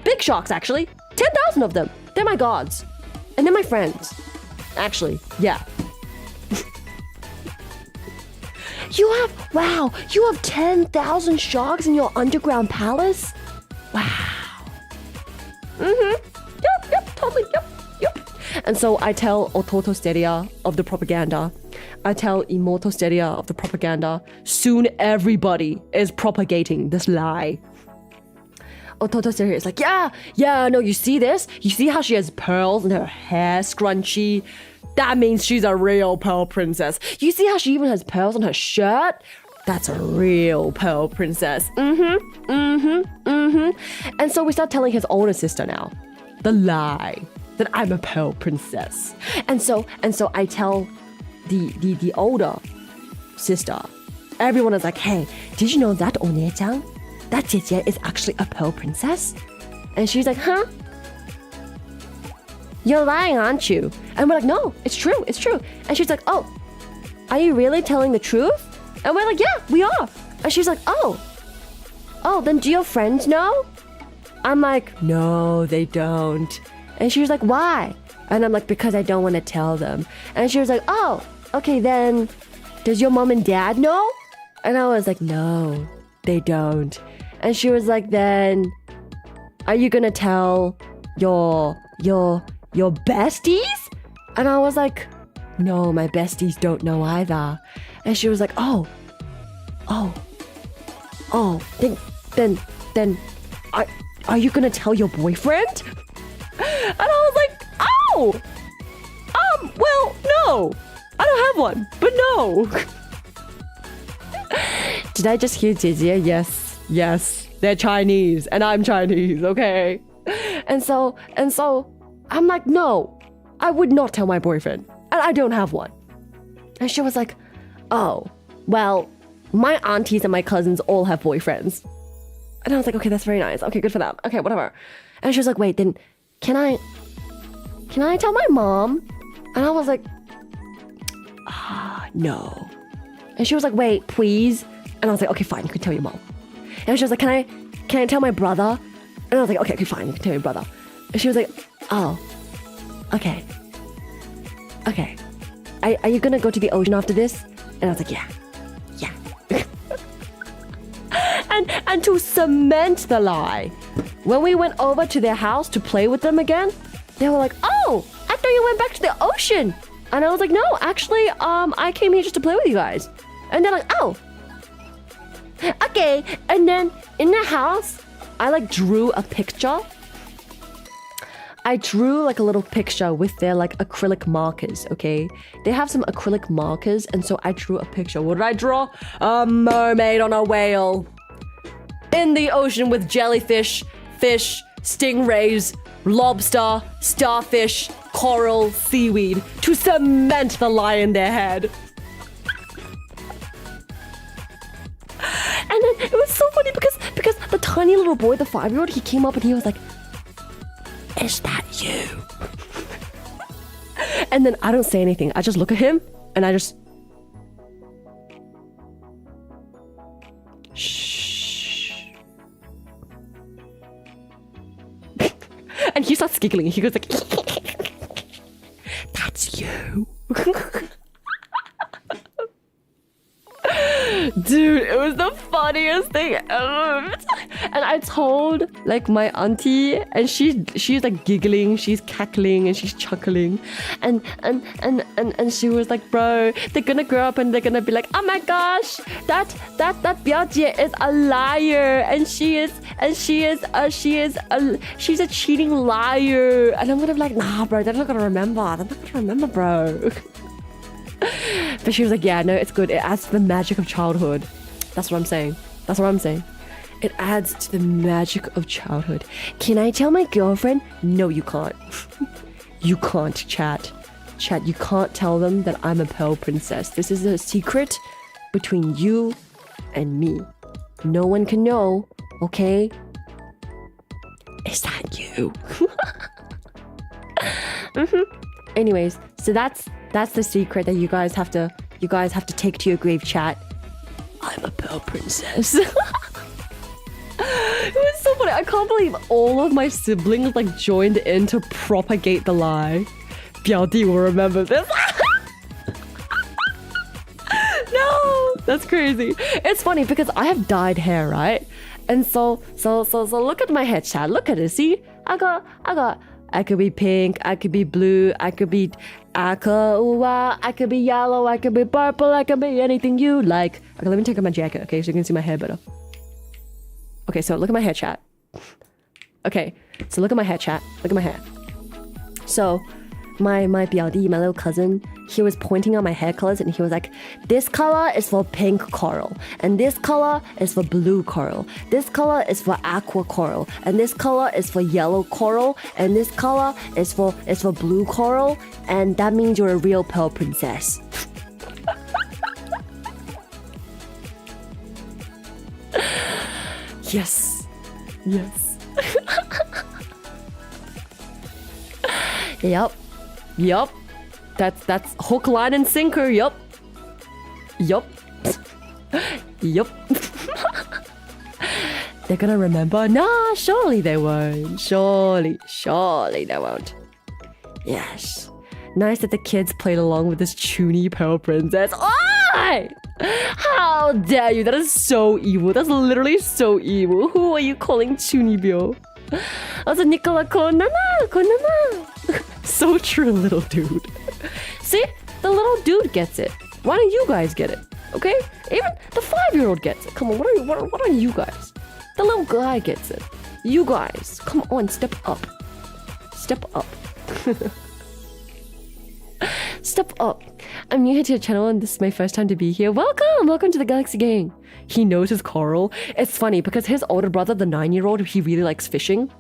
Big sharks, actually. 10,000 of them. They're my gods. And they're my friends. Actually, yeah. You have 10,000 sharks in your underground palace? Wow. Yep, totally, yep. And so I tell artsteria of the propaganda. I tell artsteria of the propaganda. Soon everybody is propagating this lie. Artsteria is like, yeah, no, you see this? You see how she has pearls in her hair scrunchie? That means she's a real pearl princess. You see how she even has pearls on her shirt? That's a real pearl princess. And so we start telling his older sister now the lie that I'm a pearl princess. And so I tell the older sister. Everyone is like, hey, did you know that one-chan, that jie is actually a pearl princess? And she's like, huh? You're lying, aren't you? And we're like, no, it's true. And she's like, oh, are you really telling the truth? And we're like, yeah, we are. And she's like, oh, then do your friends know? I'm like, no, they don't. And she was like, why? And I'm like, because I don't want to tell them. And she was like, oh, okay, then does your mom and dad know? And I was like, no, they don't. And she was like, then are you gonna tell your besties? And I was like, no, my besties don't know either. And she was like, oh, then are you gonna tell your boyfriend? And I was like, oh, well, no, I don't have one, but no. Did I just hear Jie? Yes, they're Chinese and I'm Chinese, okay? And so I'm like, no, I would not tell my boyfriend and I don't have one. And she was like, oh, well, my aunties and my cousins all have boyfriends. And I was like, okay, that's very nice. Okay, good for them. Okay, whatever. And she was like, wait, then can I tell my mom? And I was like, no. And she was like, wait, please. And I was like, okay, fine, you can tell your mom. And she was like, can I tell my brother? And I was like, okay, fine, you can tell your brother. And she was like, oh, okay. Are you gonna go to the ocean after this? And I was like, yeah. And to cement the lie, when we went over to their house to play with them again, they were like, oh, I thought you went back to the ocean. And I was like, no, actually, I came here just to play with you guys. And they're like, oh, okay. And then in the house, I like drew a picture. I drew like a little picture with their like acrylic markers, okay? They have some acrylic markers, and so I drew a picture. What did I draw? A mermaid on a whale. In the ocean with jellyfish, fish, stingrays, lobster, starfish, coral, seaweed to cement the lie in their head. And then it was so funny because the tiny little boy, the 5-year-old, he came up and he was like, is that you? And then I don't say anything. I just look at him and I just... Shh. And he starts giggling. He goes like, that's you. Dude, it was the funniest thing ever. And I told like my auntie, and she's like giggling, she's cackling, and she's chuckling, and she was like, bro, they're gonna grow up and they're gonna be like, oh my gosh, that Biaojie is a liar, and she's a cheating liar. And I'm gonna be like, nah, bro, they're not gonna remember, bro. But she was like, yeah, no, it's good. It adds to the magic of childhood. That's what I'm saying. It adds to the magic of childhood. Can I tell my girlfriend? No, you can't. You can't, chat. Chat, you can't tell them that I'm a pearl princess. This is a secret between you and me. No one can know, okay? Is that you? Anyways, so that's the secret that you guys have to take to your grave, chat. I'm a pearl princess. It was so funny. I can't believe all of my siblings like joined in to propagate the lie. Biaodi will remember this. No, that's crazy. It's funny because I have dyed hair, right? And so look at my hair, chat. Look at it. See, I could be pink, I could be blue, I could be aqua, I could be yellow, I could be purple, I could be anything you like. Okay, let me take off my jacket, okay, so you can see my hair better. Okay, so look at my hair, chat. Okay, so look at my hair, chat. Look at my hair. So, my Biaodi, my little cousin, he was pointing out my hair colors and he was like, this color is for pink coral, and this color is for blue coral, this color is for aqua coral, and this color is for yellow coral, and this color is for blue coral, and that means you're a real pearl princess. Yes. Yup. That's hook, line, and sinker. Yup. They're gonna remember? Nah, surely they won't. Surely they won't. Yes. Nice that the kids played along with this chuny pearl princess. Oh! How dare you? That is so evil. That's literally so evil. Who are you calling chunibyo? Also, Nicola konana. So true, little dude. See? The little dude gets it. Why don't you guys get it? Okay? Even the 5-year-old gets it. Come on, what are you guys? The little guy gets it. You guys, come on, step up. Step up. Step up. I'm new here to your channel and this is my first time to be here. Welcome to the Galaxy Gang. He knows his coral. It's funny because his older brother, the 9-year-old, he really likes fishing.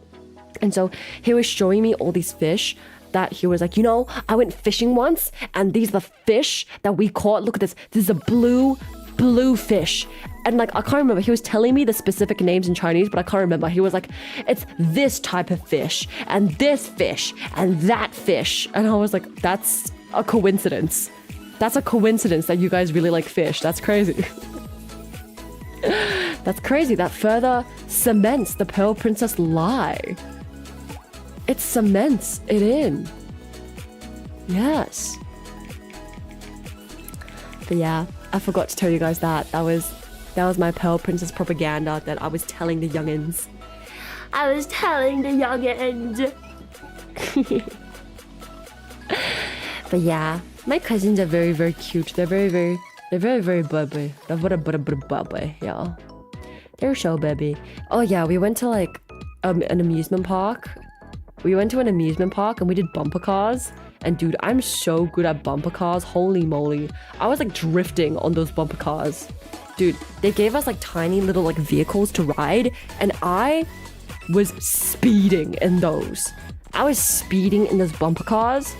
And so he was showing me all these fish that he was like, you know, I went fishing once and these are the fish that we caught. Look at this. This is a blue fish. And like, I can't remember. He was telling me the specific names in Chinese, but I can't remember. He was like, it's this type of fish and this fish and that fish. And I was like, that's a coincidence. That's a coincidence that you guys really like fish. That's crazy. That's crazy. That further cements the Pearl Princess lie. It cements it in. Yes. But yeah, I forgot to tell you guys that. That was my Pearl Princess propaganda that I was telling the youngins. I was telling the youngins. But yeah, my cousins are very, very cute. They're very, very baby. They're very baby, yeah. They're so baby. Oh yeah, we went to like an amusement park. We went to an amusement park and we did bumper cars. And dude, I'm so good at bumper cars. Holy moly. I was like drifting on those bumper cars. Dude, they gave us like tiny little like vehicles to ride. And I was speeding in those. I was speeding in those bumper cars.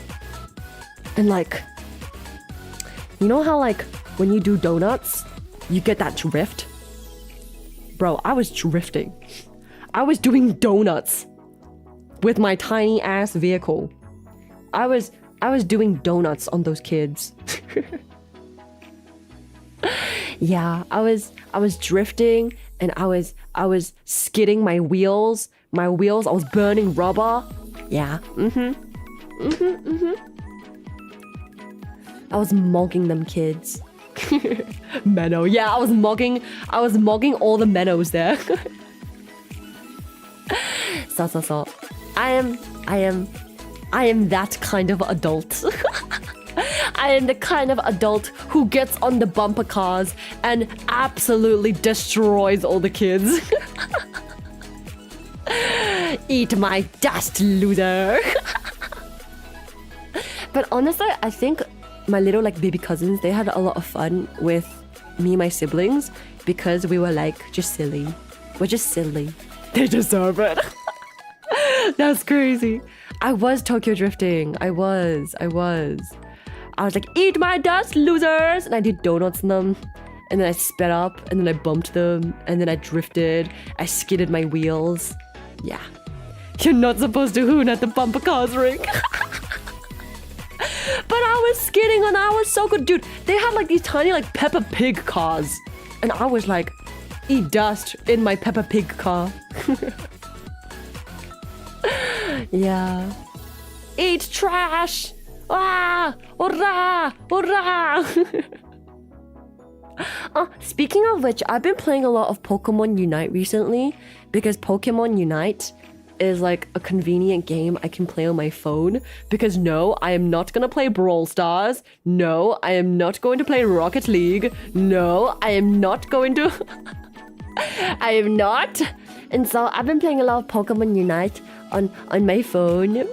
And like, you know how like when you do donuts, you get that drift? Bro, I was drifting. I was doing donuts with my tiny ass vehicle. I was doing donuts on those kids. Yeah, I was drifting and I was skidding my wheels. I was burning rubber. Yeah. I was mogging them kids. Menno. Yeah, I was mogging all the mennos there. So. I am that kind of adult. I am the kind of adult who gets on the bumper cars and absolutely destroys all the kids. Eat my dust, loser. But honestly, I think my little like baby cousins, they had a lot of fun with me and my siblings because we were like just silly. We're just silly. They deserve it. That's crazy. I was Tokyo drifting. I was like, eat my dust, losers! And I did donuts on them. And then I sped up. And then I bumped them. And then I drifted. I skidded my wheels. Yeah. You're not supposed to hoon at the bumper cars ring. But I was skidding and I was so good. Dude, they had like these tiny like Peppa Pig cars. And I was like, eat dust in my Peppa Pig car. Yeah. Eat trash! Ah! Hurrah! Hurrah! Speaking of which, I've been playing a lot of Pokemon Unite recently because Pokemon Unite is like a convenient game I can play on my phone because no, I am not gonna play Brawl Stars. No, I am not going to play Rocket League. No, I am not going to... I am not. And so I've been playing a lot of Pokemon Unite on my phone.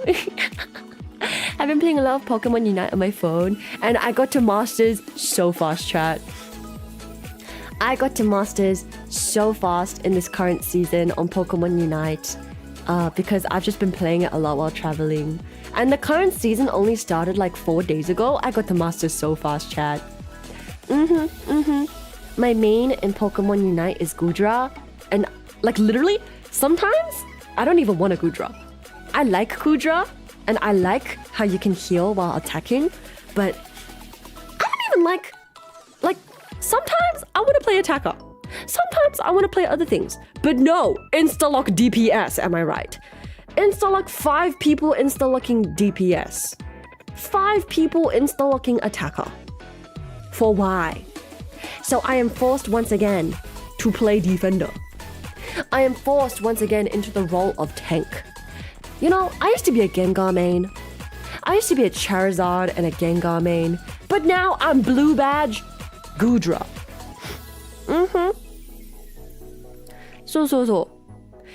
I've been playing a lot of Pokemon Unite on my phone. And I got to Masters so fast, chat. I got to Masters so fast in this current season on Pokemon Unite. Because I've just been playing it a lot while traveling. And the current season only started like 4 days ago. I got to Masters so fast, chat. My main in Pokemon Unite is Goodra. And like literally, sometimes I don't even want a Goodra. I like Goodra, and I like how you can heal while attacking, but I don't even like sometimes I want to play attacker. Sometimes I want to play other things. But no, insta-lock DPS, am I right? Insta-lock 5 people insta-locking DPS. 5 people insta-locking attacker. For why? So I am forced once again to play defender. I am forced once again into the role of tank. You know, I used to be a Gengar main. I used to be a Charizard and a Gengar main. But now I'm blue badge Goodra. So.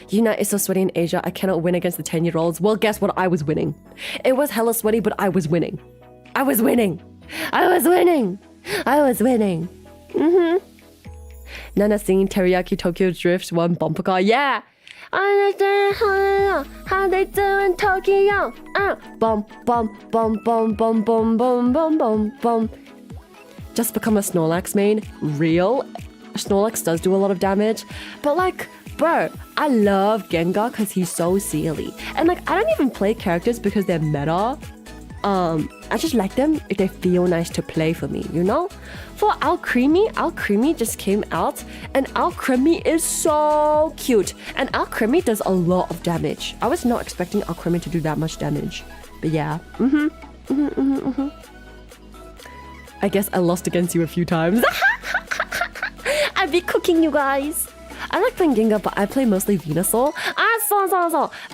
Unite is so sweaty in Asia, I cannot win against the 10-year-olds. Well, guess what? I was winning. It was hella sweaty, but I was winning. Nana singing Teriyaki Tokyo Drift, one bumper car. Yeah! I understand how they do in Tokyo. Bum, bum, bum, bum, bum, bum, bum, bum, bum, bum. Just become a Snorlax main. Real? Snorlax does do a lot of damage. But like, bro, I love Gengar because he's so silly. And like, I don't even play characters because they're meta. I just like them if they feel nice to play for me, you know? For Alcremie just came out, and Alcremie is so cute. And Alcremie does a lot of damage. I was not expecting Alcremie to do that much damage. But yeah, I guess I lost against you a few times. I be cooking, you guys. I like playing Gengar, but I play mostly Venusaur.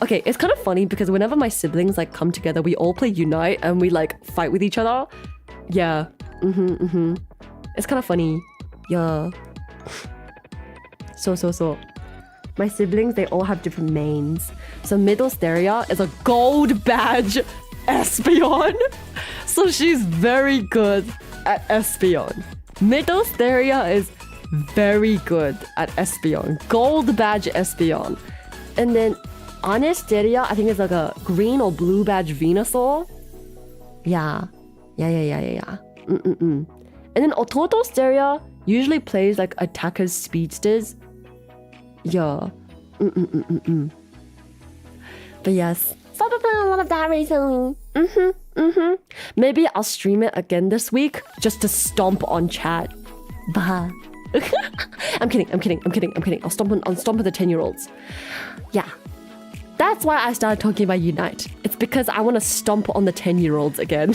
Okay, it's kind of funny because whenever my siblings like come together, we all play Unite and we like fight with each other. Yeah. It's kind of funny. Yeah. So. My siblings, they all have different mains. So Middle Steria is a gold badge Espeon. So she's very good at Espeon. Middle Steria is very good at Espeon. Gold badge Espeon. And then artsteria, I think it's like a green or blue badge Venusaur. Yeah. And then Ototosteria usually plays like attackers speedsters. Yeah. But yes. So I've been playing a lot of that recently. Maybe I'll stream it again this week just to stomp on chat. Bah. I'm kidding. I'll stomp on the 10-year-olds. Yeah. That's why I started talking about Unite. It's because I want to stomp on the 10-year-olds again.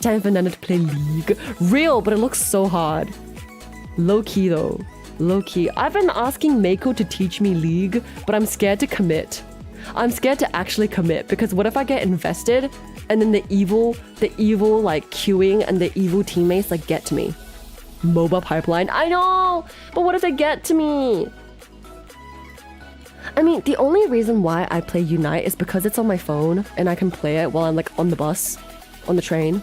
Time for Nana to play League. Real, but it looks so hard. Low-key though. Low-key. I've been asking Mako to teach me League, but I'm scared to commit. I'm scared to actually commit because what if I get invested and then the evil like queuing and the evil teammates like get to me? MOBA pipeline. I know, but what if they get to me? I mean, the only reason why I play Unite is because it's on my phone and I can play it while I'm like on the bus, on the train,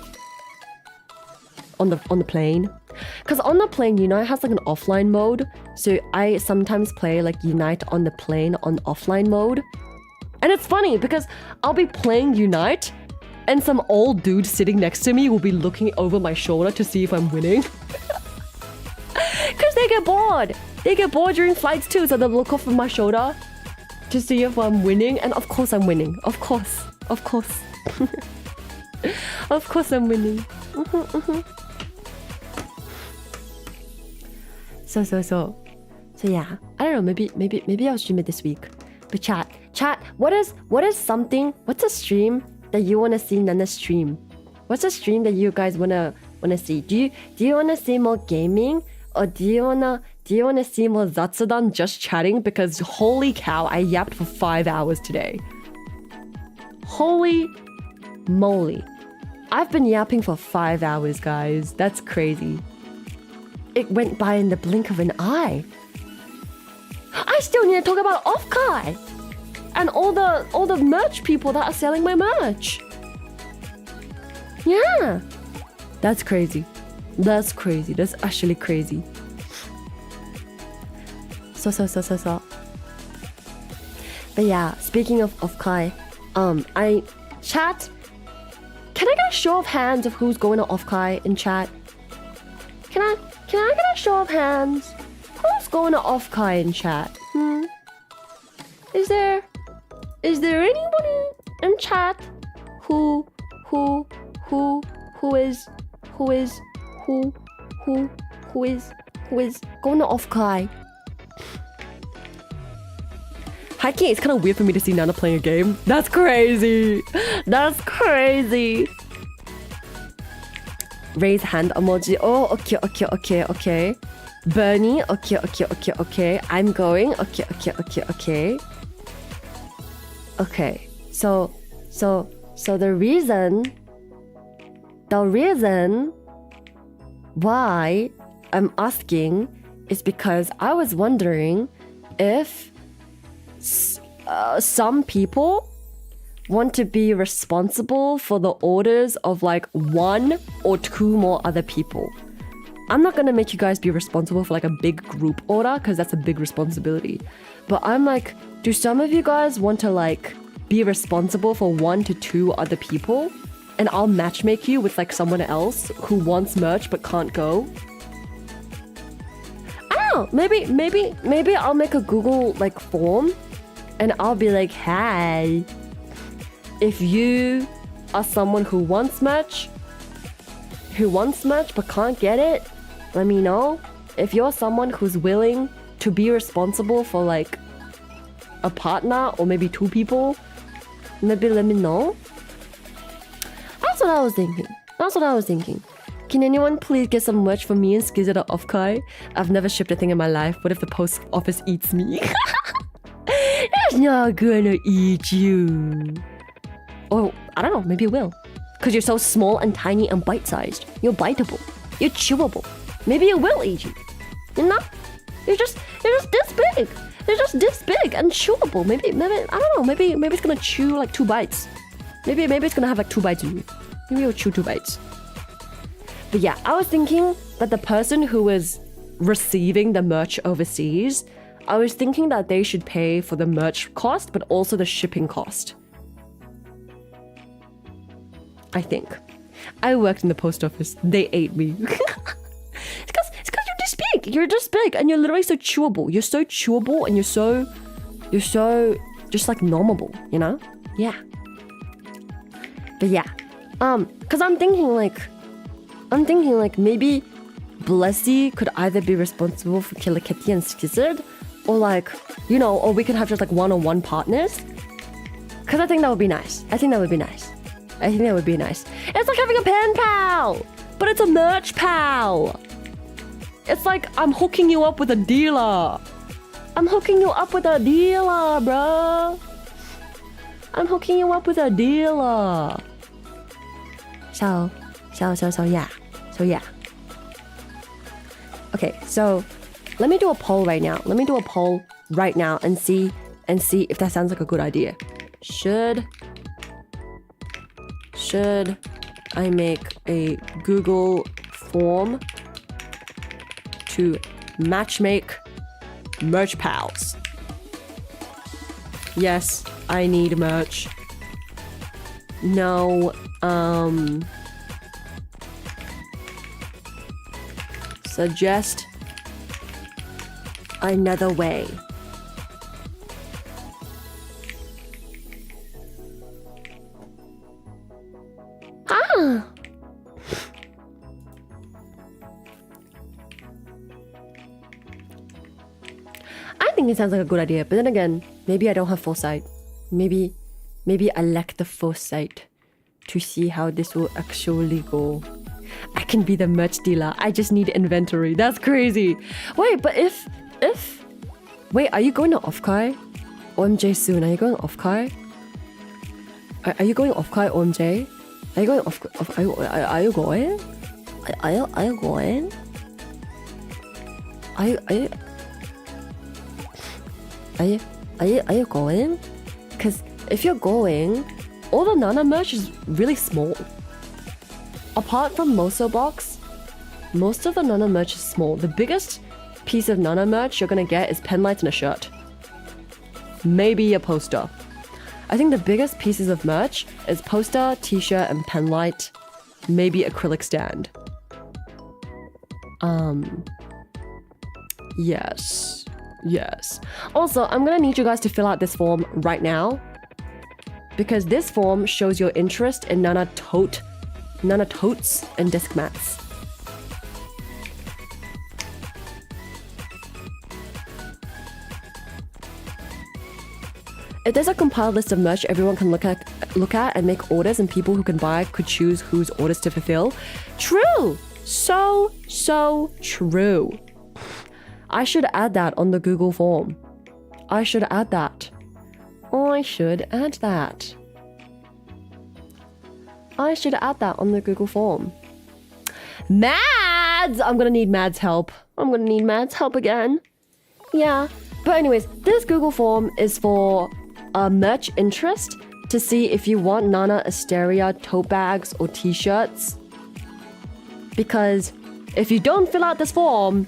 on the plane. Because on the plane, Unite has like an offline mode. So I sometimes play like Unite on the plane on offline mode. And it's funny because I'll be playing Unite and some old dude sitting next to me will be looking over my shoulder to see if I'm winning. Because they get bored. They get bored during flights too, so they'll look off of my shoulder to see if I'm winning. And of course I'm winning. Of course. Of course I'm winning. So yeah. I don't know, maybe I'll stream it this week. But chat, what's a stream that you wanna see Nana stream? What's a stream that you guys wanna see? Do you wanna see more gaming? Or do you wanna see more Zatsudan just chatting? Because holy cow, I yapped for 5 hours today. Holy moly. I've been yapping for 5 hours, guys. That's crazy. It went by in the blink of an eye. I still need to talk about Offkai and all the merch people that are selling my merch. Yeah. That's crazy. That's actually crazy. So. But yeah, speaking of Offkai, chat, can I get a show of hands of who's going to Offkai in chat? Can I get a show of hands? Who's going to Offkai in chat? Is there anybody in chat who is going to Offkai? Hiking, it's kind of weird for me to see Nana playing a game. That's crazy. Raise hand emoji. Oh, okay. Bernie, okay. I'm going. Okay. Okay. So the reason why I'm asking is because I was wondering if some people want to be responsible for the orders of like 1 or 2 more other people. I'm not gonna make you guys be responsible for like a big group order because that's a big responsibility. But I'm like, do some of you guys want to like be responsible for 1 to 2 other people? And I'll matchmake you with like someone else who wants merch but can't go. know. Maybe I'll make a Google like form, and I'll be like, hey, if you are someone who wants merch but can't get it, let me know. If you're someone who's willing to be responsible for like a partner or maybe two people, maybe let me know. That's what I was thinking. Can anyone please get some merch for me and Skizz at Offkai? I've never shipped a thing in my life. What if the post office eats me? It's not gonna eat you. Or, I don't know, maybe it will. Because you're so small and tiny and bite-sized. You're biteable. You're chewable. Maybe it will eat you. You know? You're just this big. They're just this big and chewable. Maybe, I don't know. Maybe it's gonna chew like 2 bites. Maybe it's gonna have like 2 bites in you. Maybe it'll chew 2 bites. But yeah, I was thinking that the person who was receiving the merch overseas, I was thinking that they should pay for the merch cost, but also the shipping cost. I think. I worked in the post office. They ate me. It's because you're this big. You're this big and you're literally so chewable. You're so chewable and you're so just like normable, you know? Yeah. But yeah. Cause I'm thinking like maybe Blessy could either be responsible for Killer Kitty and Skizzard, or like, you know, or we could have just like one-on-one partners. Cause I think that would be nice. It's like having a pen pal, but it's a merch pal. It's like I'm hooking you up with a dealer. Bro. I'm hooking you up with a dealer. So yeah. Okay, so let me do a poll right now. And see if that sounds like a good idea. Should I make a Google form to matchmake merch pals? Yes, I need merch. No, suggest another way. I think it sounds like a good idea, but then again, maybe I don't have foresight. Maybe I lack the foresight to see how this will actually go. I can be the merch dealer. I just need inventory. That's crazy. Wait, but if wait, are you going to Offkai? OMJ soon. Are you going Offkai? Are you going Offkai, OMJ? Are you going off? Are you going? Are you going? Are you going? Because if you're going, all the Nana merch is really small. Apart from Moso Box, most of the Nana merch is small. The biggest piece of Nana merch you're gonna get is pen lights and a shirt. Maybe a poster. I think the biggest pieces of merch is poster, t-shirt, and pen light. Maybe acrylic stand. Yes. Also, I'm gonna need you guys to fill out this form right now, because this form shows your interest in Nana totes and disc mats. If there's a compiled list of merch everyone can look at and make orders, and people who can buy could choose whose orders to fulfill. True! So true. I should add that on the Google form. I should add that on the Google form. Mads! I'm gonna need Mads' help. Again. Yeah. But anyways, this Google form is for merch interest, to see if you want Nana Artsteria tote bags or t-shirts. Because if you don't fill out this form,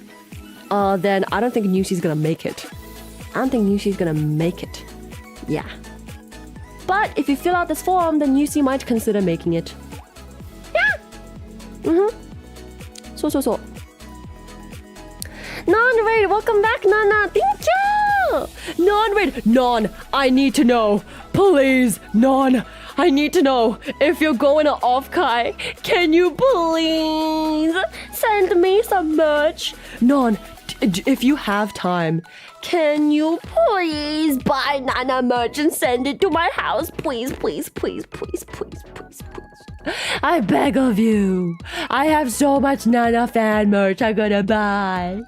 then I don't think Newsy's gonna make it. Yeah. But if you fill out this form, then Newsy might consider making it. Yeah. So. raid. Welcome back, Nana. Thank you. Non-raid. Non, I need to know. Please, Non, I need to know. If you're going to Offkai, can you please send me some merch? Non, if you have time, can you please buy Nana merch and send it to my house? Please, please, please, please, please, please, please. I beg of you. I have so much Nana fan merch I'm gonna buy.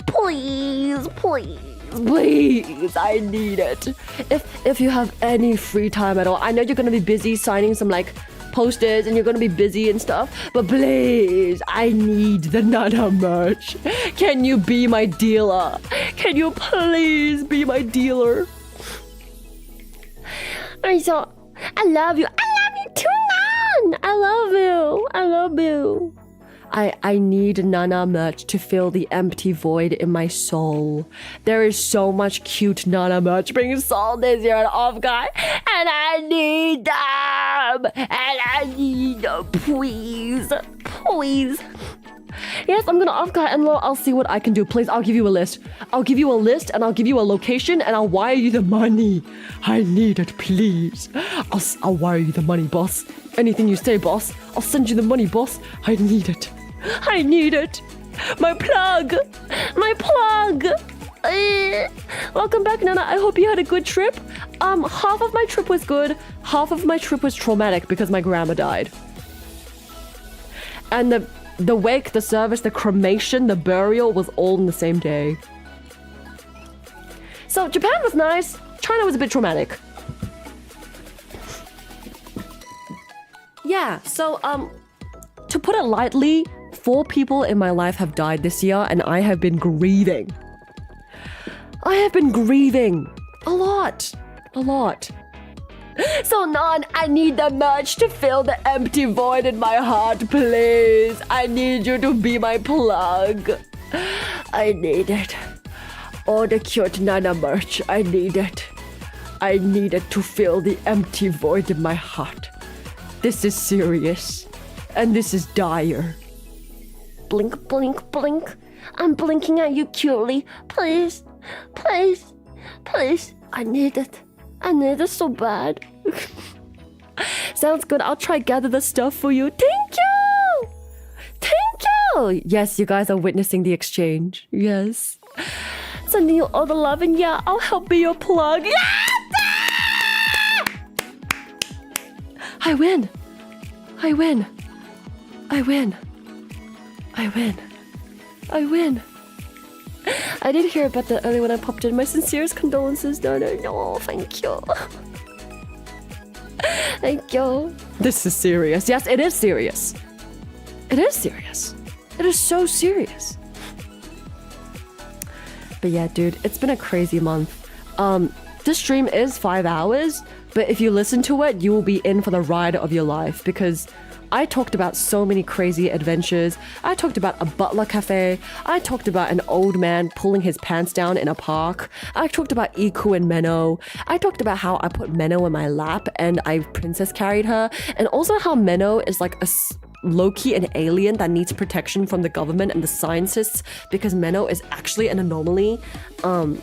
Please, please, please, I need it. If you have any free time at all, I know you're gonna be busy signing some like posters and you're gonna be busy and stuff, but please, I need the Nana merch. Can you be my dealer? Can you please be my dealer? I love you. I love you too, Nan. I love you. I love you. I need Nana merch to fill the empty void in my soul. There is so much cute Nana merch being sold this year at Offkai, and I need them. And I need them, please, please. Yes, I'm gonna Offkai and I'll see what I can do. Please, I'll give you a list. I'll give you a list and I'll give you a location and I'll wire you the money. I need it, please. I'll wire you the money, boss. Anything you say, boss. I'll send you the money, boss. I need it. I need it. My plug. My plug. Welcome back, Nana. I hope you had a good trip. Half of my trip was good. Half of my trip was traumatic because my grandma died. And the wake, the service, the cremation, the burial was all in the same day. So Japan was nice. China was a bit traumatic. Yeah, so to put it lightly, 4 people in my life have died this year and I have been grieving. I have been grieving a lot. A lot. So Nan, I need the merch to fill the empty void in my heart, please. I need you to be my plug. I need it. All the cute Nana merch, I need it. I need it to fill the empty void in my heart. This is serious. And this is dire. Blink, blink, blink. I'm blinking at you cutely. Please, please, please. I need it. I need it so bad. Sounds good. I'll try gather the stuff for you. Thank you! Thank you! Yes, you guys are witnessing the exchange. Yes. Sending you all the love and yeah, I'll help be your plug. Yes! I win. I win. I win. I win. I win. I did hear about that earlier when I popped in. My sincerest condolences, Nana. No, thank you. Thank you. This is serious. Yes, it is serious. It is serious. It is so serious. But yeah, dude, it's been a crazy month. This stream is 5 hours, but if you listen to it, you will be in for the ride of your life because I talked about so many crazy adventures. I talked about a Butler cafe. I talked about an old man pulling his pants down in a park. I talked about Iku and Menno. I talked about how I put Menno in my lap and I princess carried her. And also how Menno is like a low-key an alien that needs protection from the government and the scientists because Menno is actually an anomaly. And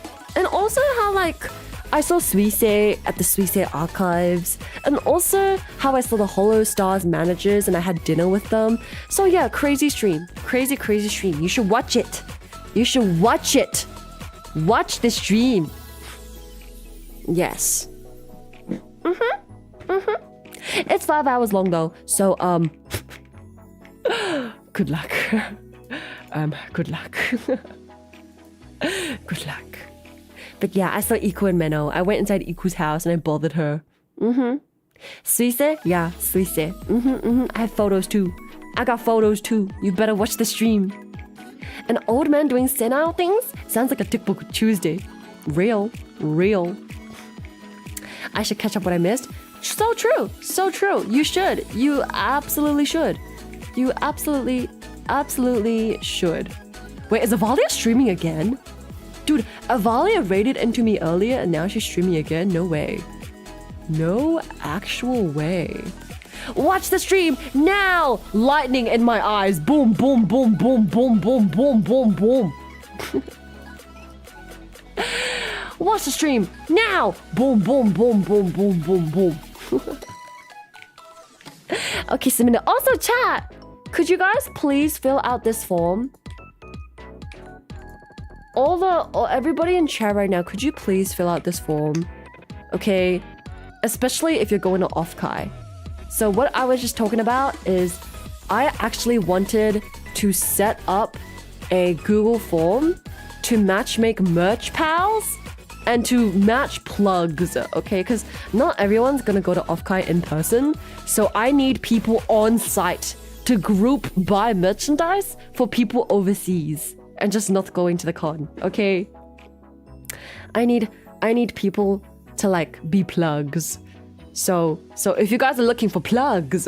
also how like I saw Suisei at the Suisei archives, and also how I saw the Holo Stars managers and I had dinner with them. So yeah, crazy stream. Crazy, crazy stream. You should watch it. You should watch it. Watch the stream. Yes. It's 5 hours long though, so good luck. Good luck. Good luck. But yeah, I saw Iku and Menno. I went inside Iku's house and I bothered her. Suisei? Yeah, Suisei. I have photos too. I got photos too. You better watch the stream. An old man doing senile things? Sounds like a TikTok Tuesday. Real. I should catch up what I missed. So true. So true. You should. You absolutely should. You absolutely should. Wait, is Avalia streaming again? Dude, Avalia raided into me earlier and now she's streaming again? No way. No actual way. Watch the stream now! Lightning in my eyes. Boom, boom, boom, boom, boom, boom, boom, boom, boom. Watch the stream now. Boom, boom, boom, boom, boom, boom, boom. Okay, so also chat. Could you guys please fill out this form? Everybody in chat right now, could you please fill out this form? Okay, especially if you're going to Offkai. So what I was just talking about is I actually wanted to set up a Google form to matchmake merch pals and to match plugs, okay? Because not everyone's gonna go to Offkai in person, so I need people on site to group buy merchandise for people overseas and just not going to the con, okay? I need people to like be plugs. So if you guys are looking for plugs,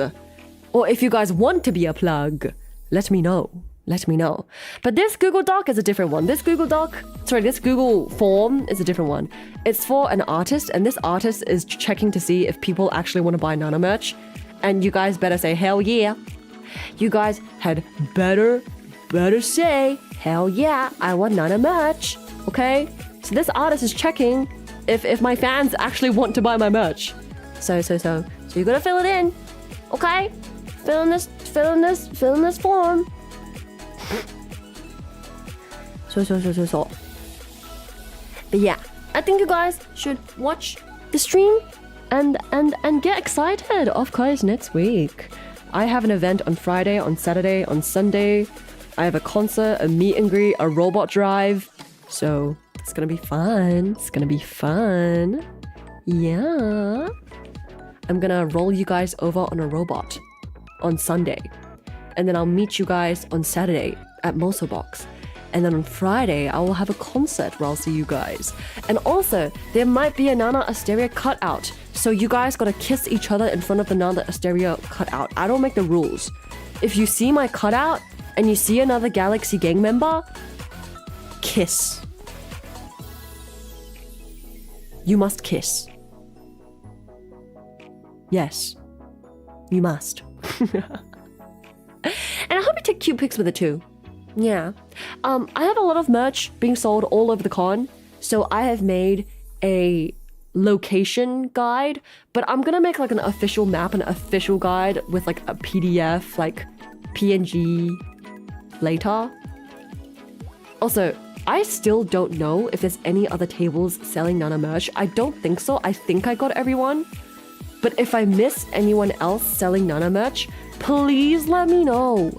or if you guys want to be a plug, let me know. Let me know. But this Google Doc is a different one. This Google form is a different one. It's for an artist, and this artist is checking to see if people actually want to buy Nana merch. And you guys better say, hell yeah. You guys had better say, hell yeah, I want Nana merch. Okay? So this artist is checking if my fans actually want to buy my merch. So you gotta fill it in. Okay? Fill in this form. So. But yeah, I think you guys should watch the stream and get excited. Offkai is next week. I have an event on Friday, on Saturday, on Sunday. I have a concert, a meet and greet, a robot drive. So it's gonna be fun. It's gonna be fun. Yeah. I'm gonna roll you guys over on a robot on Sunday. And then I'll meet you guys on Saturday at Moso Box. And then on Friday, I will have a concert where I'll see you guys. And also, there might be a Nana Artsteria cutout. So you guys gotta kiss each other in front of the Nana Artsteria cutout. I don't make the rules. If you see my cutout and you see another Galaxy gang member, kiss. You must kiss. Yes, you must. And I hope you take cute pics with it too. Yeah. I have a lot of merch being sold all over the con. So I have made a location guide, but I'm gonna make like an official map, an official guide with like a PDF, like PNG later. Also, I still don't know if there's any other tables selling Nana merch. I don't think so. I think I got everyone. But if I miss anyone else selling Nana merch, please let me know.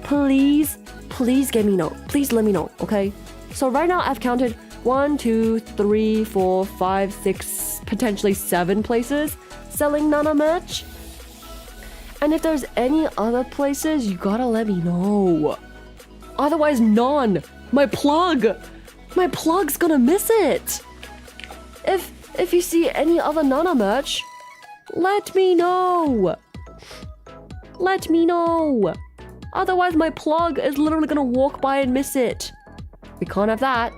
Please let me know. Please let me know, okay? So right now I've counted 1, 2, 3, 4, 5, 6, potentially 7 places selling Nana merch. And if there's any other places, you gotta let me know. Otherwise, none. My plug's gonna miss it. If you see any other Nana merch, let me know. Let me know. Otherwise, my plug is literally gonna walk by and miss it. We can't have that.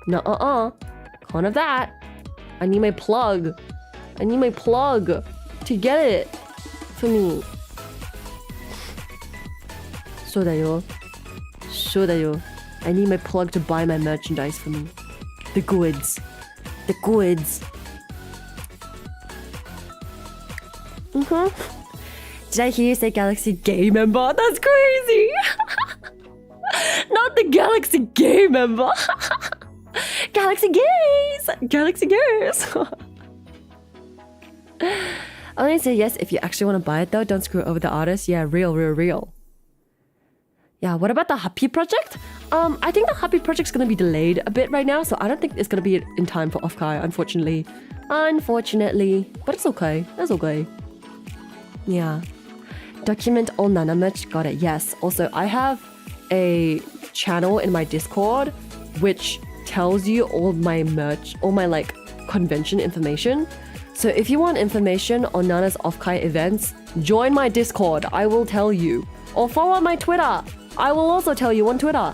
Nuh-uh-uh. Can't have that. I need my plug. I need my plug to get it for me. そうだよ. I need my plug to buy my merchandise for me. The goods. The goods. Did I hear you say Galaxy Gay member? That's crazy! Not the Galaxy Gay member! Galaxy Gays! Galaxy Gays! Only say yes if you actually want to buy it though. Don't screw over the artist. Yeah, real. Yeah, what about the Happy Project? I think the Happy Project's gonna be delayed a bit right now, so I don't think it's gonna be in time for Offkai, unfortunately. But it's okay. That's okay. Yeah. Document all Nana merch. Got it. Yes. Also, I have a channel in my Discord which tells you all my merch, all my like convention information. So if you want information on Nana's Offkai events, join my Discord. I will tell you. Or follow my Twitter. I will also tell you on Twitter.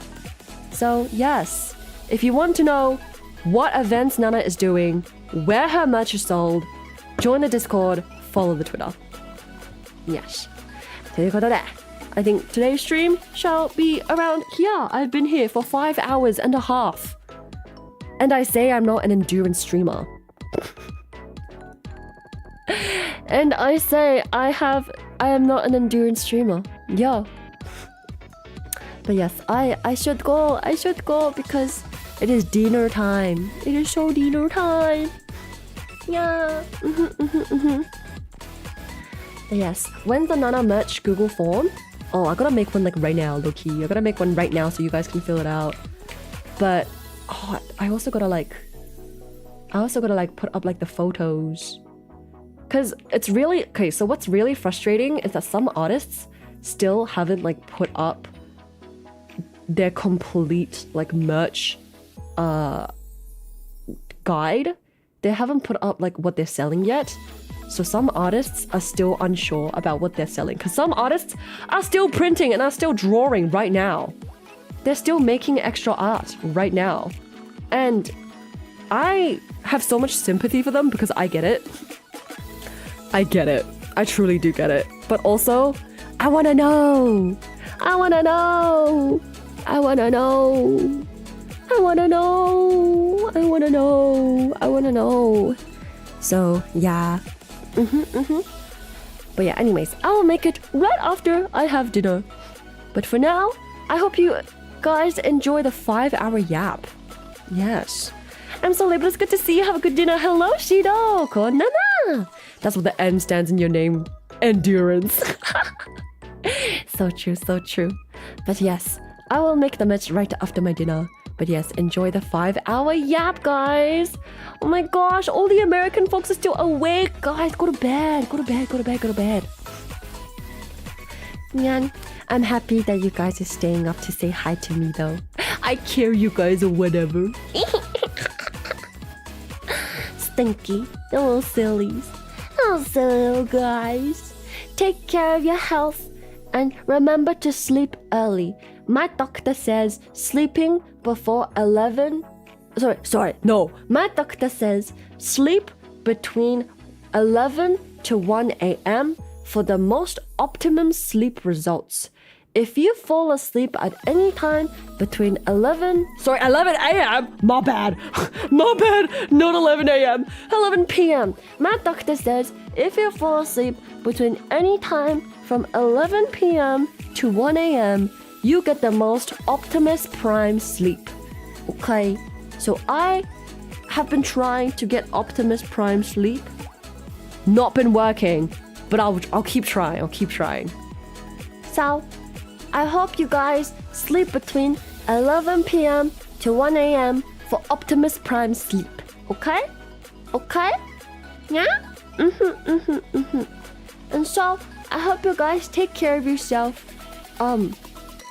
So yes, if you want to know what events Nana is doing, where her merch is sold, join the Discord, follow the Twitter. Yes. ということで, I think today's stream shall be around here. I've been here for 5 hours and a half. And I say I'm not an endurance streamer. And I say I am not an endurance streamer. Yeah. But yes, I should go. I should go because it is dinner time. It is so dinner time. Yeah. But yes, when's the Nana merch Google form? Oh, I gotta make one like right now, low-key. I gotta make one right now so you guys can fill it out. But oh, I also gotta put up like the photos. Cause it's really okay, so what's really frustrating is that some artists still haven't like put up their complete like merch guide. They haven't put up like what they're selling yet. So some artists are still unsure about what they're selling. Because some artists are still printing and are still drawing right now. They're still making extra art right now. And I have so much sympathy for them because I get it. I get it. I truly do get it. But also, I want to know. I want to know. I want to know. I want to know. I want to know. I want to know. So, yeah. But yeah, anyways, I will make it right after I have dinner. But for now, I hope you guys enjoy the 5-hour yap. Yes. I'm so late, but it's good to see you. Have a good dinner. Hello, Shido. Konana. That's what the N stands in your name. Endurance. So true, so true. But yes, I will make the match right after my dinner. But yes, enjoy the 5-hour yap, guys. Oh my gosh, all the American folks are still awake. Guys, go to bed. Go to bed, go to bed, go to bed. Man, I'm happy that you guys are staying up to say hi to me, though. I care you guys or whatever. Stinky. The little sillies. Oh, silly little guys. Take care of your health. And remember to sleep early. My doctor says sleeping before 11... No. My doctor says sleep between 11 to 1 a.m. for the most optimum sleep results. If you fall asleep at any time between 11 a.m. My bad. My bad. Not 11 a.m. 11 p.m. My doctor says if you fall asleep between any time from 11 p.m. to 1 a.m., you get the most Optimus Prime sleep. Okay, so I have been trying to get Optimus Prime sleep. Not been working, but I'll keep trying. I'll keep trying. So, I hope you guys sleep between 11 p.m. to 1 a.m. for Optimus Prime sleep. Okay? Okay? Yeah? And so, I hope you guys take care of yourself.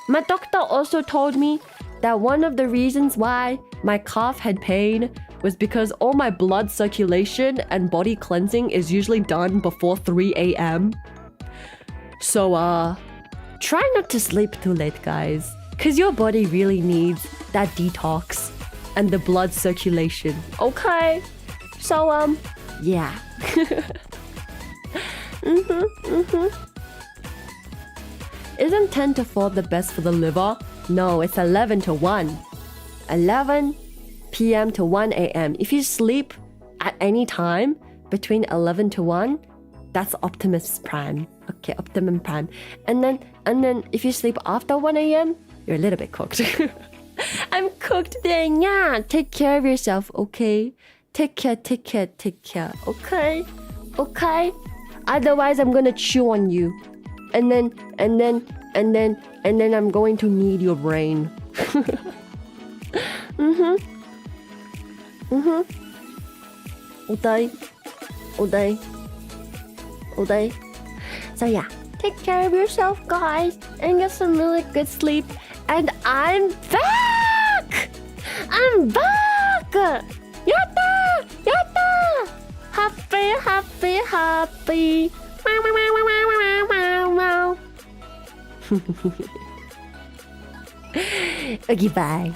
My doctor also told me that one of the reasons why my calf had pain was because all my blood circulation and body cleansing is usually done before 3 a.m. So, try not to sleep too late, guys. Because your body really needs that detox and the blood circulation. Okay? So, yeah. Isn't 10 to 4 the best for the liver? No, it's 11 to 1. 11 p.m. to 1 a.m. If you sleep at any time between 11 to 1, that's Optimus Prime. Okay, Optimum Prime. And then if you sleep after 1 a.m., you're a little bit cooked. I'm cooked then, yeah. Take care of yourself, okay? Take care. Okay? Okay? Otherwise, I'm gonna chew on you. And then I'm going to need your brain. All day. So yeah, take care of yourself, guys, and get some really good sleep. And I'm back! Yatta! Happy. Okay, bye.